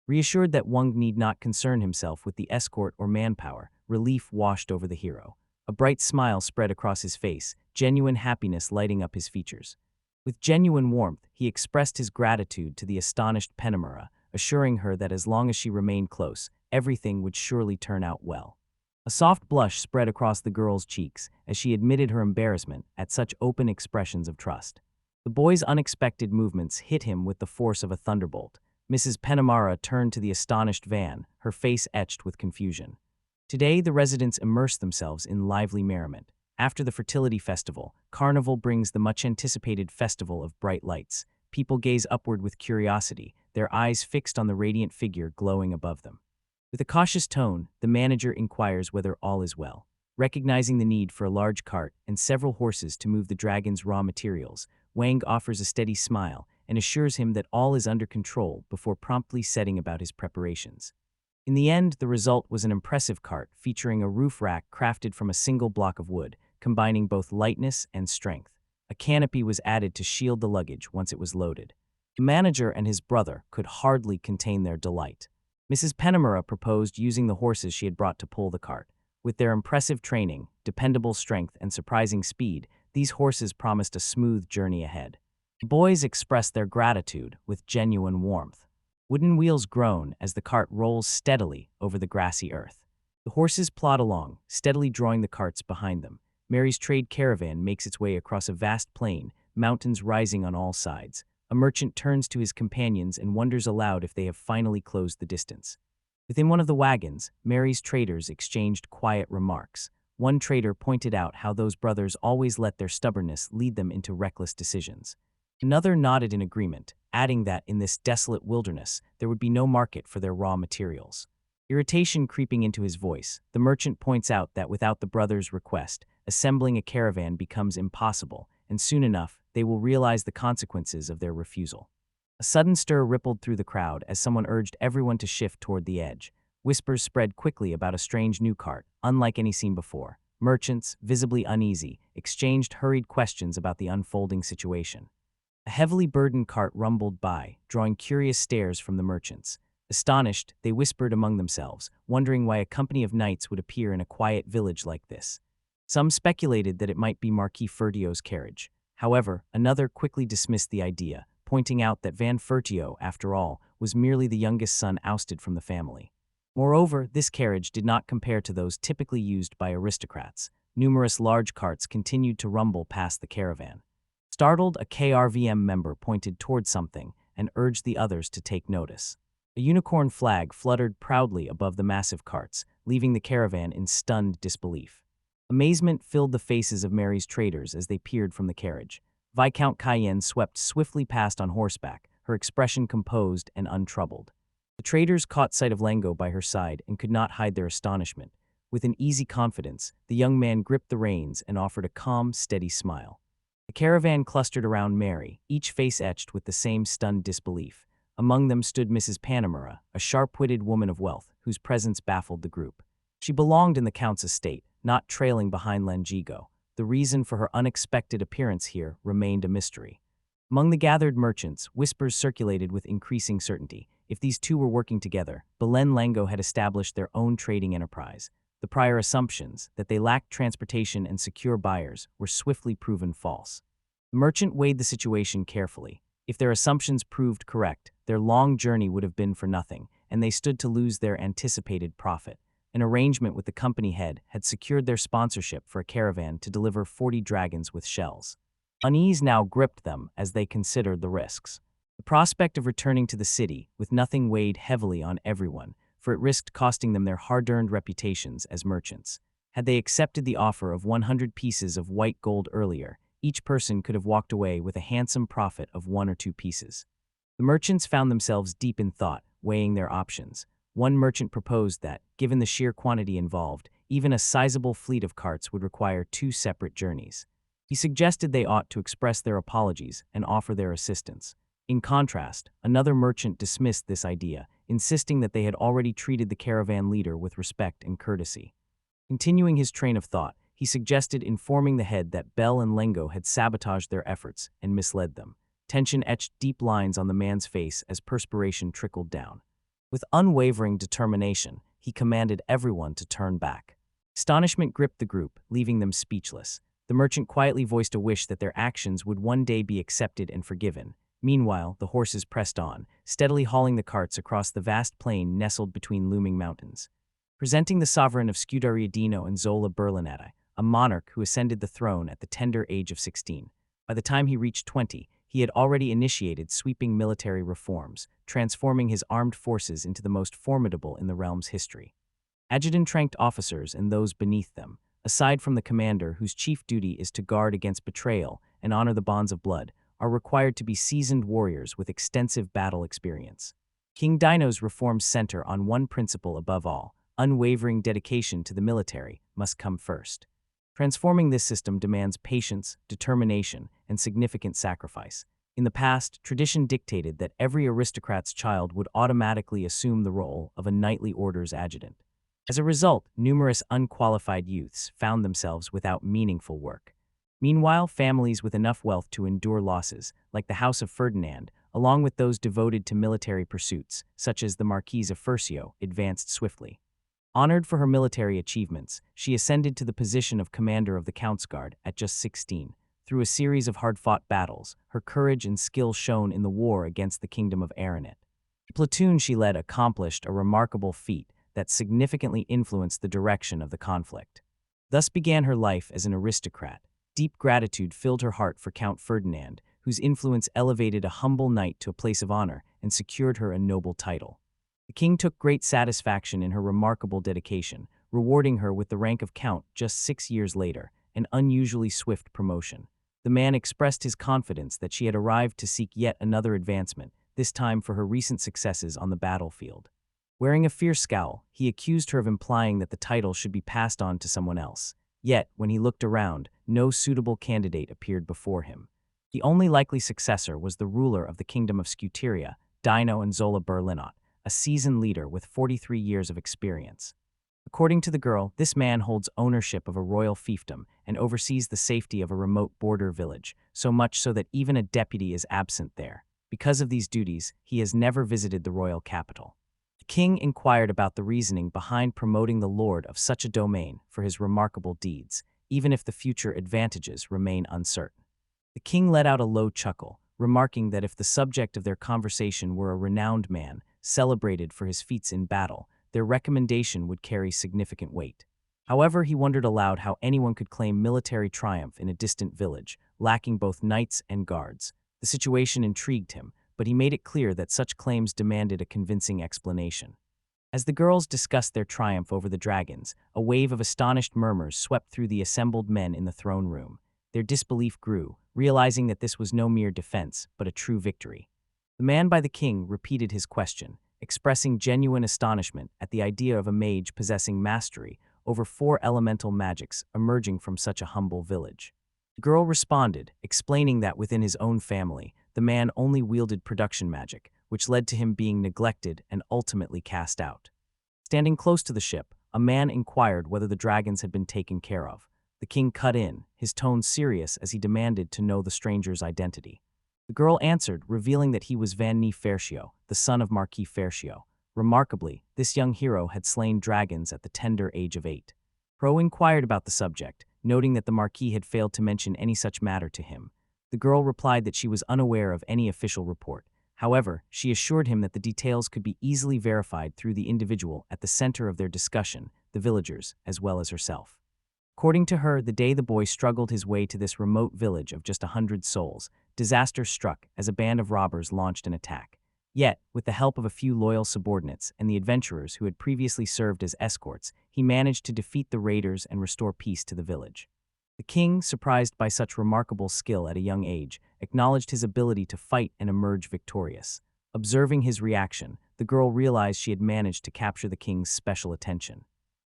Reassured that Wang need not concern himself with the escort or manpower, relief washed over the hero. A bright smile spread across his face, genuine happiness lighting up his features. With genuine warmth, he expressed his gratitude to the astonished Penomura, assuring her that as long as she remained close, everything would surely turn out well. A soft blush spread across the girl's cheeks as she admitted her embarrassment at such open expressions of trust. The boy's unexpected movements hit him with the force of a thunderbolt. Mrs. Penomara turned to the astonished Van, her face etched with confusion. Today, the residents immersed themselves in lively merriment. After the fertility festival, Carnival brings the much-anticipated festival of bright lights. People gaze upward with curiosity, their eyes fixed on the radiant figure glowing above them. With a cautious tone, the manager inquires whether all is well. Recognizing the need for a large cart and several horses to move the dragon's raw materials, Wang offers a steady smile and assures him that all is under control before promptly setting about his preparations. In the end, the result was an impressive cart featuring a roof rack crafted from a single block of wood, combining both lightness and strength. A canopy was added to shield the luggage once it was loaded. The manager and his brother could hardly contain their delight. Mrs. Penomura proposed using the horses she had brought to pull the cart. With their impressive training, dependable strength, and surprising speed, these horses promised a smooth journey ahead. The boys expressed their gratitude with genuine warmth. Wooden wheels groan as the cart rolls steadily over the grassy earth. The horses plod along, steadily drawing the carts behind them. Mary's trade caravan makes its way across a vast plain, mountains rising on all sides. A merchant turns to his companions and wonders aloud if they have finally closed the distance. Within one of the wagons, Mary's traders exchanged quiet remarks. One trader pointed out how those brothers always let their stubbornness lead them into reckless decisions. Another nodded in agreement, adding that in this desolate wilderness, there would be no market for their raw materials. Irritation creeping into his voice, the merchant points out that without the brothers' request, assembling a caravan becomes impossible, and soon enough, they will realize the consequences of their refusal. A sudden stir rippled through the crowd as someone urged everyone to shift toward the edge. Whispers spread quickly about a strange new cart, unlike any seen before. Merchants, visibly uneasy, exchanged hurried questions about the unfolding situation. A heavily burdened cart rumbled by, drawing curious stares from the merchants. Astonished, they whispered among themselves, wondering why a company of knights would appear in a quiet village like this. Some speculated that it might be Marquis Furtio's carriage. However, another quickly dismissed the idea, pointing out that Van Furtio, after all, was merely the youngest son ousted from the family. Moreover, this carriage did not compare to those typically used by aristocrats. Numerous large carts continued to rumble past the caravan. Startled, a KRVM member pointed toward something and urged the others to take notice. A unicorn flag fluttered proudly above the massive carts, leaving the caravan in stunned disbelief. Amazement filled the faces of Mary's traders as they peered from the carriage. Viscount Cayenne swept swiftly past on horseback, her expression composed and untroubled. The traders caught sight of Lengo by her side and could not hide their astonishment. With an easy confidence, the young man gripped the reins and offered a calm, steady smile. The caravan clustered around Mary, each face etched with the same stunned disbelief. Among them stood Mrs. Penomura, a sharp-witted woman of wealth, whose presence baffled the group. She belonged in the Count's estate, not trailing behind Lengigo. The reason for her unexpected appearance here remained a mystery. Among the gathered merchants, whispers circulated with increasing certainty. If these two were working together, Belen Lengo had established their own trading enterprise. The prior assumptions, that they lacked transportation and secure buyers, were swiftly proven false. The merchant weighed the situation carefully. If their assumptions proved correct, their long journey would have been for nothing, and they stood to lose their anticipated profit. An arrangement with the company head had secured their sponsorship for a caravan to deliver 40 dragons with shells. Unease now gripped them as they considered the risks. The prospect of returning to the city with nothing weighed heavily on everyone, for it risked costing them their hard-earned reputations as merchants. Had they accepted the offer of 100 pieces of white gold earlier, each person could have walked away with a handsome profit of 1 or 2 pieces. The merchants found themselves deep in thought, weighing their options. One merchant proposed that, given the sheer quantity involved, even a sizable fleet of carts would require 2 separate journeys. He suggested they ought to express their apologies and offer their assistance. In contrast, another merchant dismissed this idea, insisting that they had already treated the caravan leader with respect and courtesy. Continuing his train of thought, he suggested informing the head that Bell and Lengo had sabotaged their efforts and misled them. Tension etched deep lines on the man's face as perspiration trickled down. With unwavering determination, he commanded everyone to turn back. Astonishment gripped the group, leaving them speechless. The merchant quietly voiced a wish that their actions would one day be accepted and forgiven. Meanwhile, the horses pressed on, steadily hauling the carts across the vast plain nestled between looming mountains. Presenting the sovereign of Scuderiadino and Zola Berlinati, a monarch who ascended the throne at the tender age of 16. By the time he reached 20, he had already initiated sweeping military reforms, transforming his armed forces into the most formidable in the realm's history. Adjutant-ranked officers and those beneath them, aside from the commander whose chief duty is to guard against betrayal and honor the bonds of blood, are required to be seasoned warriors with extensive battle experience. King Dino's reforms center on one principle above all: unwavering dedication to the military must come first. Transforming this system demands patience, determination, and significant sacrifice. In the past, tradition dictated that every aristocrat's child would automatically assume the role of a knightly order's adjutant. As a result, numerous unqualified youths found themselves without meaningful work. Meanwhile, families with enough wealth to endure losses, like the House of Ferdinand, along with those devoted to military pursuits, such as the Marquise of Furcio, advanced swiftly. Honored for her military achievements, she ascended to the position of commander of the Count's Guard at just 16. Through a series of hard-fought battles, her courage and skill shone in the war against the Kingdom of Aranet. The platoon she led accomplished a remarkable feat that significantly influenced the direction of the conflict. Thus began her life as an aristocrat. Deep gratitude filled her heart for Count Ferdinand, whose influence elevated a humble knight to a place of honor and secured her a noble title. The king took great satisfaction in her remarkable dedication, rewarding her with the rank of count just 6 years later, an unusually swift promotion. The man expressed his confidence that she had arrived to seek yet another advancement, this time for her recent successes on the battlefield. Wearing a fierce scowl, he accused her of implying that the title should be passed on to someone else. Yet, when he looked around, no suitable candidate appeared before him. The only likely successor was the ruler of the Kingdom of Scuteria, Dino and Zola Berlinot, a seasoned leader with 43 years of experience. According to the girl, this man holds ownership of a royal fiefdom and oversees the safety of a remote border village, so much so that even a deputy is absent there. Because of these duties, he has never visited the royal capital. The king inquired about the reasoning behind promoting the lord of such a domain for his remarkable deeds, even if the future advantages remain uncertain. The king let out a low chuckle, remarking that if the subject of their conversation were a renowned man, celebrated for his feats in battle, their recommendation would carry significant weight. However, he wondered aloud how anyone could claim military triumph in a distant village, lacking both knights and guards. The situation intrigued him, but he made it clear that such claims demanded a convincing explanation. As the girls discussed their triumph over the dragons, a wave of astonished murmurs swept through the assembled men in the throne room. Their disbelief grew, realizing that this was no mere defense, but a true victory. The man by the king repeated his question, expressing genuine astonishment at the idea of a mage possessing mastery over 4 elemental magics emerging from such a humble village. The girl responded, explaining that within his own family, the man only wielded production magic, which led to him being neglected and ultimately cast out. Standing close to the ship, a man inquired whether the dragons had been taken care of. The king cut in, his tone serious as he demanded to know the stranger's identity. The girl answered, revealing that he was Vanni Fercio, the son of Marquis Fercio. Remarkably, this young hero had slain dragons at the tender age of 8. Pro inquired about the subject, noting that the Marquis had failed to mention any such matter to him. The girl replied that she was unaware of any official report. However, she assured him that the details could be easily verified through the individual at the center of their discussion, the villagers, as well as herself. According to her, the day the boy struggled his way to this remote village of just 100 souls, disaster struck as a band of robbers launched an attack. Yet, with the help of a few loyal subordinates and the adventurers who had previously served as escorts, he managed to defeat the raiders and restore peace to the village. The king, surprised by such remarkable skill at a young age, acknowledged his ability to fight and emerge victorious. Observing his reaction, the girl realized she had managed to capture the king's special attention.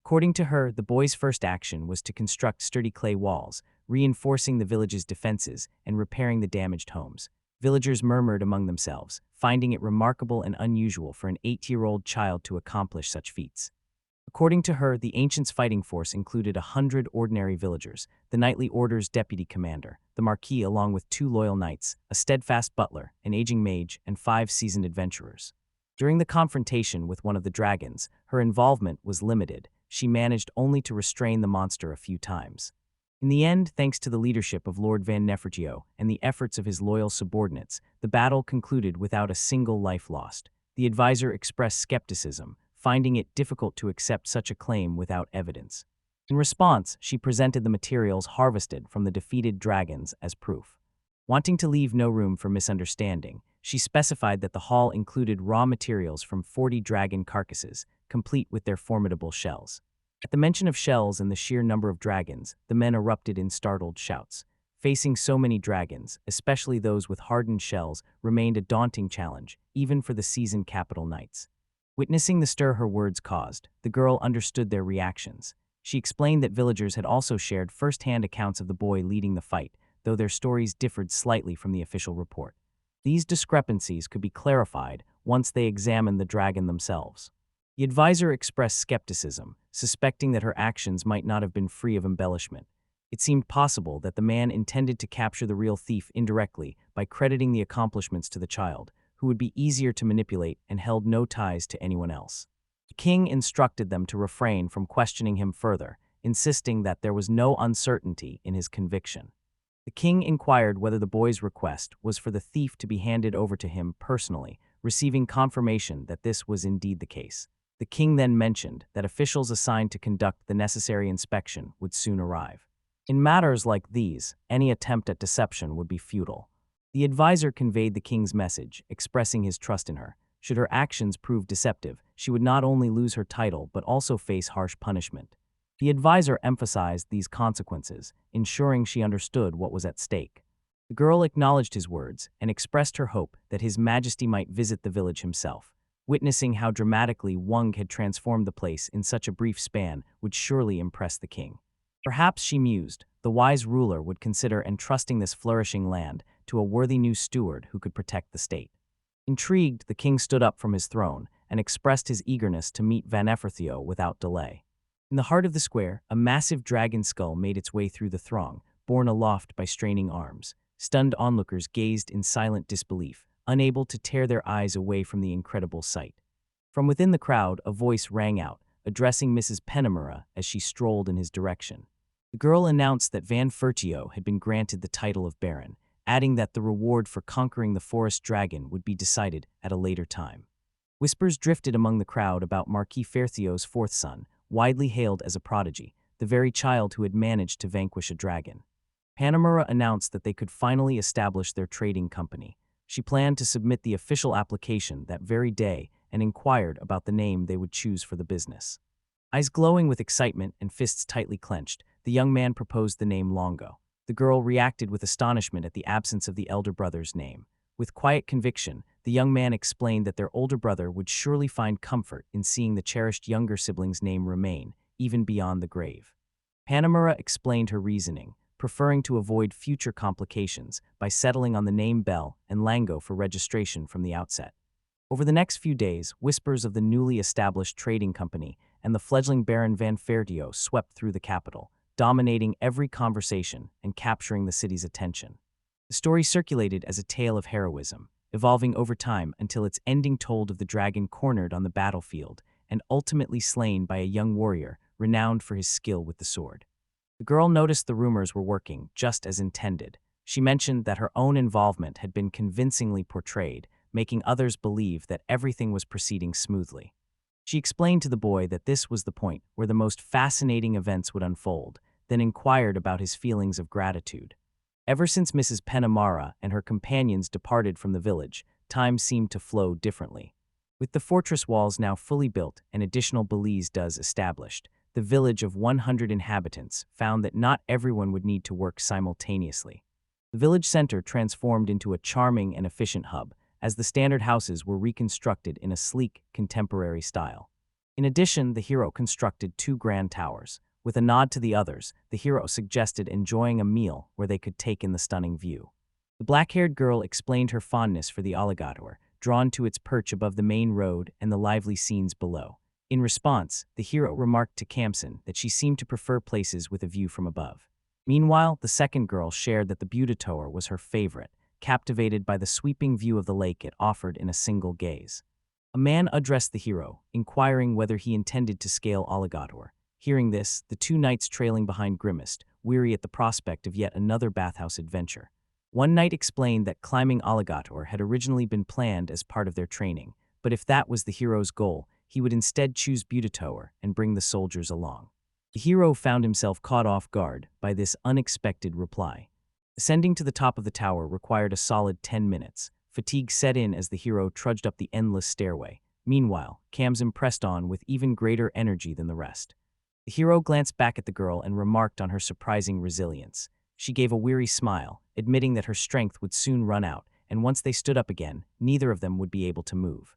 According to her, the boy's first action was to construct sturdy clay walls, reinforcing the village's defenses and repairing the damaged homes. Villagers murmured among themselves, finding it remarkable and unusual for an 8-year-old child to accomplish such feats. According to her, the ancients' fighting force included 100 ordinary villagers, the knightly order's deputy commander, the Marquis along with 2 loyal knights, a steadfast butler, an aging mage, and 5 seasoned adventurers. During the confrontation with one of the dragons, her involvement was limited. She managed only to restrain the monster a few times. In the end, thanks to the leadership of Lord Van Nefertio and the efforts of his loyal subordinates, the battle concluded without a single life lost. The advisor expressed skepticism, finding it difficult to accept such a claim without evidence. In response, she presented the materials harvested from the defeated dragons as proof. Wanting to leave no room for misunderstanding, she specified that the haul included raw materials from 40 dragon carcasses, complete with their formidable shells. At the mention of shells and the sheer number of dragons, the men erupted in startled shouts. Facing so many dragons, especially those with hardened shells, remained a daunting challenge, even for the seasoned capital knights. Witnessing the stir her words caused, the girl understood their reactions. She explained that villagers had also shared first-hand accounts of the boy leading the fight, though their stories differed slightly from the official report. These discrepancies could be clarified once they examined the dragon themselves. The advisor expressed skepticism, suspecting that her actions might not have been free of embellishment. It seemed possible that the man intended to capture the real thief indirectly by crediting the accomplishments to the child, who would be easier to manipulate and held no ties to anyone else. The king instructed them to refrain from questioning him further, insisting that there was no uncertainty in his conviction. The king inquired whether the boy's request was for the thief to be handed over to him personally, receiving confirmation that this was indeed the case. The king then mentioned that officials assigned to conduct the necessary inspection would soon arrive. In matters like these, any attempt at deception would be futile. The advisor conveyed the king's message, expressing his trust in her. Should her actions prove deceptive, she would not only lose her title but also face harsh punishment. The advisor emphasized these consequences, ensuring she understood what was at stake. The girl acknowledged his words and expressed her hope that His Majesty might visit the village himself. Witnessing how dramatically Wang had transformed the place in such a brief span would surely impress the king. Perhaps, she mused, the wise ruler would consider entrusting this flourishing land to a worthy new steward who could protect the state. Intrigued, the king stood up from his throne and expressed his eagerness to meet Van Nefertio without delay. In the heart of the square, a massive dragon skull made its way through the throng, borne aloft by straining arms. Stunned onlookers gazed in silent disbelief, unable to tear their eyes away from the incredible sight. From within the crowd, a voice rang out, addressing Mrs. Penamura as she strolled in his direction. The girl announced that Van Nefertio had been granted the title of Baron, adding that the reward for conquering the forest dragon would be decided at a later time. Whispers drifted among the crowd about Marquis Ferthio's fourth son, widely hailed as a prodigy, the very child who had managed to vanquish a dragon. Penamura announced that they could finally establish their trading company. She planned to submit the official application that very day and inquired about the name they would choose for the business. Eyes glowing with excitement and fists tightly clenched, the young man proposed the name Longo. The girl reacted with astonishment at the absence of the elder brother's name. With quiet conviction, the young man explained that their older brother would surely find comfort in seeing the cherished younger sibling's name remain, even beyond the grave. Penamura explained her reasoning, preferring to avoid future complications by settling on the name Bell and Lango for registration from the outset. Over the next few days, whispers of the newly established trading company and the fledgling Baron Van Nefertio swept through the capital, dominating every conversation and capturing the city's attention. The story circulated as a tale of heroism, evolving over time until its ending told of the dragon cornered on the battlefield and ultimately slain by a young warrior renowned for his skill with the sword. The girl noticed the rumors were working just as intended. She mentioned that her own involvement had been convincingly portrayed, making others believe that everything was proceeding smoothly. She explained to the boy that this was the point where the most fascinating events would unfold, then inquired about his feelings of gratitude. Ever since Mrs. Penamara and her companions departed from the village, time seemed to flow differently. With the fortress walls now fully built and additional balises established, the village of 100 inhabitants found that not everyone would need to work simultaneously. The village center transformed into a charming and efficient hub, as the standard houses were reconstructed in a sleek, contemporary style. In addition, the hero constructed 2 grand towers. With a nod to the others, the hero suggested enjoying a meal where they could take in the stunning view. The black-haired girl explained her fondness for the alligator, drawn to its perch above the main road and the lively scenes below. In response, the hero remarked to Kamsen that she seemed to prefer places with a view from above. Meanwhile, the second girl shared that the Buddha Tower was her favorite, captivated by the sweeping view of the lake it offered in a single gaze. A man addressed the hero, inquiring whether he intended to scale alligator. Hearing this, the two knights trailing behind grimaced, weary at the prospect of yet another bathhouse adventure. One knight explained that climbing alligator had originally been planned as part of their training, but if that was the hero's goal, he would instead choose Butatower and bring the soldiers along. The hero found himself caught off guard by this unexpected reply. Ascending to the top of the tower required a solid 10 minutes. Fatigue set in as the hero trudged up the endless stairway. Meanwhile, Kamsin pressed on with even greater energy than the rest. The hero glanced back at the girl and remarked on her surprising resilience. She gave a weary smile, admitting that her strength would soon run out, and once they stood up again, neither of them would be able to move.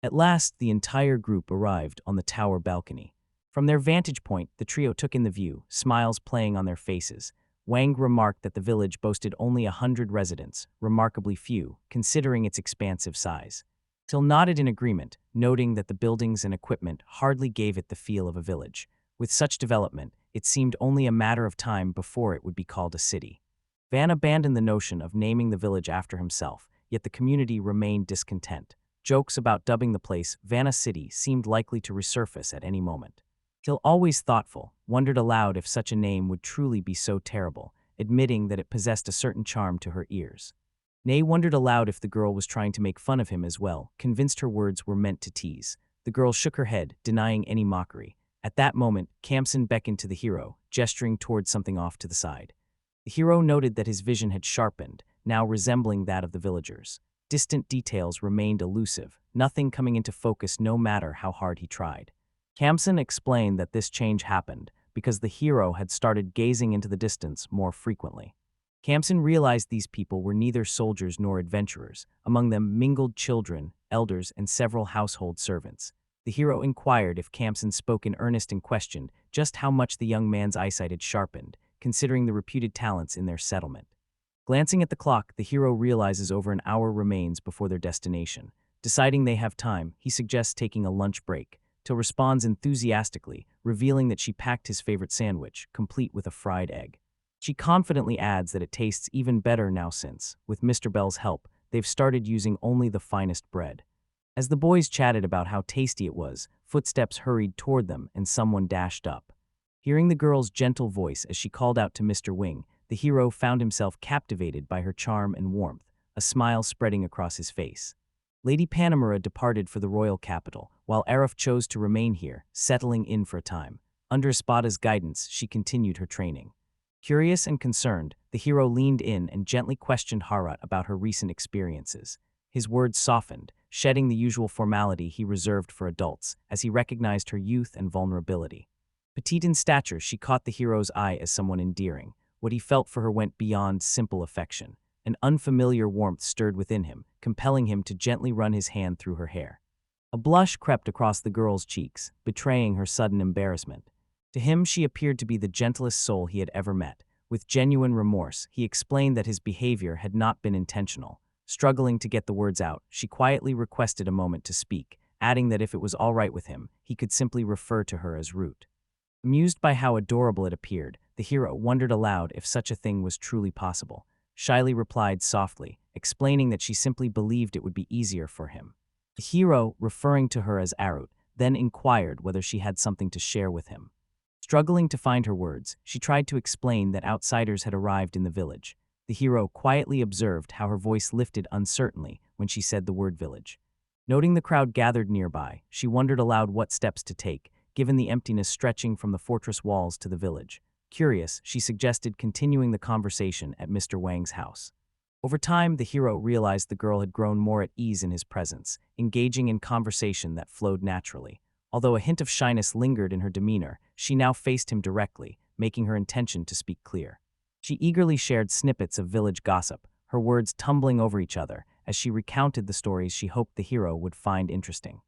At last, the entire group arrived on the tower balcony. From their vantage point, the trio took in the view, smiles playing on their faces. Wang remarked that the village boasted only 100 residents, remarkably few, considering its expansive size. Till nodded in agreement, noting that the buildings and equipment hardly gave it the feel of a village. With such development, it seemed only a matter of time before it would be called a city. Van abandoned the notion of naming the village after himself, yet the community remained discontent. Jokes about dubbing the place Vanna City seemed likely to resurface at any moment. Till, always thoughtful, wondered aloud if such a name would truly be so terrible, admitting that it possessed a certain charm to her ears. Nay wondered aloud if the girl was trying to make fun of him as well, convinced her words were meant to tease. The girl shook her head, denying any mockery. At that moment, Kamsin beckoned to the hero, gesturing toward something off to the side. The hero noted that his vision had sharpened, now resembling that of the villagers. Distant details remained elusive, nothing coming into focus no matter how hard he tried. Kamsin explained that this change happened because the hero had started gazing into the distance more frequently. Kamsin realized these people were neither soldiers nor adventurers. Among them mingled children, elders, and several household servants. The hero inquired if Kamsin spoke in earnest and questioned just how much the young man's eyesight had sharpened, considering the reputed talents in their settlement. Glancing at the clock, the hero realizes over an hour remains before their destination. Deciding they have time, he suggests taking a lunch break. Till responds enthusiastically, revealing that she packed his favorite sandwich, complete with a fried egg. She confidently adds that it tastes even better now since, with Mr. Bell's help, they've started using only the finest bread. As the boys chatted about how tasty it was, footsteps hurried toward them and someone dashed up. Hearing the girl's gentle voice as she called out to Mr. Wing, the hero found himself captivated by her charm and warmth, a smile spreading across his face. Lady Panamera departed for the royal capital, while Arif chose to remain here, settling in for a time. Under Espada's guidance, she continued her training. Curious and concerned, the hero leaned in and gently questioned Harat about her recent experiences. His words softened, shedding the usual formality he reserved for adults, as he recognized her youth and vulnerability. Petite in stature, she caught the hero's eye as someone endearing. What he felt for her went beyond simple affection. An unfamiliar warmth stirred within him, compelling him to gently run his hand through her hair. A blush crept across the girl's cheeks, betraying her sudden embarrassment. To him, she appeared to be the gentlest soul he had ever met. With genuine remorse, he explained that his behavior had not been intentional. Struggling to get the words out, she quietly requested a moment to speak, adding that if it was all right with him, he could simply refer to her as Root. Amused by how adorable it appeared, the hero wondered aloud if such a thing was truly possible. Shyly replied softly, explaining that she simply believed it would be easier for him. The hero, referring to her as Arut, then inquired whether she had something to share with him. Struggling to find her words, she tried to explain that outsiders had arrived in the village. The hero quietly observed how her voice lifted uncertainly when she said the word village. Noting the crowd gathered nearby, she wondered aloud what steps to take, given the emptiness stretching from the fortress walls to the village. Curious, she suggested continuing the conversation at Mr. Wang's house. Over time, the hero realized the girl had grown more at ease in his presence, engaging in conversation that flowed naturally. Although a hint of shyness lingered in her demeanor, she now faced him directly, making her intention to speak clear. She eagerly shared snippets of village gossip, her words tumbling over each other as she recounted the stories she hoped the hero would find interesting.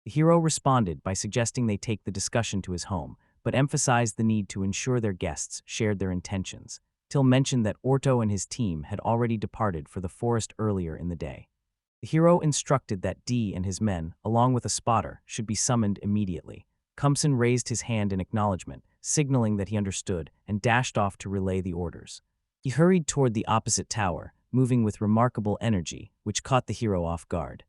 The hero responded by suggesting they take the discussion to his home, but emphasized the need to ensure their guests shared their intentions. Till mentioned that Orto and his team had already departed for the forest earlier in the day. The hero instructed that D and his men, along with a spotter, should be summoned immediately. Kumsin raised his hand in acknowledgement, signaling that he understood, and dashed off to relay the orders. He hurried toward the opposite tower, moving with remarkable energy, which caught the hero off guard.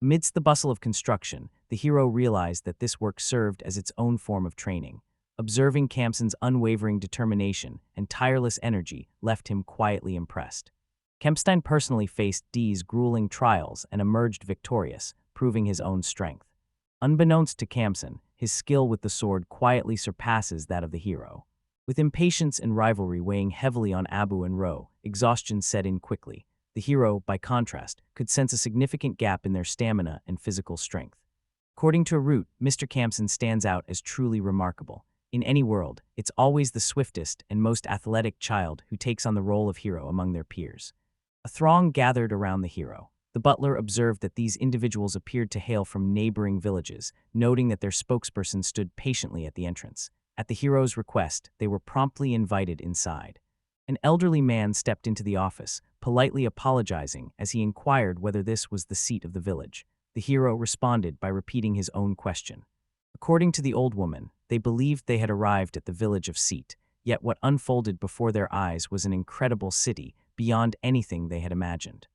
Amidst the bustle of construction, the hero realized that this work served as its own form of training. Observing Kempson's unwavering determination and tireless energy left him quietly impressed. Kempstein personally faced Dee's grueling trials and emerged victorious, proving his own strength. Unbeknownst to Kempson, his skill with the sword quietly surpasses that of the hero. With impatience and rivalry weighing heavily on Abu and Ro, exhaustion set in quickly. The hero, by contrast, could sense a significant gap in their stamina and physical strength. According to a root, Mr. Kempson stands out as truly remarkable. In any world, it's always the swiftest and most athletic child who takes on the role of hero among their peers. A throng gathered around the hero. The butler observed that these individuals appeared to hail from neighboring villages, noting that their spokesperson stood patiently at the entrance. At the hero's request, they were promptly invited inside. An elderly man stepped into the office, politely apologizing as he inquired whether this was the seat of the village. The hero responded by repeating his own question. According to the old woman, they believed they had arrived at the village of Seat, yet what unfolded before their eyes was an incredible city beyond anything they had imagined.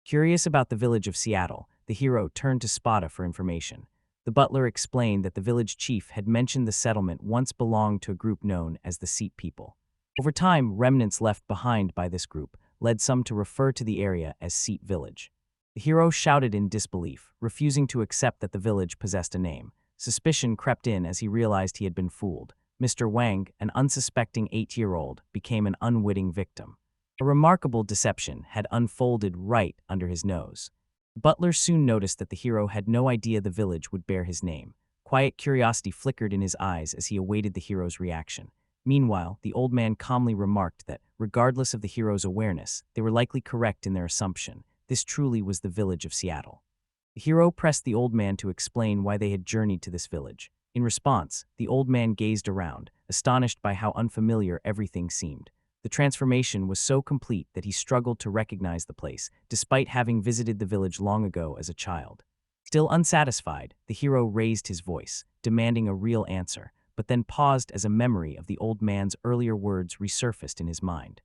Curious about the village of Seattle, the hero turned to Spada for information. The butler explained that the village chief had mentioned the settlement once belonged to a group known as the Seat people. Over time, remnants left behind by this group led some to refer to the area as Seat Village. The hero shouted in disbelief, refusing to accept that the village possessed a name. Suspicion crept in as he realized he had been fooled. Mr. Wang, an unsuspecting 8-year-old, became an unwitting victim. A remarkable deception had unfolded right under his nose. Butler soon noticed that the hero had no idea the village would bear his name. Quiet curiosity flickered in his eyes as he awaited the hero's reaction. Meanwhile, the old man calmly remarked that, regardless of the hero's awareness, they were likely correct in their assumption. This truly was the village of Seattle. The hero pressed the old man to explain why they had journeyed to this village. In response, the old man gazed around, astonished by how unfamiliar everything seemed. The transformation was so complete that he struggled to recognize the place, despite having visited the village long ago as a child. Still unsatisfied, the hero raised his voice, demanding a real answer, but then paused as a memory of the old man's earlier words resurfaced in his mind.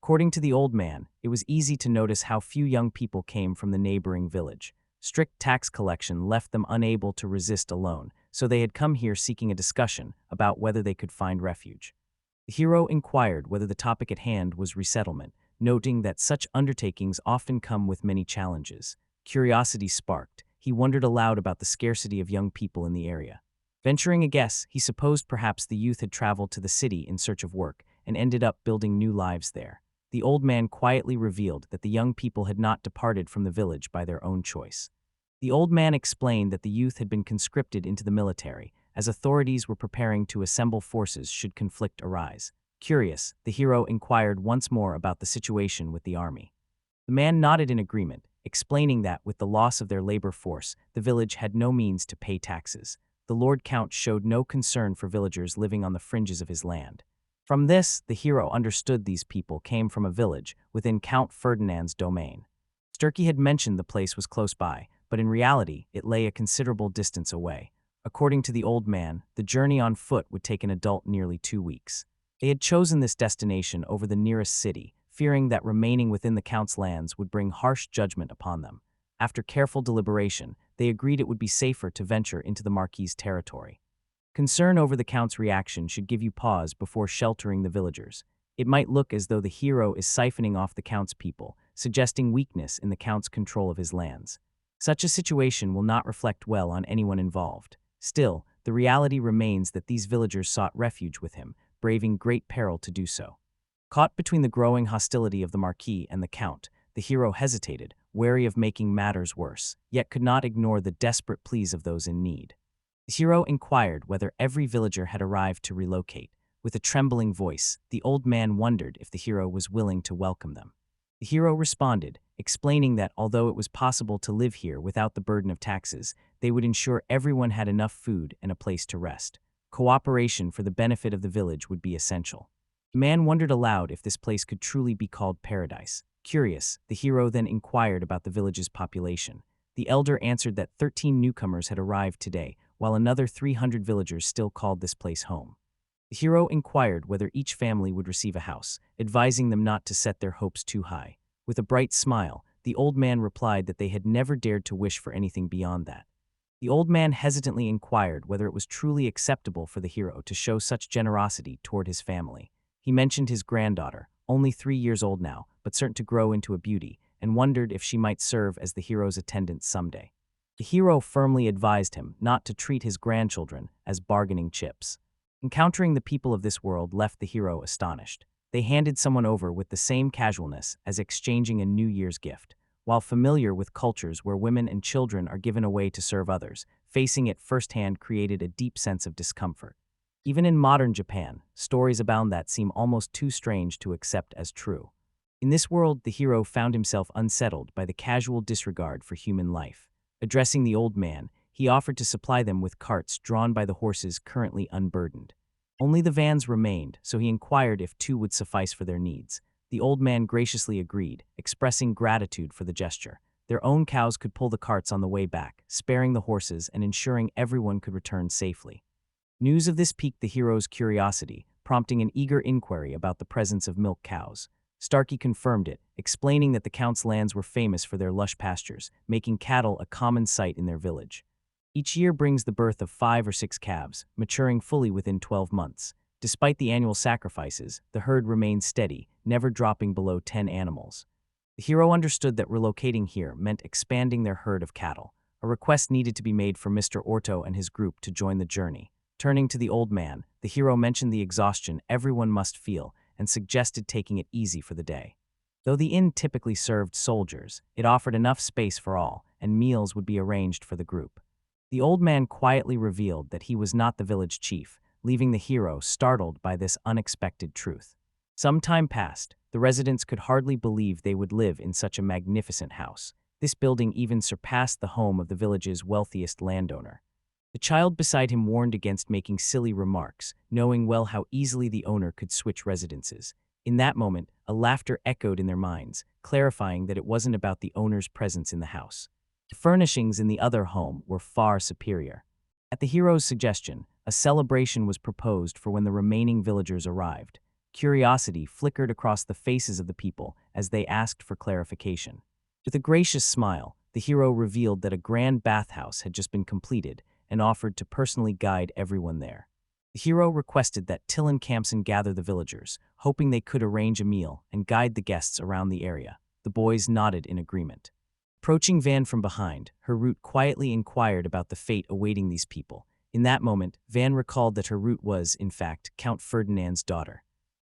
According to the old man, it was easy to notice how few young people came from the neighboring village. Strict tax collection left them unable to resist alone, so they had come here seeking a discussion about whether they could find refuge. The hero inquired whether the topic at hand was resettlement, noting that such undertakings often come with many challenges. Curiosity sparked. He wondered aloud about the scarcity of young people in the area. Venturing a guess, he supposed perhaps the youth had traveled to the city in search of work and ended up building new lives there. The old man quietly revealed that the young people had not departed from the village by their own choice. The old man explained that the youth had been conscripted into the military, as authorities were preparing to assemble forces should conflict arise. Curious, the hero inquired once more about the situation with the army. The man nodded in agreement, explaining that with the loss of their labor force, the village had no means to pay taxes. The Lord Count showed no concern for villagers living on the fringes of his land. From this, the hero understood these people came from a village within Count Ferdinand's domain. Sturkey had mentioned the place was close by, but in reality, it lay a considerable distance away. According to the old man, the journey on foot would take an adult nearly 2 weeks. They had chosen this destination over the nearest city, fearing that remaining within the Count's lands would bring harsh judgment upon them. After careful deliberation, they agreed it would be safer to venture into the Marquis's territory. Concern over the Count's reaction should give you pause before sheltering the villagers. It might look as though the hero is siphoning off the Count's people, suggesting weakness in the Count's control of his lands. Such a situation will not reflect well on anyone involved. Still, the reality remains that these villagers sought refuge with him, braving great peril to do so. Caught between the growing hostility of the Marquis and the Count, the hero hesitated, wary of making matters worse, yet could not ignore the desperate pleas of those in need. The hero inquired whether every villager had arrived to relocate. With a trembling voice, the old man wondered if the hero was willing to welcome them. The hero responded, explaining that although it was possible to live here without the burden of taxes, they would ensure everyone had enough food and a place to rest. Cooperation for the benefit of the village would be essential. The man wondered aloud if this place could truly be called paradise. Curious, the hero then inquired about the village's population. The elder answered that 13 newcomers had arrived today, while another 300 villagers still called this place home. The hero inquired whether each family would receive a house, advising them not to set their hopes too high. With a bright smile, the old man replied that they had never dared to wish for anything beyond that. The old man hesitantly inquired whether it was truly acceptable for the hero to show such generosity toward his family. He mentioned his granddaughter, only 3 years old now, but certain to grow into a beauty, and wondered if she might serve as the hero's attendant someday. The hero firmly advised him not to treat his grandchildren as bargaining chips. Encountering the people of this world left the hero astonished. They handed someone over with the same casualness as exchanging a New Year's gift. While familiar with cultures where women and children are given away to serve others, facing it firsthand created a deep sense of discomfort. Even in modern Japan, stories abound that seem almost too strange to accept as true. In this world, the hero found himself unsettled by the casual disregard for human life. Addressing the old man, he offered to supply them with carts drawn by the horses currently unburdened. Only the vans remained, so he inquired if 2 would suffice for their needs. The old man graciously agreed, expressing gratitude for the gesture. Their own cows could pull the carts on the way back, sparing the horses and ensuring everyone could return safely. News of this piqued the hero's curiosity, prompting an eager inquiry about the presence of milk cows. Starkey confirmed it, explaining that the Count's lands were famous for their lush pastures, making cattle a common sight in their village. Each year brings the birth of 5 or 6 calves, maturing fully within 12 months. Despite the annual sacrifices, the herd remained steady, never dropping below 10 animals. The hero understood that relocating here meant expanding their herd of cattle. A request needed to be made for Mr. Orto and his group to join the journey. Turning to the old man, the hero mentioned the exhaustion everyone must feel and suggested taking it easy for the day. Though the inn typically served soldiers, it offered enough space for all, and meals would be arranged for the group. The old man quietly revealed that he was not the village chief, leaving the hero startled by this unexpected truth. Some time passed. The residents could hardly believe they would live in such a magnificent house. This building even surpassed the home of the village's wealthiest landowner. The child beside him warned against making silly remarks, knowing well how easily the owner could switch residences. In that moment, a laughter echoed in their minds, clarifying that it wasn't about the owner's presence in the house. The furnishings in the other home were far superior. At the hero's suggestion, a celebration was proposed for when the remaining villagers arrived. Curiosity flickered across the faces of the people as they asked for clarification. With a gracious smile, the hero revealed that a grand bathhouse had just been completed and offered to personally guide everyone there. The hero requested that Till and Campson gather the villagers, hoping they could arrange a meal and guide the guests around the area. The boys nodded in agreement. Approaching Van from behind, Harut quietly inquired about the fate awaiting these people. In that moment, Van recalled that Harut was, in fact, Count Ferdinand's daughter.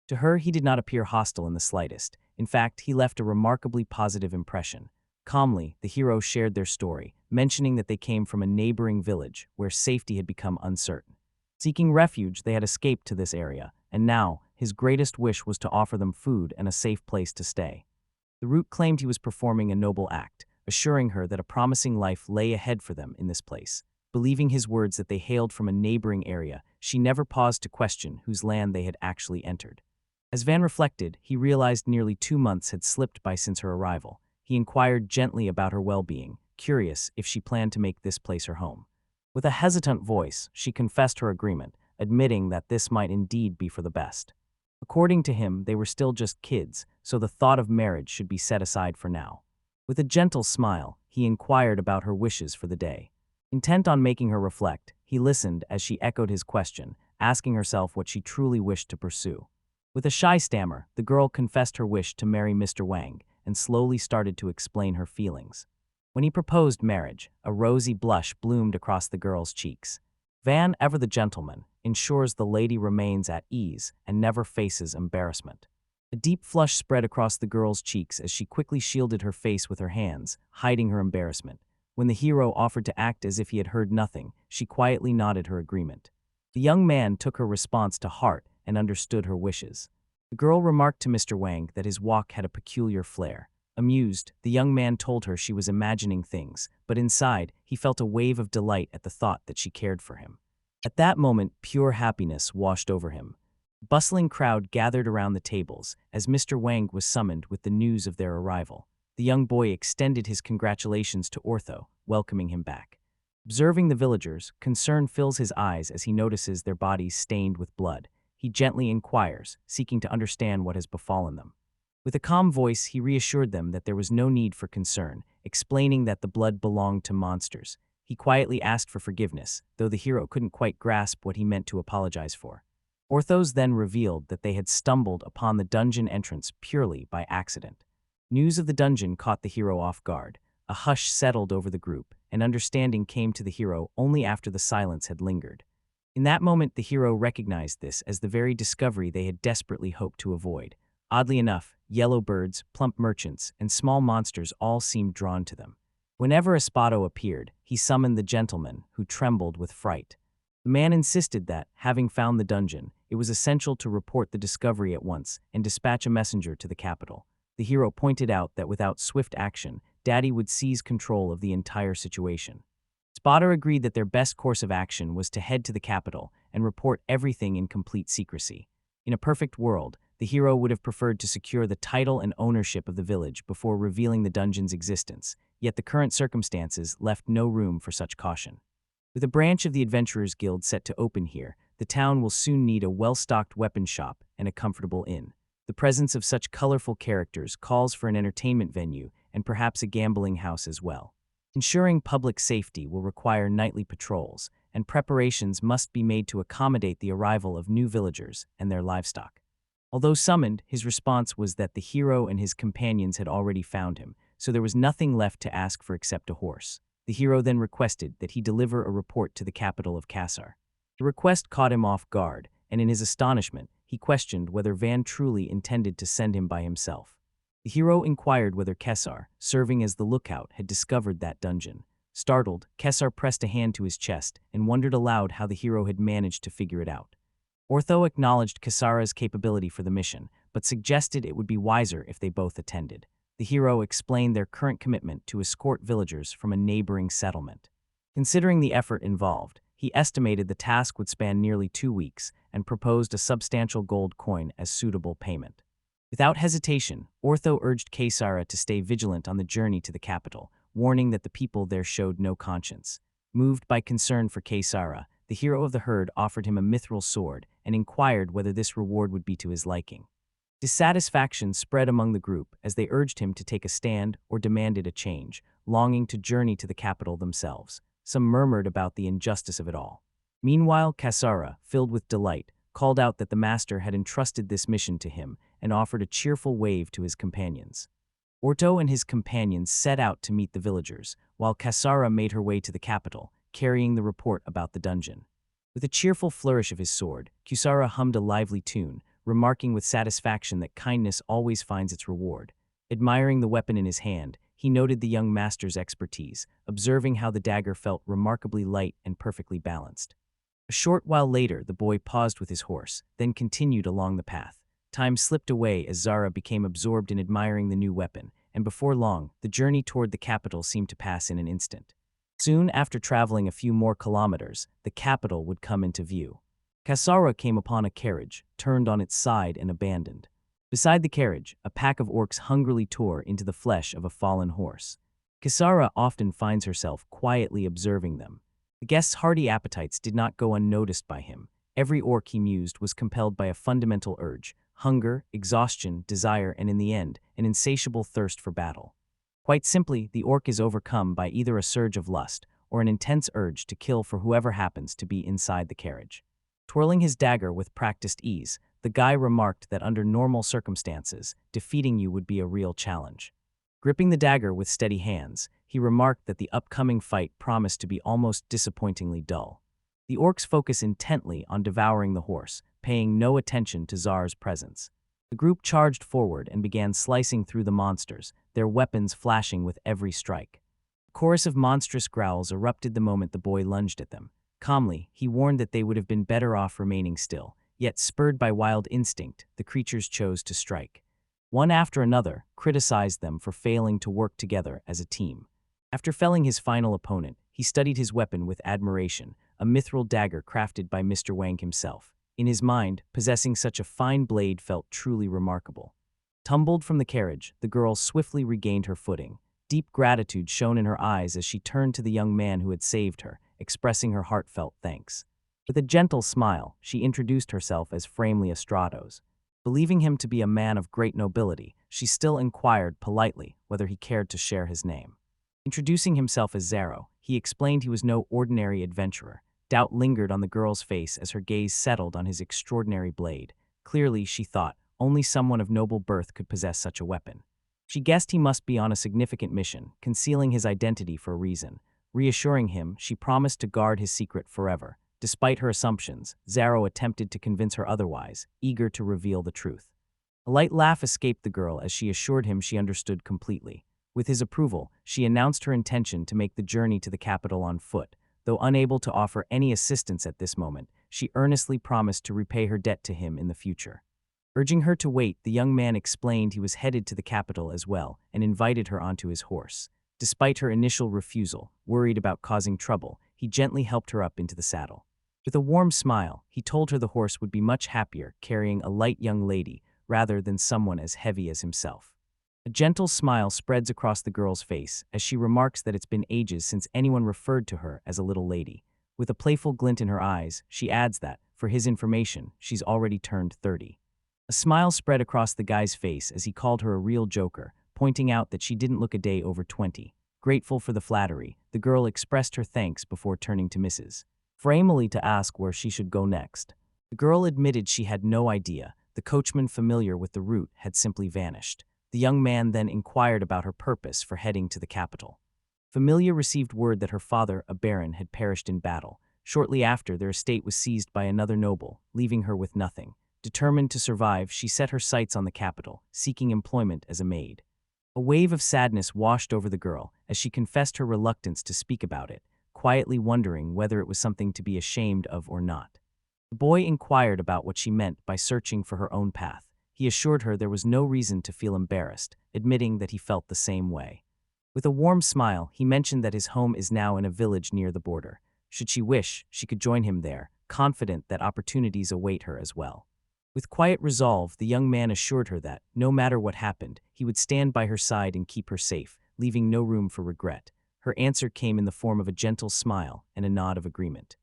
To her, he did not appear hostile in the slightest. In fact, he left a remarkably positive impression. Calmly, the hero shared their story, mentioning that they came from a neighboring village where safety had become uncertain. Seeking refuge, they had escaped to this area, and now, his greatest wish was to offer them food and a safe place to stay. The Root claimed he was performing a noble act, assuring her that a promising life lay ahead for them in this place. Believing his words that they hailed from a neighboring area, she never paused to question whose land they had actually entered. As Van reflected, he realized nearly 2 months had slipped by since her arrival. He inquired gently about her well-being, curious if she planned to make this place her home. With a hesitant voice, she confessed her agreement, admitting that this might indeed be for the best. According to him, they were still just kids, so the thought of marriage should be set aside for now. With a gentle smile, he inquired about her wishes for the day. Intent on making her reflect, he listened as she echoed his question, asking herself what she truly wished to pursue. With a shy stammer, the girl confessed her wish to marry Mr. Wang and slowly started to explain her feelings. When he proposed marriage, a rosy blush bloomed across the girl's cheeks. Van, ever the gentleman, ensures the lady remains at ease and never faces embarrassment. A deep flush spread across the girl's cheeks as she quickly shielded her face with her hands, hiding her embarrassment. When the hero offered to act as if he had heard nothing, she quietly nodded her agreement. The young man took her response to heart and understood her wishes. The girl remarked to Mr. Wang that his walk had a peculiar flair. Amused, the young man told her she was imagining things, but inside, he felt a wave of delight at the thought that she cared for him. At that moment, pure happiness washed over him. A bustling crowd gathered around the tables as Mr. Wang was summoned with the news of their arrival. The young boy extended his congratulations to Ortho, welcoming him back. Observing the villagers, concern fills his eyes as he notices their bodies stained with blood. He gently inquires, seeking to understand what has befallen them. With a calm voice, he reassured them that there was no need for concern, explaining that the blood belonged to monsters. He quietly asked for forgiveness, though the hero couldn't quite grasp what he meant to apologize for. Orthos then revealed that they had stumbled upon the dungeon entrance purely by accident. News of the dungeon caught the hero off guard. A hush settled over the group, and understanding came to the hero only after the silence had lingered. In that moment, the hero recognized this as the very discovery they had desperately hoped to avoid. Oddly enough, yellow birds, plump merchants, and small monsters all seemed drawn to them. Whenever Espada appeared, he summoned the gentleman, who trembled with fright. The man insisted that, having found the dungeon, it was essential to report the discovery at once and dispatch a messenger to the capital. The hero pointed out that without swift action, Daddy would seize control of the entire situation. Espada agreed that their best course of action was to head to the capital and report everything in complete secrecy. In a perfect world, the hero would have preferred to secure the title and ownership of the village before revealing the dungeon's existence, yet the current circumstances left no room for such caution. With a branch of the Adventurers Guild set to open here, the town will soon need a well-stocked weapon shop and a comfortable inn. The presence of such colorful characters calls for an entertainment venue and perhaps a gambling house as well. Ensuring public safety will require nightly patrols, and preparations must be made to accommodate the arrival of new villagers and their livestock. Although summoned, his response was that the hero and his companions had already found him, so there was nothing left to ask for except a horse. The hero then requested that he deliver a report to the capital of Kassar. The request caught him off guard, and in his astonishment, he questioned whether Van truly intended to send him by himself. The hero inquired whether Kessar, serving as the lookout, had discovered that dungeon. Startled, Kessar pressed a hand to his chest and wondered aloud how the hero had managed to figure it out. Ortho acknowledged Kessara's capability for the mission, but suggested it would be wiser if they both attended. The hero explained their current commitment to escort villagers from a neighboring settlement. Considering the effort involved, he estimated the task would span nearly 2 weeks and proposed a substantial gold coin as suitable payment. Without hesitation, Ortho urged Kaysara to stay vigilant on the journey to the capital, warning that the people there showed no conscience. Moved by concern for Kaysara, the hero of the herd offered him a mithril sword and inquired whether this reward would be to his liking. Dissatisfaction spread among the group as they urged him to take a stand or demanded a change, longing to journey to the capital themselves. Some murmured about the injustice of it all. Meanwhile, Kassara, filled with delight, called out that the master had entrusted this mission to him and offered a cheerful wave to his companions. Orto and his companions set out to meet the villagers, while Kassara made her way to the capital, carrying the report about the dungeon. With a cheerful flourish of his sword, Kusara hummed a lively tune, remarking with satisfaction that kindness always finds its reward. Admiring the weapon in his hand, he noted the young master's expertise, observing how the dagger felt remarkably light and perfectly balanced. A short while later, the boy paused with his horse, then continued along the path. Time slipped away as Zara became absorbed in admiring the new weapon, and before long, the journey toward the capital seemed to pass in an instant. Soon after traveling a few more kilometers, the capital would come into view. Kassara came upon a carriage, turned on its side and abandoned. Beside the carriage, a pack of orcs hungrily tore into the flesh of a fallen horse. Kassara often finds herself quietly observing them. The guest's hearty appetites did not go unnoticed by him. Every orc he mused was compelled by a fundamental urge: hunger, exhaustion, desire, and in the end, an insatiable thirst for battle. Quite simply, the orc is overcome by either a surge of lust or an intense urge to kill for whoever happens to be inside the carriage. Twirling his dagger with practiced ease, the guy remarked that under normal circumstances, defeating you would be a real challenge. Gripping the dagger with steady hands, he remarked that the upcoming fight promised to be almost disappointingly dull. The orcs focus intently on devouring the horse, paying no attention to Zar's presence. The group charged forward and began slicing through the monsters, their weapons flashing with every strike. A chorus of monstrous growls erupted the moment the boy lunged at them. Calmly, he warned that they would have been better off remaining still, yet spurred by wild instinct, the creatures chose to strike. One after another criticized them for failing to work together as a team. After felling his final opponent, he studied his weapon with admiration, a mithril dagger crafted by Mr. Wang himself. In his mind, possessing such a fine blade felt truly remarkable. Tumbled from the carriage, the girl swiftly regained her footing. Deep gratitude shone in her eyes as she turned to the young man who had saved her, expressing her heartfelt thanks. With a gentle smile, she introduced herself as Framley Estrados. Believing him to be a man of great nobility, she still inquired politely whether he cared to share his name. Introducing himself as Zaro, he explained he was no ordinary adventurer. Doubt lingered on the girl's face as her gaze settled on his extraordinary blade. Clearly, she thought, only someone of noble birth could possess such a weapon. She guessed he must be on a significant mission, concealing his identity for a reason. Reassuring him, she promised to guard his secret forever. Despite her assumptions, Zaro attempted to convince her otherwise, eager to reveal the truth. A light laugh escaped the girl as she assured him she understood completely. With his approval, she announced her intention to make the journey to the capital on foot. Though unable to offer any assistance at this moment, she earnestly promised to repay her debt to him in the future. Urging her to wait, the young man explained he was headed to the capital as well and invited her onto his horse. Despite her initial refusal, worried about causing trouble, he gently helped her up into the saddle. With a warm smile, he told her the horse would be much happier carrying a light young lady rather than someone as heavy as himself. A gentle smile spreads across the girl's face as she remarks that it's been ages since anyone referred to her as a little lady. With a playful glint in her eyes, she adds that, for his information, she's already turned 30. A smile spread across the guy's face as he called her a real joker, pointing out that she didn't look a day over 20. Grateful for the flattery, the girl expressed her thanks before turning to Mrs. Framley to ask where she should go next. The girl admitted she had no idea. The coachman familiar with the route had simply vanished. The young man then inquired about her purpose for heading to the capital. Familia received word that her father, a baron, had perished in battle. Shortly after, their estate was seized by another noble, leaving her with nothing. Determined to survive, she set her sights on the capital, seeking employment as a maid. A wave of sadness washed over the girl as she confessed her reluctance to speak about it, quietly wondering whether it was something to be ashamed of or not. The boy inquired about what she meant by searching for her own path. He assured her there was no reason to feel embarrassed, admitting that he felt the same way. With a warm smile, he mentioned that his home is now in a village near the border. Should she wish, she could join him there, confident that opportunities await her as well. With quiet resolve, the young man assured her that, no matter what happened, he would stand by her side and keep her safe, leaving no room for regret. Her answer came in the form of a gentle smile and a nod of agreement.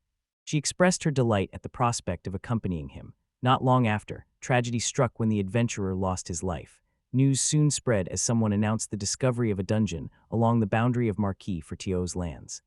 She expressed her delight at the prospect of accompanying him. Not long after, tragedy struck when the adventurer lost his life. News soon spread as someone announced the discovery of a dungeon along the boundary of Marquis Fertio's lands.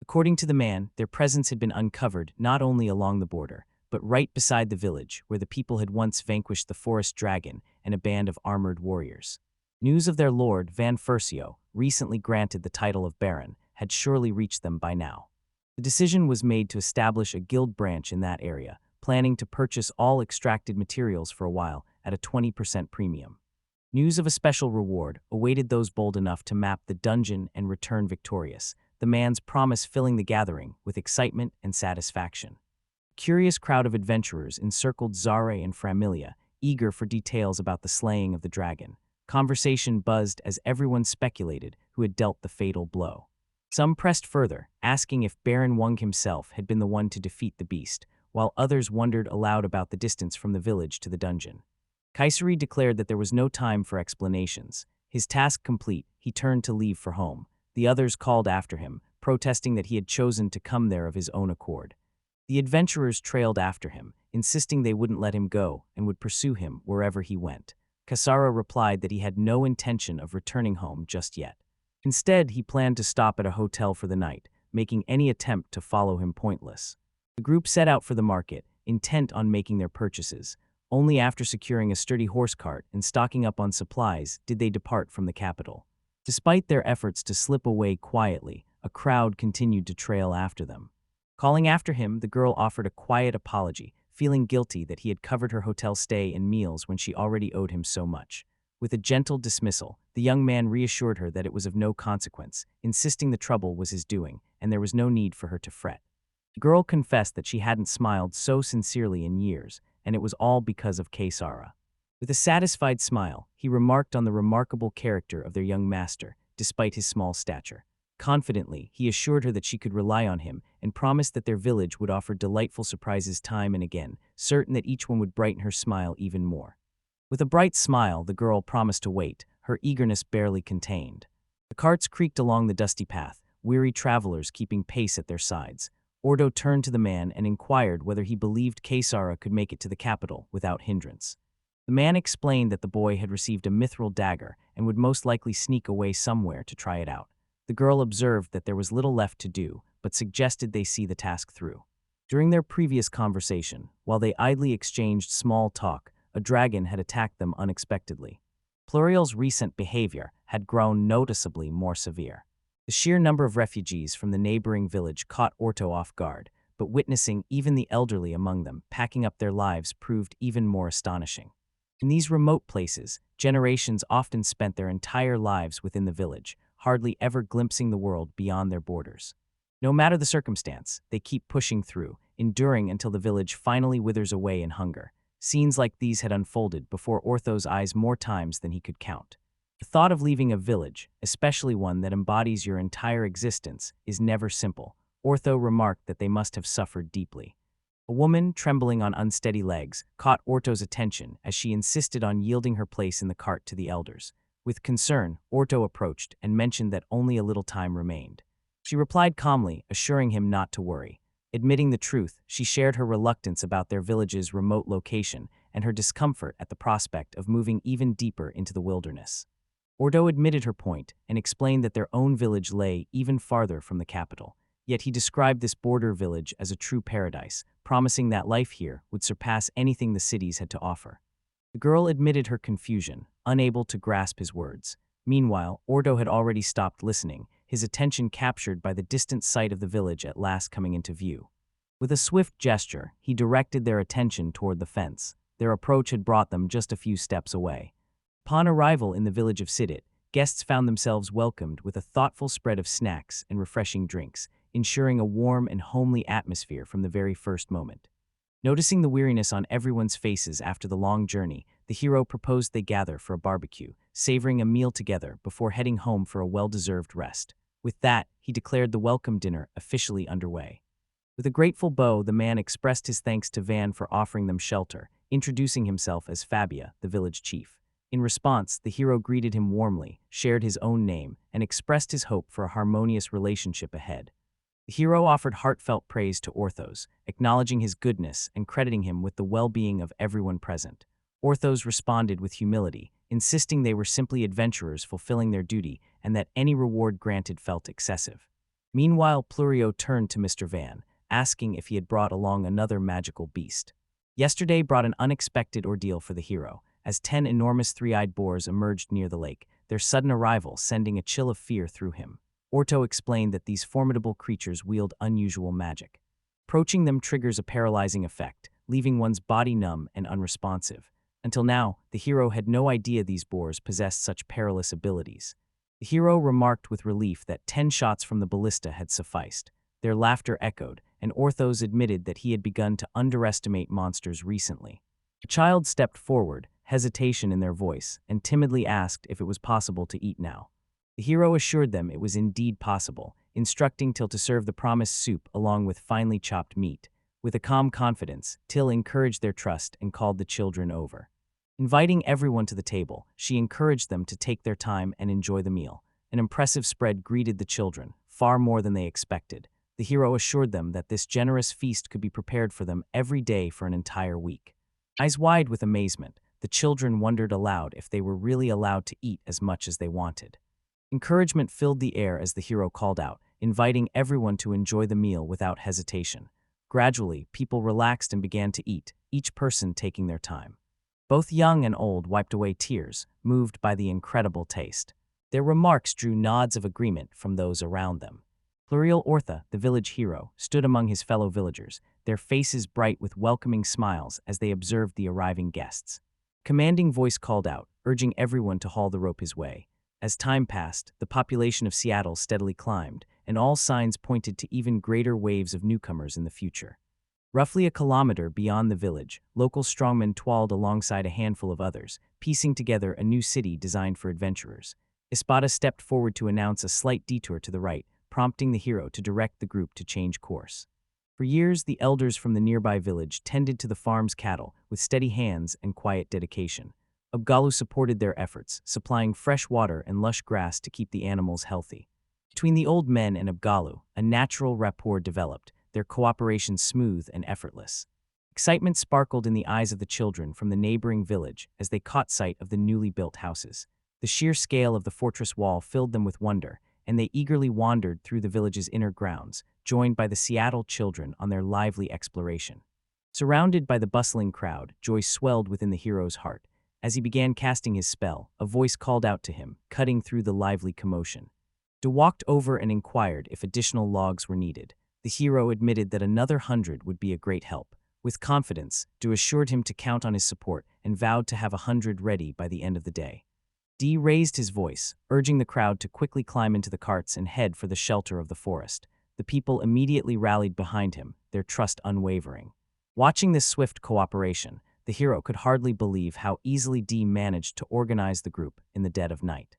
According to the man, their presence had been uncovered not only along the border, but right beside the village where the people had once vanquished the forest dragon and a band of armored warriors. News of their lord, Van Fercio, recently granted the title of baron, had surely reached them by now. The decision was made to establish a guild branch in that area, planning to purchase all extracted materials for a while at a 20% premium. News of a special reward awaited those bold enough to map the dungeon and return victorious, the man's promise filling the gathering with excitement and satisfaction. A curious crowd of adventurers encircled Zare and Framilia, eager for details about the slaying of the dragon. Conversation buzzed as everyone speculated who had dealt the fatal blow. Some pressed further, asking if Baron Wung himself had been the one to defeat the beast, while others wondered aloud about the distance from the village to the dungeon. Kaiseri declared that there was no time for explanations. His task complete, he turned to leave for home. The others called after him, protesting that he had chosen to come there of his own accord. The adventurers trailed after him, insisting they wouldn't let him go and would pursue him wherever he went. Kasara replied that he had no intention of returning home just yet. Instead, he planned to stop at a hotel for the night, making any attempt to follow him pointless. The group set out for the market, intent on making their purchases. Only after securing a sturdy horse cart and stocking up on supplies did they depart from the capital. Despite their efforts to slip away quietly, a crowd continued to trail after them. Calling after him, the girl offered a quiet apology, feeling guilty that he had covered her hotel stay and meals when she already owed him so much. With a gentle dismissal, the young man reassured her that it was of no consequence, insisting the trouble was his doing, and there was no need for her to fret. The girl confessed that she hadn't smiled so sincerely in years, and it was all because of Kaisara. With a satisfied smile, he remarked on the remarkable character of their young master, despite his small stature. Confidently, he assured her that she could rely on him and promised that their village would offer delightful surprises time and again, certain that each one would brighten her smile even more. With a bright smile, the girl promised to wait, her eagerness barely contained. The carts creaked along the dusty path, weary travelers keeping pace at their sides. Ordo turned to the man and inquired whether he believed Kaisara could make it to the capital without hindrance. The man explained that the boy had received a mithril dagger and would most likely sneak away somewhere to try it out. The girl observed that there was little left to do, but suggested they see the task through. During their previous conversation, while they idly exchanged small talk, a dragon had attacked them unexpectedly. Pluriel's recent behavior had grown noticeably more severe. The sheer number of refugees from the neighboring village caught Orto off guard, but witnessing even the elderly among them packing up their lives proved even more astonishing. In these remote places, generations often spent their entire lives within the village, hardly ever glimpsing the world beyond their borders. No matter the circumstance, they keep pushing through, enduring until the village finally withers away in hunger. Scenes like these had unfolded before Ortho's eyes more times than he could count. The thought of leaving a village, especially one that embodies your entire existence, is never simple. Ortho remarked that they must have suffered deeply. A woman, trembling on unsteady legs, caught Orto's attention as she insisted on yielding her place in the cart to the elders. With concern, Orto approached and mentioned that only a little time remained. She replied calmly, assuring him not to worry. Admitting the truth, she shared her reluctance about their village's remote location and her discomfort at the prospect of moving even deeper into the wilderness. Ordo admitted her point and explained that their own village lay even farther from the capital. Yet he described this border village as a true paradise, promising that life here would surpass anything the cities had to offer. The girl admitted her confusion, unable to grasp his words. Meanwhile, Ordo had already stopped listening, his attention captured by the distant sight of the village at last coming into view. With a swift gesture, he directed their attention toward the fence. Their approach had brought them just a few steps away. Upon arrival in the village of Sidit, guests found themselves welcomed with a thoughtful spread of snacks and refreshing drinks, ensuring a warm and homely atmosphere from the very first moment. Noticing the weariness on everyone's faces after the long journey, the hero proposed they gather for a barbecue, savoring a meal together before heading home for a well-deserved rest. With that, he declared the welcome dinner officially underway. With a grateful bow, the man expressed his thanks to Van for offering them shelter, introducing himself as Fabia, the village chief. In response, the hero greeted him warmly, shared his own name, and expressed his hope for a harmonious relationship ahead. The hero offered heartfelt praise to Orthos, acknowledging his goodness and crediting him with the well-being of everyone present. Orthos responded with humility, insisting they were simply adventurers fulfilling their duty and that any reward granted felt excessive. Meanwhile, Plurio turned to Mr. Van, asking if he had brought along another magical beast. Yesterday brought an unexpected ordeal for the hero, as 10 enormous three-eyed boars emerged near the lake, their sudden arrival sending a chill of fear through him. Orto explained that these formidable creatures wield unusual magic. Approaching them triggers a paralyzing effect, leaving one's body numb and unresponsive. Until now, the hero had no idea these boars possessed such perilous abilities. The hero remarked with relief that 10 shots from the ballista had sufficed. Their laughter echoed, and Orthos admitted that he had begun to underestimate monsters recently. A child stepped forward, hesitation in their voice, and timidly asked if it was possible to eat now. The hero assured them it was indeed possible, instructing Till to serve the promised soup along with finely chopped meat. With a calm confidence, Till encouraged their trust and called the children over. Inviting everyone to the table, she encouraged them to take their time and enjoy the meal. An impressive spread greeted the children, far more than they expected. The hero assured them that this generous feast could be prepared for them every day for an entire week. Eyes wide with amazement, the children wondered aloud if they were really allowed to eat as much as they wanted. Encouragement filled the air as the hero called out, inviting everyone to enjoy the meal without hesitation. Gradually, people relaxed and began to eat, each person taking their time. Both young and old wiped away tears, moved by the incredible taste. Their remarks drew nods of agreement from those around them. Pluriel Ortha, the village hero, stood among his fellow villagers, their faces bright with welcoming smiles as they observed the arriving guests. Commanding voice called out, urging everyone to haul the rope his way. As time passed, the population of Seattle steadily climbed, and all signs pointed to even greater waves of newcomers in the future. Roughly a kilometer beyond the village, local strongmen toiled alongside a handful of others, piecing together a new city designed for adventurers. Espada stepped forward to announce a slight detour to the right, prompting the hero to direct the group to change course. For years, the elders from the nearby village tended to the farm's cattle with steady hands and quiet dedication. Abgalu supported their efforts, supplying fresh water and lush grass to keep the animals healthy. Between the old men and Abgalu, a natural rapport developed, their cooperation smooth and effortless. Excitement sparkled in the eyes of the children from the neighboring village as they caught sight of the newly built houses. The sheer scale of the fortress wall filled them with wonder, and they eagerly wandered through the village's inner grounds, joined by the Seattle children on their lively exploration. Surrounded by the bustling crowd, joy swelled within the hero's heart. As he began casting his spell, a voice called out to him, cutting through the lively commotion. De walked over and inquired if additional logs were needed. The hero admitted that another 100 would be a great help. With confidence, De assured him to count on his support and vowed to have 100 ready by the end of the day. D raised his voice, urging the crowd to quickly climb into the carts and head for the shelter of the forest. The people immediately rallied behind him, their trust unwavering. Watching this swift cooperation, the hero could hardly believe how easily D managed to organize the group in the dead of night.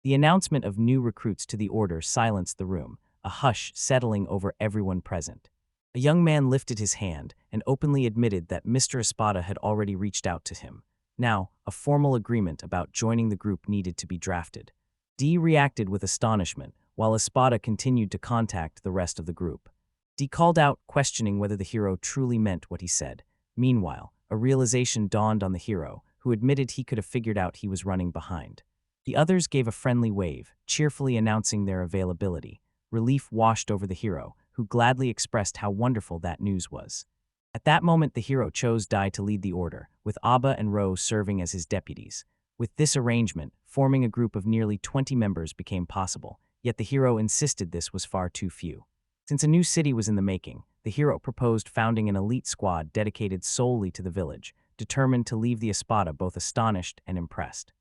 The announcement of new recruits to the order silenced the room, a hush settling over everyone present. A young man lifted his hand and openly admitted that Mr. Espada had already reached out to him. Now, a formal agreement about joining the group needed to be drafted. D reacted with astonishment, while Espada continued to contact the rest of the group. D called out, questioning whether the hero truly meant what he said. Meanwhile, a realization dawned on the hero, who admitted he could have figured out he was running behind. The others gave a friendly wave, cheerfully announcing their availability. Relief washed over the hero, who gladly expressed how wonderful that news was. At that moment, the hero chose Dai to lead the order, with Abba and Ro serving as his deputies. With this arrangement, forming a group of nearly 20 members became possible, yet the hero insisted this was far too few. Since a new city was in the making, the hero proposed founding an elite squad dedicated solely to the village, determined to leave the Espada both astonished and impressed.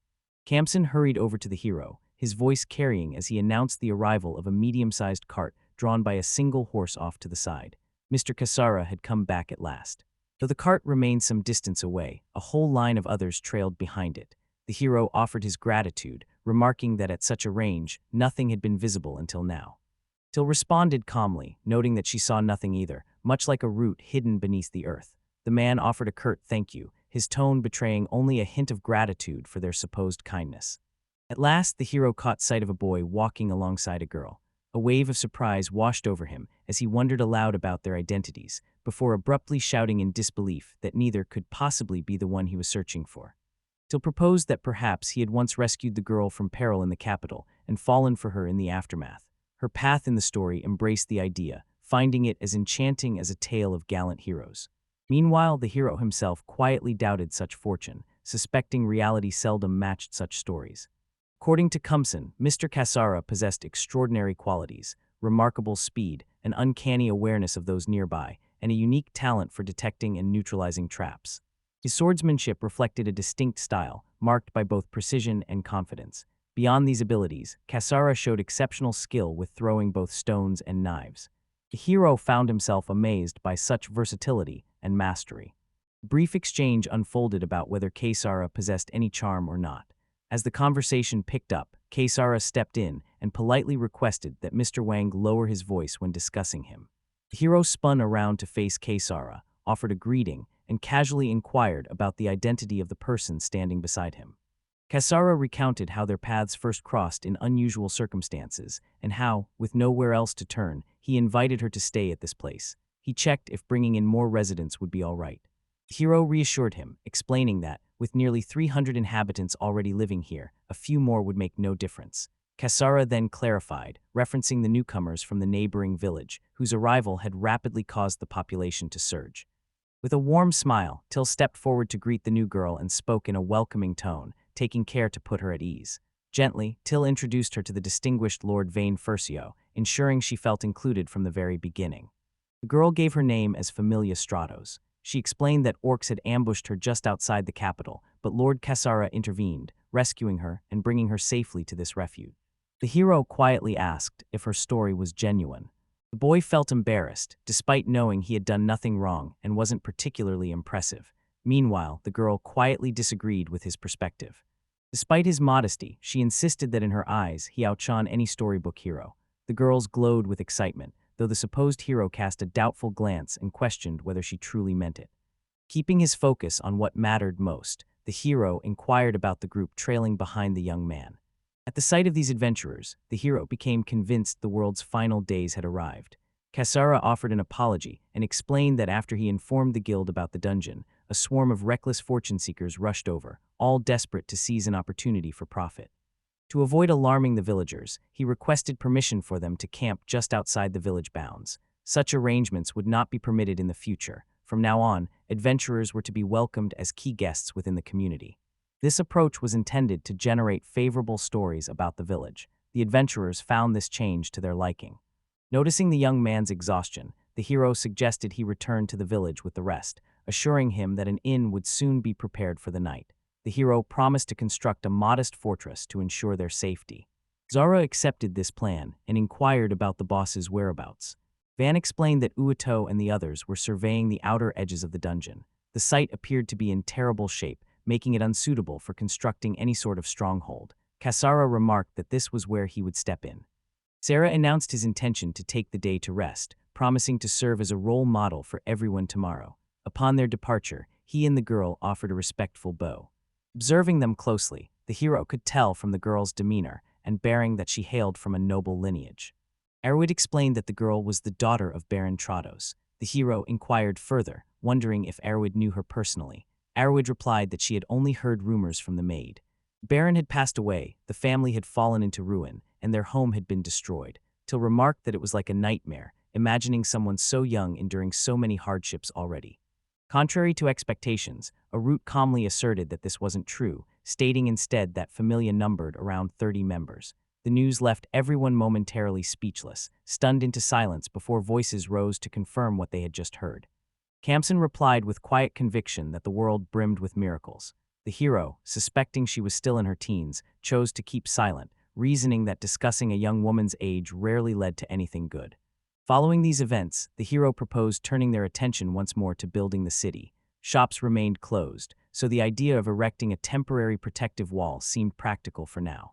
Campson hurried over to the hero, his voice carrying as he announced the arrival of a medium-sized cart drawn by a single horse off to the side. Mr. Casara had come back at last. Though the cart remained some distance away, a whole line of others trailed behind it. The hero offered his gratitude, remarking that at such a range, nothing had been visible until now. Till responded calmly, noting that she saw nothing either, much like a root hidden beneath the earth. The man offered a curt thank you, his tone betraying only a hint of gratitude for their supposed kindness. At last, the hero caught sight of a boy walking alongside a girl. A wave of surprise washed over him as he wondered aloud about their identities, before abruptly shouting in disbelief that neither could possibly be the one he was searching for. Till proposed that perhaps he had once rescued the girl from peril in the capital and fallen for her in the aftermath. Her path in the story embraced the idea, finding it as enchanting as a tale of gallant heroes. Meanwhile, the hero himself quietly doubted such fortune, suspecting reality seldom matched such stories. According to Campson, Mr. Casara possessed extraordinary qualities, remarkable speed, an uncanny awareness of those nearby, and a unique talent for detecting and neutralizing traps. His swordsmanship reflected a distinct style, marked by both precision and confidence. Beyond these abilities, Casara showed exceptional skill with throwing both stones and knives. The hero found himself amazed by such versatility and mastery. A brief exchange unfolded about whether Casara possessed any charm or not. As the conversation picked up, Casara stepped in and politely requested that Mr. Wang lower his voice when discussing him. The hero spun around to face Casara, offered a greeting, and casually inquired about the identity of the person standing beside him. Casara recounted how their paths first crossed in unusual circumstances, and how, with nowhere else to turn, he invited her to stay at this place. He checked if bringing in more residents would be all right. The hero reassured him, explaining that, with nearly 300 inhabitants already living here, a few more would make no difference. Casara then clarified, referencing the newcomers from the neighboring village, whose arrival had rapidly caused the population to surge. With a warm smile, Till stepped forward to greet the new girl and spoke in a welcoming tone, taking care to put her at ease. Gently, Till introduced her to the distinguished Lord Vane Furcio, ensuring she felt included from the very beginning. The girl gave her name as Familia Stratos. She explained that orcs had ambushed her just outside the capital, but Lord Casara intervened, rescuing her and bringing her safely to this refuge. The hero quietly asked if her story was genuine. The boy felt embarrassed, despite knowing he had done nothing wrong and wasn't particularly impressive. Meanwhile, the girl quietly disagreed with his perspective. Despite his modesty, she insisted that in her eyes, he outshone any storybook hero. The girls glowed with excitement, though the supposed hero cast a doubtful glance and questioned whether she truly meant it. Keeping his focus on what mattered most, the hero inquired about the group trailing behind the young man. At the sight of these adventurers, the hero became convinced the world's final days had arrived. Casara offered an apology and explained that after he informed the guild about the dungeon, a swarm of reckless fortune-seekers rushed over, all desperate to seize an opportunity for profit. To avoid alarming the villagers, he requested permission for them to camp just outside the village bounds. Such arrangements would not be permitted in the future. From now on, adventurers were to be welcomed as key guests within the community. This approach was intended to generate favorable stories about the village. The adventurers found this change to their liking. Noticing the young man's exhaustion, the hero suggested he return to the village with the rest, assuring him that an inn would soon be prepared for the night. The hero promised to construct a modest fortress to ensure their safety. Zara accepted this plan and inquired about the boss's whereabouts. Van explained that Uoto and the others were surveying the outer edges of the dungeon. The site appeared to be in terrible shape, making it unsuitable for constructing any sort of stronghold. Kasara remarked that this was where he would step in. Sarah announced his intention to take the day to rest, promising to serve as a role model for everyone tomorrow. Upon their departure, he and the girl offered a respectful bow. Observing them closely, the hero could tell from the girl's demeanor and bearing that she hailed from a noble lineage. Arwood explained that the girl was the daughter of Baron Trados. The hero inquired further, wondering if Arwood knew her personally. Arwood replied that she had only heard rumors from the maid. Baron had passed away, the family had fallen into ruin, and their home had been destroyed. Till remarked that it was like a nightmare, imagining someone so young enduring so many hardships already. Contrary to expectations, Arut calmly asserted that this wasn't true, stating instead that Familia numbered around 30 members. The news left everyone momentarily speechless, stunned into silence before voices rose to confirm what they had just heard. Kamsen replied with quiet conviction that the world brimmed with miracles. The hero, suspecting she was still in her teens, chose to keep silent, reasoning that discussing a young woman's age rarely led to anything good. Following these events, the hero proposed turning their attention once more to building the city. Shops remained closed, so the idea of erecting a temporary protective wall seemed practical for now.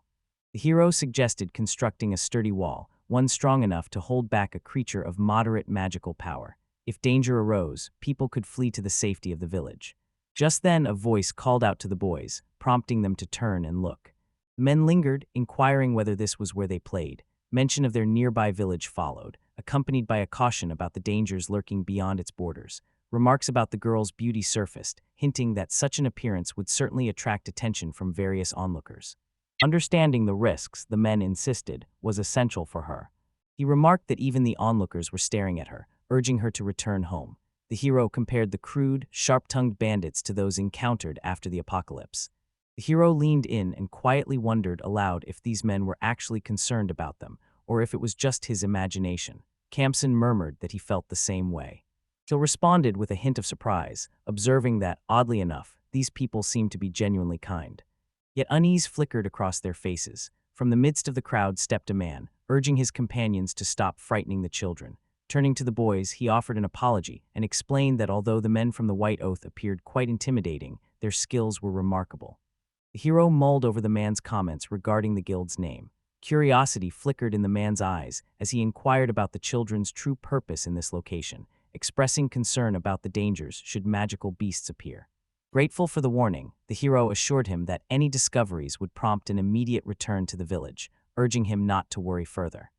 The hero suggested constructing a sturdy wall, one strong enough to hold back a creature of moderate magical power. If danger arose, people could flee to the safety of the village. Just then, a voice called out to the boys, prompting them to turn and look. Men lingered, inquiring whether this was where they played. Mention of their nearby village followed, accompanied by a caution about the dangers lurking beyond its borders. Remarks about the girl's beauty surfaced, hinting that such an appearance would certainly attract attention from various onlookers. Understanding the risks, the men insisted, was essential for her. He remarked that even the onlookers were staring at her, urging her to return home. The hero compared the crude, sharp-tongued bandits to those encountered after the apocalypse. The hero leaned in and quietly wondered aloud if these men were actually concerned about them, or if it was just his imagination. Kamsen murmured that he felt the same way. Till responded with a hint of surprise, observing that, oddly enough, these people seemed to be genuinely kind. Yet unease flickered across their faces. From the midst of the crowd stepped a man, urging his companions to stop frightening the children. Turning to the boys, he offered an apology and explained that although the men from the White Oath appeared quite intimidating, their skills were remarkable. The hero mulled over the man's comments regarding the guild's name. Curiosity flickered in the man's eyes as he inquired about the children's true purpose in this location, expressing concern about the dangers should magical beasts appear. Grateful for the warning, the hero assured him that any discoveries would prompt an immediate return to the village, urging him not to worry further.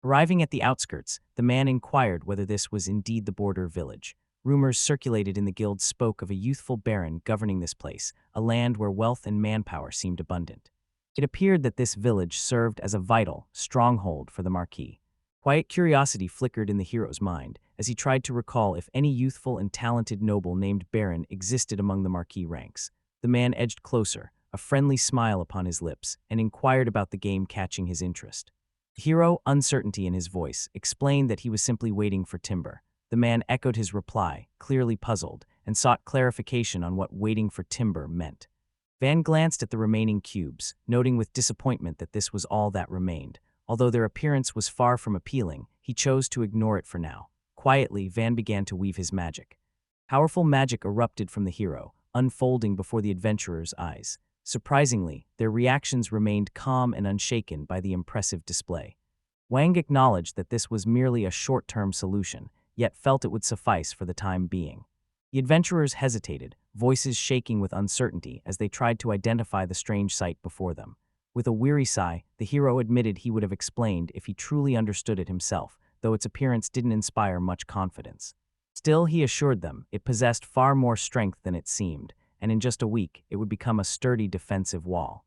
Arriving at the outskirts, the man inquired whether this was indeed the border village. Rumors circulated in the guild spoke of a youthful baron governing this place, a land where wealth and manpower seemed abundant. It appeared that this village served as a vital stronghold for the Marquis. Quiet curiosity flickered in the hero's mind as he tried to recall if any youthful and talented noble named Baron existed among the Marquis ranks. The man edged closer, a friendly smile upon his lips, and inquired about the game catching his interest. The hero, uncertainty in his voice, explained that he was simply waiting for timber. The man echoed his reply, clearly puzzled, and sought clarification on what waiting for timber meant. Van glanced at the remaining cubes, noting with disappointment that this was all that remained. Although their appearance was far from appealing, he chose to ignore it for now. Quietly, Van began to weave his magic. Powerful magic erupted from the hero, unfolding before the adventurers' eyes. Surprisingly, their reactions remained calm and unshaken by the impressive display. Wang acknowledged that this was merely a short-term solution, yet felt it would suffice for the time being. The adventurers hesitated, voices shaking with uncertainty as they tried to identify the strange sight before them. With a weary sigh, the hero admitted he would have explained if he truly understood it himself, though its appearance didn't inspire much confidence. Still, he assured them, it possessed far more strength than it seemed, and in just a week, it would become a sturdy defensive wall.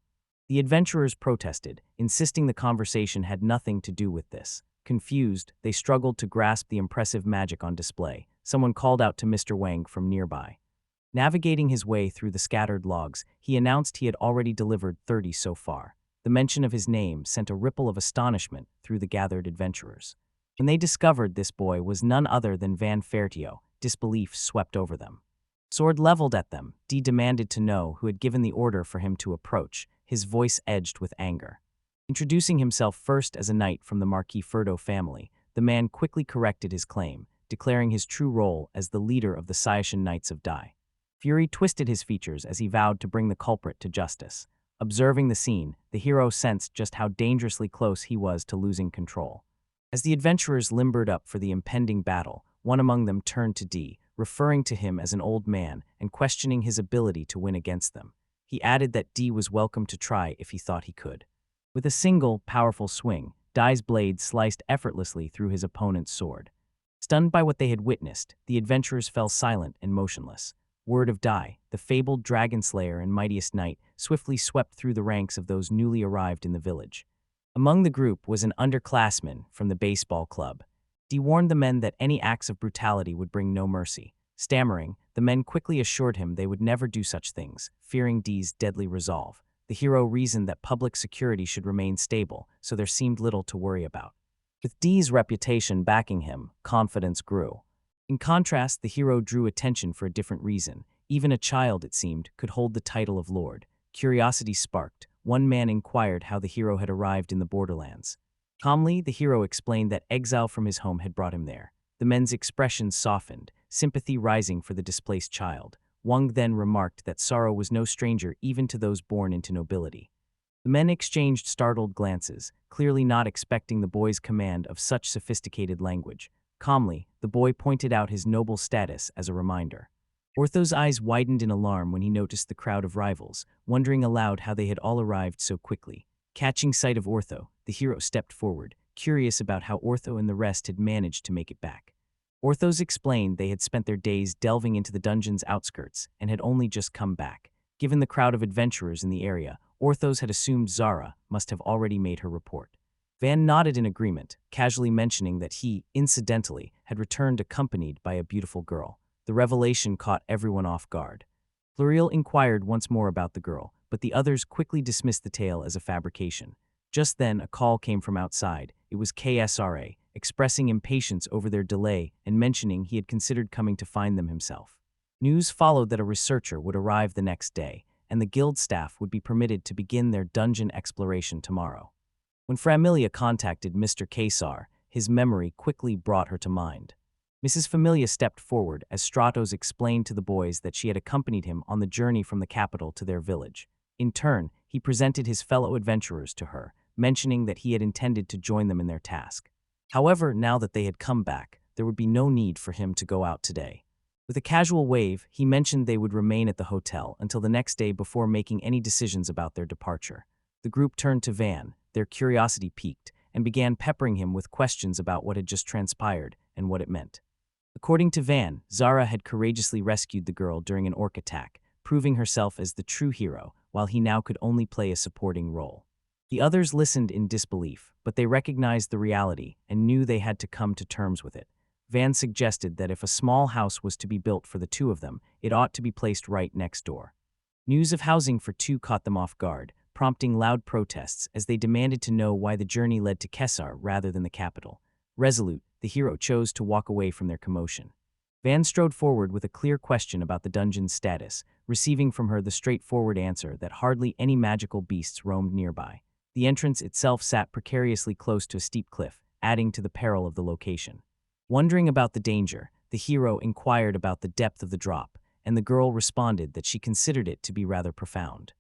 The adventurers protested, insisting the conversation had nothing to do with this. Confused, they struggled to grasp the impressive magic on display. Someone called out to Mr. Wang from nearby. Navigating his way through the scattered logs, he announced he had already delivered 30 so far. The mention of his name sent a ripple of astonishment through the gathered adventurers. When they discovered this boy was none other than Van Fertio, disbelief swept over them. Sword leveled at them, Dee demanded to know who had given the order for him to approach, his voice edged with anger. Introducing himself first as a knight from the Marquis Furdo family, the man quickly corrected his claim, declaring his true role as the leader of the Saishan Knights of Dai. Fury twisted his features as he vowed to bring the culprit to justice. Observing the scene, the hero sensed just how dangerously close he was to losing control. As the adventurers limbered up for the impending battle, one among them turned to Dee, referring to him as an old man and questioning his ability to win against them. He added that Dee was welcome to try if he thought he could. With a single, powerful swing, Dai's blade sliced effortlessly through his opponent's sword. Stunned by what they had witnessed, the adventurers fell silent and motionless. Word of Dai, the fabled dragon slayer and mightiest knight, swiftly swept through the ranks of those newly arrived in the village. Among the group was an underclassman from the baseball club. Dee warned the men that any acts of brutality would bring no mercy. Stammering, the men quickly assured him they would never do such things, fearing Dee's deadly resolve. The hero reasoned that public security should remain stable, so there seemed little to worry about. With Dee's reputation backing him, confidence grew. In contrast, the hero drew attention for a different reason. Even a child, it seemed, could hold the title of lord. Curiosity sparked. One man inquired how the hero had arrived in the borderlands. Calmly, the hero explained that exile from his home had brought him there. The men's expressions softened, sympathy rising for the displaced child. Wang then remarked that sorrow was no stranger even to those born into nobility. The men exchanged startled glances, clearly not expecting the boy's command of such sophisticated language. Calmly, the boy pointed out his noble status as a reminder. Ortho's eyes widened in alarm when he noticed the crowd of rivals, wondering aloud how they had all arrived so quickly. Catching sight of Ortho, the hero stepped forward, curious about how Ortho and the rest had managed to make it back. Orthos explained they had spent their days delving into the dungeon's outskirts and had only just come back. Given the crowd of adventurers in the area, Orthos had assumed Zara must have already made her report. Van nodded in agreement, casually mentioning that he, incidentally, had returned accompanied by a beautiful girl. The revelation caught everyone off guard. Floriel inquired once more about the girl, but the others quickly dismissed the tale as a fabrication. Just then, a call came from outside. It was KSRA, expressing impatience over their delay and mentioning he had considered coming to find them himself. News followed that a researcher would arrive the next day, and the guild staff would be permitted to begin their dungeon exploration tomorrow. When Familia contacted Mr. Kesar, his memory quickly brought her to mind. Mrs. Familia stepped forward as Stratos explained to the boys that she had accompanied him on the journey from the capital to their village. In turn, he presented his fellow adventurers to her, mentioning that he had intended to join them in their task. However, now that they had come back, there would be no need for him to go out today. With a casual wave, he mentioned they would remain at the hotel until the next day before making any decisions about their departure. The group turned to Van, their curiosity piqued, and began peppering him with questions about what had just transpired and what it meant. According to Van, Zara had courageously rescued the girl during an orc attack, proving herself as the true hero, while he now could only play a supporting role. The others listened in disbelief, but they recognized the reality and knew they had to come to terms with it. Van suggested that if a small house was to be built for the two of them, it ought to be placed right next door. News of housing for two caught them off guard, prompting loud protests as they demanded to know why the journey led to Kesar rather than the capital. Resolute, the hero chose to walk away from their commotion. Van strode forward with a clear question about the dungeon's status, receiving from her the straightforward answer that hardly any magical beasts roamed nearby. The entrance itself sat precariously close to a steep cliff, adding to the peril of the location. Wondering about the danger, the hero inquired about the depth of the drop, and the girl responded that she considered it to be rather profound.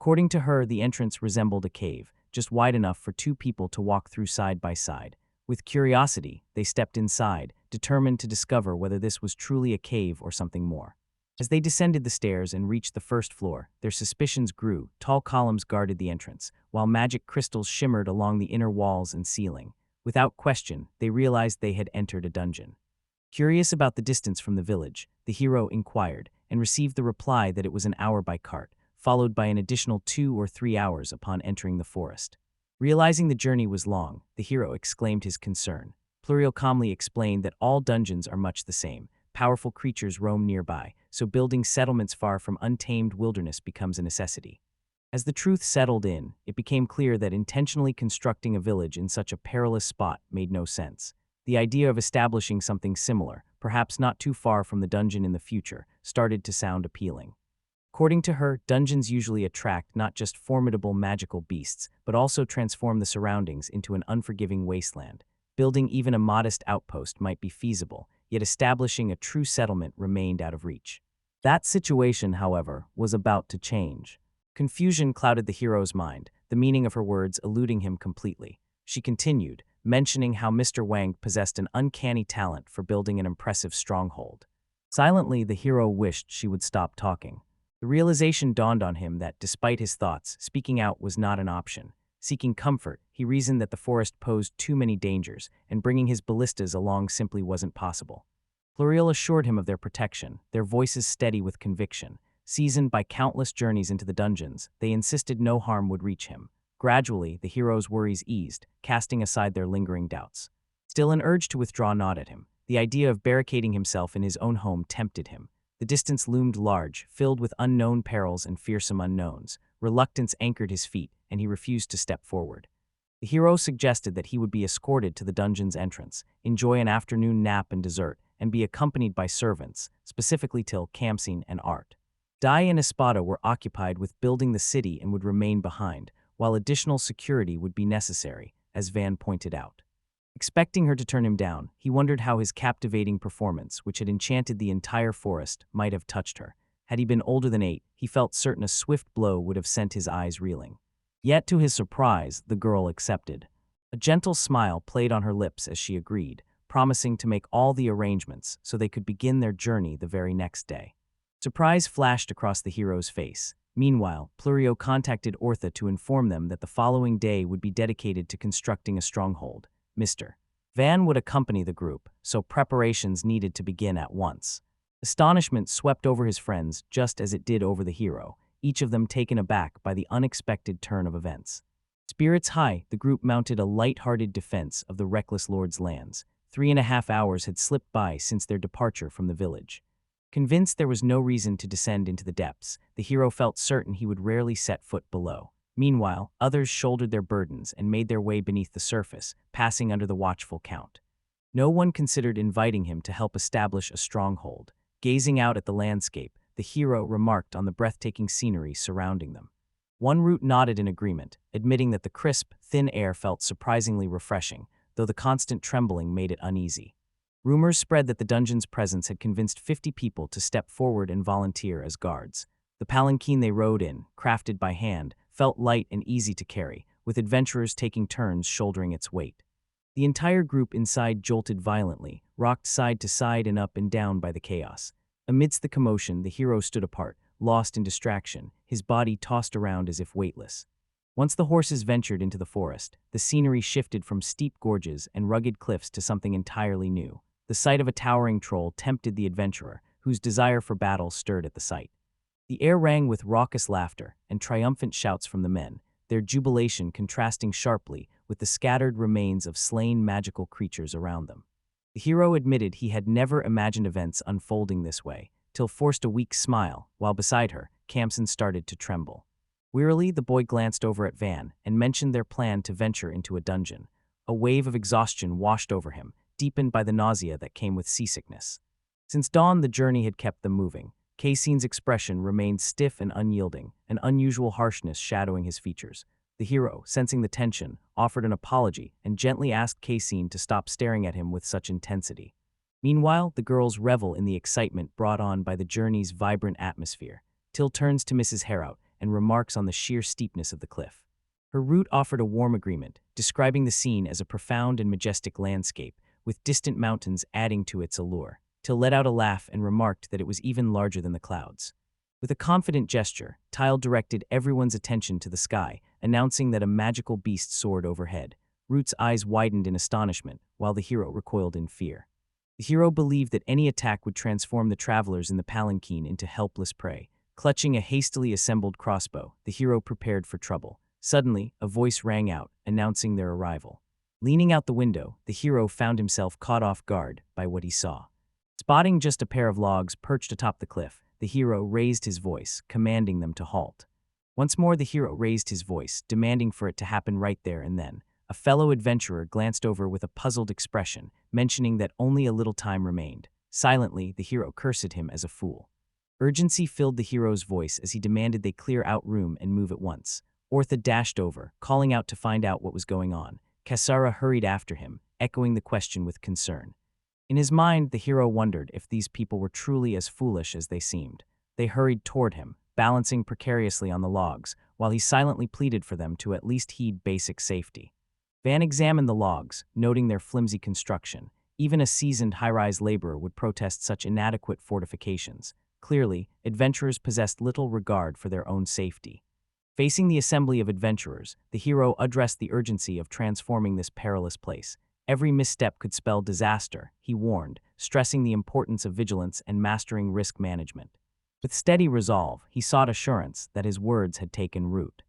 According to her, the entrance resembled a cave, just wide enough for two people to walk through side by side. With curiosity, they stepped inside, determined to discover whether this was truly a cave or something more. As they descended the stairs and reached the first floor, their suspicions grew. Tall columns guarded the entrance, while magic crystals shimmered along the inner walls and ceiling. Without question, they realized they had entered a dungeon. Curious about the distance from the village, the hero inquired, and received the reply that it was an hour by cart. followed by an additional 2 or 3 hours upon entering the forest. Realizing the journey was long, the hero exclaimed his concern. Pluriel calmly explained that all dungeons are much the same. Powerful creatures roam nearby, so building settlements far from untamed wilderness becomes a necessity. As the truth settled in, it became clear that intentionally constructing a village in such a perilous spot made no sense. The idea of establishing something similar, perhaps not too far from the dungeon in the future, started to sound appealing. According to her, dungeons usually attract not just formidable magical beasts, but also transform the surroundings into an unforgiving wasteland. Building even a modest outpost might be feasible, yet establishing a true settlement remained out of reach. That situation, however, was about to change. Confusion clouded the hero's mind, the meaning of her words eluding him completely. She continued, mentioning how Mr. Wang possessed an uncanny talent for building an impressive stronghold. Silently, the hero wished she would stop talking. The realization dawned on him that, despite his thoughts, speaking out was not an option. Seeking comfort, he reasoned that the forest posed too many dangers, and bringing his ballistas along simply wasn't possible. Pluriel assured him of their protection, their voices steady with conviction. Seasoned by countless journeys into the dungeons, they insisted no harm would reach him. Gradually, the hero's worries eased, casting aside their lingering doubts. Still, an urge to withdraw gnawed at him. The idea of barricading himself in his own home tempted him. The distance loomed large, filled with unknown perils and fearsome unknowns. Reluctance anchored his feet, and he refused to step forward. The hero suggested that he would be escorted to the dungeon's entrance, enjoy an afternoon nap and dessert, and be accompanied by servants, specifically till Kamsin and Art. Dai and Espada were occupied with building the city and would remain behind, while additional security would be necessary, as Van pointed out. Expecting her to turn him down, he wondered how his captivating performance, which had enchanted the entire forest, might have touched her. Had he been older than 8, he felt certain a swift blow would have sent his eyes reeling. Yet, to his surprise, the girl accepted. A gentle smile played on her lips as she agreed, promising to make all the arrangements so they could begin their journey the very next day. Surprise flashed across the hero's face. Meanwhile, Plurio contacted Ortha to inform them that the following day would be dedicated to constructing a stronghold. Mr. Van would accompany the group, so preparations needed to begin at once. Astonishment swept over his friends just as it did over the hero, each of them taken aback by the unexpected turn of events. Spirits high, the group mounted a light-hearted defense of the reckless lord's lands. 3.5 hours had slipped by since their departure from the village. Convinced there was no reason to descend into the depths, the hero felt certain he would rarely set foot below. Meanwhile, others shouldered their burdens and made their way beneath the surface, passing under the watchful count. No one considered inviting him to help establish a stronghold. Gazing out at the landscape, the hero remarked on the breathtaking scenery surrounding them. One root nodded in agreement, admitting that the crisp, thin air felt surprisingly refreshing, though the constant trembling made it uneasy. Rumors spread that the dungeon's presence had convinced 50 people to step forward and volunteer as guards. The palanquin they rode in, crafted by hand, felt light and easy to carry, with adventurers taking turns shouldering its weight. The entire group inside jolted violently, rocked side to side and up and down by the chaos. Amidst the commotion, the hero stood apart, lost in distraction, his body tossed around as if weightless. Once the horses ventured into the forest, the scenery shifted from steep gorges and rugged cliffs to something entirely new. The sight of a towering troll tempted the adventurer, whose desire for battle stirred at the sight. The air rang with raucous laughter and triumphant shouts from the men, their jubilation contrasting sharply with the scattered remains of slain magical creatures around them. The hero admitted he had never imagined events unfolding this way, till forced a weak smile, while beside her, Kamsin started to tremble. Wearily, the boy glanced over at Van and mentioned their plan to venture into a dungeon. A wave of exhaustion washed over him, deepened by the nausea that came with seasickness. Since dawn, the journey had kept them moving. Cassie's expression remained stiff and unyielding, an unusual harshness shadowing his features. The hero, sensing the tension, offered an apology and gently asked Cassie to stop staring at him with such intensity. Meanwhile, the girls revel in the excitement brought on by the journey's vibrant atmosphere. Till turns to Mrs. Harout and remarks on the sheer steepness of the cliff. Her root offered a warm agreement, describing the scene as a profound and majestic landscape, with distant mountains adding to its allure. Till let out a laugh and remarked that it was even larger than the clouds. With a confident gesture, Tile directed everyone's attention to the sky, announcing that a magical beast soared overhead. Root's eyes widened in astonishment, while the hero recoiled in fear. The hero believed that any attack would transform the travelers in the palanquin into helpless prey. Clutching a hastily assembled crossbow, the hero prepared for trouble. Suddenly, a voice rang out, announcing their arrival. Leaning out the window, the hero found himself caught off guard by what he saw. Spotting just a pair of logs perched atop the cliff, the hero raised his voice, commanding them to halt. Once more the hero raised his voice, demanding for it to happen right there and then. A fellow adventurer glanced over with a puzzled expression, mentioning that only a little time remained. Silently, the hero cursed him as a fool. Urgency filled the hero's voice as he demanded they clear out room and move at once. Ortha dashed over, calling out to find out what was going on. Kasara hurried after him, echoing the question with concern. In his mind, the hero wondered if these people were truly as foolish as they seemed. They hurried toward him, balancing precariously on the logs, while he silently pleaded for them to at least heed basic safety. Van examined the logs, noting their flimsy construction. Even a seasoned high-rise laborer would protest such inadequate fortifications. Clearly, adventurers possessed little regard for their own safety. Facing the assembly of adventurers, the hero addressed the urgency of transforming this perilous place. Every misstep could spell disaster, he warned, stressing the importance of vigilance and mastering risk management. With steady resolve, he sought assurance that his words had taken root.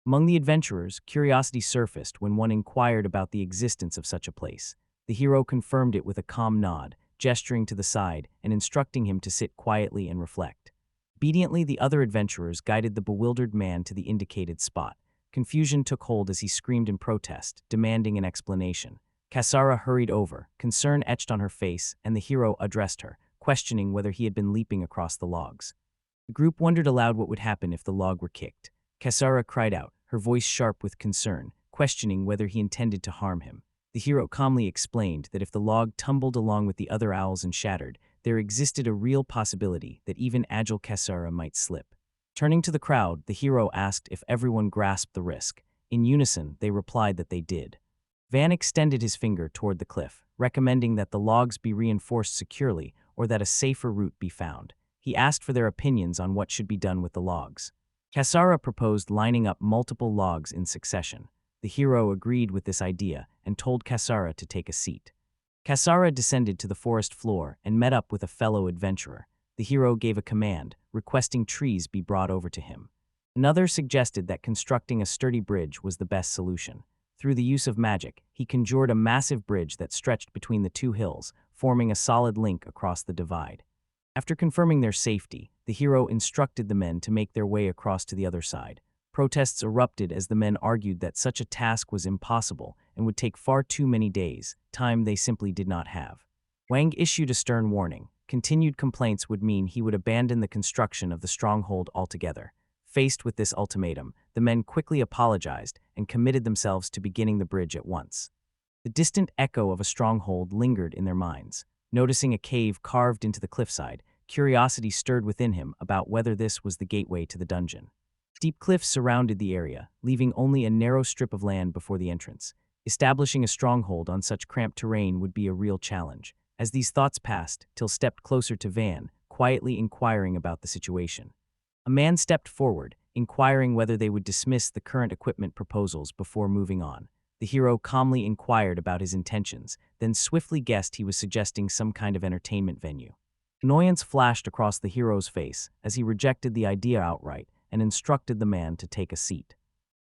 Among the adventurers, curiosity surfaced when one inquired about the existence of such a place. The hero confirmed it with a calm nod, gesturing to the side and instructing him to sit quietly and reflect. Obediently, the other adventurers guided the bewildered man to the indicated spot. Confusion took hold as he screamed in protest, demanding an explanation. Kasara hurried over, concern etched on her face, and the hero addressed her, questioning whether he had been leaping across the logs. The group wondered aloud what would happen if the log were kicked. Kasara cried out, her voice sharp with concern, questioning whether he intended to harm him. The hero calmly explained that if the log tumbled along with the other owls and shattered, there existed a real possibility that even agile Kasara might slip. Turning to the crowd, the hero asked if everyone grasped the risk. In unison, they replied that they did. Van extended his finger toward the cliff, recommending that the logs be reinforced securely or that a safer route be found. He asked for their opinions on what should be done with the logs. Kasara proposed lining up multiple logs in succession. The hero agreed with this idea and told Kasara to take a seat. Kasara descended to the forest floor and met up with a fellow adventurer. The hero gave a command, requesting trees be brought over to him. Another suggested that constructing a sturdy bridge was the best solution. Through the use of magic, he conjured a massive bridge that stretched between the two hills, forming a solid link across the divide. After confirming their safety, the hero instructed the men to make their way across to the other side. Protests erupted as the men argued that such a task was impossible and would take far too many days, time they simply did not have. Wang issued a stern warning. Continued complaints would mean he would abandon the construction of the stronghold altogether. Faced with this ultimatum, the men quickly apologized and committed themselves to beginning the bridge at once. The distant echo of a stronghold lingered in their minds. Noticing a cave carved into the cliffside, curiosity stirred within him about whether this was the gateway to the dungeon. Steep cliffs surrounded the area, leaving only a narrow strip of land before the entrance. Establishing a stronghold on such cramped terrain would be a real challenge. As these thoughts passed, Till stepped closer to Van, quietly inquiring about the situation. A man stepped forward, inquiring whether they would dismiss the current equipment proposals before moving on. The hero calmly inquired about his intentions, then swiftly guessed he was suggesting some kind of entertainment venue. Annoyance flashed across the hero's face as he rejected the idea outright and instructed the man to take a seat.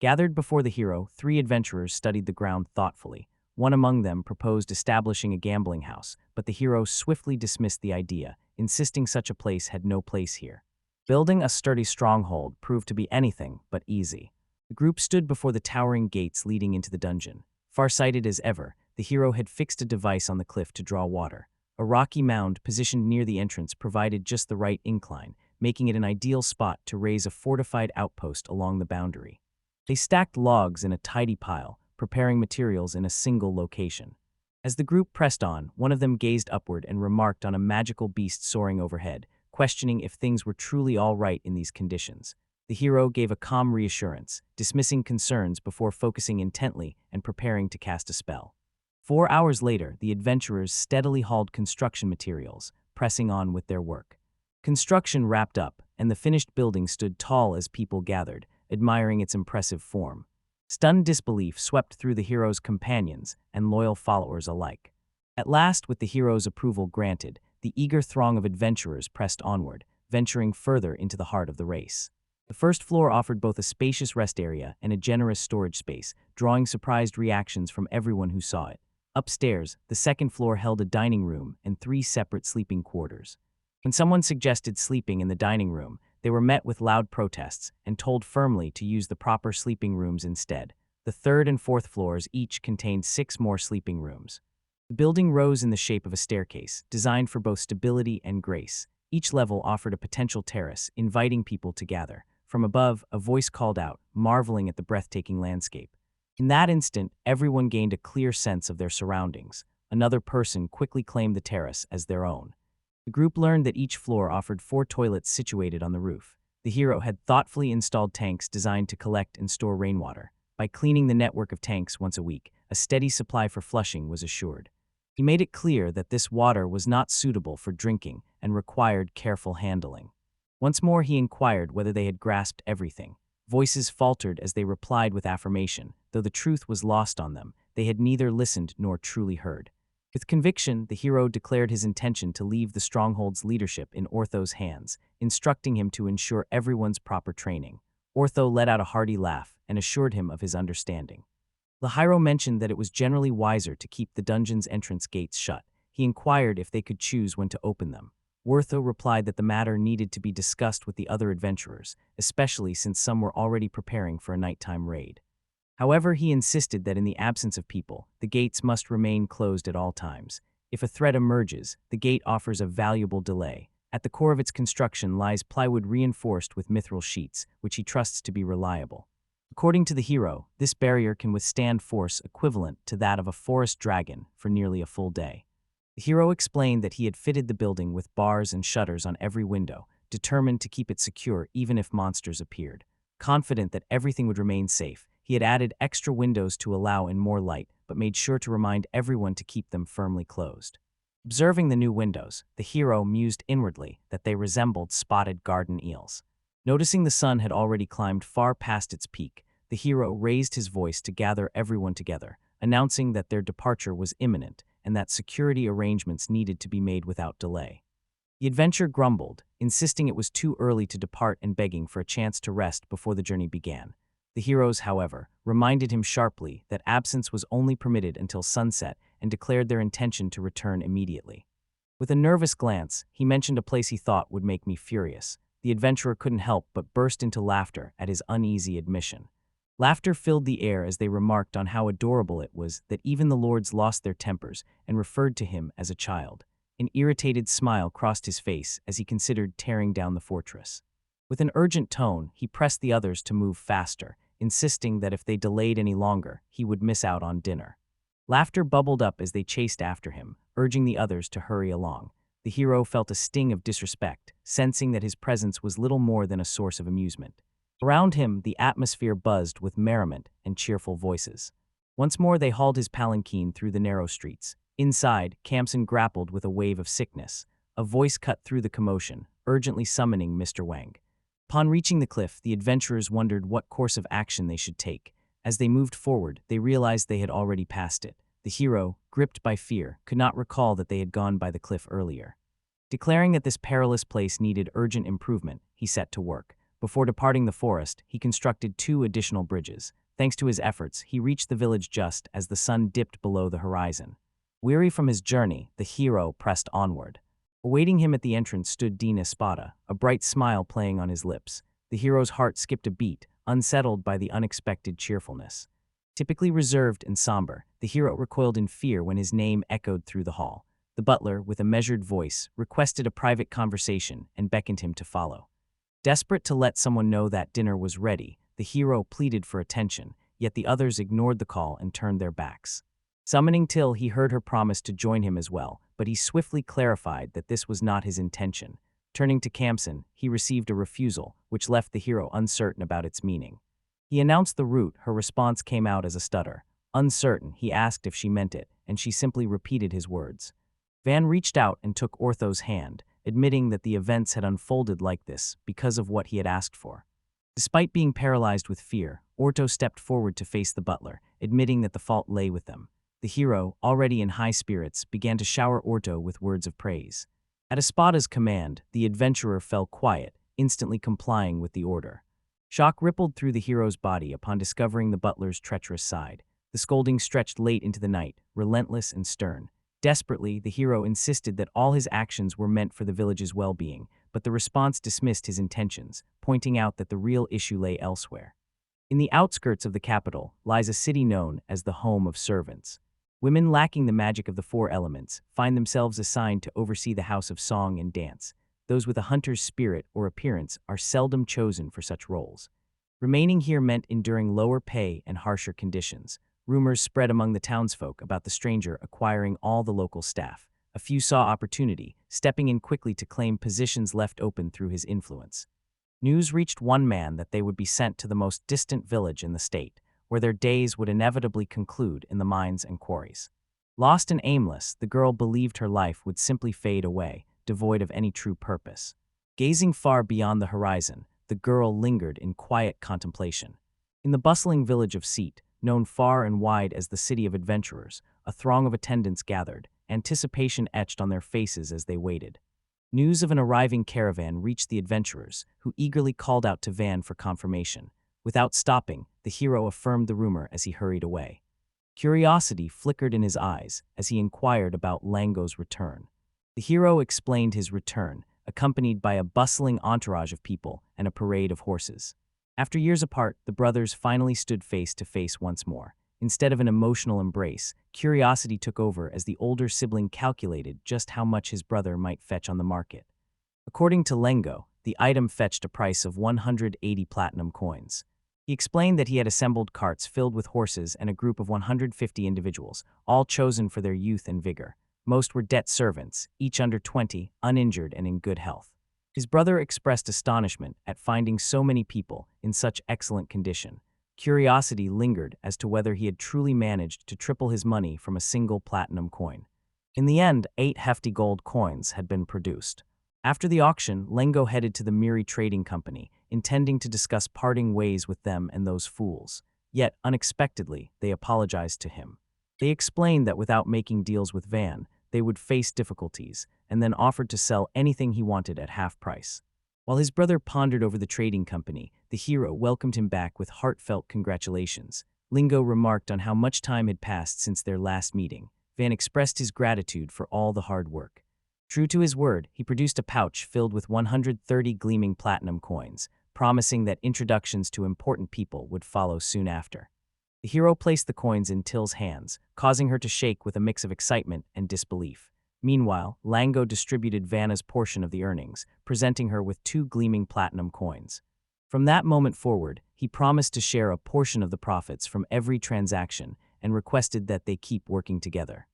Gathered before the hero, 3 adventurers studied the ground thoughtfully. One among them proposed establishing a gambling house, but the hero swiftly dismissed the idea, insisting such a place had no place here. Building a sturdy stronghold proved to be anything but easy. The group stood before the towering gates leading into the dungeon. Farsighted as ever, the hero had fixed a device on the cliff to draw water. A rocky mound positioned near the entrance provided just the right incline, making it an ideal spot to raise a fortified outpost along the boundary. They stacked logs in a tidy pile, preparing materials in a single location. As the group pressed on, one of them gazed upward and remarked on a magical beast soaring overhead, questioning if things were truly all right in these conditions. The hero gave a calm reassurance, dismissing concerns before focusing intently and preparing to cast a spell. 4 hours later, the adventurers steadily hauled construction materials, pressing on with their work. Construction wrapped up, and the finished building stood tall as people gathered, admiring its impressive form. Stunned disbelief swept through the hero's companions and loyal followers alike. At last, with the hero's approval granted, the eager throng of adventurers pressed onward, venturing further into the heart of the race. The first floor offered both a spacious rest area and a generous storage space, drawing surprised reactions from everyone who saw it. Upstairs, the second floor held a dining room and 3 separate sleeping quarters. When someone suggested sleeping in the dining room, they were met with loud protests and told firmly to use the proper sleeping rooms instead. The third and fourth floors each contained 6 more sleeping rooms. The building rose in the shape of a staircase, designed for both stability and grace. Each level offered a potential terrace, inviting people to gather. From above, a voice called out, marveling at the breathtaking landscape. In that instant, everyone gained a clear sense of their surroundings. Another person quickly claimed the terrace as their own. The group learned that each floor offered 4 toilets situated on the roof. The hero had thoughtfully installed tanks designed to collect and store rainwater. By cleaning the network of tanks once a week, a steady supply for flushing was assured. He made it clear that this water was not suitable for drinking and required careful handling. Once more he inquired whether they had grasped everything. Voices faltered as they replied with affirmation, though the truth was lost on them. They had neither listened nor truly heard. With conviction, the hero declared his intention to leave the stronghold's leadership in Ortho's hands, instructing him to ensure everyone's proper training. Ortho let out a hearty laugh and assured him of his understanding. The hero mentioned that it was generally wiser to keep the dungeon's entrance gates shut. He inquired if they could choose when to open them. Ortho replied that the matter needed to be discussed with the other adventurers, especially since some were already preparing for a nighttime raid. However, he insisted that in the absence of people, the gates must remain closed at all times. If a threat emerges, the gate offers a valuable delay. At the core of its construction lies plywood reinforced with mithril sheets, which he trusts to be reliable. According to the hero, this barrier can withstand force equivalent to that of a forest dragon for nearly a full day. The hero explained that he had fitted the building with bars and shutters on every window, determined to keep it secure even if monsters appeared. Confident that everything would remain safe, he had added extra windows to allow in more light, but made sure to remind everyone to keep them firmly closed. Observing the new windows, the hero mused inwardly that they resembled spotted garden eels. Noticing the sun had already climbed far past its peak, the hero raised his voice to gather everyone together, announcing that their departure was imminent and that security arrangements needed to be made without delay. The adventurer grumbled, insisting it was too early to depart and begging for a chance to rest before the journey began. The heroes, however, reminded him sharply that absence was only permitted until sunset and declared their intention to return immediately. With a nervous glance, he mentioned a place he thought would make me furious. The adventurer couldn't help but burst into laughter at his uneasy admission. Laughter filled the air as they remarked on how adorable it was that even the lords lost their tempers and referred to him as a child. An irritated smile crossed his face as he considered tearing down the fortress. With an urgent tone, he pressed the others to move faster, insisting that if they delayed any longer, he would miss out on dinner. Laughter bubbled up as they chased after him, urging the others to hurry along. The hero felt a sting of disrespect, sensing that his presence was little more than a source of amusement. Around him, the atmosphere buzzed with merriment and cheerful voices. Once more they hauled his palanquin through the narrow streets. Inside, Kamsen grappled with a wave of sickness. A voice cut through the commotion, urgently summoning Mr. Wang. Upon reaching the cliff, the adventurers wondered what course of action they should take. As they moved forward, they realized they had already passed it. The hero, gripped by fear, could not recall that they had gone by the cliff earlier. Declaring that this perilous place needed urgent improvement, he set to work. Before departing the forest, he constructed 2 additional bridges. Thanks to his efforts, he reached the village just as the sun dipped below the horizon. Weary from his journey, the hero pressed onward. Awaiting him at the entrance stood Dean Espada, a bright smile playing on his lips. The hero's heart skipped a beat, unsettled by the unexpected cheerfulness. Typically reserved and somber, the hero recoiled in fear when his name echoed through the hall. The butler, with a measured voice, requested a private conversation and beckoned him to follow. Desperate to let someone know that dinner was ready, the hero pleaded for attention, yet the others ignored the call and turned their backs. Summoning Till, he heard her promise to join him as well, but he swiftly clarified that this was not his intention. Turning to Kamsen, he received a refusal, which left the hero uncertain about its meaning. He announced the route. Her response came out as a stutter. Uncertain, he asked if she meant it, and she simply repeated his words. Van reached out and took Ortho's hand, admitting that the events had unfolded like this because of what he had asked for. Despite being paralyzed with fear, Ortho stepped forward to face the butler, admitting that the fault lay with them. The hero, already in high spirits, began to shower Ortho with words of praise. At Espada's command, the adventurer fell quiet, instantly complying with the order. Shock rippled through the hero's body upon discovering the butler's treacherous side. The scolding stretched late into the night, relentless and stern. Desperately, the hero insisted that all his actions were meant for the village's well-being, but the response dismissed his intentions, pointing out that the real issue lay elsewhere. In the outskirts of the capital lies a city known as the home of servants. Women lacking the magic of the four elements find themselves assigned to oversee the house of song and dance. Those with a hunter's spirit or appearance are seldom chosen for such roles. Remaining here meant enduring lower pay and harsher conditions. Rumors spread among the townsfolk about the stranger acquiring all the local staff. A few saw opportunity, stepping in quickly to claim positions left open through his influence. News reached one man that they would be sent to the most distant village in the state, where their days would inevitably conclude in the mines and quarries. Lost and aimless, the girl believed her life would simply fade away, devoid of any true purpose. Gazing far beyond the horizon, the girl lingered in quiet contemplation. In the bustling village of Seat, known far and wide as the City of Adventurers, a throng of attendants gathered, anticipation etched on their faces as they waited. News of an arriving caravan reached the adventurers, who eagerly called out to Van for confirmation. Without stopping, the hero affirmed the rumor as he hurried away. Curiosity flickered in his eyes as he inquired about Lango's return. The hero explained his return, accompanied by a bustling entourage of people and a parade of horses. After years apart, the brothers finally stood face to face once more. Instead of an emotional embrace, curiosity took over as the older sibling calculated just how much his brother might fetch on the market. According to Lengo, the item fetched a price of 180 platinum coins. He explained that he had assembled carts filled with horses and a group of 150 individuals, all chosen for their youth and vigor. Most were debt servants, each under 20, uninjured and in good health. His brother expressed astonishment at finding so many people in such excellent condition. Curiosity lingered as to whether he had truly managed to triple his money from a single platinum coin. In the end, 8 hefty gold coins had been produced. After the auction, Lengo headed to the Miri Trading Company, intending to discuss parting ways with them and those fools. Yet, unexpectedly, they apologized to him. They explained that without making deals with Van, they would face difficulties, and then offered to sell anything he wanted at half price. While his brother pondered over the trading company, the hero welcomed him back with heartfelt congratulations. Lingo remarked on how much time had passed since their last meeting. Van expressed his gratitude for all the hard work. True to his word, he produced a pouch filled with 130 gleaming platinum coins, promising that introductions to important people would follow soon after. The hero placed the coins in Till's hands, causing her to shake with a mix of excitement and disbelief. Meanwhile, Lango distributed Vanna's portion of the earnings, presenting her with 2 gleaming platinum coins. From that moment forward, he promised to share a portion of the profits from every transaction and requested that they keep working together.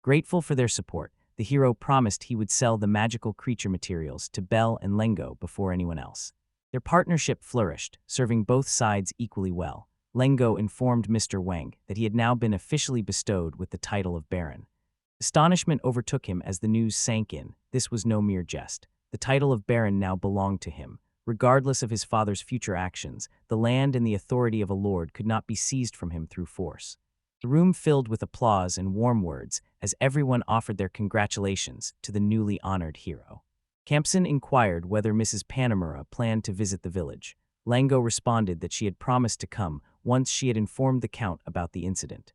Grateful for their support, the hero promised he would sell the magical creature materials to Belle and Lengo before anyone else. Their partnership flourished, serving both sides equally well. Lengo informed Mr. Wang that he had now been officially bestowed with the title of Baron. Astonishment overtook him as the news sank in. This was no mere jest. The title of Baron now belonged to him. Regardless of his father's future actions, the land and the authority of a lord could not be seized from him through force. The room filled with applause and warm words as everyone offered their congratulations to the newly honored hero. Campson inquired whether Mrs. Panamura planned to visit the village. Lango responded that she had promised to come once she had informed the Count about the incident.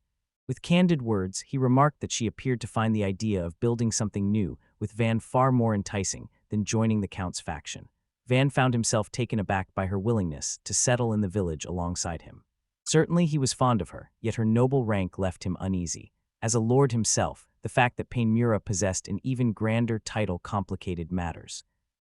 With candid words, he remarked that she appeared to find the idea of building something new with Van far more enticing than joining the Count's faction. Van found himself taken aback by her willingness to settle in the village alongside him. Certainly he was fond of her, yet her noble rank left him uneasy. As a lord himself, the fact that Painmura possessed an even grander title complicated matters.